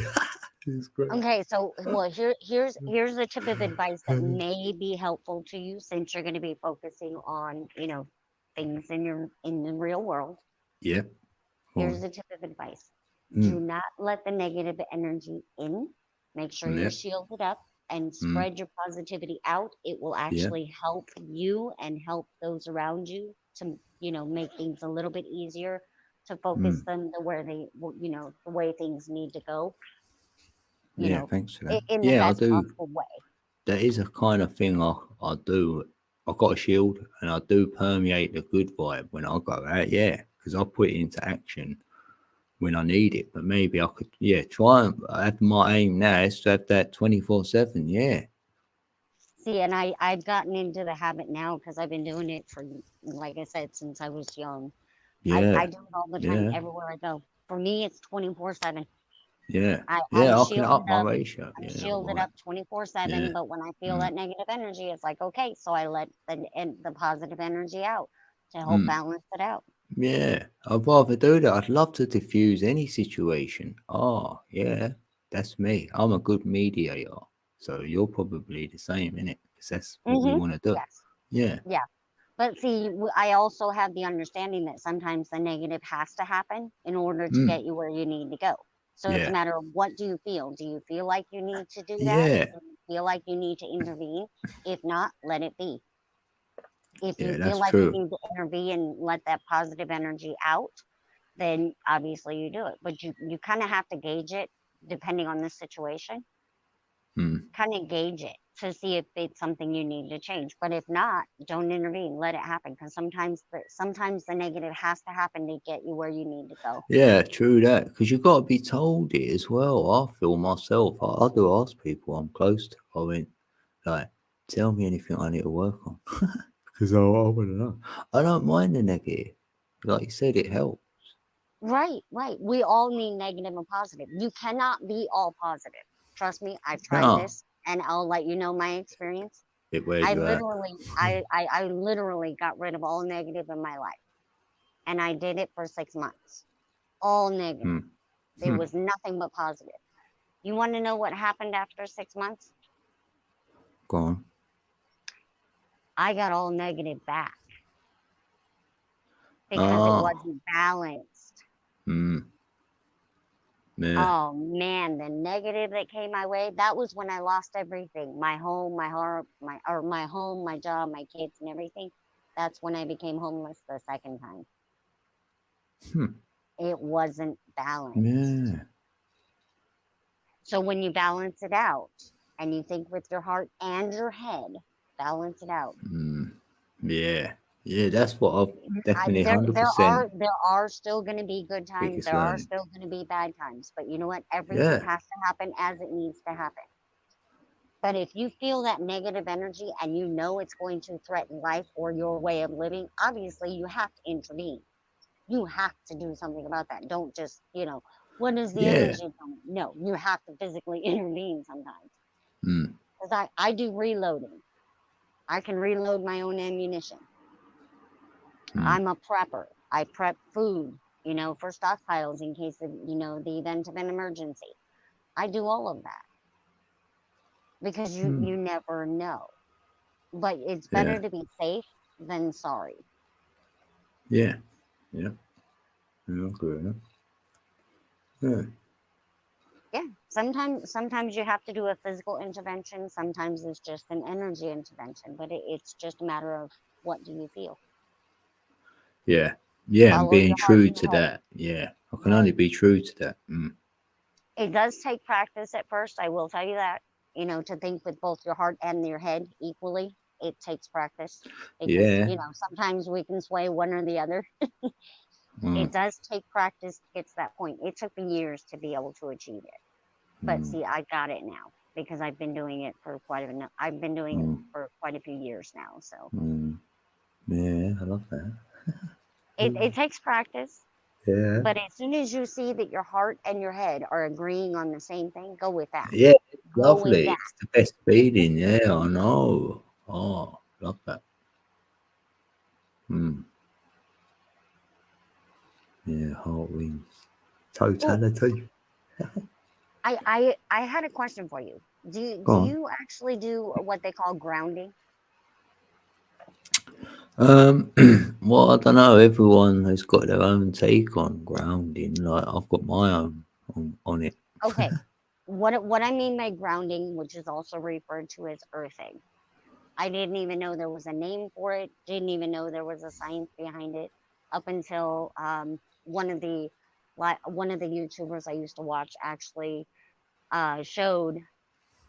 It's great. Okay, so well, here's a tip of advice that may be helpful to you since you're going to be focusing on, things in the real world. Yeah. Here's a tip of advice. Mm. Do not let the negative energy in. Make sure you're Yep. shielded up and spread your positivity out. It will actually help you and help those around you to, make things a little bit easier to focus them the way things need to go, Yeah, thanks for that. in the Yeah, I best do. possible way. That is a kind of thing I do. I got a shield and I do permeate the good vibe when I go out. Yeah, because I put it into action when I need it. But maybe I could, try and have my aim now is to have that 24/7. Yeah. See, and I've gotten into the habit now because I've been doing it for, like I said, since I was young. I Yeah. do it all the time, everywhere I go. For me, it's 24/7. Yeah. I'm I can up shielded my up. ratio. I'm Yeah. shielded Right. up 24/7. Yeah. But when I feel that negative energy, it's like, okay, so I let the positive energy out to help balance it out. Yeah. I'd rather do that. I'd love to diffuse any situation. Oh, yeah. That's me. I'm a good mediator. So you're probably the same, innit? Because that's what we want to do. Yes. Yeah. Yeah. But see, I also have the understanding that sometimes the negative has to happen in order to get you where you need to go. So it's a Yeah. matter of what do you feel? Do you feel like you need to do that? Yeah. Do you feel like you need to intervene? If not, let it be. If you Yeah, feel that's like you true. need to intervene and let that positive energy out, then obviously you do it. But you kind of have to gauge it depending on the situation. Kind of gauge it to see if it's something you need to change. But if not, don't intervene. Let it happen because sometimes the negative has to happen to get you where you need to go. Yeah, true that. Because you've got to be told it as well. I feel myself. I do ask people I'm close to. I went, like, tell me anything I need to work on. Because I want to know. I don't mind the negative. Like you said, it helps. Right. We all need negative and positive. You cannot be all positive. Trust me, I've tried No. this and I'll let you know my experience. It wears you out. I literally got rid of all negative in my life. And I did it for 6 months. All negative. There was nothing but positive. You want to know what happened after 6 months? Go on. I got all negative back because it wasn't balanced. Yeah. Oh man, the negative that came my way, that was when I lost everything. My home, my heart, my home, my job, my kids and everything. That's when I became homeless the second time. It wasn't balanced. Yeah. So when you balance it out and you think with your heart and your head, balance it out. Yeah. Yeah, that's what I've definitely There 100%. are still going to be good times. Biggest There are learning. still going to be bad times. But you know what? Everything Yeah. has to happen as it needs to happen. But if you feel that negative energy and you know it's going to threaten life or your way of living, obviously you have to intervene. You have to do something about that. Don't just, what is the Yeah. energy? No, you have to physically intervene sometimes. because I do reloading. I can reload my own ammunition. I'm a prepper. I prep food, for stockpiles in case of, the event of an emergency. I do all of that because you never know. But it's better to be safe than sorry. Yeah. Yeah. Yeah, good. Yeah. Yeah. Sometimes you have to do a physical intervention. Sometimes it's just an energy intervention. But it's just a matter of what do you feel. Yeah. Yeah, and Follow being your heart true and to your head. that. Yeah. I can only be true to that. It does take practice at first. I will tell you that. To think with both your heart and your head equally. It takes practice because, Yeah. sometimes we can sway one or the other. It does take practice to get to that point. It took me years to be able to achieve it. But see, I got it now because I've been doing it for quite a few years now. So Yeah, I love that. it takes practice. Yeah. But as soon as you see that your heart and your head are agreeing on the same thing, go with that. Yeah, it's Go with lovely. that. It's the best feeling. Yeah, I know. Oh, love that. Yeah, heart wins. Totality. I had a question for you. Do Go on. you actually do what they call grounding? Well, I don't know. Everyone has got their own take on grounding. Like I've got my own on it. Okay. What I mean by grounding, which is also referred to as earthing. I didn't even know there was a name for it. Didn't even know there was a science behind it up until one of the YouTubers I used to watch actually showed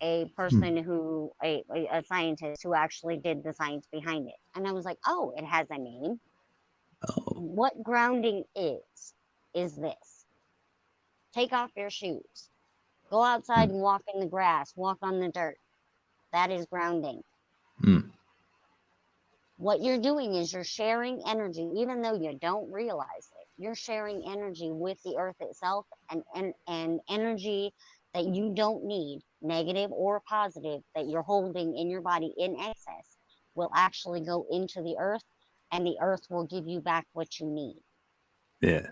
a person who a scientist who actually did the science behind it, and I was like, oh, it has a name. Oh, What grounding is this: take off your shoes, go outside and walk in the grass, walk on the dirt. That is grounding. What you're doing is you're sharing energy, even though you don't realize it. You're sharing energy with the earth itself, and energy that you don't need, negative or positive, that you're holding in your body in excess, will actually go into the earth, and the earth will give you back what you need. yeah.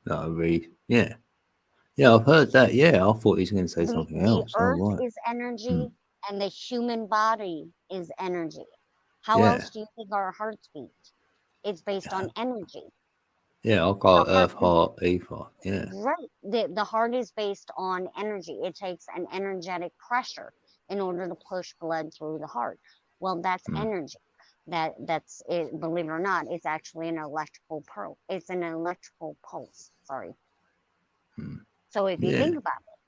No, really. Yeah. Yeah, I've heard that. Yeah, I thought he was going to say something The else. Oh, earth right. is energy, and the human body is energy. How Yeah. else do you think our hearts beat? It's based on energy. Yeah, I'll The go heart Earth, Heart, Ether. Yeah. Right. The heart is based on energy. It takes an energetic pressure in order to push blood through the heart. Well, that's energy. That's it. Believe it or not, it's actually an electrical pulse. It's an electrical pulse. Sorry. So if you Yeah. think about it,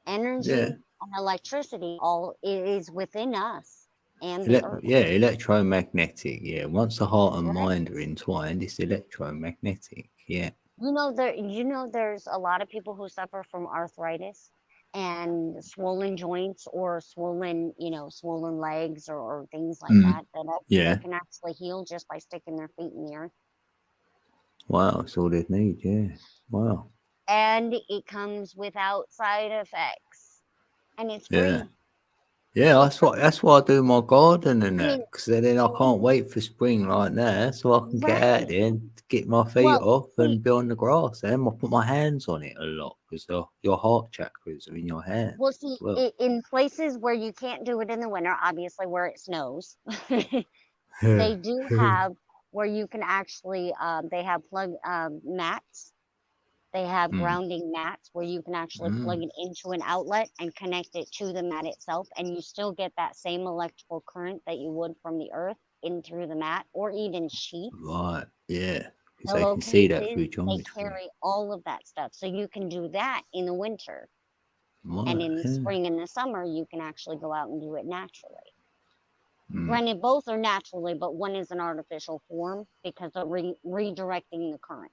energy Yeah. and electricity all is within us and the earth. Yeah, electromagnetic. Yeah, once the heart and Right. mind are entwined, it's electromagnetic. Yeah. There's a lot of people who suffer from arthritis and swollen joints or swollen legs or things like that Yeah. that can actually heal just by sticking their feet in the earth. Wow, that's all they need. Yeah. Wow. And it comes without side effects, and it's Yeah. free. Yeah, It's free. that's why I do my garden and I mean, that, because then I can't wait for spring like that, so I can get out right. there and get my feet Well, off see, and be on the grass. And I put my hands on it a lot because your heart chakras are in your hands well, as see, well. in places where you can't do it in the winter, obviously where it snows, Yeah. they do have where you can actually they have plug mats. They have grounding mats where you can actually plug it into an outlet and connect it to the mat itself, and you still get that same electrical current that you would from the earth in through the mat, or even sheets. Right. Yeah. Because they can see that Pillowcases, through they geometry. carry all of that stuff. So you can do that in the winter. Right. And in the Yeah. spring and the summer, you can actually go out and do it naturally. Granted, both are naturally, but one is an artificial form because of redirecting the current.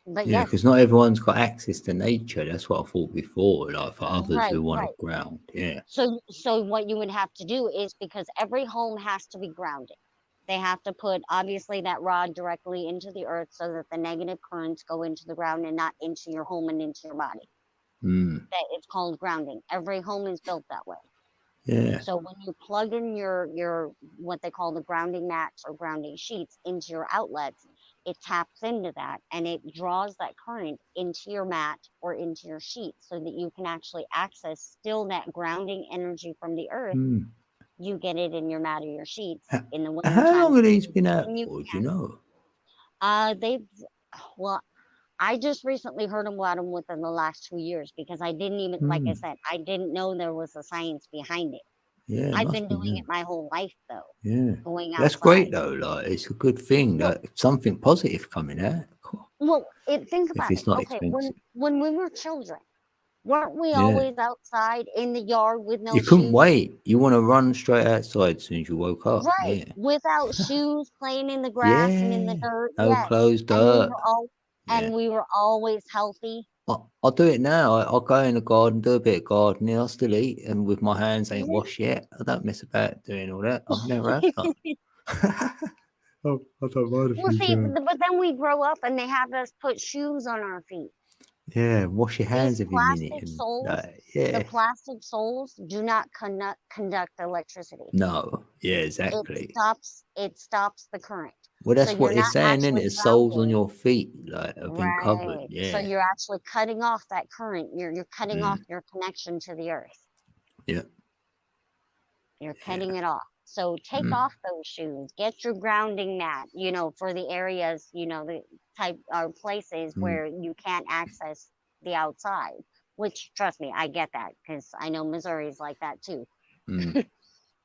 But Yeah, yes, because not everyone's got access to nature. That's what I thought before. Like for others who right, want right. to ground. Yeah. So what you would have to do is, because every home has to be grounded, they have to put obviously that rod directly into the earth so that the negative currents go into the ground and not into your home and into your body. that it's called grounding. Every home is built that way. Yeah. So when you plug in your what they call the grounding mats or grounding sheets into your outlets, it taps into that and it draws that current into your mat or into your sheet so that you can actually access still that grounding energy from the earth. Mm. You get it in your mat or your sheets H- in the winter How time. long have these been out when you for? Do can. you know? Well, I just recently heard about them within the last 2 years because I didn't even, like I said, I didn't know there was a science behind it. Yeah, it I've must been be. doing Yeah. it my whole life though, Yeah. going That's great outside. though. Like, it's a good thing. Well, Like, something positive coming out. Cool. well, think If about it. it's not Okay, expensive. when we were children, weren't we Yeah. always outside in the yard with no You couldn't shoes? wait. You want to run straight outside as soon as you woke up. Right, Yeah. without shoes, playing in the grass and in the Yeah. dirt. No Yes, clothes, and we dirt. were all, Yeah. and we were always healthy. I'll do it now. I'll go in the garden, do a bit of gardening. I'll still eat, and with my hands ain't washed yet. I don't mess about doing all that. I've never had done. Oh, I don't mind a Well, few see, times. but then we grow up and they have us put shoes on our feet. Yeah, wash your hands These every minute. plastic And soles, like, the yeah. plastic soles do not conduct electricity. No. Yeah, It exactly. stops the current. Well, So that's you're what it's not saying, isn't it? actually The soles on grounding. your feet like have been covered. Right. Yeah. So you're actually cutting off that current. You're cutting off Mm. your connection to the earth. Yeah. You're Yeah. cutting it off. So take Mm. off those shoes. Get your grounding mat, for the areas, the type or places Mm. where you can't access the outside. Which, trust me, I get that because I know Missouri's like that too. Mm.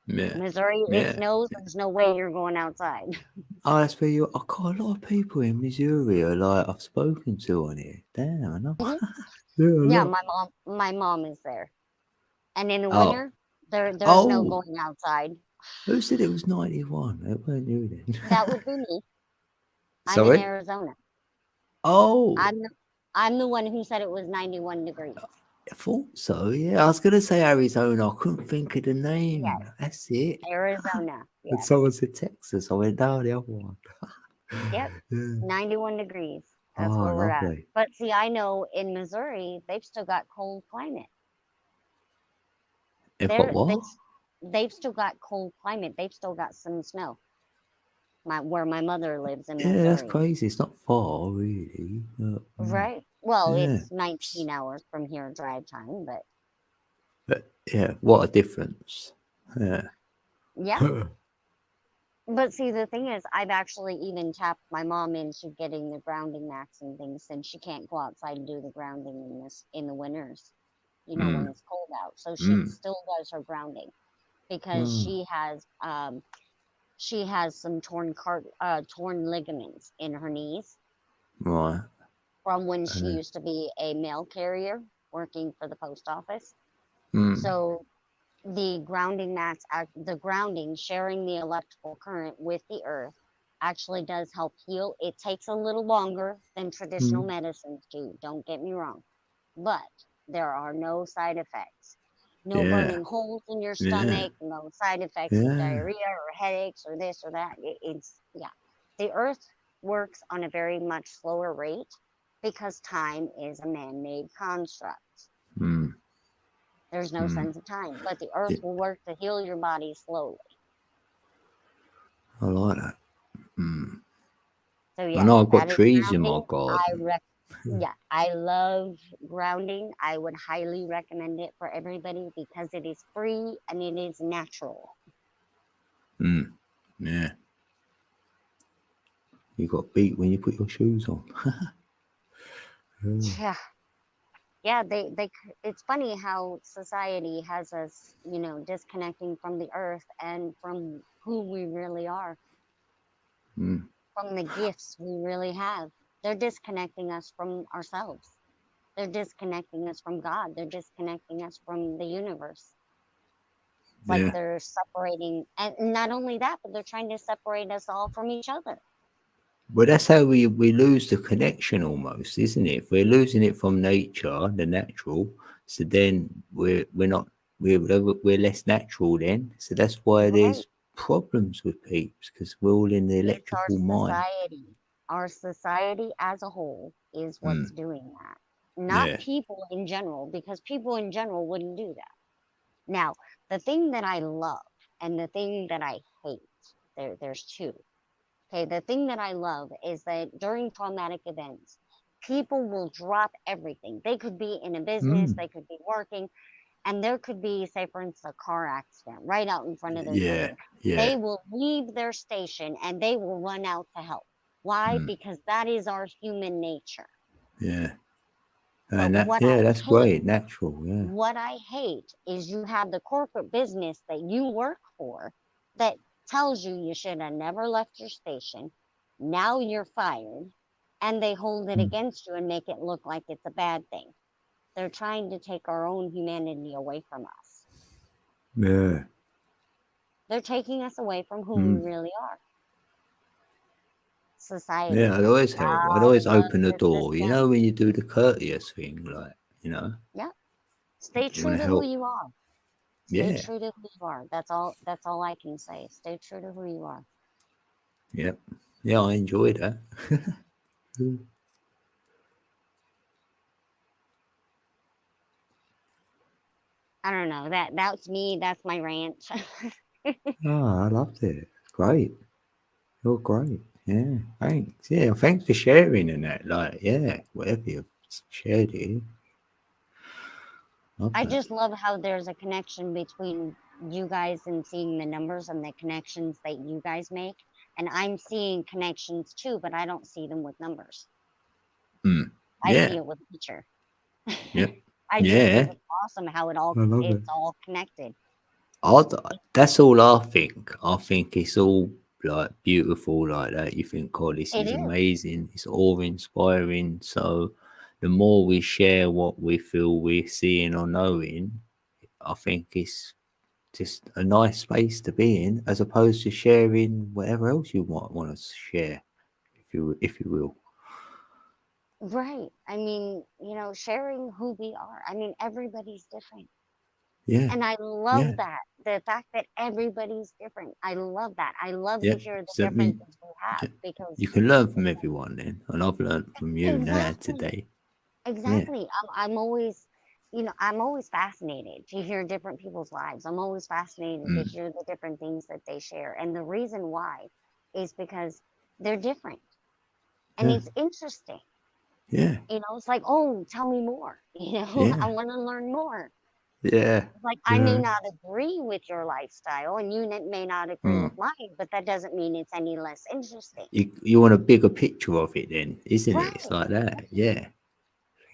Yeah. Missouri, it Yeah. snows. There's no way you're going outside. Oh, that's where you. I got a lot of people in Missouri. Like I've spoken to on here. Damn, I know. Mhm. Yeah, a Yeah, lot. my mom is there, and in the Oh. winter, there's no Oh. going outside. Who said it was 91? It weren't you then. That would be me. I'm in Sorry. Arizona. Oh, I'm the one who said it was 91 degrees. I thought so. Yeah, I was gonna say Arizona. I couldn't think of the name. Yes, That's it. Arizona. But Yes. someone said Texas. I went down the other one. Yep. Yeah. 91 degrees. That's Oh, where we're at. lovely. But see, I know in Missouri, they've still got cold climate. If got what? They've still got cold climate. They've still got some snow. Where my mother lives in Yeah, Missouri. that's crazy. It's not far, really. Right. Well, Yeah. it's 19 hours from here drive time, but But yeah, what a difference. Yeah. yeah. But see, the thing is, I've actually even tapped my mom into getting the grounding mats and things, since she can't go outside and do the grounding in the winters, when it's cold out. So she still does her grounding because she has some torn ligaments in her knees Right. from when she used to be a mail carrier working for the post office. So the grounding mats, sharing the electrical current with the earth actually does help heal. It takes a little longer than traditional medicines do, don't get me wrong, but there are no side effects. No burning holes in your stomach, no side effects of diarrhea or headaches or this or that. The earth works on a very much slower rate because time is a man-made construct. There's no sense of time, but the earth will work to heal your body slowly. I like that. So I know I've got that is trees in my grounding. garden. I love grounding. I would highly recommend it for everybody because it is free and it is natural. Yeah. You got beat when you put your shoes on. Yeah. It's funny how society has us, disconnecting from the earth and from who we really are, from the gifts we really have. They're disconnecting us from ourselves. They're disconnecting us from God. They're disconnecting us from the universe. It's like they're separating, and not only that, but they're trying to separate us all from each other. Well, that's how we lose the connection almost, isn't it? If we're losing it from nature, the natural, so then we're less natural then. So that's why there's problems with peeps, because we're all in the electrical mind. Our society as a whole is what's doing that. not Yeah. people in general, because people in general wouldn't do that. Now, the thing that I love and the thing that I hate, there's two. Okay, the thing that I love is that during traumatic events, people will drop everything. They could be in a business, Mm. they could be working, and there could be, say, for instance, a car accident right out in front of their Yeah. door. Yeah. They will leave their station and they will run out to help. Why? Mm. Because that is our human nature. Yeah. But And that, what yeah, I that's hate, great. Natural. Yeah. what I hate is you have the corporate business that you work for that tells you should have never left your station. Now you're fired, and they hold it Mm. against you and make it look like it's a bad thing. They're trying to take our own humanity away from us. Yeah. They're taking us away from who Mm. we really are. Society. Yeah, I'd always help. I'd I always love open the this door. You system. know, when you do the courteous thing, like, you know, Yeah. Stay you true want to to who help. you are. Stay Yeah. true to who you are. That's all I can say. Stay true to who you are. Yep. Yeah, I enjoy that. I don't know. That's me. That's my rant. Oh, I loved it. It's great. You're great. Yeah. Thanks. Yeah. Thanks for sharing and that. Like, yeah, whatever you've shared here. Love I that. just love how there's a connection between you guys and seeing the numbers and the connections that you guys make. And I'm seeing connections too, but I don't see them with numbers. Mm. I see Yeah. it with nature. Yep. I just Yeah. think it's awesome how I love it. it's all connected. That's all I think. I think it's all like beautiful like that. You think, oh, this It is is. amazing. It's awe-inspiring. So the more we share what we feel we're seeing or knowing, I think it's just a nice space to be in, as opposed to sharing whatever else you might want to share, if you will. Right. I mean, sharing who we are. I mean, everybody's different. Yeah. And I love Yeah. that. The fact that everybody's different. I love that. I love Yeah. to hear the So I mean, differences we have because you can learn from everyone then, and I've learned from you now exactly. today. Yeah. Exactly. I'm always, I'm always fascinated to hear different people's lives. I'm always fascinated to Mm. hear the different things that they share. And the reason why is because they're different. And Yeah. it's interesting. Yeah. It's like, oh, tell me more. I Yeah. want to learn more. Yeah. It's like, I may Yeah. not agree with your lifestyle and you may not agree Mm. with mine, but that doesn't mean it's any less interesting. You want a bigger picture of it then, isn't it? It's Right. like that. Yeah.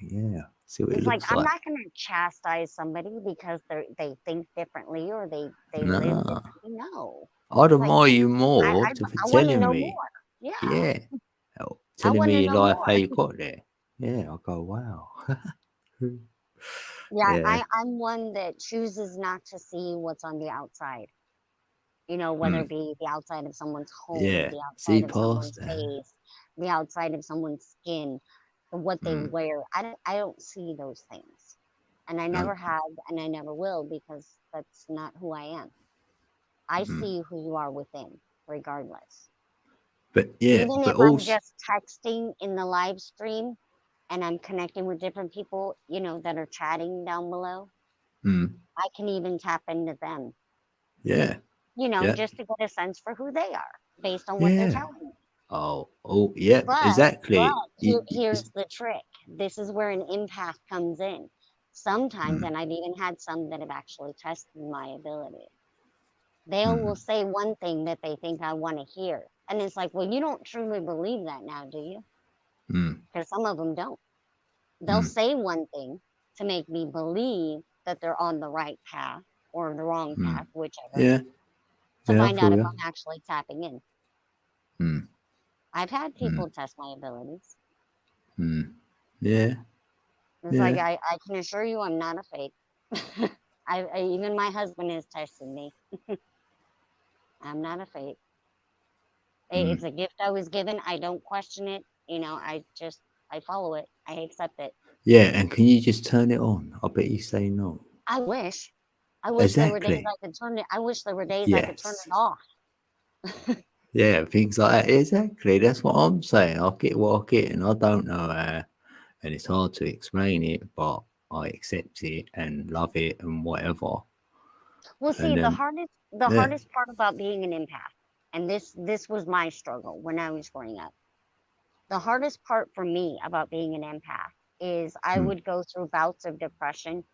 Yeah. See what it It's like, looks I'm like. not going to chastise somebody because they think differently or they live No. differently. No. I'd It's like, admire you I, more I, for I want to telling know me. more. Yeah. Yeah. Oh, I telling want to me your know life, more. how you got there. Yeah. I go, wow. Yeah, Yeah. I'm one that chooses not to see what's on the outside. Whether Mm. it be the outside of someone's home, Yeah. the See outside of past someone's that. face, the outside of someone's skin, what they Mm. wear. I don't see those things. And I No. never have and I never will because that's not who I am. I Mm. see who you are within, regardless. But yeah, Even but if I'm also, just texting in the live stream and I'm connecting with different people, that are chatting down below, mm, I can even tap into them, yeah. Yeah. just to get a sense for who they are based on what they're Yeah. telling me. Oh, yeah, But exactly. here's the trick. This is where an empath comes in. Sometimes, Mm, and I've even had some that have actually tested my ability. They will mm, say one thing that they think I want to hear. And it's like, well, you don't truly believe that now, do you? mm, Because some of them don't. They'll mm, say one thing to make me believe that they're on the right path or the wrong mm. path, whichever, Yeah. to Yeah, I find out feel if you. I'm actually tapping in. Mm, I've had mm, people test my abilities. mm. Yeah. It's like, Yeah. I can assure you I'm not a fake. Even my husband has tested me. I'm not a fake. Mm. It's a gift I was given. I don't question it. I follow it. I accept it. Yeah, and can you just turn it on? I bet you say no. I wish. I wish there were days Exactly. I could turn it. I wish there were days I could turn Yes. it off. Yeah, things like that. Exactly. That's what I'm saying. I get what I get, and I don't know how. and it's hard to explain it, but I accept it and love it and whatever. Well, see, And the then the yeah, hardest part about being an empath, and this was my struggle when I was growing up. The hardest part for me about being an empath is I mm, would go through bouts of depression.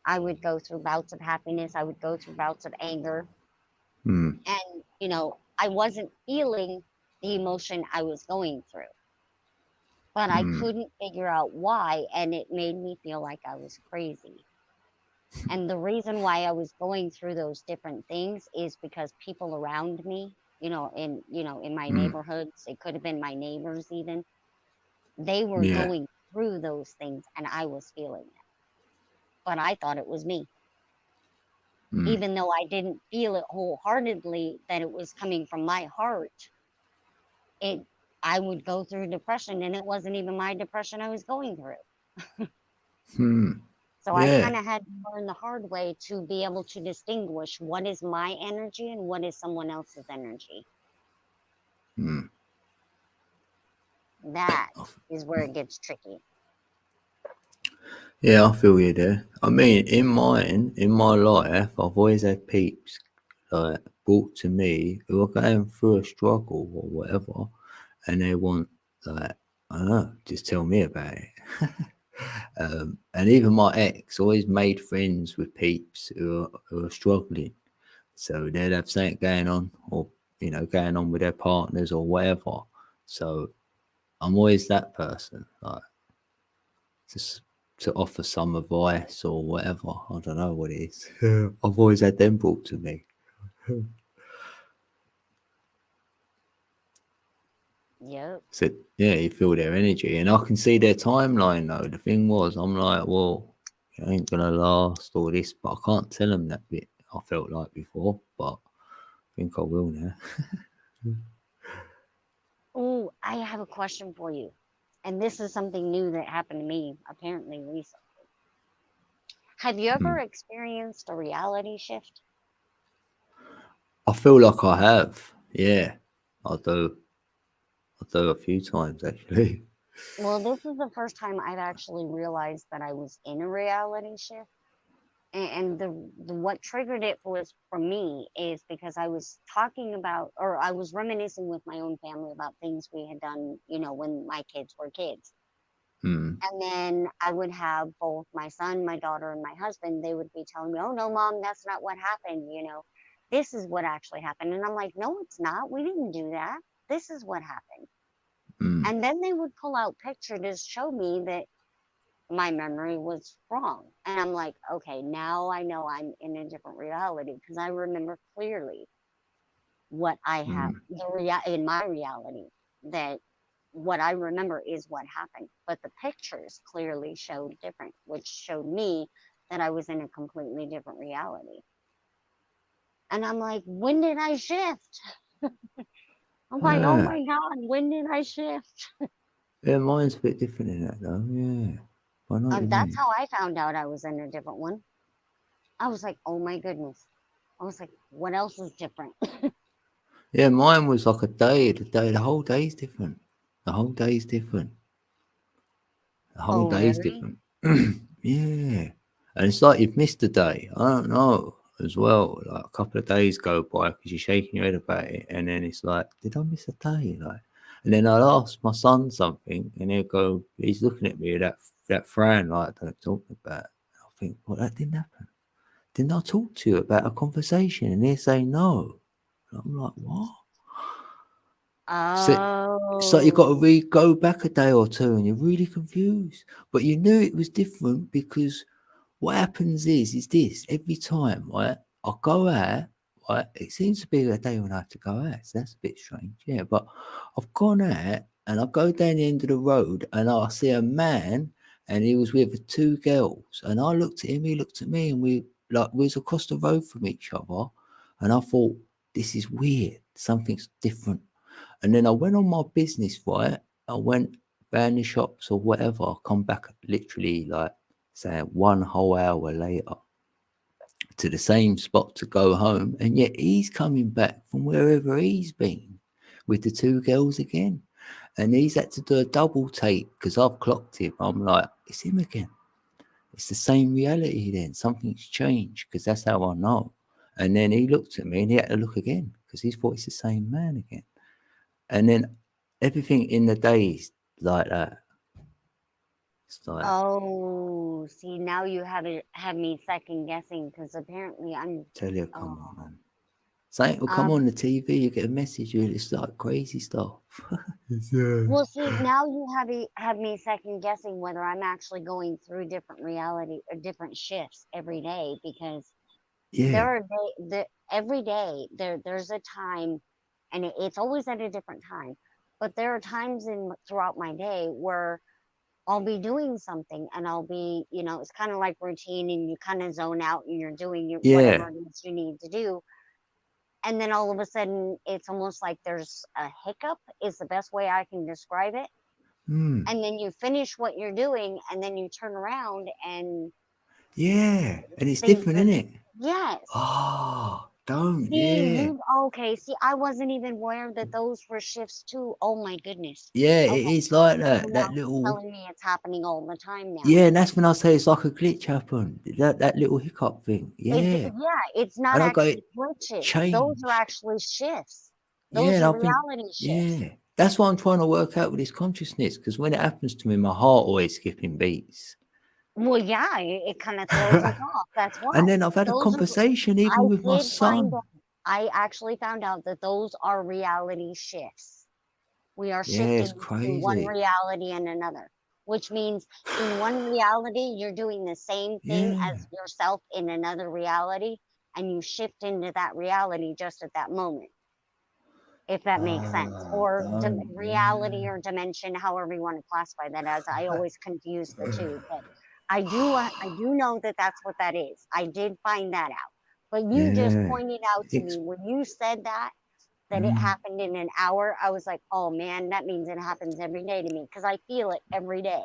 I would go through bouts of happiness. I would go through bouts of anger. mm, And, I wasn't feeling the emotion I was going through, but I mm, couldn't figure out why. And it made me feel like I was crazy. And the reason why I was going through those different things is because people around me, in my mm, neighborhoods, it could have been my neighbors even, they were yeah, going through those things and I was feeling it. But I thought it was me, mm, even though I didn't feel it wholeheartedly that it was coming from my heart. It I would go through depression and it wasn't even my depression I was going through. mm, So I yeah, kind of had to learn the hard way to be able to distinguish what is my energy and what is someone else's energy. mm. That is where it gets tricky. Yeah, I feel you there. I mean, in my life, I've always had peeps like brought to me who are going through a struggle or whatever, and they want like, I don't know, just tell me about it. And even my ex always made friends with peeps who are struggling. So they'd have something going on, or going on with their partners or whatever. So I'm always that person, like just to offer some advice or whatever. I don't know what it is. I've always had them brought to me. Yep. So yeah, you feel their energy, and I can see their timeline though. The thing was, I'm like, well, it ain't gonna last all this, but I can't tell them that bit. I felt like before, but I think I will now. Oh, I have a question for you. And this is something new that happened to me apparently recently. Have you ever experienced a reality shift? I feel like I have. Yeah, I do. I do a few times actually. Well, this is the first time I've actually realized that I was in a reality shift. And the what triggered it was for me is because I was talking about, or I was reminiscing with my own family about things we had done, when my kids were kids. Mm, And then I would have both my son, my daughter, and my husband, they would be telling me, oh, no, mom, that's not what happened. This is what actually happened. And I'm like, no, it's not. We didn't do that. This is what happened. mm, And then they would pull out pictures to show me that my memory was wrong. And I'm like, okay, now I know I'm in a different reality because I remember clearly what I have mm, in my reality, that what I remember is what happened. But the pictures clearly showed different, which showed me that I was in a completely different reality. And I'm like, when did I shift? I'm like, oh yeah. my God, when did I shift? Yeah, mine's a bit different in that though. Yeah, I know what you That's mean. how I found out I was in a different one. I was like, oh my goodness. I was like, what else is different? Yeah, mine was like a day. The whole day's different. The whole day's different. The whole Oh, day's really? different. Yeah, and it's like you've missed a day. I don't know as well. Like a couple of days go by because you're shaking your head about it, and then it's like, did I miss a day? Like, and then I'll ask my son something, and he'll go, he's looking at me with that frown like I don't talk about. I think, well, that didn't happen. Didn't I talk to you about a conversation? And he'll say no. And I'm like, what? So it's like you got Oh, to go back a day or two, and you're really confused. But you knew it was different because what happens is this every time, right? I go out, right? It seems to be a day when I have to go out, so that's a bit strange, yeah. But I've gone out and I go down the end of the road and I see a man and he was with two girls, and I looked at him, he looked at me, and we was across the road from each other, and I thought, this is weird, something's different. And then I went on my business, right? I went round the shops or whatever. I come back literally like say 1 whole hour later to the same spot to go home, and yet he's coming back from wherever he's been with the two girls again. and he's had to do a double take because I've clocked him. I'm like, it's him again. It's the same reality then. Something's changed because that's how I know. And then he looked at me and he had to look again because he thought it's the same man again. And then everything in the day is like that. It's like, Oh, see, now you have me second guessing because apparently I'm. tell you, come Oh, on, man. Something will come um, on the TV, you get a message, and it's like crazy stuff. well, see, now you have me second guessing whether I'm actually going through different reality or different shifts every day because there Yeah, are every day there's a time, and it's always at a different time, but there are times throughout my day where I'll be doing something and I'll be, it's kind of like routine and you kind of zone out and you're doing yeah. whatever it is you need to do. And then all of a sudden, it's almost like there's a hiccup, is the best way I can describe it. Mm. And then you finish what you're doing and then you turn around and Yeah, and it's things different, are, isn't it? yes. Oh, don't, See, yeah. okay. See, I wasn't even aware that those were shifts too. Oh my goodness. Yeah, it Okay. is like So that. now That you're little, telling me it's happening all the time now. yeah, and that's when I say it's like a glitch happened. That little hiccup thing. It's Yeah. it's not And I go, actually it glitches. Those are changed. actually shifts. Yeah, Those and are I think, reality shifts. yeah. That's what I'm trying to work out with this consciousness, because when it happens to me, my heart always skipping beats. Well, yeah, it kind of throws us off. That's And why. then I've had a Those are, conversation I even with my did find son. out, I actually found out that those are reality shifts. We are Yeah, shifting it's between one crazy. reality and another, which means in one reality, you're doing the same thing Yeah. as yourself in another reality, and you shift into that reality just at that moment, if that makes sense. Or Don't, reality yeah. or dimension, however you want to classify that as. I always confuse the two, but I do know that that's what that is. I did find that out. But you just Yeah. pointed out to It's, me when you said that it mm. happened in an hour. I was like, oh man, that means it happens every day to me because I feel it every day.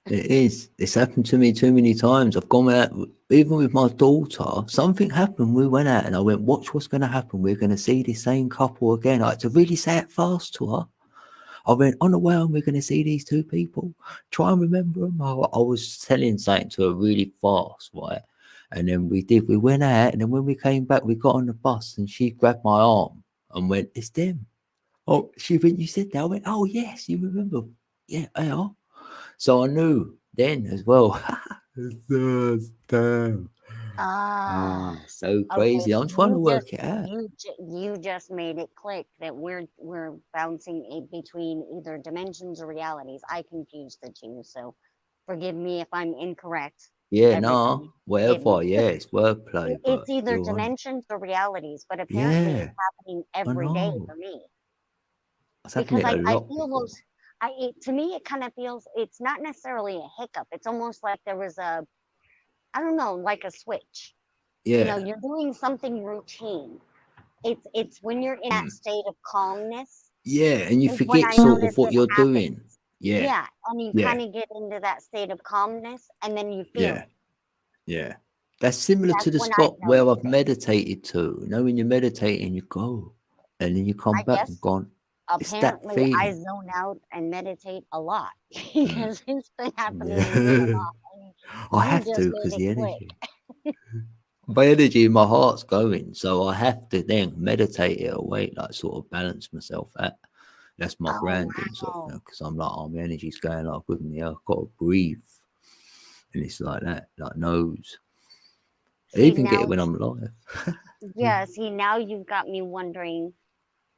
It is. It's happened to me too many times. I've gone out, even with my daughter. Something happened. We went out and I went, watch what's going to happen. We're going to see the same couple again. I had to really say it fast to her. I went, on the way home, we're going to see these two people. Try and remember them. I was telling something to her really fast, right? And then we did. We went out. And then when we came back, we got on the bus and she grabbed my arm and went, it's them. Oh, she went, you said that. I went, oh, yes, you remember. Yeah, they are. So I knew then as well. Damn. Ah, So okay. crazy. I'm So trying to work it out. you just made it click that we're bouncing between either dimensions or realities. I confused the two, so forgive me if I'm incorrect. Yeah, no, Everybody, forgive whatever. me. Yeah, it's wordplay, but It's either still on it. dimensions or realities, but apparently Yeah, it's happening I every day know. for me I was having because it a I lot feel before. those. To me, it kind of feels it's not necessarily a hiccup. It's almost like there was I don't know, like a switch. Yeah. You're doing something routine. It's when you're in that Mm. state of calmness Yeah, and you is when forget I sort of notice what it you're happens. doing. Yeah, Yeah, and you yeah, kind of get into that state of calmness, and then you feel yeah, it. yeah. That's similar to That's the when I've spot where noticed I've it. meditated to. You know, when you're meditating, you go, and then you come I back and guess gone. It's that apparently I feeling. zone out and meditate a lot Mm. because it's been happening to me a Yeah. lot. And I you have just to made because it the click. energy. My energy in my heart's going, so I have to then meditate it away, like sort of balance myself out. That's my Oh grounding sort of wow. thing, because I'm like, oh, my energy's going like with me. I've got to breathe, and it's like that, like nose. I See even get it now, when I'm alive. yeah, see now you've got me wondering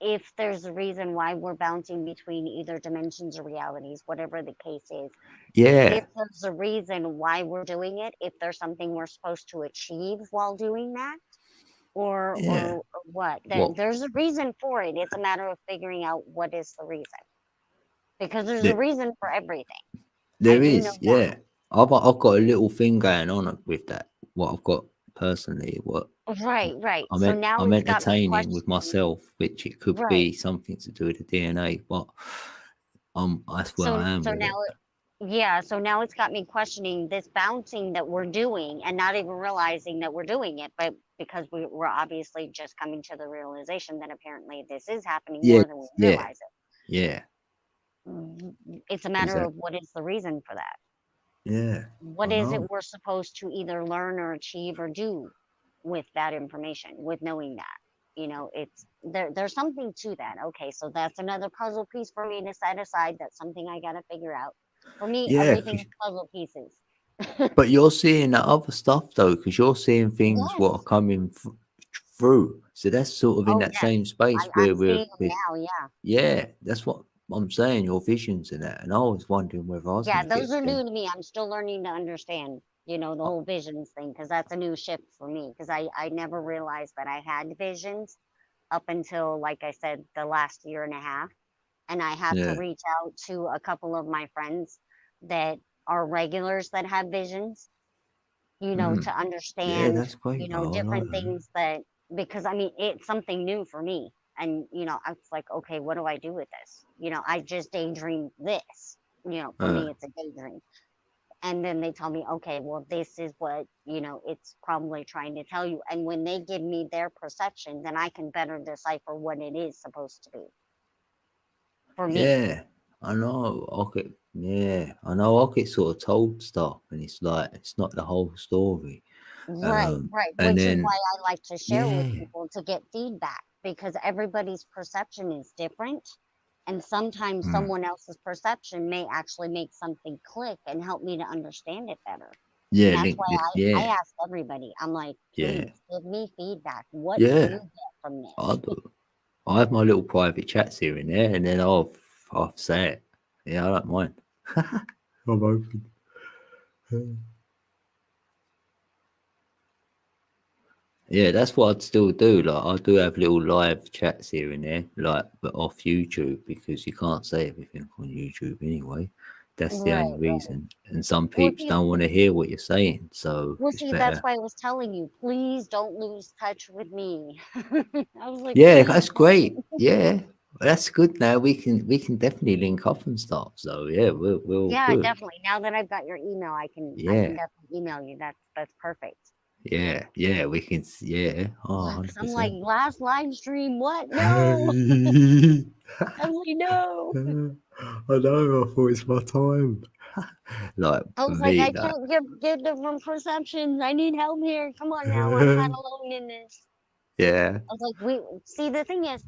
if there's a reason why we're bouncing between either dimensions or realities, whatever the case is. If Yeah, there's a reason why we're doing it, if there's something we're supposed to achieve while doing that, yeah. or what, What? there's a reason for it. It's a matter of figuring out what is the reason. Because there's a There, reason for everything. I there do know is. Yeah, I've got a little thing going on with that. What I've got personally, what that. Right, right. I'm So now I'm it's got me entertaining with questioning. myself, which it could Right. be something to do with the DNA, but that's where So I am so with now it. yeah, so now it's got me questioning this bouncing that we're doing and not even realizing that we're doing it, but because we're obviously just coming to the realization that apparently this is happening Yeah, more than we yeah, realize it. yeah. It's a matter Exactly. of what is the reason for that. Yeah. What I is it know. we're supposed to either learn or achieve or do with that information, with knowing that? It's there's something to that. Okay, so that's another puzzle piece for me to set aside. That's something I gotta figure out. For me, Yeah. everything is puzzle pieces. But you're seeing that other stuff though, because you're seeing things what are Yes. coming through. So that's sort of in Oh, that yes. same space I'm where seeing them now. Yeah. yeah, that's what I'm saying. Your visions and that, and I was wondering whether I was Yeah, going to those get are new them. to me. I'm still learning to understand, the Uh, whole visions thing, because that's a new shift for me. Because I never realized that I had visions up until, like I said, the last year and a half. And I had to Yeah, reach out to a couple of my friends that are regulars that have visions, mm, to yeah, understand, that's great though. I like different that. things that, because I mean, it's something new for me. And, I was like, okay, what do I do with this? I just daydream this. For Uh, me, it's a daydream. And then they tell me, okay, well, this is what, it's probably trying to tell you. And when they give me their perception, then I can better decipher what it is supposed to be for me. yeah, I know. Okay, yeah, I know. I get sort of told stuff, and it's like it's not the whole story. Right, right. And Which is then why I like to share with yeah, people to get feedback, because everybody's perception is different. And sometimes mm, someone else's perception may actually make something click and help me to understand it better. And yeah, that's link, why I yeah, ask everybody, I'm like, yeah, please give me feedback. What do you yeah. get from I this? do. I have my little private chats here and there, and then I'll say it. Yeah, I don't mind. I'm open. Yeah, that's what I'd still do. Like I do have little live chats here and there, like but off YouTube because you can't say everything on YouTube anyway. That's the only Right, right. reason. And some Well, peeps see, don't want to hear what you're saying, so well, it's see, that's better. why I was telling you, please don't lose touch with me. I was like, Yeah, please that's great. don't. Yeah, that's good. Now we can definitely link up and stuff. So yeah, we're all Yeah, good. definitely. Now that I've got your email, I can Yeah, definitely email you. That's perfect. yeah, we can. Yeah, oh, Yeah, because I'm like, 100%. last live stream, what? No. I I was like, no. know. I thought it's my time. Like I for was like, me, I like can't get different perceptions. I need help here. Come on now. I'm kind of alone in this. yeah, I was like, we see, the thing is,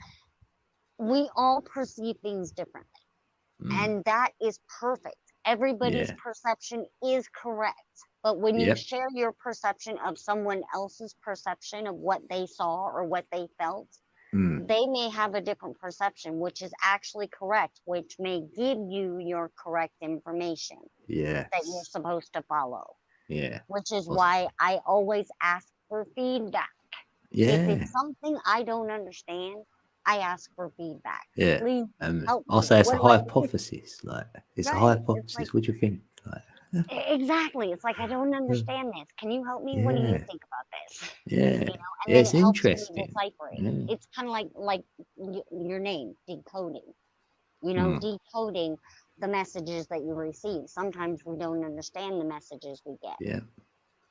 we all perceive things differently. mm, And that is perfect. Everybody's yeah, perception is correct. But when you yep, share your perception of someone else's perception of what they saw or what they felt, mm, they may have a different perception, which is actually correct, which may give you your correct information that you're yes, supposed to follow, yeah, which is was- why I always ask for feedback. If yeah, it's something I don't understand, I ask for feedback. yeah. Please help I'll me. say it's What a do I do? hypothesis. Like it's a Right. It's like, hypothesis. What do you think? Like, exactly. It's like, I don't understand this. Can you help me? What do you yeah, think about this? yeah, And yeah. then It's it helps me interesting. decipher it. Yeah, It's kind of like your name, decoding. mm, Decoding the messages that you receive. Sometimes we don't understand the messages we get. yeah,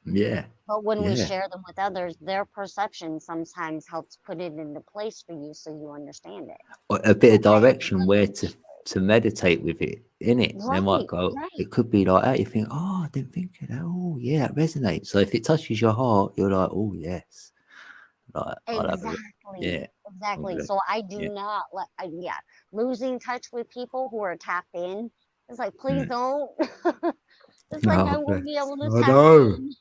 yeah, But when we yeah. share them with others, their perception sometimes helps put it into place for you so you understand it. Or a bit of Okay, direction let where me to meditate with it in it. They might right, go, right. it could be like that. You think, oh, I didn't think of that. Oh, yeah, it resonates. So if it touches your heart, you're like, oh, yes. Like, I'll have a look. Exactly. Yeah. Exactly. Okay. So I do Yeah. not yeah, losing touch with people who are tapped in. It's like, please Mm. don't. It's like I No, won't be able to I tap know. in.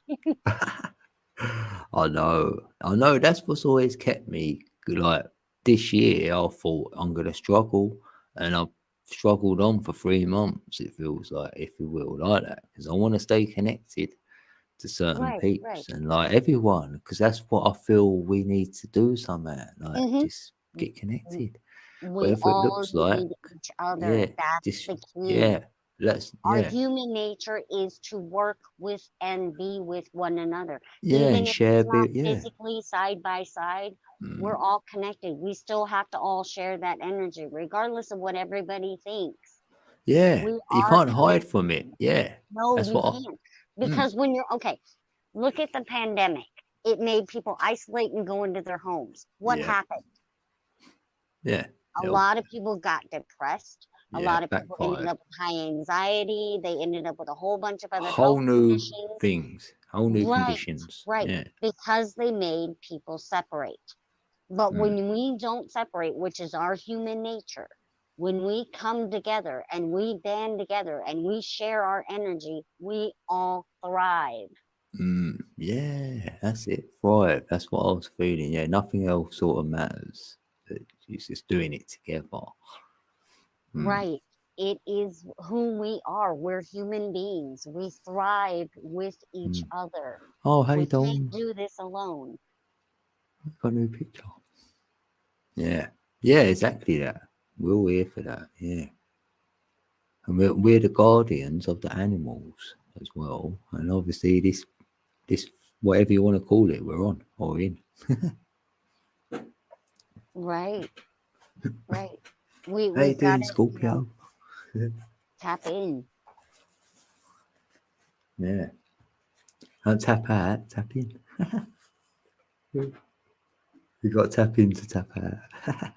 I know. I know. That's what's always kept me like this year. I thought I'm gonna struggle, and I've struggled on for 3 months. It feels like, if you will, like that, because I want to stay connected to certain Right, right. peeps and like everyone, because that's what I feel we need to do somehow. Like Mm-hmm. just get connected, We whatever it all looks like. need each other. Yeah. That's Just the key. yeah. Let's Our yeah. human nature is to work with and be with one another. Yeah, Even and if share it's a not bit. Yeah. physically side by side, we're Mm. all connected. We still have to all share that energy, regardless of what everybody thinks. Yeah. We You are can't hide from it. connected. Yeah. No, That's you what can't. mm, Because when you're okay, look at the pandemic. It made people isolate and go into their homes. What yeah. happened? Yeah. A Yep. lot of people got depressed. A Yeah, lot of people ended backfired. up with high anxiety. They ended up with a whole bunch of other Whole health new conditions. things, whole new Right, conditions. right. Yeah. Because they made people separate. But Mm. when we don't separate, which is our human nature, when we come together and we band together and we share our energy, we all thrive. Yeah, that's it. Thrive. That's what I was feeling. Yeah, nothing else sort of matters. It's just doing it together. Right. It is who we are. We're human beings. We thrive with each other. Oh, hey, We Dom. can't do this alone. Got a new picture. Yeah. Yeah, exactly that. We're all here for that. Yeah. And we're the guardians of the animals as well. And obviously, this whatever you want to call it, we're on or in. Right. Right. How you We've got doing, to, Scorpio? tap in. Yeah. Don't tap out, tap in. You got to tap in to tap out.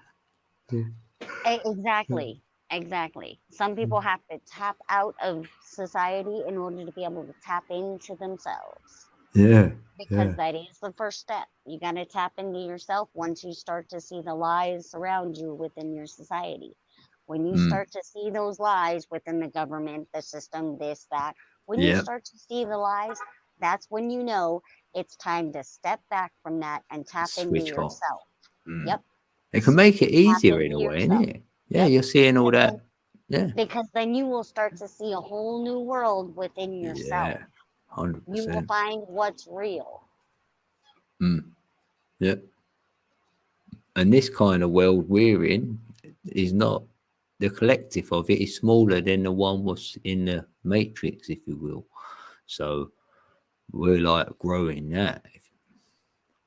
Exactly. Exactly. Some people have to tap out of society in order to be able to tap into themselves. Yeah. Because that is the first step. You got to tap into yourself once you start to see the lies around you within your society. When you start to see those lies within the government, the system, this, that, when you Yep. start to see the lies, that's when you know it's time to step back from that and tap into Switch off. yourself. Yep. It can make it Tap easier in into a way, yourself. innit? Yeah, Yep. you're seeing all Because that. Yeah. Because then you will start to see a whole new world within yourself. Yeah. 100%. You will find what's real. Yep. And this kind of world we're in is not, the collective of it is smaller than the one was in the Matrix, if you will. So we're like growing that.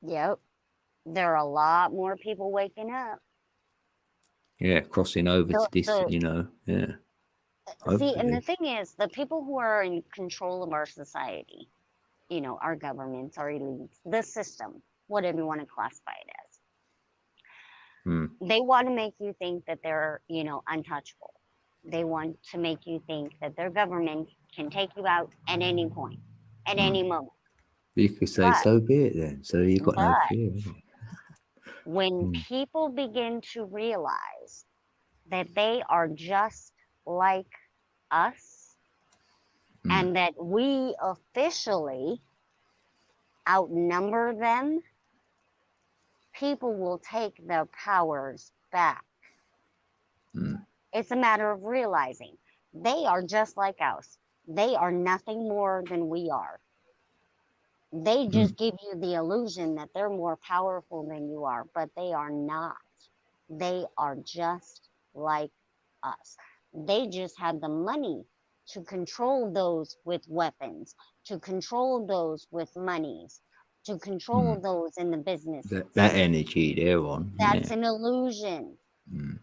Yep. There are a lot more people waking up. Yeah, crossing over to this, So, you know. Yeah. see, and Hopefully. the thing is, the people who are in control of our society, you know, our governments, our elites, the system, whatever you want to classify it as, they want to make you think that they're, you know, untouchable. They want to make you think that their government can take you out at any point, at any moment. You could say, But- so be it then. So you got no but- fear. innit? When people begin to realize that they are just like us and that we officially outnumber them, people will take their powers back. It's a matter of realizing they are just like us. They are nothing more than we are. They just give you the illusion that they're more powerful than you are, but they are not. They are just like us. They just have the money to control those with weapons, to control those with monies, to control those in the business. That energy they're on. That's Yeah. an illusion.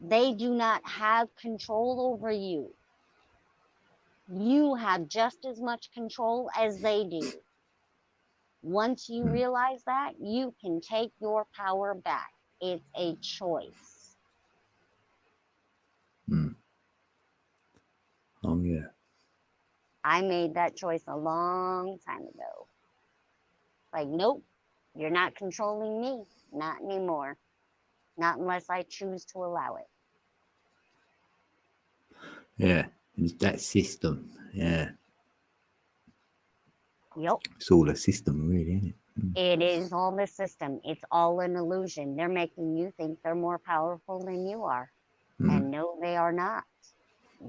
They do not have control over you. You have just as much control as they do. Once you realize that, you can take your power back. It's a choice. Oh, yeah. I made that choice a long time ago. Like, nope, you're not controlling me. Not anymore. Not unless I choose to allow it. Yeah. It's that system. Yeah. Yep. It's all a system, really, isn't it? It is all the system. It's all an illusion. They're making you think they're more powerful than you are. And no, they are not.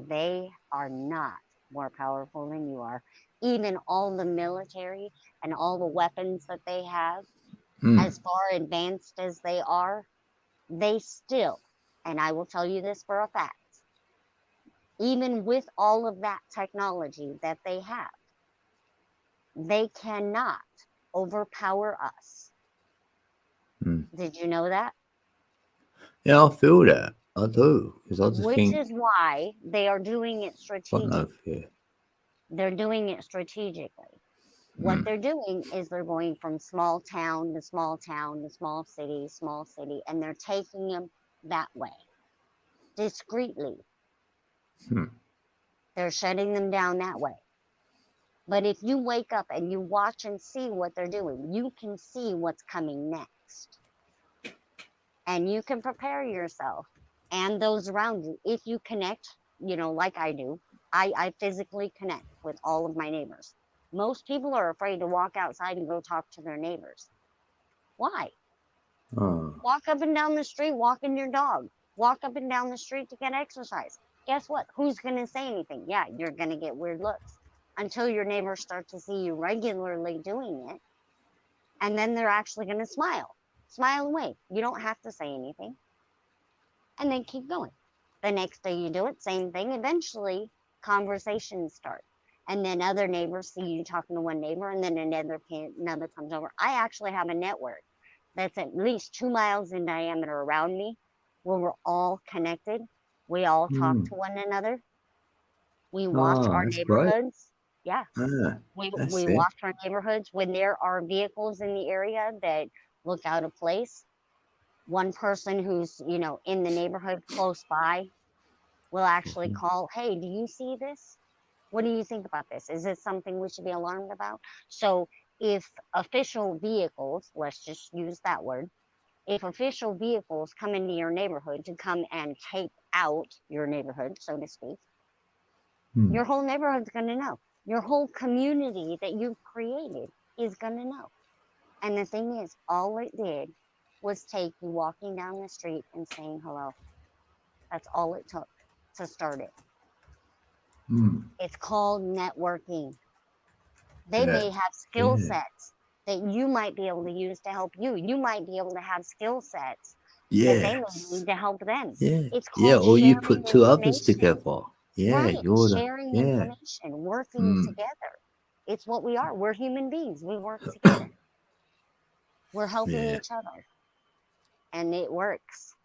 They are not more powerful than you are. Even all the military and all the weapons that they have, as far advanced as they are, they still, and I will tell you this for a fact, even with all of that technology that they have, they cannot overpower us. Did you know that? Yeah, I feel that. I do. Because I just Which think. is why they are doing it Got strategically. no fear. They're doing it strategically. What they're doing is they're going from small town to small town to small city, and they're taking them that way, discreetly. Hmm. They're shutting them down that way. But if you wake up and you watch and see what they're doing, you can see what's coming next. And you can prepare yourself and those around you. If you connect, like I do, I physically connect with all of my neighbors. Most people are afraid to walk outside and go talk to their neighbors. Why? Oh. Walk up and down the street, walking your dog. Walk up and down the street to get exercise. Guess what? Who's going to say anything? Yeah, you're going to get weird looks until your neighbors start to see you regularly doing it. And then they're actually going to smile. Smile and wave. You don't have to say anything. And then keep going. The next day you do it, same thing. Eventually, conversations start. And then other neighbors see you talking to one neighbor, and then another comes over. I actually have a network that's at least 2 miles in diameter around me, where we're all connected. We all talk to one another. We watch Oh, our that's great. neighborhoods. Yeah. Ah, We that's it. watch our neighborhoods when there are vehicles in the area that look out of place. One person who's, in the neighborhood close by will actually call, hey, do you see this? What do you think about this? Is this something we should be alarmed about? So if official vehicles, let's just use that word, if official vehicles come into your neighborhood to come and take out your neighborhood, so to speak, your whole neighborhood's going to know. Your whole community that you've created is going to know. And the thing is, all it did was take you walking down the street and saying hello. That's all it took to start it. It's called networking. They may have skill sets that you might be able to use to help you. You might be able to have skill sets that they may need to help them. Yeah. It's called Or you sharing put two others information. together. Yeah, Right. you're the Sharing information, working together. It's what we are. We're human beings. We work together. We're helping each other. And it works.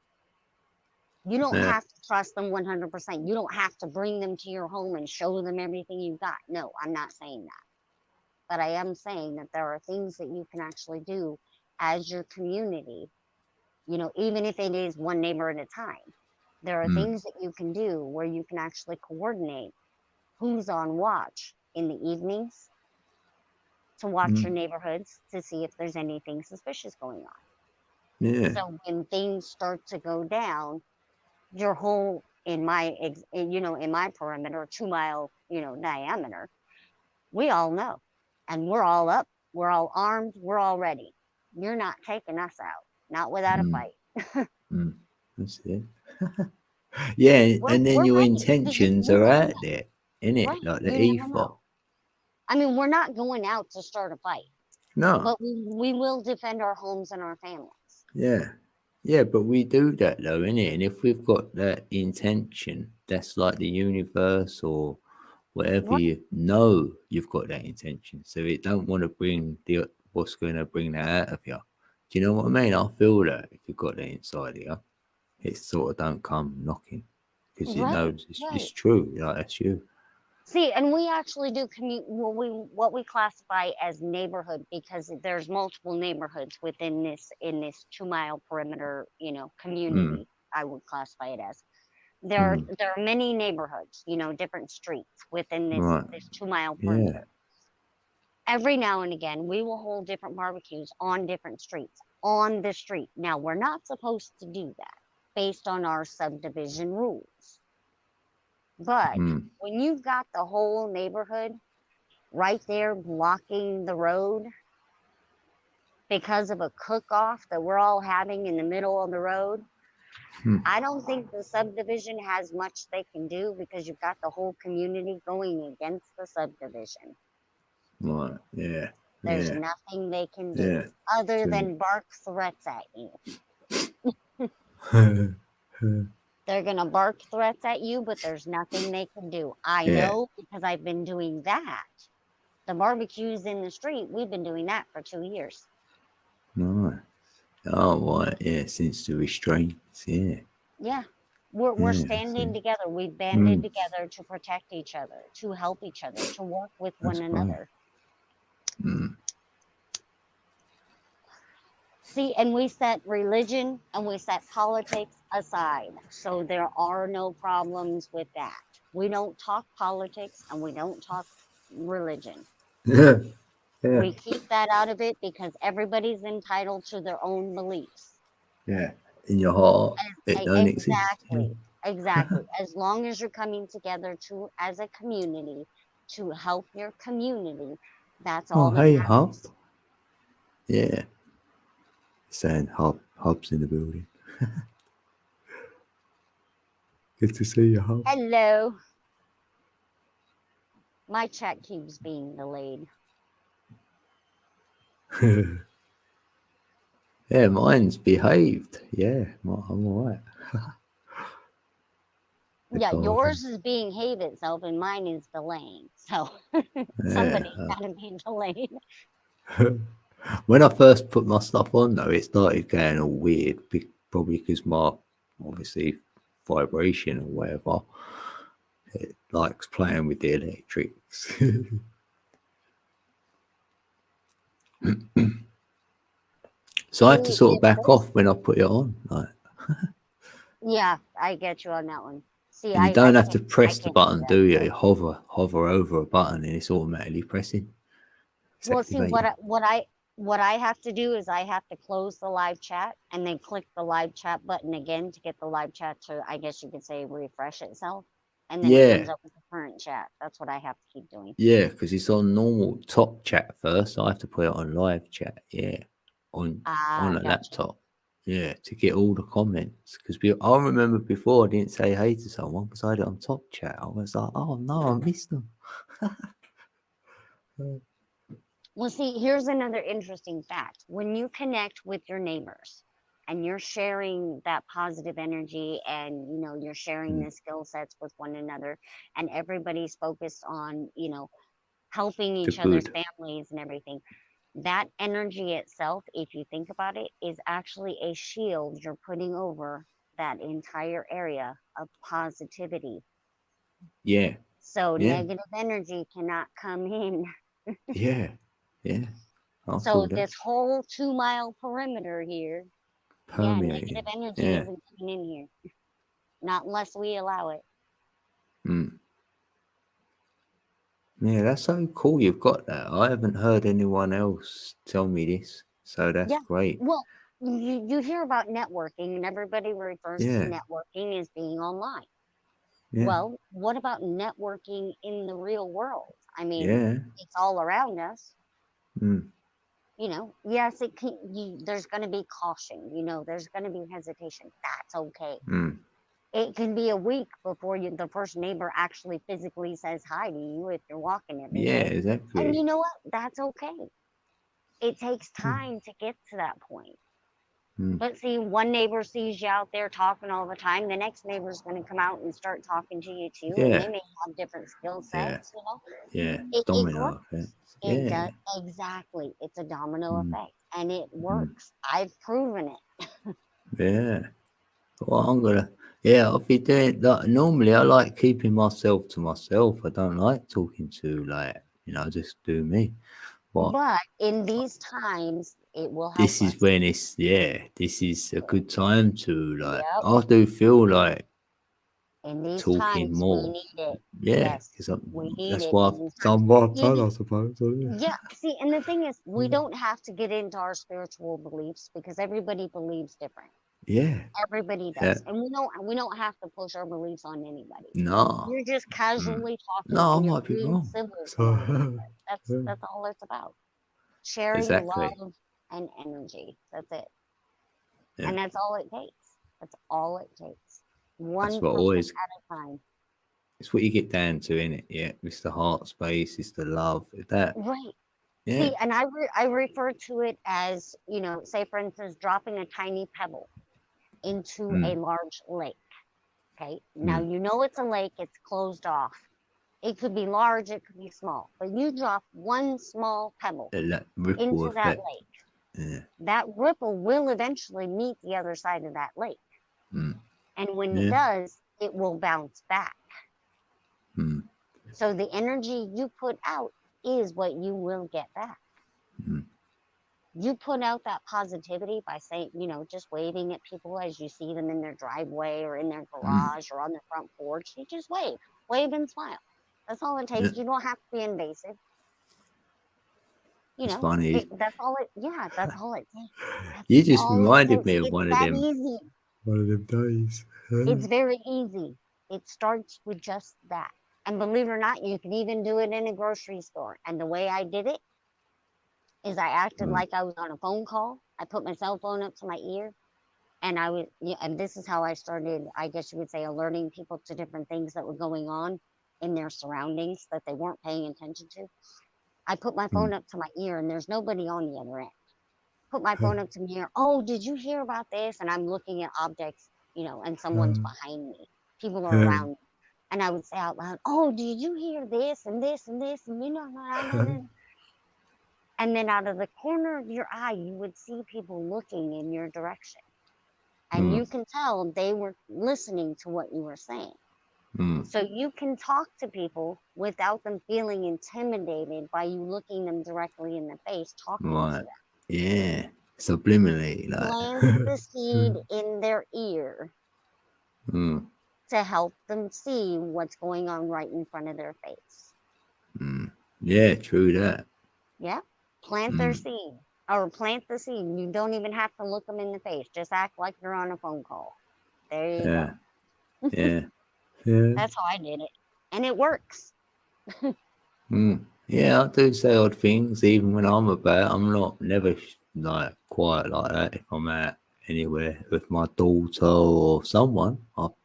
You don't have to trust them 100%. You don't have to bring them to your home and show them everything you've got. No, I'm not saying that. But I am saying that there are things that you can actually do as your community, even if it is one neighbor at a time. There are things that you can do where you can actually coordinate who's on watch in the evenings to watch your neighborhoods to see if there's anything suspicious going on. Yeah. So when things start to go down, your whole, in my perimeter, 2 mile, diameter, we all know. And we're all up, we're all armed, we're all ready. You're not taking us out, not without a fight. That's it. Yeah, We're- and then we're your ready. intentions You are never out know. there, innit? Right, Like the you never ethos. know. I mean, we're not going out to start a fight, No. but we will defend our homes and our families. Yeah. Yeah, but we do that though, innit? And if we've got that intention, that's like the universe or whatever, Right. you know you've got that intention. So it don't want to bring what's going to bring that out of you. Do you know what I mean? I feel that if you've got that inside of you, it sort of don't come knocking because it Right, knows it's right. true. Like that's you. See, and we actually do what we classify as neighborhood, because there's multiple neighborhoods within this 2 mile perimeter, community. I would classify it as. There are many neighborhoods, different streets within this 2 mile perimeter. Every now and again, we will hold different barbecues on different streets, on the street. Now, we're not supposed to do that based on our subdivision rules. But when you've got the whole neighborhood right there blocking the road because of a cook-off that we're all having in the middle of the road, I don't think the subdivision has much they can do, because you've got the whole community going against the subdivision. Right. Yeah. There's nothing they can do other than bark threats at you. They're going to bark threats at you, but there's nothing they can do. I know, because I've been doing that. The barbecues in the street, we've been doing that for 2 years. Nice. Oh, right. Yeah, since the restraints. Yeah. Yeah. We're standing together. We've banded together to protect each other, to help each other, to work with one another. See, and we set religion and we set politics aside. So there are no problems with that. We don't talk politics and we don't talk religion. Yeah. Yeah. We keep that out of it because everybody's entitled to their own beliefs. Yeah. In your heart, it don't exist. Exactly. Exactly. As long as you're coming together to as a community to help your community, that's all Oh, that hey, Hub. matters. Yeah. Saying Hub's in the building. Good to see you, Hub. Hello. My chat keeps being delayed. Yeah, mine's behaved. Yeah, I'm alright. Yeah, garden. yours is being behave itself and mine is delaying. So somebody's gotta be delayed. When I first put my stuff on, though, it started going all weird. Probably because my obviously vibration or whatever, it likes playing with the electrics. So I have to See, sort of if back this- off when I put it on. Like, Yeah, I get you on that one. See, and you don't I have to can't- press I the can't button, that. do you? You hover over a button and it's automatically pressing. It's Well, see, activated. what I have to do is I have to close the live chat and then click the live chat button again to get the live chat to, I guess you could say, refresh itself, and then it Yeah. comes up with the current chat. That's what I have to keep doing. Yeah, because it's on normal top chat first. So I have to put it on live chat. Yeah, on a Gotcha. laptop. Yeah, to get all the comments. Because I remember before I didn't say hey to someone because I had it on top chat. I was like, oh no, I missed them. Well, see, here's another interesting fact. When you connect with your neighbors and you're sharing that positive energy and, you know, you're sharing the skill sets with one another and everybody's focused on, you know, helping each other's good. families and everything, that energy itself, if you think about it, is actually a shield you're putting over that entire area of positivity. Yeah, So yeah, negative energy cannot come in. yeah, yeah. I So feel that. this whole 2 mile perimeter here, yeah, Permeating. negative energy Yeah. isn't coming in here. Not unless we allow it. Mm. Yeah, that's so cool you've got that. I haven't heard anyone else tell me this. So that's Yeah. great. Well, you hear about networking and everybody refers to Yeah. networking as being online. Yeah. Well, what about networking in the real world? I mean, Yeah. it's all around us. Mm. You know, yes, it can. There's going to be caution. You know, there's going to be hesitation. That's okay. Mm. It can be a week before the first neighbor actually physically says hi to you if you're walking every Yeah, day. exactly. And you know what? That's okay. It takes time to get to that point. Mm. But see, one neighbor sees you out there talking all the time. The next neighbor's going to come out and start talking to you too. And Yeah. they may have different skill Yeah. sets, you know. Yeah. It Domino works. effect. It Yeah. does. Exactly. It's a domino Mm. effect. And it works. I've proven it. Yeah. Well, I'm gonna. Yeah, I'll be doing that. Normally, I like keeping myself to myself. I don't like talking to just do me. But in these times, it will help This is us. when this is a good time to Yep. I do feel like In these talking times, more. we need it. Yeah, Yes, because we need that's it why in these I've done what I've done, You- I suppose. Yeah, see, and the thing is, we don't have to get into our spiritual beliefs because everybody believes different. Yeah. Everybody does, and we don't have to push our beliefs on anybody. No. You're just casually talking. No, I and you're might be being wrong. civil to So, one another. That's all it's about. Sharing Exactly. love and energy. That's it. Yeah. And that's all it takes. That's all it takes. One That's what person always. at a time. It's what you get down to, innit? Yeah, it's the heart space, it's the love, that. Right. Yeah. See, and I refer to it as, you know, say for instance, dropping a tiny pebble into a large lake. Okay. Now you know it's a lake, it's closed off. It could be large, it could be small, but you drop one small pebble That ripple into that effect. lake. Yeah. That ripple will eventually meet the other side of that lake. Mm. And when Yeah. it does, it will bounce back. Mm. So the energy you put out is what you will get back. Mm. you put out that positivity by saying, just waving at people as you see them in their driveway or in their garage or on their front porch. You just wave and smile. That's all it takes. You don't have to be invasive. It's funny. That's all it. Yeah, that's all it takes. You just reminded me of one of them. Easy. One of them days. It's very easy. It starts with just that. And believe it or not, you can even do it in a grocery store. And the way I did it is I acted like I was on a phone call. I put my cell phone up to my ear, and and this is how I started, I guess you would say, alerting people to different things that were going on in their surroundings that they weren't paying attention to. I put my phone up to my ear, and there's nobody on the other end. Put my phone up to my ear. Oh, did you hear about this? And I'm looking at objects, and someone's behind me. People are around me. And I would say out loud, oh, did you hear this and this and this? And and then out of the corner of your eye, you would see people looking in your direction. And you can tell they were listening to what you were saying. So you can talk to people without them feeling intimidated by you looking them directly in the face, talking to them. Yeah, subliminally. Plant the seed in their ear to help them see what's going on right in front of their face. Yeah, true that. Yeah. Plant their seed, or plant the seed. You don't even have to look them in the face. Just act like you're on a phone call. There you go. Yeah. Yeah. That's how I did it. And it works. Yeah, I do say odd things even when I'm about. I'm never quite like that if I'm out anywhere with my daughter or someone. I'll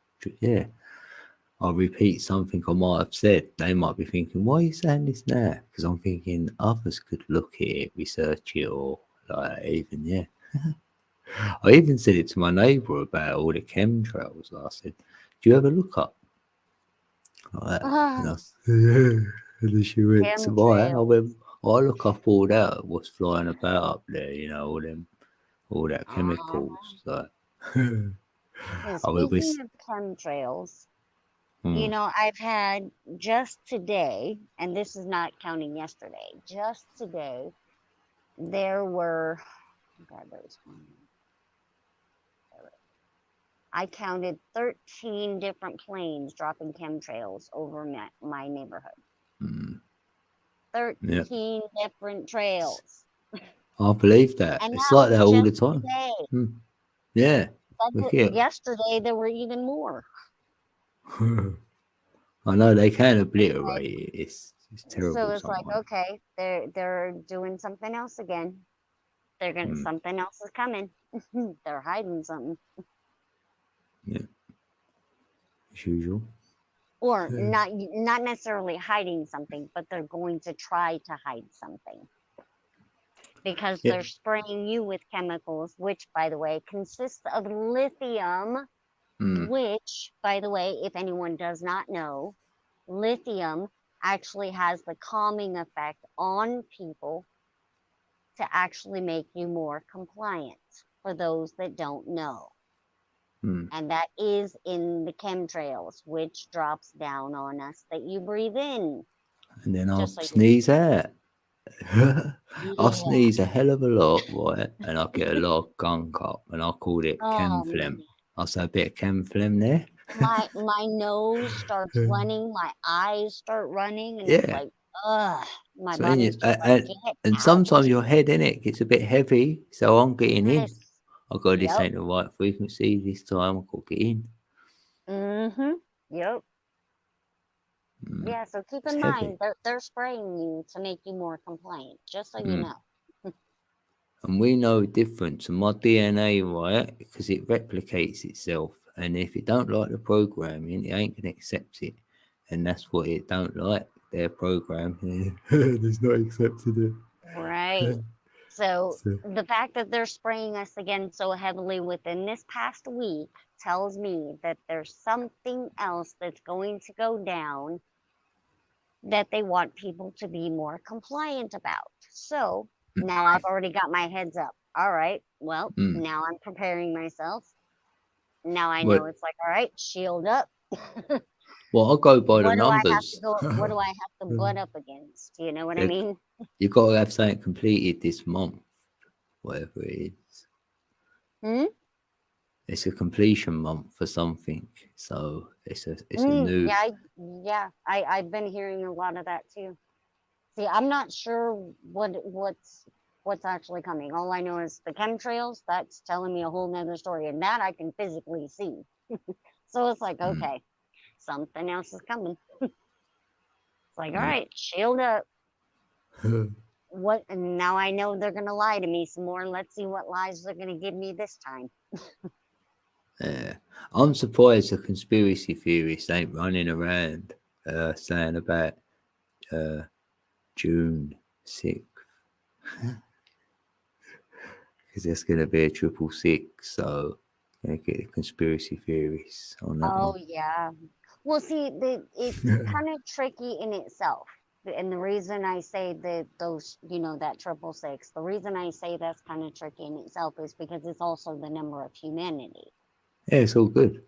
repeat something I might have said. They might be thinking, why are you saying this now? Because I'm thinking others could look at it, research it, or I even said it to my neighbour about all the chemtrails. I said, do you ever look up? Like that. And then she went, so why? I look up all that, what's flying about up there, all that chemicals. Speaking of chemtrails, I've had just today, and this is not counting yesterday, just today, there were, I counted 13 different planes dropping chemtrails over my neighborhood. 13 different trails. I believe that. And it's like that all the time. Yeah. Yesterday, there were even more. I know they can obliterate it. It's terrible. So it's like, okay, they're doing something else again. They're gonna something else is coming. They're hiding something. Yeah. As usual. Or not necessarily hiding something, but they're going to try to hide something. Because they're spraying you with chemicals, which, by the way, consists of lithium, which, by the way, if anyone does not know, lithium actually has the calming effect on people to actually make you more compliant, for those that don't know. And that is in the chemtrails, which drops down on us that you breathe in. And then I'll sneeze out. I'll sneeze a hell of a lot, right? And I'll get a lot of gunk up, and I'll call it chem phlegm. I'll say a bit of chem phlegm there. my nose starts running, my eyes start running, and it's like, my body's and sometimes your head in it gets a bit heavy, so I'm getting in. I go, this ain't the right frequency this time. I got to get in. Yep. Yeah, so keep in mind, they're spraying you to make you more compliant, just so you know. And we know the difference. And my DNA, right, because it replicates itself. And if it don't like the programming, it ain't going to accept it. And that's what it don't like, their program. It's not accepted it. Right. So the fact that they're spraying us again so heavily within this past week tells me that there's something else that's going to go down that they want people to be more compliant about. So now I've already got my heads up. All right, well, now I'm preparing myself. Now I know it's like, all right, shield up. Well, I'll go by the numbers. What do I have to butt up against? You know what I mean? You've got to have something completed this month. whatever it is. Hmm? It's a completion month for something, so it's a new. I've been hearing a lot of that too. See, I'm not sure what's actually coming. All I know is the chemtrails. That's telling me a whole nother story, and that I can physically see. So it's like, Mm. okay, something else is coming. It's like, all Yeah. right, shield up. What? And now I know they're gonna lie to me some more. Let's see what lies they're gonna give me this time. Yeah, I'm surprised the conspiracy theorists ain't running around saying about June 6th because there's going to be a 666. So gonna get the conspiracy theories on that Oh one. yeah. Well, see, it's kind of tricky in itself. And the reason I say that those, that 666, the reason I say that's kind of tricky in itself is because it's also the number of humanity. Yeah, it's all good.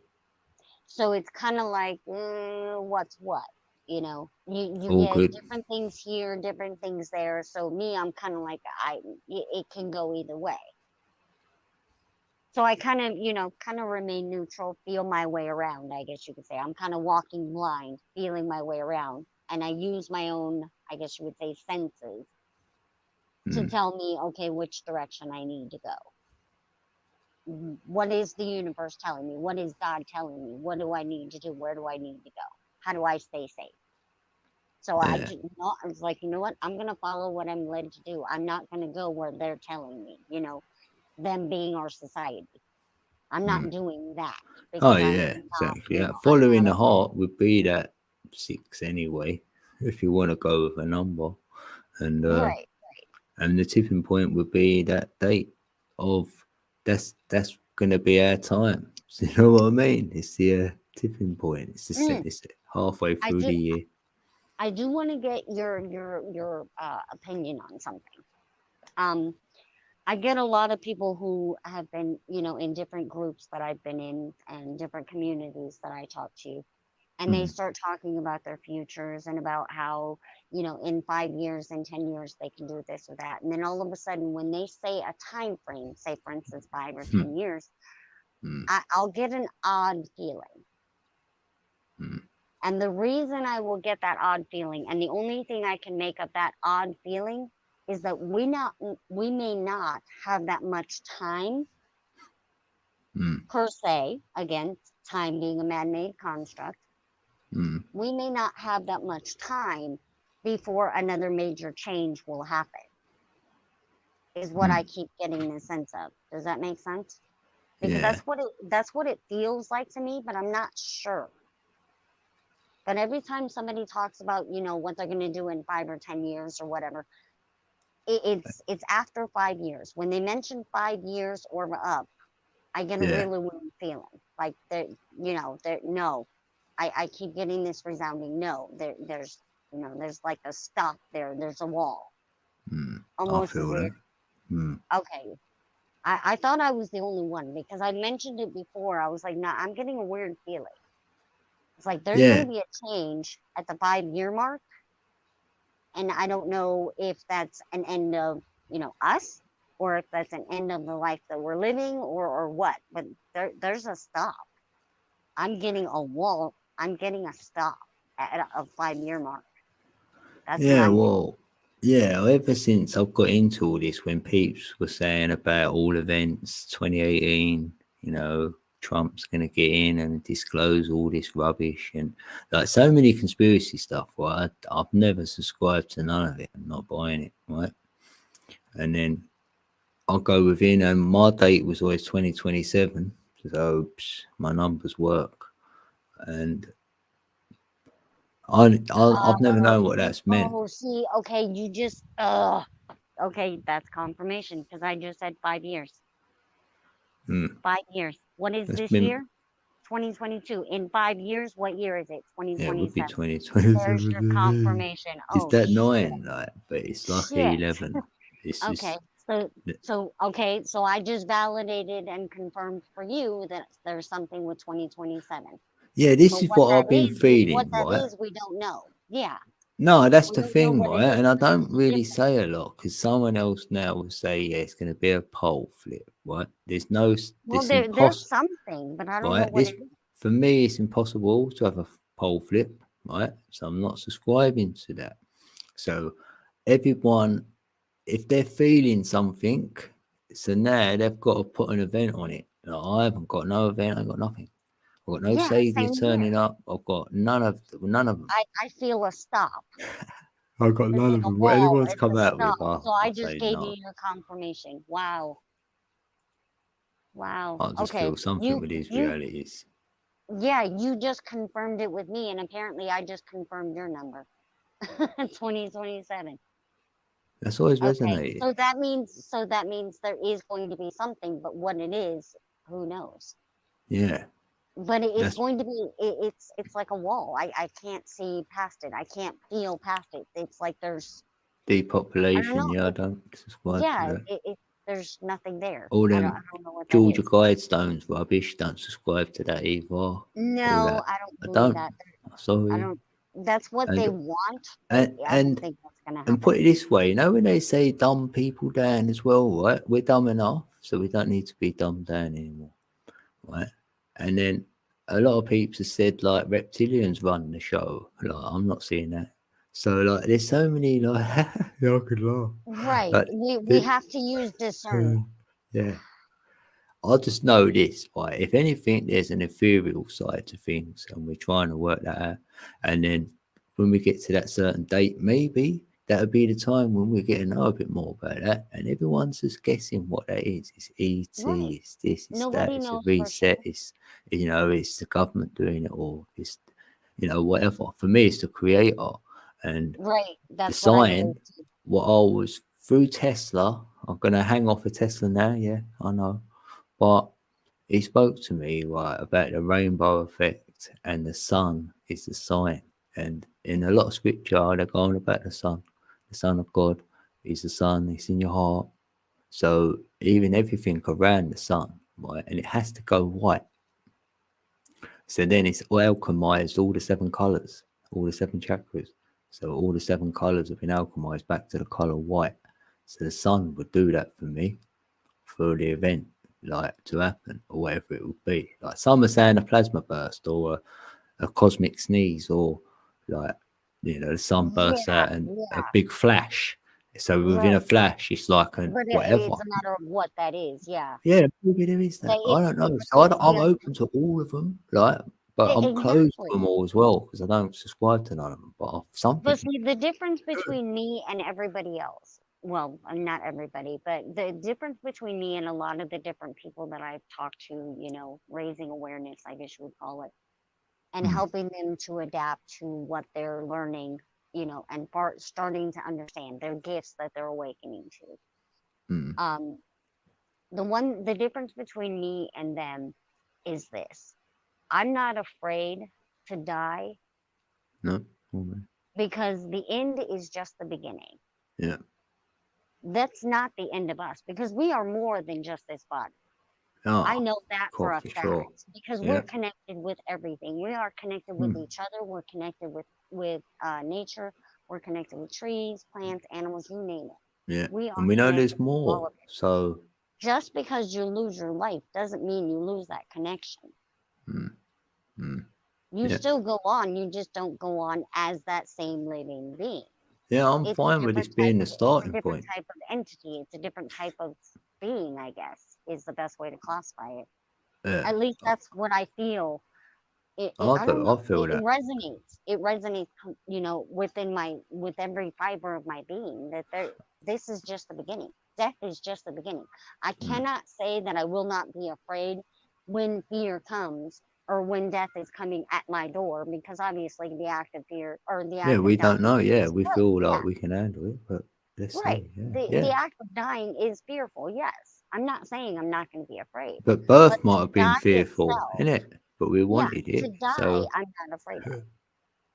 So it's kind of like, what's what? You All get good. different things here, different things there. So me, I'm kind of like, it can go either way. So I kind of remain neutral, feel my way around, I guess you could say. I'm kind of walking blind, feeling my way around. And I use my own, I guess you would say, senses to tell me, okay, which direction I need to go. What is the universe telling me? What is God telling me? What do I need to do? Where do I need to go? How do I stay safe? So I was like, you know what? I'm going to follow what I'm led to do. I'm not going to go where they're telling me, them being our society. I'm not doing that. Oh because I'm yeah, not, exactly. you Yeah, know, I'm following not the heart would be that 6 anyway, if you want to go with a number, and right. and the tipping point would be that date of that's gonna be our time. So you know what I mean? It's the tipping point. It's the Mm, it's halfway I through do. the year. I do want to get your opinion on something. Um, I get a lot of people who have been, in different groups that I've been in and different communities that I talk to, and they start talking about their futures and about how, in 5 years and 10 years they can do this or that. And then all of a sudden, when they say a time frame, say for instance 5 or 10 years, I'll get an odd feeling. And the reason I will get that odd feeling, and the only thing I can make of that odd feeling, is that we may not have that much time per se. Again, time being a man-made construct. We may not have that much time before another major change will happen. Is what I keep getting the sense of. Does that make sense? Because Yeah. that's what it feels like to me, but I'm not sure. But every time somebody talks about, what they're going to do in 5 or 10 years or whatever, it's after 5 years. When they mention 5 years or up, I get a really weird feeling. Like no. I keep getting this resounding no. There's like a stop there. There's a wall. Almost I feel as if, that. okay. I thought I was the only one because I mentioned it before. I was like, nah, I'm getting a weird feeling. It's like there's going to be a change at the 5-year mark. And I don't know if that's an end of, us, or if that's an end of the life that we're living, or what. But there's a stop. I'm getting a wall. I'm getting a stop at a 5-year mark. That's ever since I've got into all this, when peeps were saying about all events 2018, Trump's going to get in and disclose all this rubbish and like so many conspiracy stuff, right? I've never subscribed to none of it. I'm not buying it, right? And then I'll go within, and my date was always 2027, so my numbers work. And I've never known what that's meant. Oh, see, okay, you just, okay, that's confirmation because I just said 5 years. 5 years. What is this year? 2022. In 5 years, what year is it? 2027. Yeah, it would be 2027. There's your confirmation. Is that 9? Like, but it's like 11. It's okay. Just... So I just validated and confirmed for you that there's something with 2027. Yeah, this is what I've been feeling. What that right? is, we don't know. Yeah. No, that's We the don't know thing, what it right? is. And I This don't is the really difference. say a lot because someone else now will say, yeah, it's going to be a pole flip, right? There's no, Well, this there's impossible, something, but I don't know right? what This, it is. for me, it's impossible to have a pole flip, right? So I'm not subscribing to that. So everyone, if they're feeling something, so now they've got to put an event on it. Like, I haven't got no event, I've got nothing. I've got no Yeah, savior same turning here. up. I've got none of them. I feel a stop. I've got It's none like of a them. What wall. anyone's It's come a out with, stop. So I I'll just say gave no. you your confirmation. Wow. Wow. I just Okay. feel something with these realities. Yeah, you just confirmed it with me, and apparently I just confirmed your number. 2027. That's always Okay. resonated. So that means there is going to be something, but what it is, who knows? Yeah. But it's That's going to be it's like a wall. I can't see past it. I can't feel past it. It's like there's I don't depopulation. know. Yeah, I don't subscribe to Yeah, that. there's nothing there. All I them don't know what that Georgia is. Guidestones rubbish. Don't subscribe to that either. All No, that. I don't I believe don't. that. I Sorry. don't. That's what And they want, but I don't think that's gonna and happen. put it this way, you know, when they say dumb people down as well, right? We're dumb enough, so we don't need to be dumbed down anymore, right? And then a lot of people have said like reptilians run the show. Like I'm not seeing that. So like there's so many like yeah, I could laugh. Right. Like We have to use discernment. yeah. I just know this, right? If anything, there's an ethereal side to things, and we're trying to work that out. And then when we get to that certain date, maybe that'll be the time when we get to know a bit more about that. And everyone's just guessing what that is. It's ET, Right. it's this, it's Nobody that, it's a knows for sure. reset, it's it's the government doing it, or it's whatever. For me, it's the creator. And Right. the That's what I sign, believe too. what I was through Tesla, I'm gonna hang off a Tesla now, yeah, I know. But he spoke to me right about the rainbow effect, and the sun is the sign. And in a lot of scripture, they're going about the Son of God is the sun, it's in your heart. So even everything around the sun, right, and it has to go white. So then it's alchemized all the 7 colors, all the 7 chakras. So all the 7 colors have been alchemized back to the color white. So the sun would do that for me for the event like to happen, or whatever it would be. Like some are saying a plasma burst or a cosmic sneeze, or like the sun bursts out and a big flash. So within a Right. flash, it's like a But whatever. it's a matter of what that is. Yeah. Yeah, maybe there is that. Like, I don't know. it's- So it's I'm just- open to all of them, like, but I'm closed to Exactly. them all as well because I don't subscribe to none of them. But something. But see, the difference between me and everybody else, well, not everybody, but the difference between me and a lot of the different people that I've talked to, raising awareness, I guess you would call it, and helping them to adapt to what they're learning, and starting to understand their gifts that they're awakening to. The difference between me and them is this. I'm not afraid to die No. because the end is just the beginning. Yeah. That's not the end of us because we are more than just this body. Oh, I know that for a fact sure. because Yeah. we're connected with everything. We are connected with each other. We're connected with nature. We're connected with trees, plants, animals, you name it. Yeah. We are And we know connected there's with all more. of it. So Just because you lose your life doesn't mean you lose that connection. You Yeah. still go on. You just don't go on as that same living being. yeah, I'm It's a fine with this different being type the of- it's a starting different point. type of entity. It's a different type of being, I guess, is the best way to classify it. Yeah. At least that's what I feel. I I don't know. feel It that. resonates. It resonates, with every fiber of my being that this is just the beginning. Death is just the beginning. I cannot say that I will not be afraid when fear comes or when death is coming at my door, because obviously the act of fear or the act Yeah, of we don't dying know. Yeah, is we scary. feel like Yeah, we can handle it, but let's right. see. Yeah. The yeah. act of dying is fearful. Yes, I'm not saying I'm not going to be afraid. But birth But might to have been die fearful, itself, innit? But we yeah, wanted to it. die, So I'm not afraid of.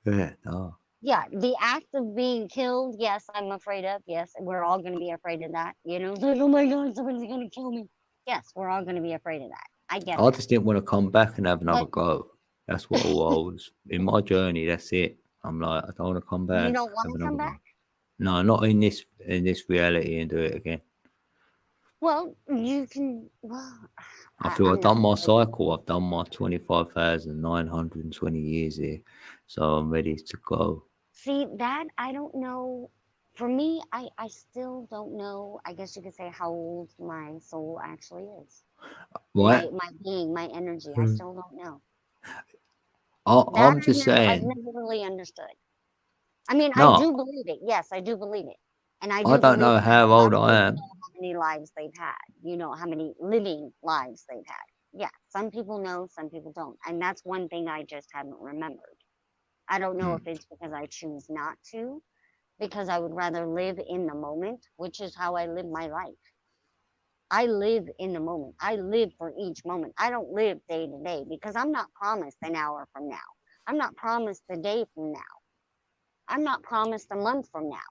yeah, no. Yeah, the act of being killed, yes, I'm afraid of. Yes, we're all going to be afraid of that. It's like, oh my God, somebody's going to kill me. Yes, we're all going to be afraid of that. I get I that. just didn't want to come back and have another But go. That's what I was in my journey. That's it. I'm like, I don't want to come You back. don't want have to come another back? one. No, not in this reality and do it again. Well, you can. Well, I feel I'm I've done not my really. cycle. I've done my 25,920 years here, so I'm ready to go. See, that I don't know. For me, I still don't know. I guess you could say how old my soul actually is. Right? My being, my energy. I still don't know. That I'm just I've saying. never really understood. I mean, I No, do believe it. Yes, I do believe it. And I I do don't believe know that how a lot old of I people am. know how many lives they've had, how many living lives they've had. Yeah, some people know, some people don't. And that's one thing I just haven't remembered. I don't know Hmm. if it's because I choose not to, because I would rather live in the moment, which is how I live my life. I live in the moment. I live for each moment. I don't live day to day because I'm not promised an hour from now. I'm not promised a day from now. I'm not promised a month from now.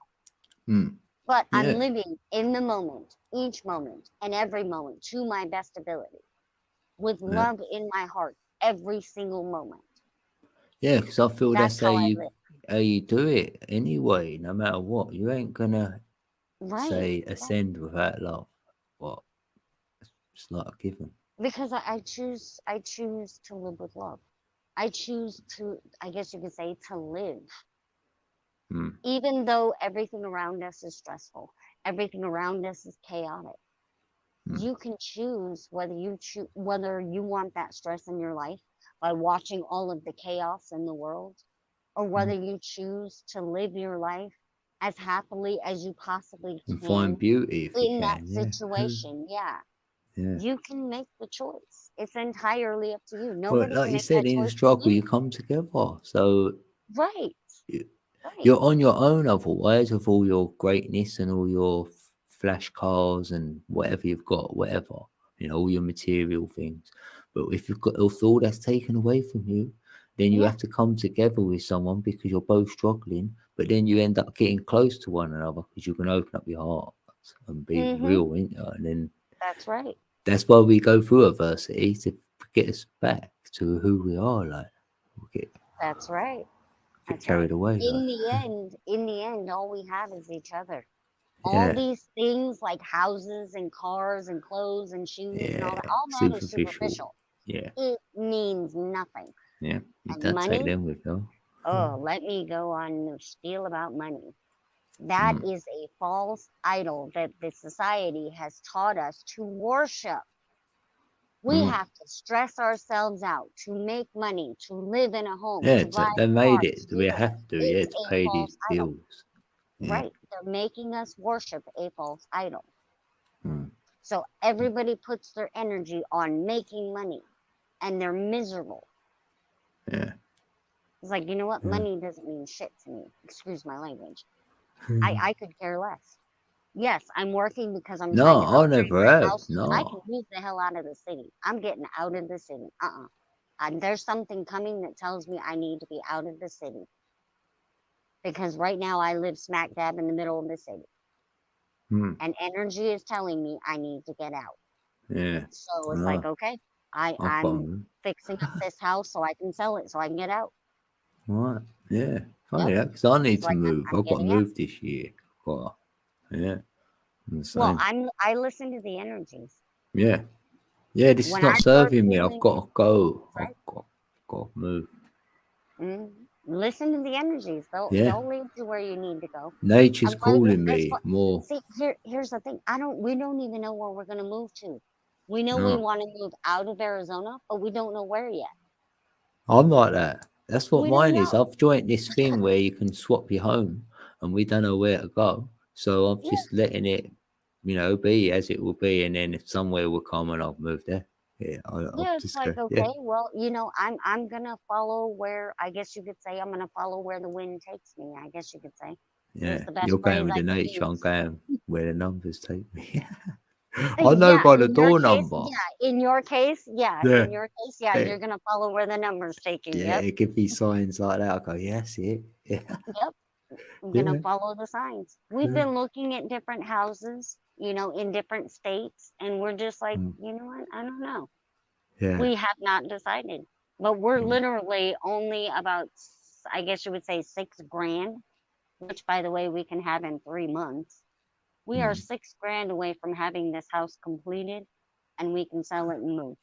Hmm. But I'm Yeah, living in the moment, each moment, and every moment to my best ability, with yeah, love in my heart every single moment. yeah. Because I feel That's that's how I live. how you do it anyway. No matter what, you ain't gonna Right. say Right. ascend without love. What? It's not a given. Because I choose to live with love. I choose to, I guess you could say, to live. Hmm. Even though everything around us is stressful, everything around us is chaotic. Hmm. You can choose whether you want that stress in your life by watching all of the chaos in the world, or whether you choose to live your life as happily as you possibly And find can beauty if you in that can. Yeah. situation. Yeah, Yeah. you can make the choice. It's entirely up to you. Well, Nobody like can you make said, that in choice for struggle, you you. come together. So Right, you- right. you're on your own otherwise, with all your greatness and all your flash cars and whatever you've got, whatever, all your material things. But if all that's taken away from you, then you Yeah, have to come together with someone because you're both struggling. But then you end up getting close to one another because you can open up your heart and be mm-hmm. real, ain't you? And then That's right. that's why we go through adversity to get us back to who we are. Like we That's right. get That's right. carried away. Like In the end, all we have is each other. All yeah, these things like houses and cars and clothes and shoes and yeah, all that is superficial. superficial. Yeah, It means nothing. yeah. You And don't take money, them with you. oh, let me go on the spiel about money. That Mm, is a false idol that the society has taught us to worship. We mm. have to stress ourselves out to make money, to live in a home, Yeah, to buy they a car, made to it. do We this. have to. Yeah, It's to a pay false these idol. bills. Yeah. Right. They're making us worship a false idol. Mm, So everybody puts their energy on making money and they're miserable. yeah. It's like, you know what? Yeah. Money doesn't mean shit to me. Excuse my language. Mm. I could care less. Yes, I'm working because I'm trying No, to I upgrade never my have. house so that I can No. move the hell out of the city. I'm getting out of the city. There's something coming that tells me I need to be out of the city. Because right now I live smack dab in the middle of the city. Mm, And energy is telling me I need to get out. yeah. So it's like, No, okay, I I'm can't. fixing up this house so I can sell it so I can get out. Right. Yeah. Yep. Funny that because I It's need to like move. I'm I've got to getting out. move this year. Got yeah. I'm the Well, same. I listen to the energies. Yeah. Yeah. This is When I not start serving me. I've feeling got to go. right, Got to move. listen to the energies. Yeah. They'll lead you where you need to go. Nature's And what calling that's me what more. see here's the thing. We don't even know where we're gonna move to. We know we No, want to move out of Arizona, but we don't know where yet. I'm like that. That's what We don't mine is. know. I've joined this thing where you can swap your home and we don't know where to go. So I'm Yeah. just letting it, be as it will be. And then if somewhere will come and I'll move there. Yeah. I'll Yeah, it's just go. like Yeah. okay, well, I'm gonna follow where I guess you could say I'm gonna follow where the wind takes me. I guess you could say it's Yeah. the best You're going phrase with I the could nature. I'm use. going where the numbers take me. I know Yeah, by the in your door case, number. yeah, in your case, yeah, Yeah. in your case, yeah, Yeah. you're gonna follow where the numbers take you. Yeah. Yep, It gives me signs like that. I go, yes, it. Yeah. yep. I'm gonna Yeah. follow the signs. We've Yeah. been looking at different houses, in different states, and we're just like, Mm, you know what? I don't know. yeah. We have not decided, but we're Mm, literally only about I guess you would say, 6 grand, which by the way, we can have in 3 months. We are Mm. 6 grand away from having this house completed and we can sell it and move.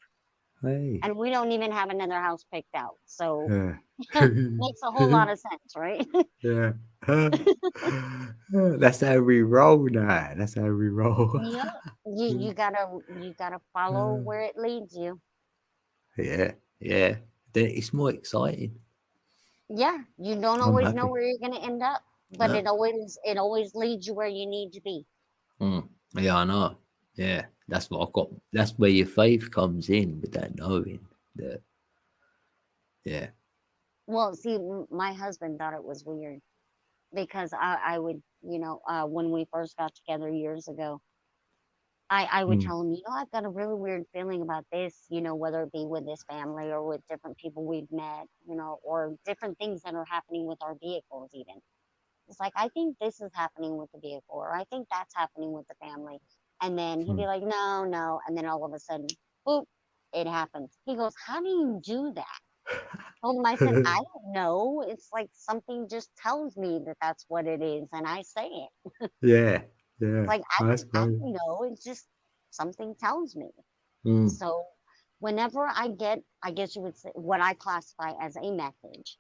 Hey. And we don't even have another house picked out. So Yeah. makes a whole lot of sense, right? Yeah. That's how we roll now. That's how we roll. Yeah. You gotta follow where it leads you. Yeah. Yeah. Then it's more exciting. Yeah, you don't I'm always know happy. where you're gonna end up, but No. it always leads you where you need to be. Mm. Yeah, I know. Yeah. That's what I got. That's where your faith comes in with that knowing that. Yeah. Well, see, my husband thought it was weird because I would, when we first got together years ago, I would Mm. tell him, I've got a really weird feeling about this, whether it be with this family or with different people we've met, or different things that are happening with our vehicles, even. It's like, I think this is happening with the vehicle, or I think that's happening with the family. And then he'd be Mm. like, no, no. And then all of a sudden, boop, it happens. He goes, how do you do that? Told him, I said, I don't know. It's like something just tells me that that's what it is. And I say it. Yeah. Yeah. Like, That's I great. don't know. It's just something tells me. Mm. So whenever I get, I guess you would say, what I classify as a message,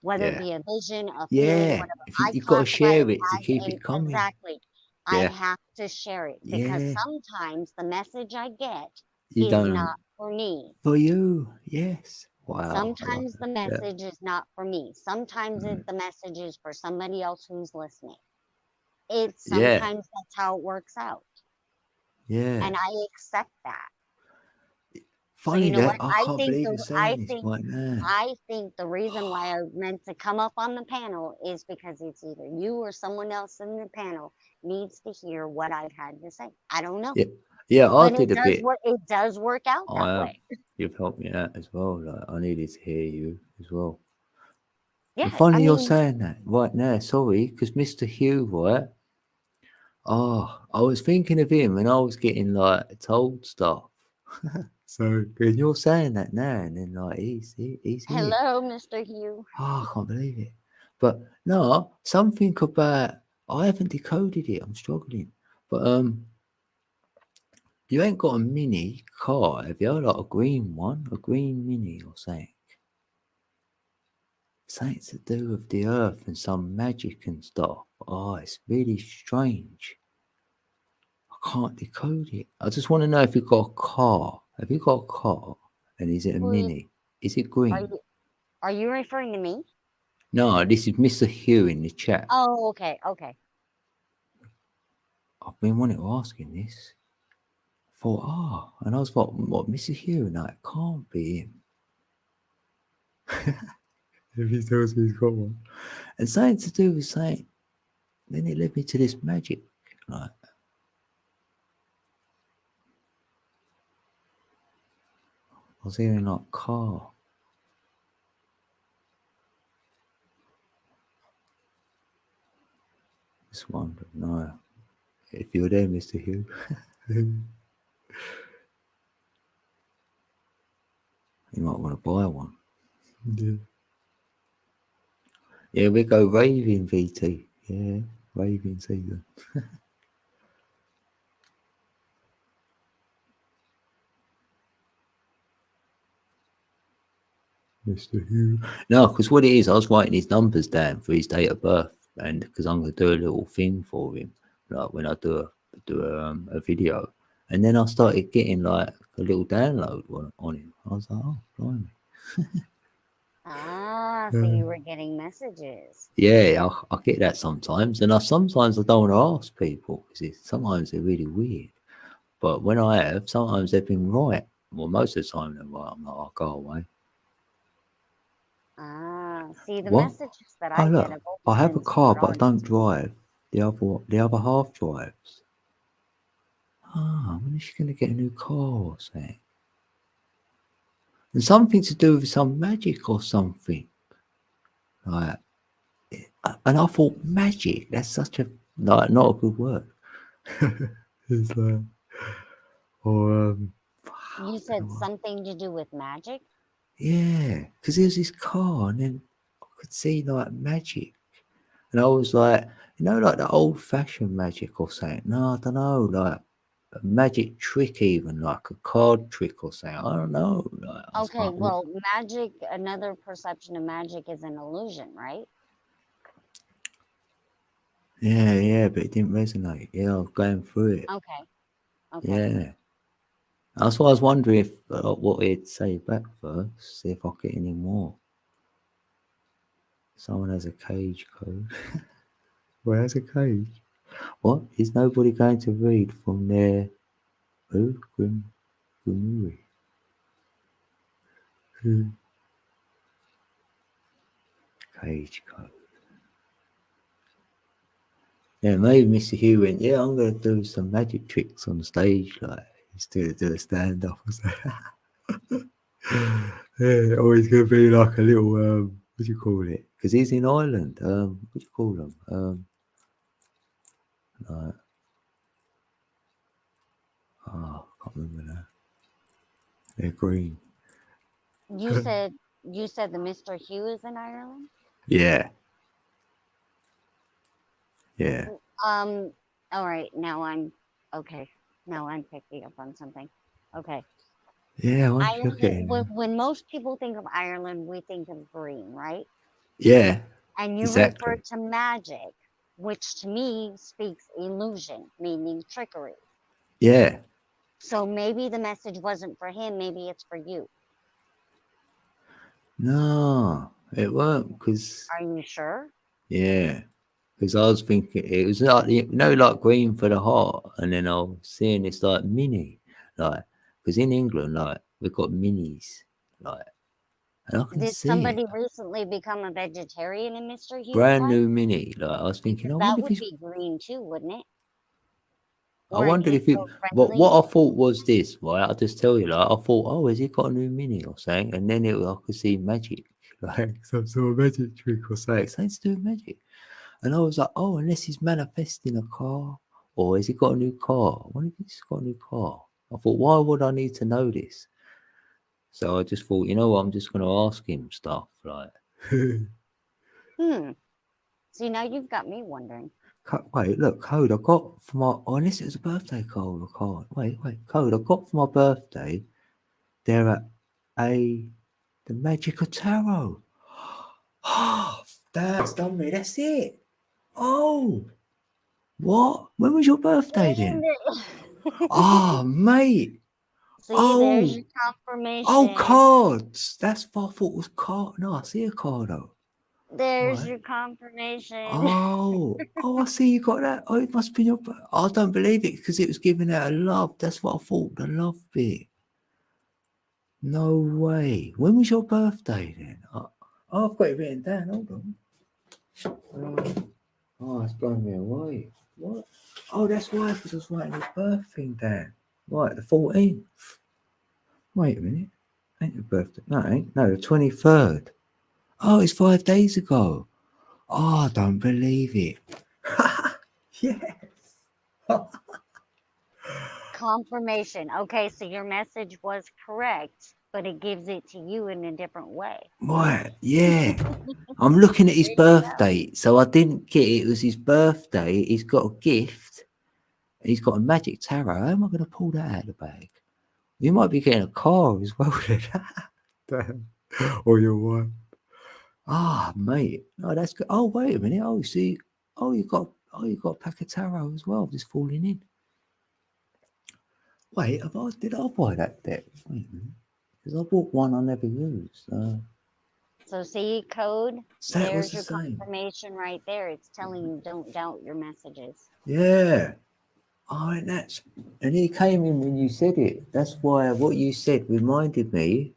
whether it Yeah. be a vision, a feeling, Yeah. whatever, If you, I you've got to classify share it it to as keep it coming. exactly. I Yeah. have to share it because Yeah. sometimes the message I get You is don't. not for me. For you. Yes. Wow. I love Sometimes the that. Yeah. message is not for me. Sometimes Mm. the message is for somebody else who's listening. It's Yeah. sometimes that's how it works out. Yeah. And I accept that. So Funny you know what? that. I can't believe you're saying this right now. I think the reason why I meant to come up on the panel is because it's either you or someone else in the panel needs to hear what I've had to say. I don't know. Yeah. Yeah. I But did a bit. it does work out that way. You've helped me out as well. Like I needed to hear you as well. Yeah, And funny I you're mean, saying that right now. Sorry, because Mr. Hugh, right? Oh, I was thinking of him and I was getting like told stuff. So when you're saying that now, and then like he's here. hello, Mr. Hugh. Oh, I can't believe it. But no, something about I haven't decoded it. I'm struggling. But you ain't got a mini car, have you? Like a green one, a green mini or something. Something to do with the earth and some magic and stuff. Oh, it's really strange. I can't decode it. I just want to know if you've got a car. Have you got a car? And is it a Who mini? Is it are green? you are you referring to me? No, this is Mr. Hugh in the chat. Oh, okay, okay. I've been wanting to ask him this. Thought, and I was like, what, Mr. Hugh? No, it can't be him. If he tells me he's got one. And something to do with saying, then it led me to this magic. Like, I was hearing like car. Just wondered, no. If you're there, Mr. Hugh. You might want to buy one. Yeah. Yeah, we go raving, VT. Yeah, raving season. Mr. Hugh. No, because what it is, I was writing his numbers down for his date of birth, and because I'm going to do a little thing for him, like when I do a video, and then I started getting like a little download on him. I was like, oh, blimey. So you were getting messages. Yeah, I get that sometimes, and sometimes I don't want to ask people because sometimes they're really weird. But when I have, sometimes they've been right. Well, most of the time they're right. I'm like, I'll go away. See the What? messages that Oh, I look, get. I have a car, but I don't drive. The other half drives. When is she going to get a new car or something? And something to do with some magic or something. Like, and I thought magic. That's such a not a good word. It's like, or You said something to do with magic? yeah, because there's this car, and then could see like magic. And I was like, like the old fashioned magic or something. No, I don't know, like a magic trick, even like a card trick or something. I don't know. Like, I was Okay, like, well, magic, another perception of magic is an illusion, right? yeah, but it didn't resonate. Yeah, I was going through it. Okay. Yeah. That's why I was wondering if what he'd say back first, see if I get any more. Someone has a cage code. Where has a cage? What? Is nobody going to read from their Grimuri? Cage code. Yeah, maybe Mr. Hugh went, yeah, I'm going to do some magic tricks on stage, like, instead of do a stand-up or something. Yeah, or he's going to be like a little, what do you call it? Because he's in Ireland. What do you call them? Like, I can't remember that. They're green. You said the Mr. Hugh is in Ireland? Yeah. Yeah. All right, now I'm okay. Now I'm picking up on something. Okay. Yeah, once you're Ireland, getting when most people think of Ireland, we think of green, right? Yeah, And you exactly. refer to magic, which to me speaks illusion, meaning trickery. Yeah. So maybe the message wasn't for him, maybe it's for you. No, it weren't, because, Are you sure? yeah, because I was thinking it was like, like green for the heart, and then I was seeing it's like mini, like, because in England, like, we've got minis, like, and I can Did see somebody it. recently become a vegetarian in Mr. Hugh's Brand life? new mini, like, I was thinking, I That wonder if would he's, be green too, wouldn't it? I Or an wondered if it, eco-friendly. what I thought was this, right? I'll just tell you, like, I thought, oh, has he got a new mini or something? And then I could see magic, like, some sort of magic trick or something, something to do with magic. And I was like, oh, unless he's manifesting a car, or has he got a new car? I wonder if he's got a new car. I thought, why would I need to know this? So I just thought, you know what, I'm just going to ask him stuff, like. See, now you've got me wondering. Wait, look, code I got for my, unless it was a birthday code or card. Wait, code I got for my birthday. They're at the Magic of Tarot. Oh, that's done me. That's it. Oh, what? When was your birthday then? Ah, mate. See, there's your Oh, confirmation. cards. That's what I thought was card. No, I see a card though. There's Right. your confirmation. Oh, I see you got that. Oh, it must be your. I don't believe it because it was giving out a love. That's what I thought. The love bit. No way. When was your birthday then? I've got it written down. Hold on. Oh, it's blown me away. What? Oh, that's why, because I was writing his birth thing down. Right, the 14th. Wait a minute. Ain't your birthday? No, it ain't. No, the 23rd. Oh, it's 5 days ago. Oh, I don't believe it. Yes. Confirmation. Okay, so your message was correct, but it gives it to you in a different way. Right, yeah. I'm looking at his birthday, so I didn't get it. It was his birthday. He's got a gift. He's got a magic tarot. How am I going to pull that out of the bag? You might be getting a car as well. Damn. Or your wife. Ah, mate. Oh, that's good. Oh, wait a minute. Oh, see. Oh, you got a pack of tarot as well. Just falling in. Wait, did I buy that deck? Wait a minute. Because I bought one I never used. So see code, So that was there's the your same. confirmation right there. It's telling you don't doubt your messages. Yeah. Oh, and he came in when you said it. That's why what you said reminded me.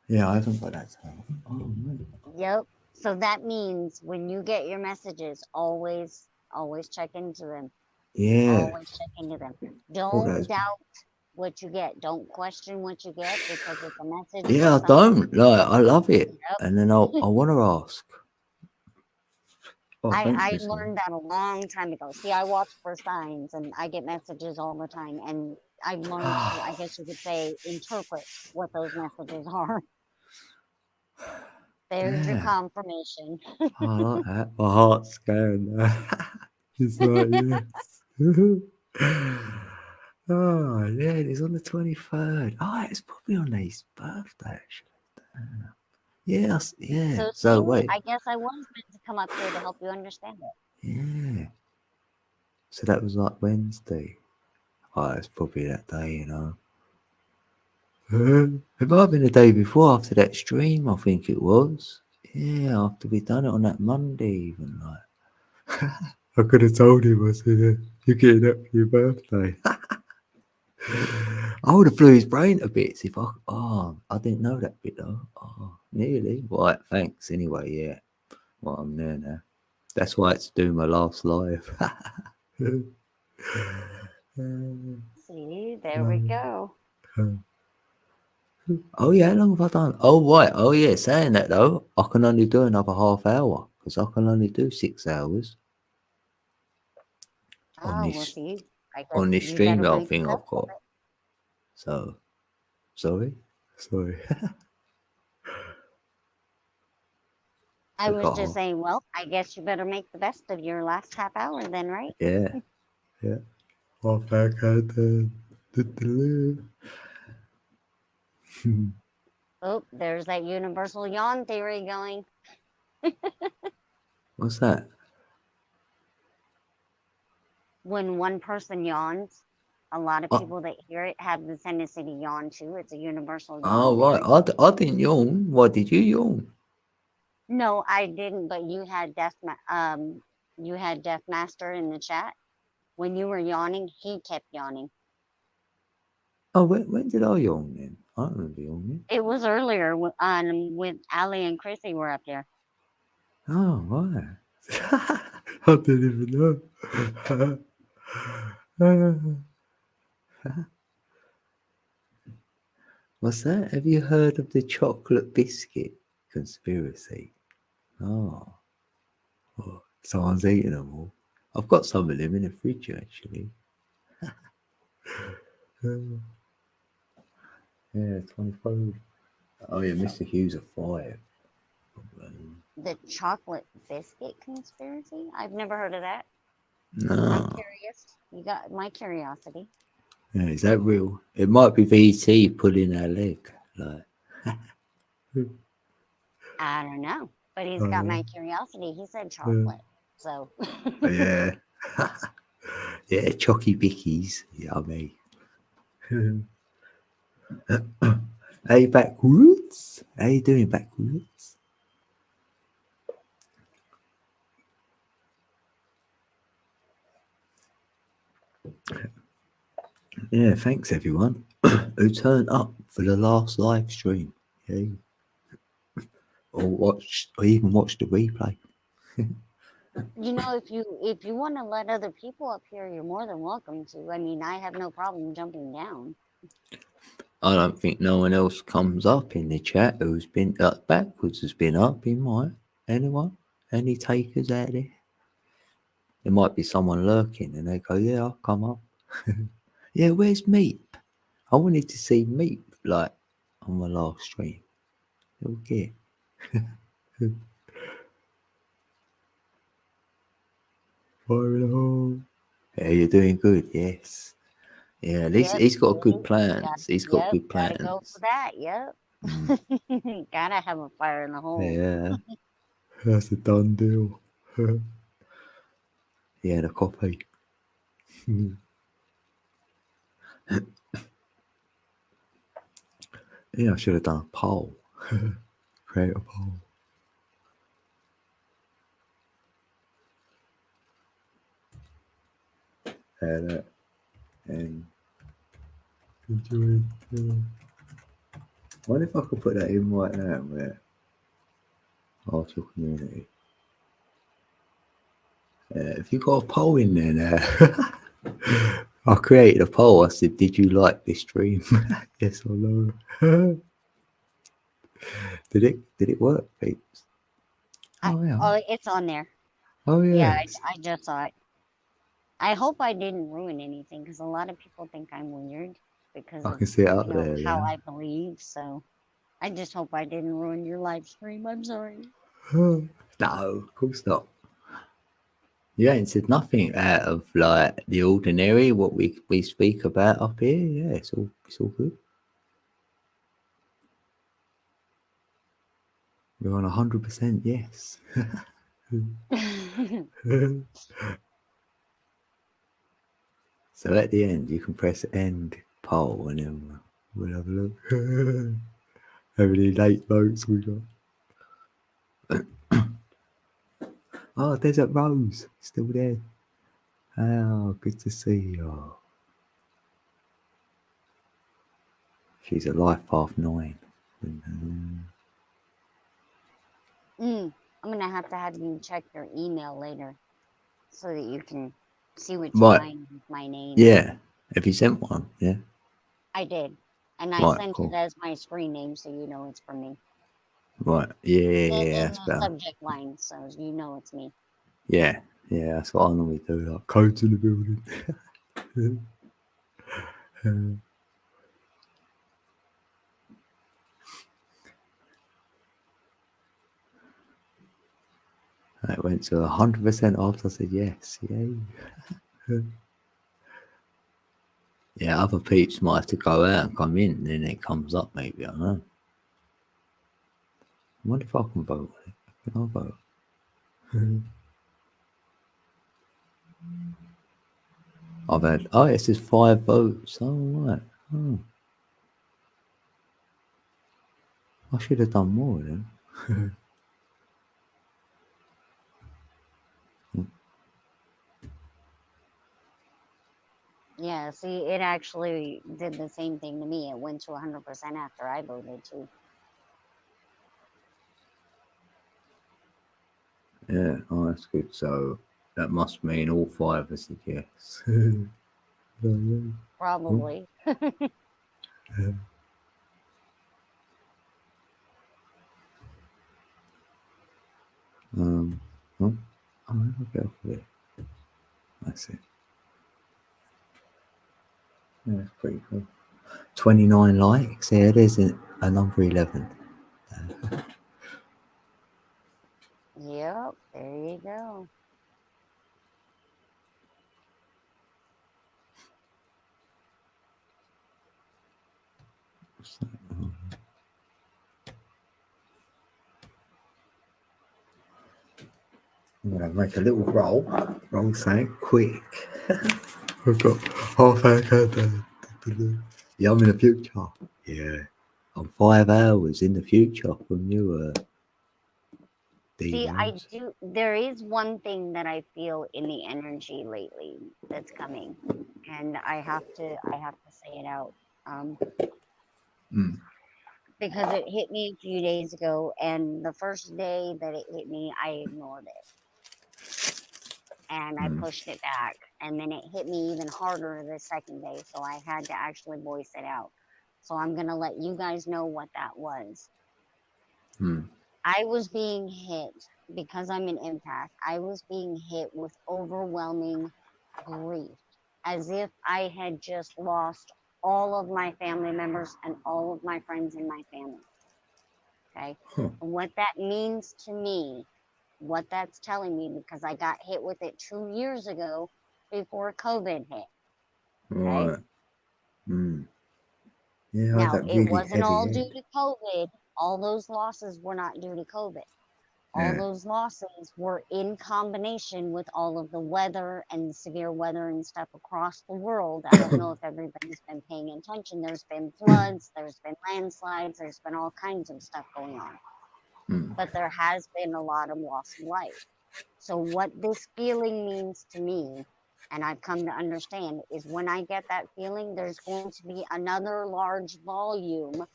Yeah, I haven't got that time. Oh, man. Yep. So that means when you get your messages, always check into them. Yeah. Always check into them. that's- Don't doubt what you get. Don't question what you get because it's a message. Yeah, I for someone. don't. Like, I love it. Yep. And then I want to ask. Oh, I thanks, Missy. learned that a long time ago. See, I watch for signs and I get messages all the time. And I've learned to, I guess you could say, interpret what those messages are. There's your Yeah. confirmation. I like that. My heart's going there. It's like, yes. Oh, yeah, it's on the 23rd. Oh, it's probably on his birthday, actually. Damn. Yes, yeah. So So, see, wait. I guess I was meant to come up here to help you understand it. Yeah. So that was like Wednesday. Oh, it's probably that day, you know. It might have been the day before after that stream, I think it was. Yeah, after we done it on that Monday, even like. I could have told him, I said, you're getting up for your birthday. I would have blew his brain to bits if I didn't know that bit though. Oh, nearly. Right, thanks anyway, yeah. Well, I'm there now. That's why it's doing my last live. See, there we go. Oh yeah, how long have I done? Oh right, oh yeah, saying that though, I can only do another half hour because I can only do 6 hours on Oh, we'll this see. I guess on this you better stream make the thing I've best of got. So sorry. I We was got just half. saying, well, I guess you better make the best of your last half hour then, right? Yeah. Yeah. Half hour countdown. Oh, there's that universal yawn theory going. What's that? When one person yawns, a lot of Oh, people that hear it have the tendency to yawn too. It's a universal oh yawn right. theory. I didn't yawn. Why did you yawn? No, I didn't, but you had Death Master in the chat. When you were yawning, he kept yawning. Oh, when did I yawn then? I don't remember yawning. It was earlier with Ali and Chrissy were up there. Oh, right. I didn't even know. What's that? Have you heard of the chocolate biscuit conspiracy? Oh, someone's eating them all. I've got some of them in the fridge actually. Yeah, 24. Oh yeah, Mr. Hughes are 5. The chocolate biscuit conspiracy? I've never heard of that. I'm No. curious. You got my curiosity. Yeah, is that real? It might be VT pulling our leg. Like, I don't know, but he's got my curiosity. He said chocolate, so yeah. Yeah, chocky bickies. Yummy. Hey, backwards. How you doing, backwards? Yeah, thanks everyone who turned up for the last live stream. Yeah. Or even watched the replay. you know, if you want to let other people up here, you're more than welcome to. I mean, I have no problem jumping down. I don't think no one else comes up in the chat who's been up backwards has been up. He might. Anyone? Any takers out there? There might be someone lurking and they go, yeah, I'll come up. Yeah, where's Meep? I wanted to see Meep like on my last stream. Okay. Fire in the hole. Yeah, you're doing good, yes. Yeah, at least Yep, he's got good see? plans. He's got good Gotta go plans. for that. Yep. Mm, Gotta have a fire in the hole. yeah, that's a done deal. Yeah, the coffee. Yeah, I should have done a poll. Create a poll. And enjoy. What if I could put that in right now? Where Article community. If you got a poll in there now, I created a poll. I said, "Did you like this stream? Yes or no?" Did it work, peeps? Oh yeah. Oh, it's on there. Oh Yeah, yeah. I just saw it. I hope I didn't ruin anything because a lot of people think I'm weird because I of can see it up there. how Yeah. I believe. So I just hope I didn't ruin your live stream. I'm sorry. No, of course not. You ain't said nothing out of like the ordinary, what we speak about up here. Yeah, it's all good. You're on 100% yes. So at the end, you can press end poll and then we'll have a look. How many late votes we got? Oh, Desert Rose, still there. Oh, good to see you. She's a Life Path 9. I'm gonna have you check your email later so that you can see what you Right. find with my name. Yeah. Have you sent one? Yeah. I did. And I Right, sent cool. it as my screen name so you know it's from me. Right. Yeah, In that's the better. subject line, so you know it's me. Yeah. Yeah, that's what I normally do. Like, codes in the building. It went to 100% off. I said yes. Yay. Yeah, other peeps might have to go out and come in, and then it comes up maybe. I don't know. I wonder if I can vote. Can I vote? I've had, it says 5 votes. Oh, right. Oh. I should have done more then. Yeah, see, it actually did the same thing to me. It went to 100% after I voted too. Yeah, oh, that's good. So that must mean all 5 are said yes. Probably. Oh, I'll go for it. That's it. Yeah, that's pretty cool. 29 likes. Yeah, there's a number 11. Yep, there you go. I'm going to make a little roll. Roll something quick. I've got half hour countdown. Yeah, I'm in the future. Yeah. I'm 5 hours in the future from you, See, I D-Rose. do. There is one thing that I feel in the energy lately that's coming, and I have to say it out. Because it hit me a few days ago, and the first day that it hit me, I ignored it and I pushed it back, and then it hit me even harder the second day, so I had to actually voice it out. So I'm gonna let you guys know what that was. I was being hit because I'm an empath. I was being hit with overwhelming grief, as if I had just lost all of my family members and all of my friends in my family. Okay. And what that means to me, what that's telling me, because I got hit with it 2 years ago before COVID hit. Okay. Right. Yeah, I had Now, that it really wasn't heavy all head. due to COVID. All those losses were not due to COVID. All Yeah. those losses were in combination with all of the weather and the severe weather and stuff across the world. I don't know if everybody's been paying attention. There's been floods, there's been landslides, there's been all kinds of stuff going on. But there has been a lot of loss of life. So, what this feeling means to me, and I've come to understand, is when I get that feeling, there's going to be another large volume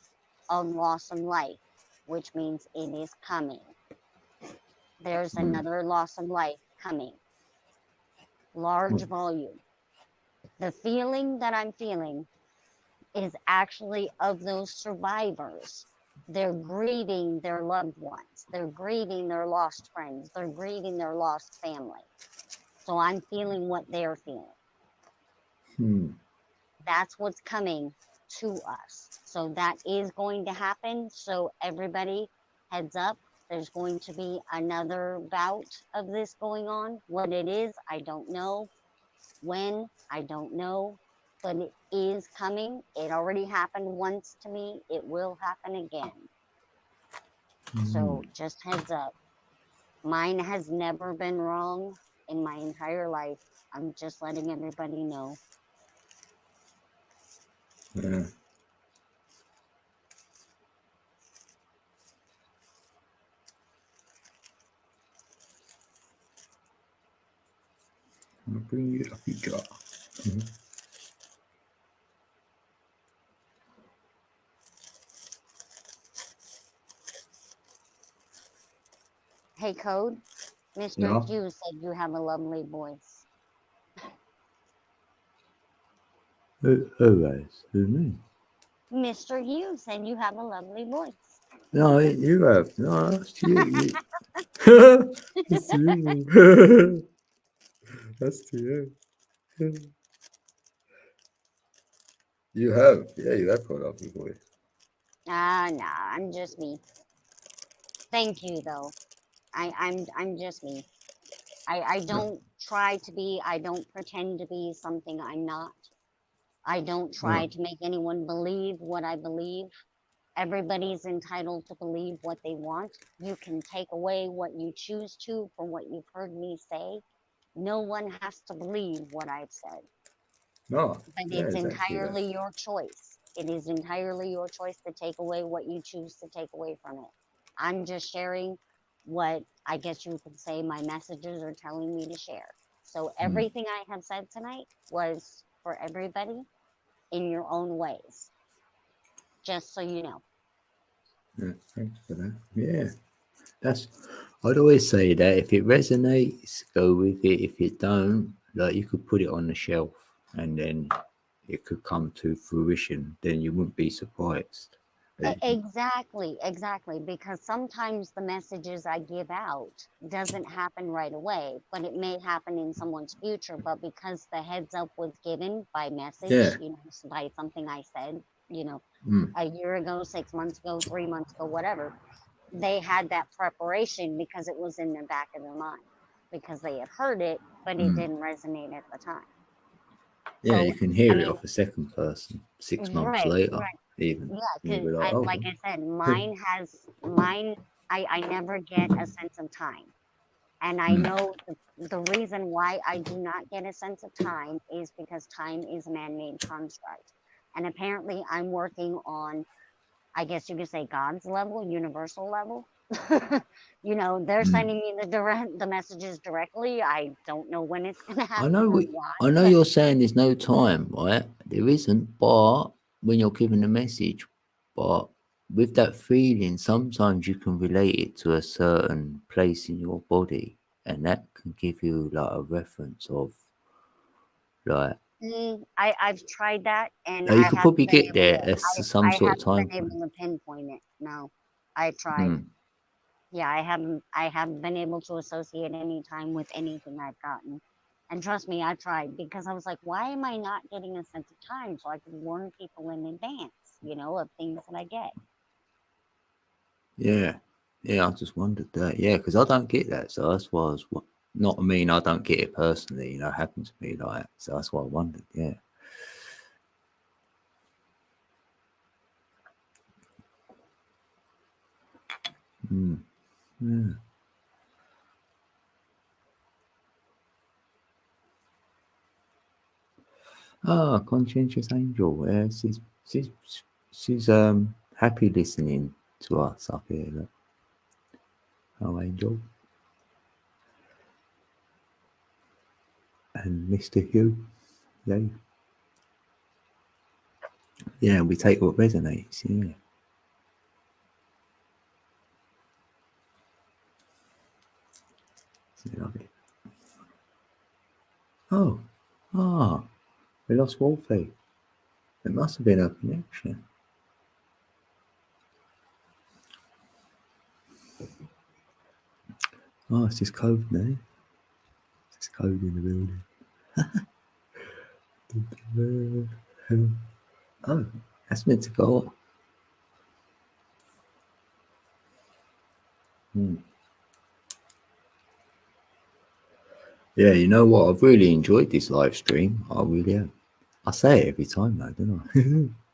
of loss of life, which means it is coming. There's another loss of life coming. Large volume. The feeling that I'm feeling is actually of those survivors. They're grieving their loved ones. They're grieving their lost friends. They're grieving their lost family. So I'm feeling what they're feeling. That's what's coming to us. So that is going to happen. So everybody, heads up. There's going to be another bout of this going on. What it is, I don't know. When, I don't know. But it is coming. It already happened once to me. It will happen again. So just heads up. Mine has never been wrong in my entire life. I'm just letting everybody know. Yeah. I'll bring you a picture. Hey, Code. Mr. Yeah. Hughes said you have a lovely voice. Who has? Who, me? Mr. Hughes said you have a lovely voice. No, you have. No, that's you. That's to you. That's to you. You have. Yeah, you have got a lovely voice. Nah, I'm just me. Thank you, though. I'm just me. I don't try to be, I don't pretend to be something I'm not. I don't try to make anyone believe what I believe. Everybody's entitled to believe what they want. You can take away what you choose to from what you've heard me say. No one has to believe what I've said, No. but Yeah, it's exactly that. entirely your choice. It is entirely your choice to take away what you choose to take away from it. I'm just sharing what I guess you could say my messages are telling me to share. So everything I have said tonight was for everybody in your own ways, just so you know. Yeah, thanks for that. Yeah. I'd always say that if it resonates, go with it. If it don't, like you could put it on the shelf and then it could come to fruition. Then you wouldn't be surprised. Exactly, because sometimes the messages I give out doesn't happen right away, but it may happen in someone's future. But because the heads up was given by message, Yeah. by something I said, Mm. a year ago, 6 months ago, 3 months ago, whatever, they had that preparation because it was in the back of their mind, because they had heard it, but it didn't resonate at the time. Yeah, So, you can hear I it mean, off a second person 6 months right. later, even. Yeah, You'll because be like, oh, like I said, mine, I never get a sense of time. And I know the reason why I do not get a sense of time is because time is a man-made construct. And apparently I'm working on, I guess you could say, God's level, universal level. They're sending me the messages directly. I don't know when it's gonna I happen know or why, I know but you're saying there's no time, right? There isn't, but when you're given a message, but with that feeling, sometimes you can relate it to a certain place in your body, and that can give you like a reference of like I've tried that and you I could haven't probably been get able to there as to some I sort of haven't time been able frame. to pinpoint it. No. I tried. Yeah, I haven't been able to associate any time with anything I've gotten. And trust me, I tried because I was like, why am I not getting a sense of time so I could warn people in advance, of things that I get. Yeah, I just wondered that. Yeah, because I don't get that, so that's why I was not. I mean, I don't get it personally. It happened to me like that, so that's why I wondered. Yeah. Yeah. Ah, conscientious angel. Yeah, she's happy listening to us up here. Look. Oh, Angel and Mr. Hugh. Yeah, yeah. We take what resonates. Yeah. I love it. Oh, we lost Wolfie. It must have been a connection. Oh, it's just code now. It's just code in the building. Oh, That's meant to go up. Yeah, you know what? I've really enjoyed this live stream. I really have. I say it every time, though, don't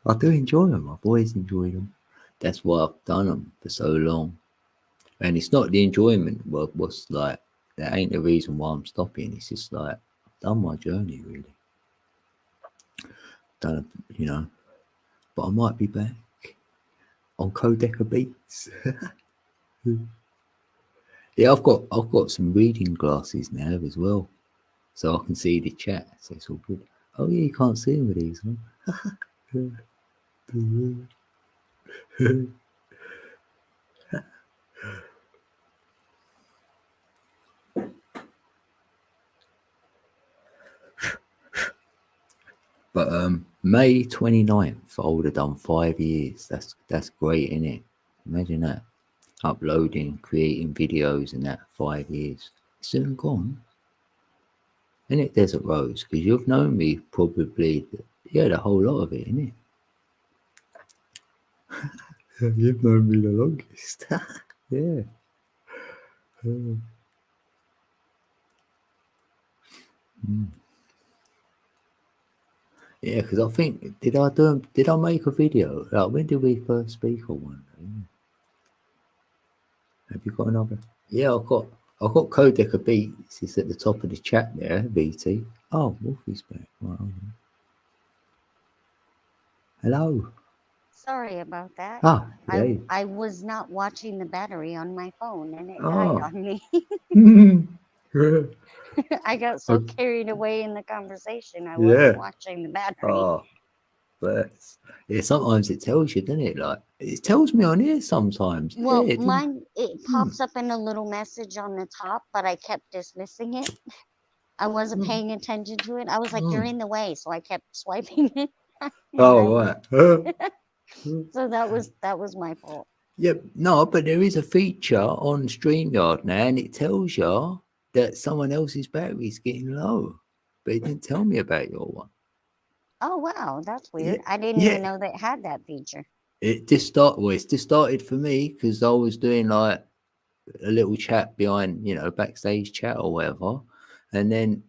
I? I do enjoy them. I've always enjoyed them. That's why I've done them for so long. And it's not the enjoyment what's like, that ain't the reason why I'm stopping. It's just like, I've done my journey, really. Done, you know. But I might be back on Codeca Beats. Yeah, I've got some reading glasses now as well, so I can see the chat. So it's all good. Oh yeah, you can't see them with these, huh? But May 29th, I would have done 5 years. That's great, isn't it? Imagine that. Uploading, creating videos in that 5 years. It's soon gone. Isn't it, Desert Rose? Because you've known me probably, the whole lot of it, isn't it? You've known me the longest. Yeah. Yeah, because I think, did I make a video? Like, when did we first speak or one? Have you got another? Yeah, I've got Codeca Beats. It's at the top of the chat there, BT. Oh, Wolfie's back. Right, hold on. Hello. Sorry about that. Oh, yeah. I was not watching the battery on my phone and it Oh. died on me. Yeah. I got so Okay. carried away in the conversation. I wasn't watching the battery. Oh, but yeah, sometimes it tells you, doesn't it? Like, it tells me on here sometimes. Well, Yeah, it didn't- mine, it pops up in a little message on the top, but I kept dismissing it. I wasn't paying attention to it. I was like, you're in the way, so I kept swiping it. Oh, right. So that was my fault. Yeah, no, but there is a feature on StreamYard now, and it tells you that someone else's battery is getting low, but it didn't tell me about your one. Oh wow, that's weird. Yeah, I didn't yeah. even know that it had that feature. It's just started for me because I was doing like a little chat behind, backstage chat or whatever, and then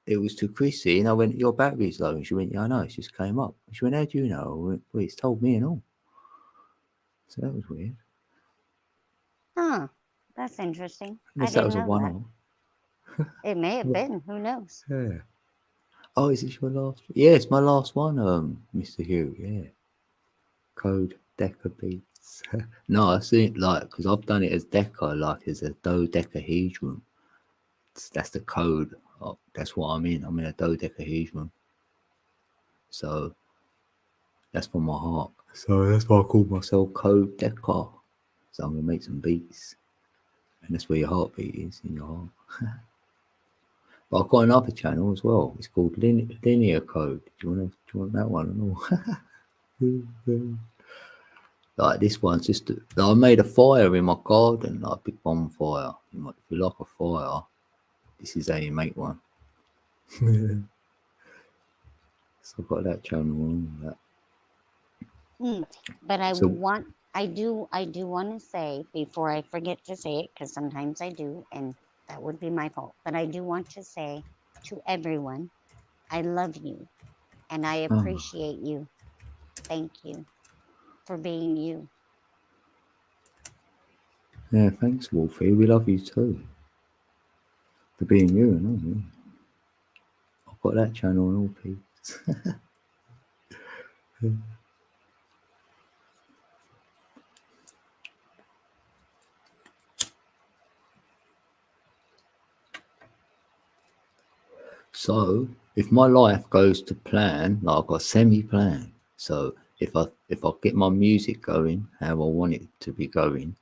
it was to Chrissy, and I went, "Your battery's low," and she went, "Yeah, I know, it just came up." She went, "How do you know?" I went, "Well, it's told me and all." So that was weird. Huh. That's interesting. Unless I that was didn't a know one-off. that. It may have been. Who knows? Yeah. Oh, is this your last? Yeah, it's my last one, Mr. Hugh. Yeah. Codeca Beats. No, I see it like, because I've done it as deca, like as a dodecahedron. That's the code. Oh, that's what I'm in. I'm in a dodecahedron. So that's from my heart. So that's why I called myself Codeca. So I'm gonna make some beats, and that's where your heartbeat is, in your heart. But I've got another channel as well. It's called Linear Code. Do you want that one and all? Like this one's just, I made a fire in my garden, like a big bonfire. If you like a fire, this is how you make one. So I've got that channel on that. But I So- do want to say, before I forget to say it, because sometimes I do, and that would be my fault. But I do want to say to everyone, I love you and I Oh. appreciate you. Thank you for being you. Yeah, thanks, Wolfie. We love you too. For being you and all. Yeah. I've got that channel and all, peeps. So if my life goes to plan, like I've got semi-plan. So if I get my music going how I want it to be going,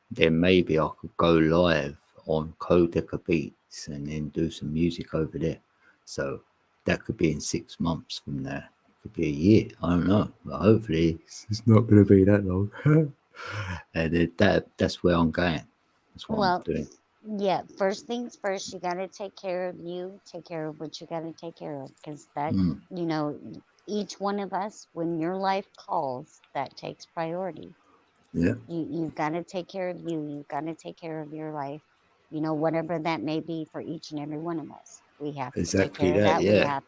then maybe I could go live on Codeca Beats and then do some music over there. So that could be in 6 months from now. It could be a year. I don't know. But hopefully it's not going to be that long. And that's where I'm going. That's what I'm doing. Yeah, first things first, you got to take care of you, take care of what you got to take care of, because that, each one of us, when your life calls, that takes priority. Yeah. You've got to take care of you. You've got to take care of your life. You know, whatever that may be for each and every one of us. We have to take Exactly care of that. that. Yeah.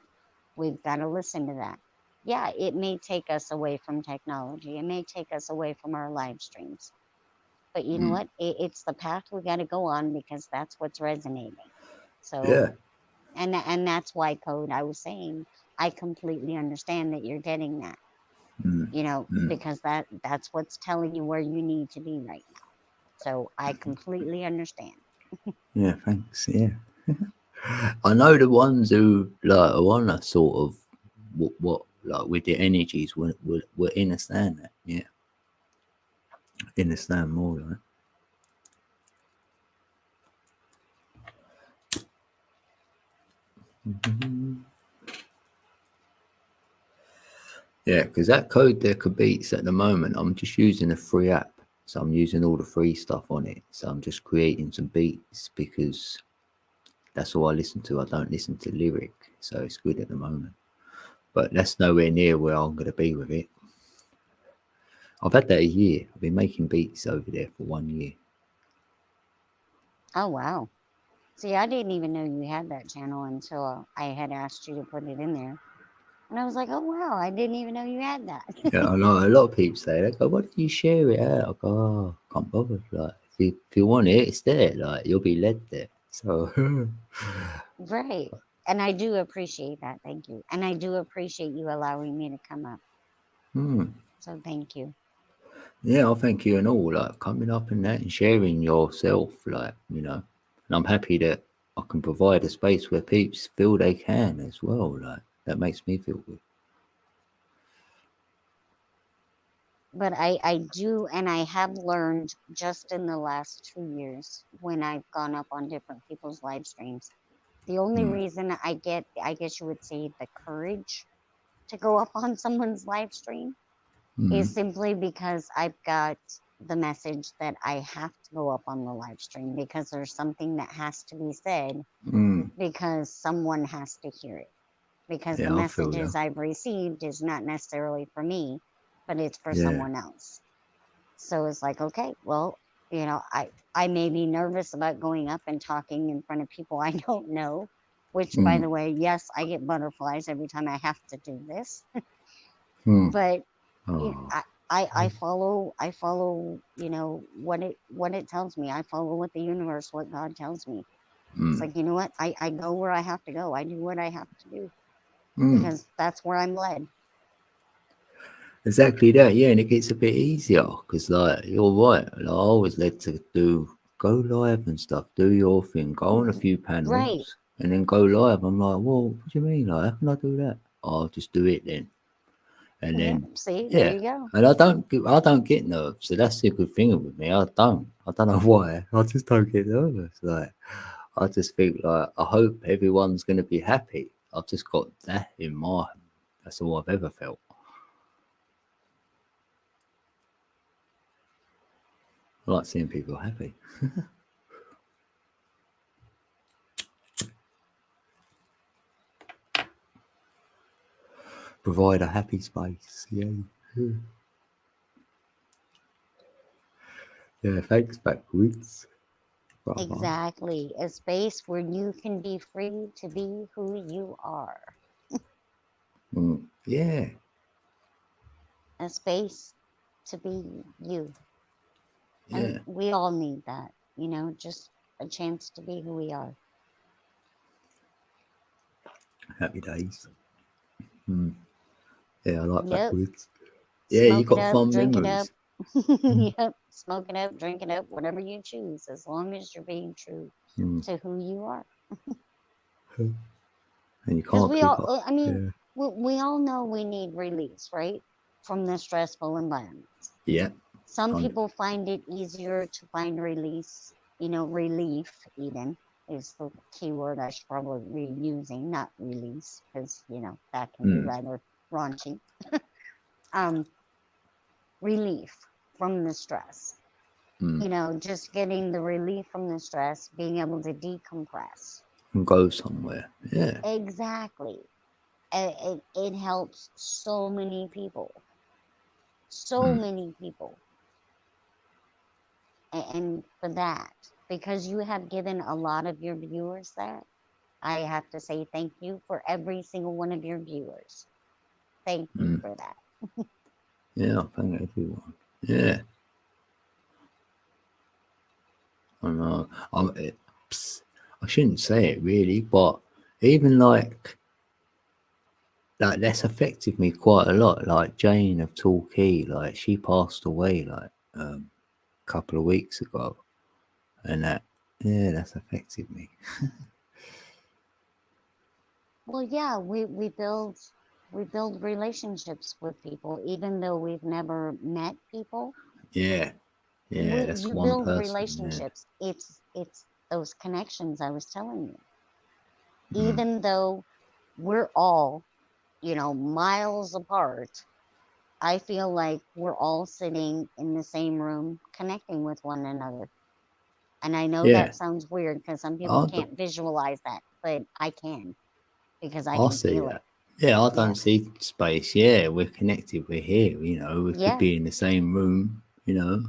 We've got to listen to that. Yeah, it may take us away from technology. It may take us away from our live streams. But you know Mm. what? It's the path we got to go on because that's what's resonating. So, Yeah. and that's why, Code, I was saying, I completely understand that you're getting that. Mm. You know, Mm. because that's what's telling you where you need to be right now. So I completely understand. Yeah. Thanks. Yeah. I know the ones who like are on a sort of what like with the energies will understand that. Yeah. Understand more like. Yeah, because that Code Decker Beats at the moment, I'm just using a free app. So I'm using all the free stuff on it. So I'm just creating some beats because that's all I listen to. I don't listen to lyric. So it's good at the moment. But that's nowhere near where I'm going to be with it. I've had that a year. I've been making beats over there for 1 year. Oh, wow. See, I didn't even know you had that channel until I had asked you to put it in there. And I was like, oh, wow, I didn't even know you had that. Yeah, I know a lot of people say, they go, why don't you share it out? I go, oh, can't bother. Like, if you want it, it's there. Like, you'll be led there. So, Right. And I do appreciate that. Thank you. And I do appreciate you allowing me to come up. So thank you. yeah, I thank you and all, like, coming up and that and sharing yourself, like, you know. And I'm happy that I can provide a space where peeps feel they can as well. Like, that makes me feel good. But I do, and I have learned just in the last 2 years when I've gone up on different people's live streams. The only reason I guess you would say, the courage to go up on someone's live stream is simply because I've got the message that I have to go up on the live stream because there's something that has to be said because someone has to hear it. Because the Yeah, I feel messages that. I've received is not necessarily for me, but it's for Yeah. someone else. So it's like, okay, well, you know, I may be nervous about going up and talking in front of people I don't know, which, by the way, yes, I get butterflies every time I have to do this. But Oh, I follow, you know, what it tells me. I follow what the universe, what God tells me. It's like, you know what? I go where I have to go. I do what I have to do because that's where I'm led. exactly that. Yeah, and it gets a bit easier because, like, you're right. Like, I always led to go live and stuff, do your thing, go on a few panels, Right. and then go live. I'm like, well, what do you mean? Like, how can I do that? I'll just do it then. And Yeah. then, See, there yeah, you go. and I don't get nerves. So that's the good thing with me. I don't know why. I just don't get nervous. Like, I just think, like, I hope everyone's gonna be happy. I've just got that in mind. That's all I've ever felt. I like seeing people happy. Provide a happy space. Yeah. Yeah, thanks, Backwoods. Brother. Exactly. A space where you can be free to be who you are. Yeah. A space to be you. Yeah. And we all need that, you know, just a chance to be who we are. Happy days. Yeah, I like Yep. Backwoods. Yeah, you Smoke it got up, fond drink it up. memories. Yep. Smoke it up, drink it up, whatever you choose, as long as you're being true to who you are. And you Because can't we keep up. all, I mean, we all know we need release, right? From the stressful environments. Yeah. Some 100. people find it easier to find release, you know, relief even is the key word I should probably be using, not release, because, you know, that can be rather raunchy. Relief from the stress. You know, just getting the relief from the stress, being able to decompress. And go somewhere. Yeah. Exactly. it helps so many people, so many people. And for that, because you have given a lot of your viewers that, I have to say thank you for every single one of your viewers. Thank you for that. Yeah, I thank everyone. Yeah. I know. I shouldn't say it really, but even like that's affected me quite a lot. Like Jane of Torquay, like she passed away like a couple of weeks ago, and that's affected me. Well, yeah, we build relationships with people, even though we've never met people. Yeah, that's You one build person. relationships. It's those connections I was telling you. Yeah. Even though we're all, miles apart, I feel like we're all sitting in the same room connecting with one another. And I know Yeah, that sounds weird because some people I, can't visualize that, but I can because I I can see feel it. that. Yeah, I don't Yes. see space. Yeah, we're connected. We're here. We could Yeah. be in the same room. Yeah,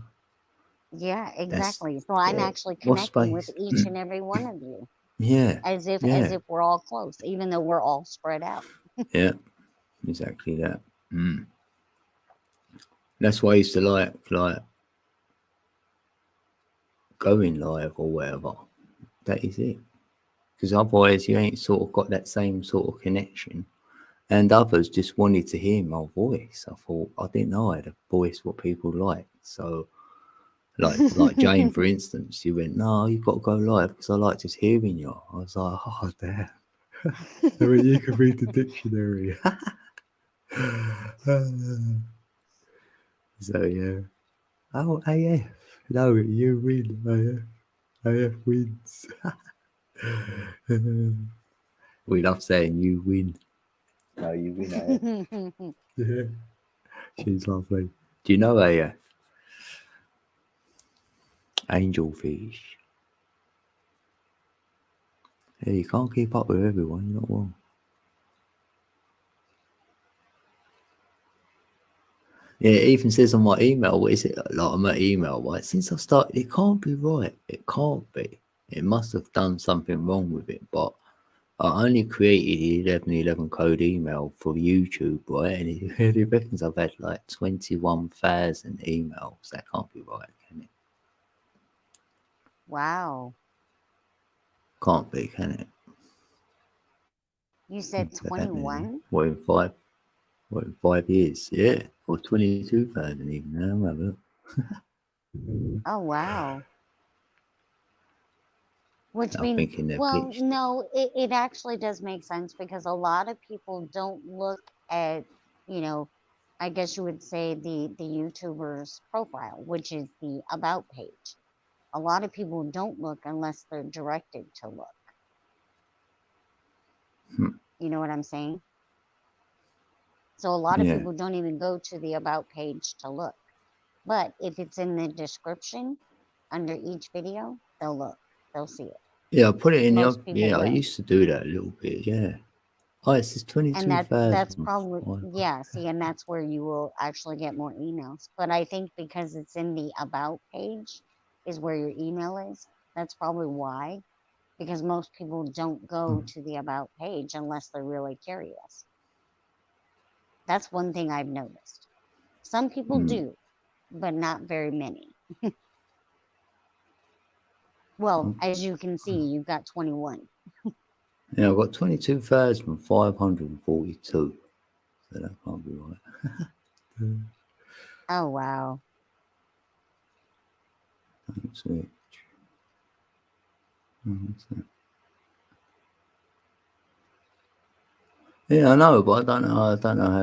That's exactly. So I'm actually what connecting with space. each and every one of you Yeah, as if yeah, we're all close, even though we're all spread out. yeah. Exactly that. That's why I used to like going live or whatever. That is it. Because otherwise, you ain't sort of got that same sort of connection. And others just wanted to hear my voice. I thought I didn't know I had a voice what people like. So, like Jane, for instance, she went, "No, you've got to go live because I like just hearing you." I was like, "Oh damn!" I mean, you can read the dictionary. So yeah. Oh, AF. No, you win. AF wins. We love saying you win. No, you win, AF. Yeah. She's lovely. Do you know AF? Angelfish. Yeah, you can't keep up with everyone. You're not wrong. Yeah, it even says on my email, what is it? Like on my email, right? Since I started, it can't be right. It can't be. It must have done something wrong with it. But I only created the 1111 code email for YouTube, right? And it reckons I've had like 21,000 emails. That can't be right, can it? Wow. Can't be, can it? You said What's happening? 21? What in 5 years? Yeah. Or 22,000 even now. Have a look. Oh, wow. Which I'm means, thinking they're well, glitched. no, it actually does make sense because a lot of people don't look at, I guess you would say the YouTuber's profile, which is the about page. A lot of people don't look unless they're directed to look. You know what I'm saying? So a lot of Yeah. people don't even go to the about page to look. But if it's in the description under each video, they'll look. They'll see it. Yeah, I put it in Most the. people Yeah, I will. used to do that a little bit. Yeah. Oh, it says And that's 22,000. probably, yeah, see, and that's where you will actually get more emails. But I think because it's in the about page is where your email is. That's probably why. Because most people don't go to the about page unless they're really curious. That's one thing I've noticed. Some people do, but not very many. Well, as you can see, you've got 21. Yeah, I've got 22,542. So that can't be right. Oh, wow. Thanks, Rich. What's that? Yeah, I know, but I don't know how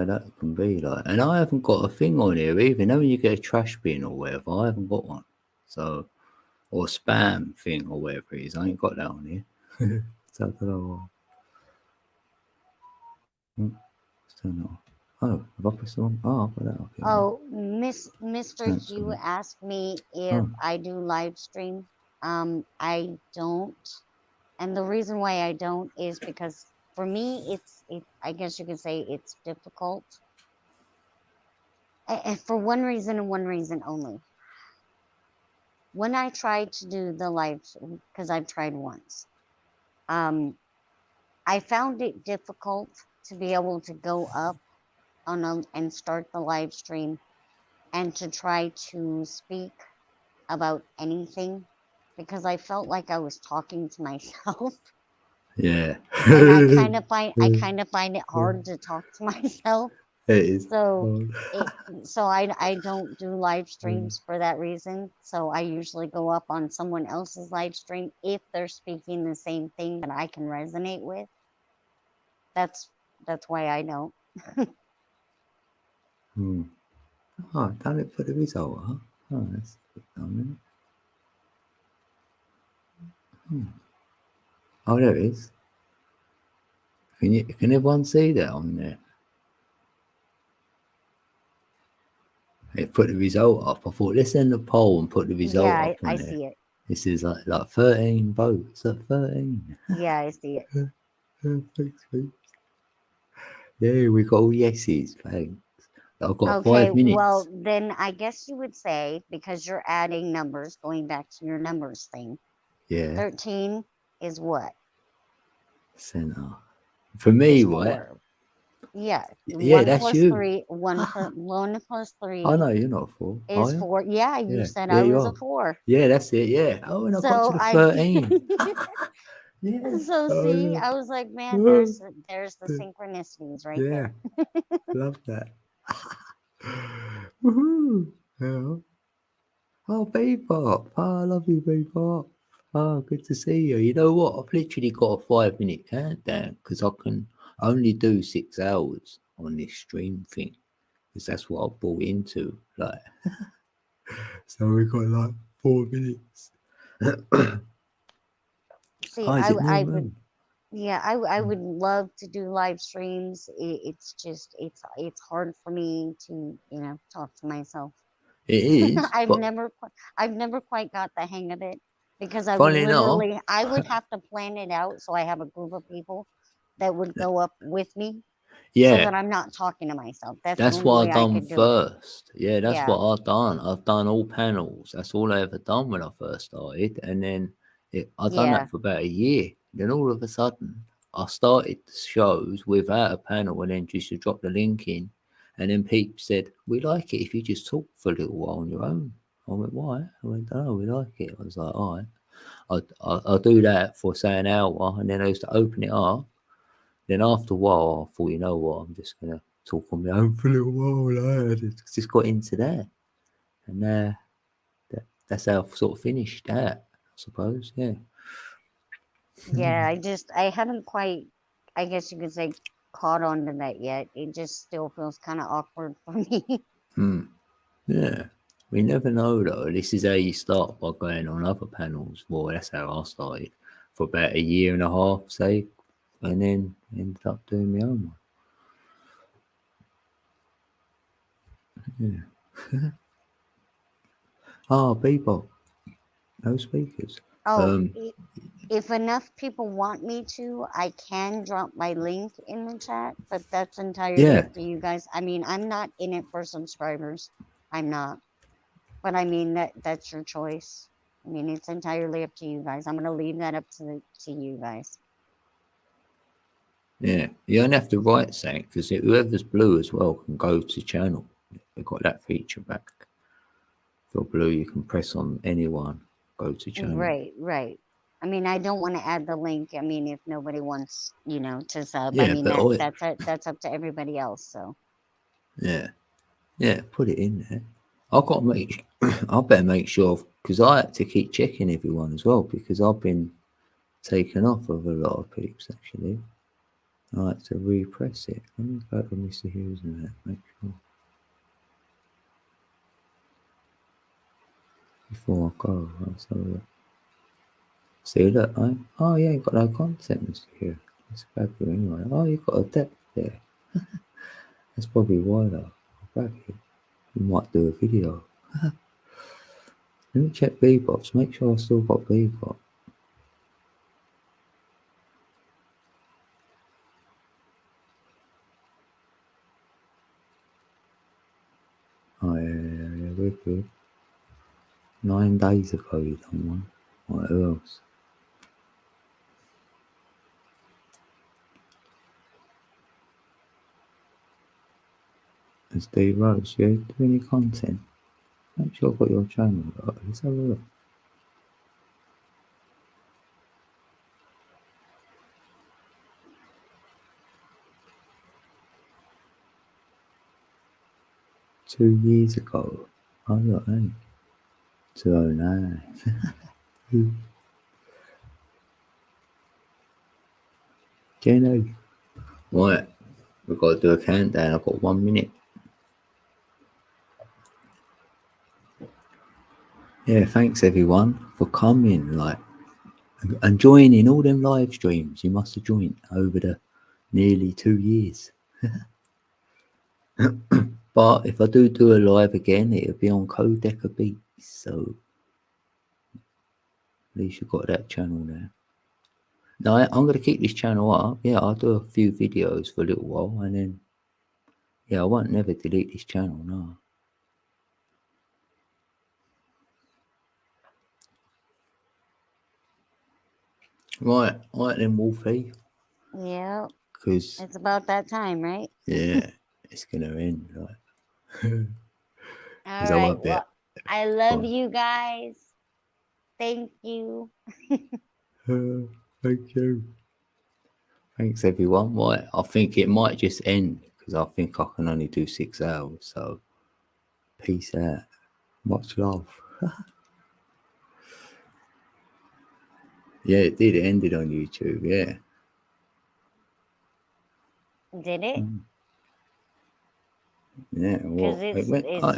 that can be like. And I haven't got a thing on here either. You know when you get a trash bin or whatever, I haven't got one. So, or spam thing or whatever it is, I ain't got that on here. So I don't know. Let's turn it off. Oh, have I pressed the wrong? Oh, I've got that up here. Oh, Mr. Cancel Hugh it. asked me if Oh. I do live stream. I don't. And the reason why I don't is because for me, I guess you could say it's difficult. And for one reason and one reason only. When I tried to do the live, because I've tried once, I found it difficult to be able to go up and start the live stream and to try to speak about anything, because I felt like I was talking to myself. Yeah. And I kind of find it hard to talk to myself. It is. So hard. I don't do live streams for that reason. So I usually go up on someone else's live stream if they're speaking the same thing that I can resonate with. That's why I don't. Oh, done it for the result, huh? Oh, that's good done, isn't it? Oh, there it is. Can everyone see that on there? It put the result up. I thought, let's end the poll and put the result Yeah, up on I there. see it. This is like 13 votes. Like 13. Yeah, I see it. Thanks, mate. Yeah, we got all yeses. Thanks. I've got Okay, 5 minutes. well, then I guess you would say, because you're adding numbers, going back to your numbers thing, Yeah, 13 is what? center. For me, Is right? 4. Yeah. Yeah, 1 that's plus you. 3, 1 plus 3 I know you're not 4. is Are you? 4. Yeah, you Yeah, said yeah, I you was are. a 4. Yeah, that's it. Yeah. Oh, and I got So to the 13. Yeah. so Oh, see, yeah. I was like, man, there's the synchronicities right Yeah. there. Love that. Woohoo. Yeah. Oh, Bebop. Oh, I love you, Bebop. Oh, good to see you. You know what? I've literally got a 5-minute countdown because I can only do 6 hours on this stream thing because that's what I bought into. Like, so we got like 4 minutes. See, Oh, is it I new would, moon? yeah, I would love to do live streams. It's just it's hard for me to, talk to myself. It is, I've but never quite got the hang of it, because I would funny enough, I would have to plan it out, so I have a group of people that would go up with me, so yeah, that I'm not talking to myself. That's the that's only what way I I done could do it. first. Yeah, that's Yeah. what I done. I've done all panels. That's all I ever done when I first started, and then I done Yeah. that for about a year. Then all of a sudden, I started the shows without a panel, and then just to drop the link in, and then people said, "We like it if you just talk for a little while on your own." I went, "Why?" I went, "Oh, we like it." I was like, "All right, I'll do that for say an hour," and then I used to open it up. Then after a while, I thought, you know what, I'm just gonna talk on my own for a little while. I just got into that, and that's how I sort of finished that, I suppose. Yeah. Yeah, I haven't quite, I guess you could say, caught on to that yet. It just still feels kind of awkward for me. Yeah. We never know though. This is how you start, by going on other panels. Well, that's how I started for about a year and a half, say, and then ended up doing my own one. Yeah. Oh, people. No speakers. Oh, if enough people want me to, I can drop my link in the chat, but that's entirely Yeah. up to you guys. I mean, I'm not in it for subscribers. I'm not. But I mean, that's your choice. I mean, it's entirely up to you guys. I'm gonna leave that up to you guys. Yeah, you don't have to write something because whoever's blue as well can go to channel. They've got that feature back. If you're blue, you can press on anyone, go to channel. Right. I mean, I don't want to add the link. I mean, if nobody wants, to sub, Yeah, I mean, but that's up to everybody else. So yeah, put it in there. I've got to make. I better make sure because I had to keep checking everyone as well because I've been taken off of a lot of peeps actually. I had to repress it. Let me go to Mr. Hughes and that. Make sure. Before I go, let's have a look. See, look, oh, yeah, you got no content, Mr. Hughes. Let's grab you anyway. Oh, you got a depth there. That's probably why, though. I'll grab you. You might do a video. Let me check Bebops. Make sure I still got Bebop. good. 9 days ago you done one. What else? And Steve Rose, you do any content? Make sure I've got your channel. Right? Let's have a look. Two years ago. Oh look, hey. 209. Jenny. Right. We've got to do a countdown. I've got 1 minute. Yeah, thanks everyone for coming, like, and joining all them live streams. You must have joined over the nearly 2 years. But if I do a live again, it'll be on Codeca Beats. So at least you've got that channel there. No, I'm going to keep this channel up. Yeah, I'll do a few videos for a little while, and then yeah, I won't never delete this channel. No. Right then, Wolfie. Yeah, Because it's about that time, right? yeah, it's gonna end. Like, All 'cause I right. won't be. Well, I love Oh. you guys. Thank you. Thank you. Thanks everyone. Right, I think it might just end because I think I can only do 6 hours. So peace out. Much love. Yeah, it did. It ended on YouTube. Yeah. Did it? Yeah. Well, Because it went. it's still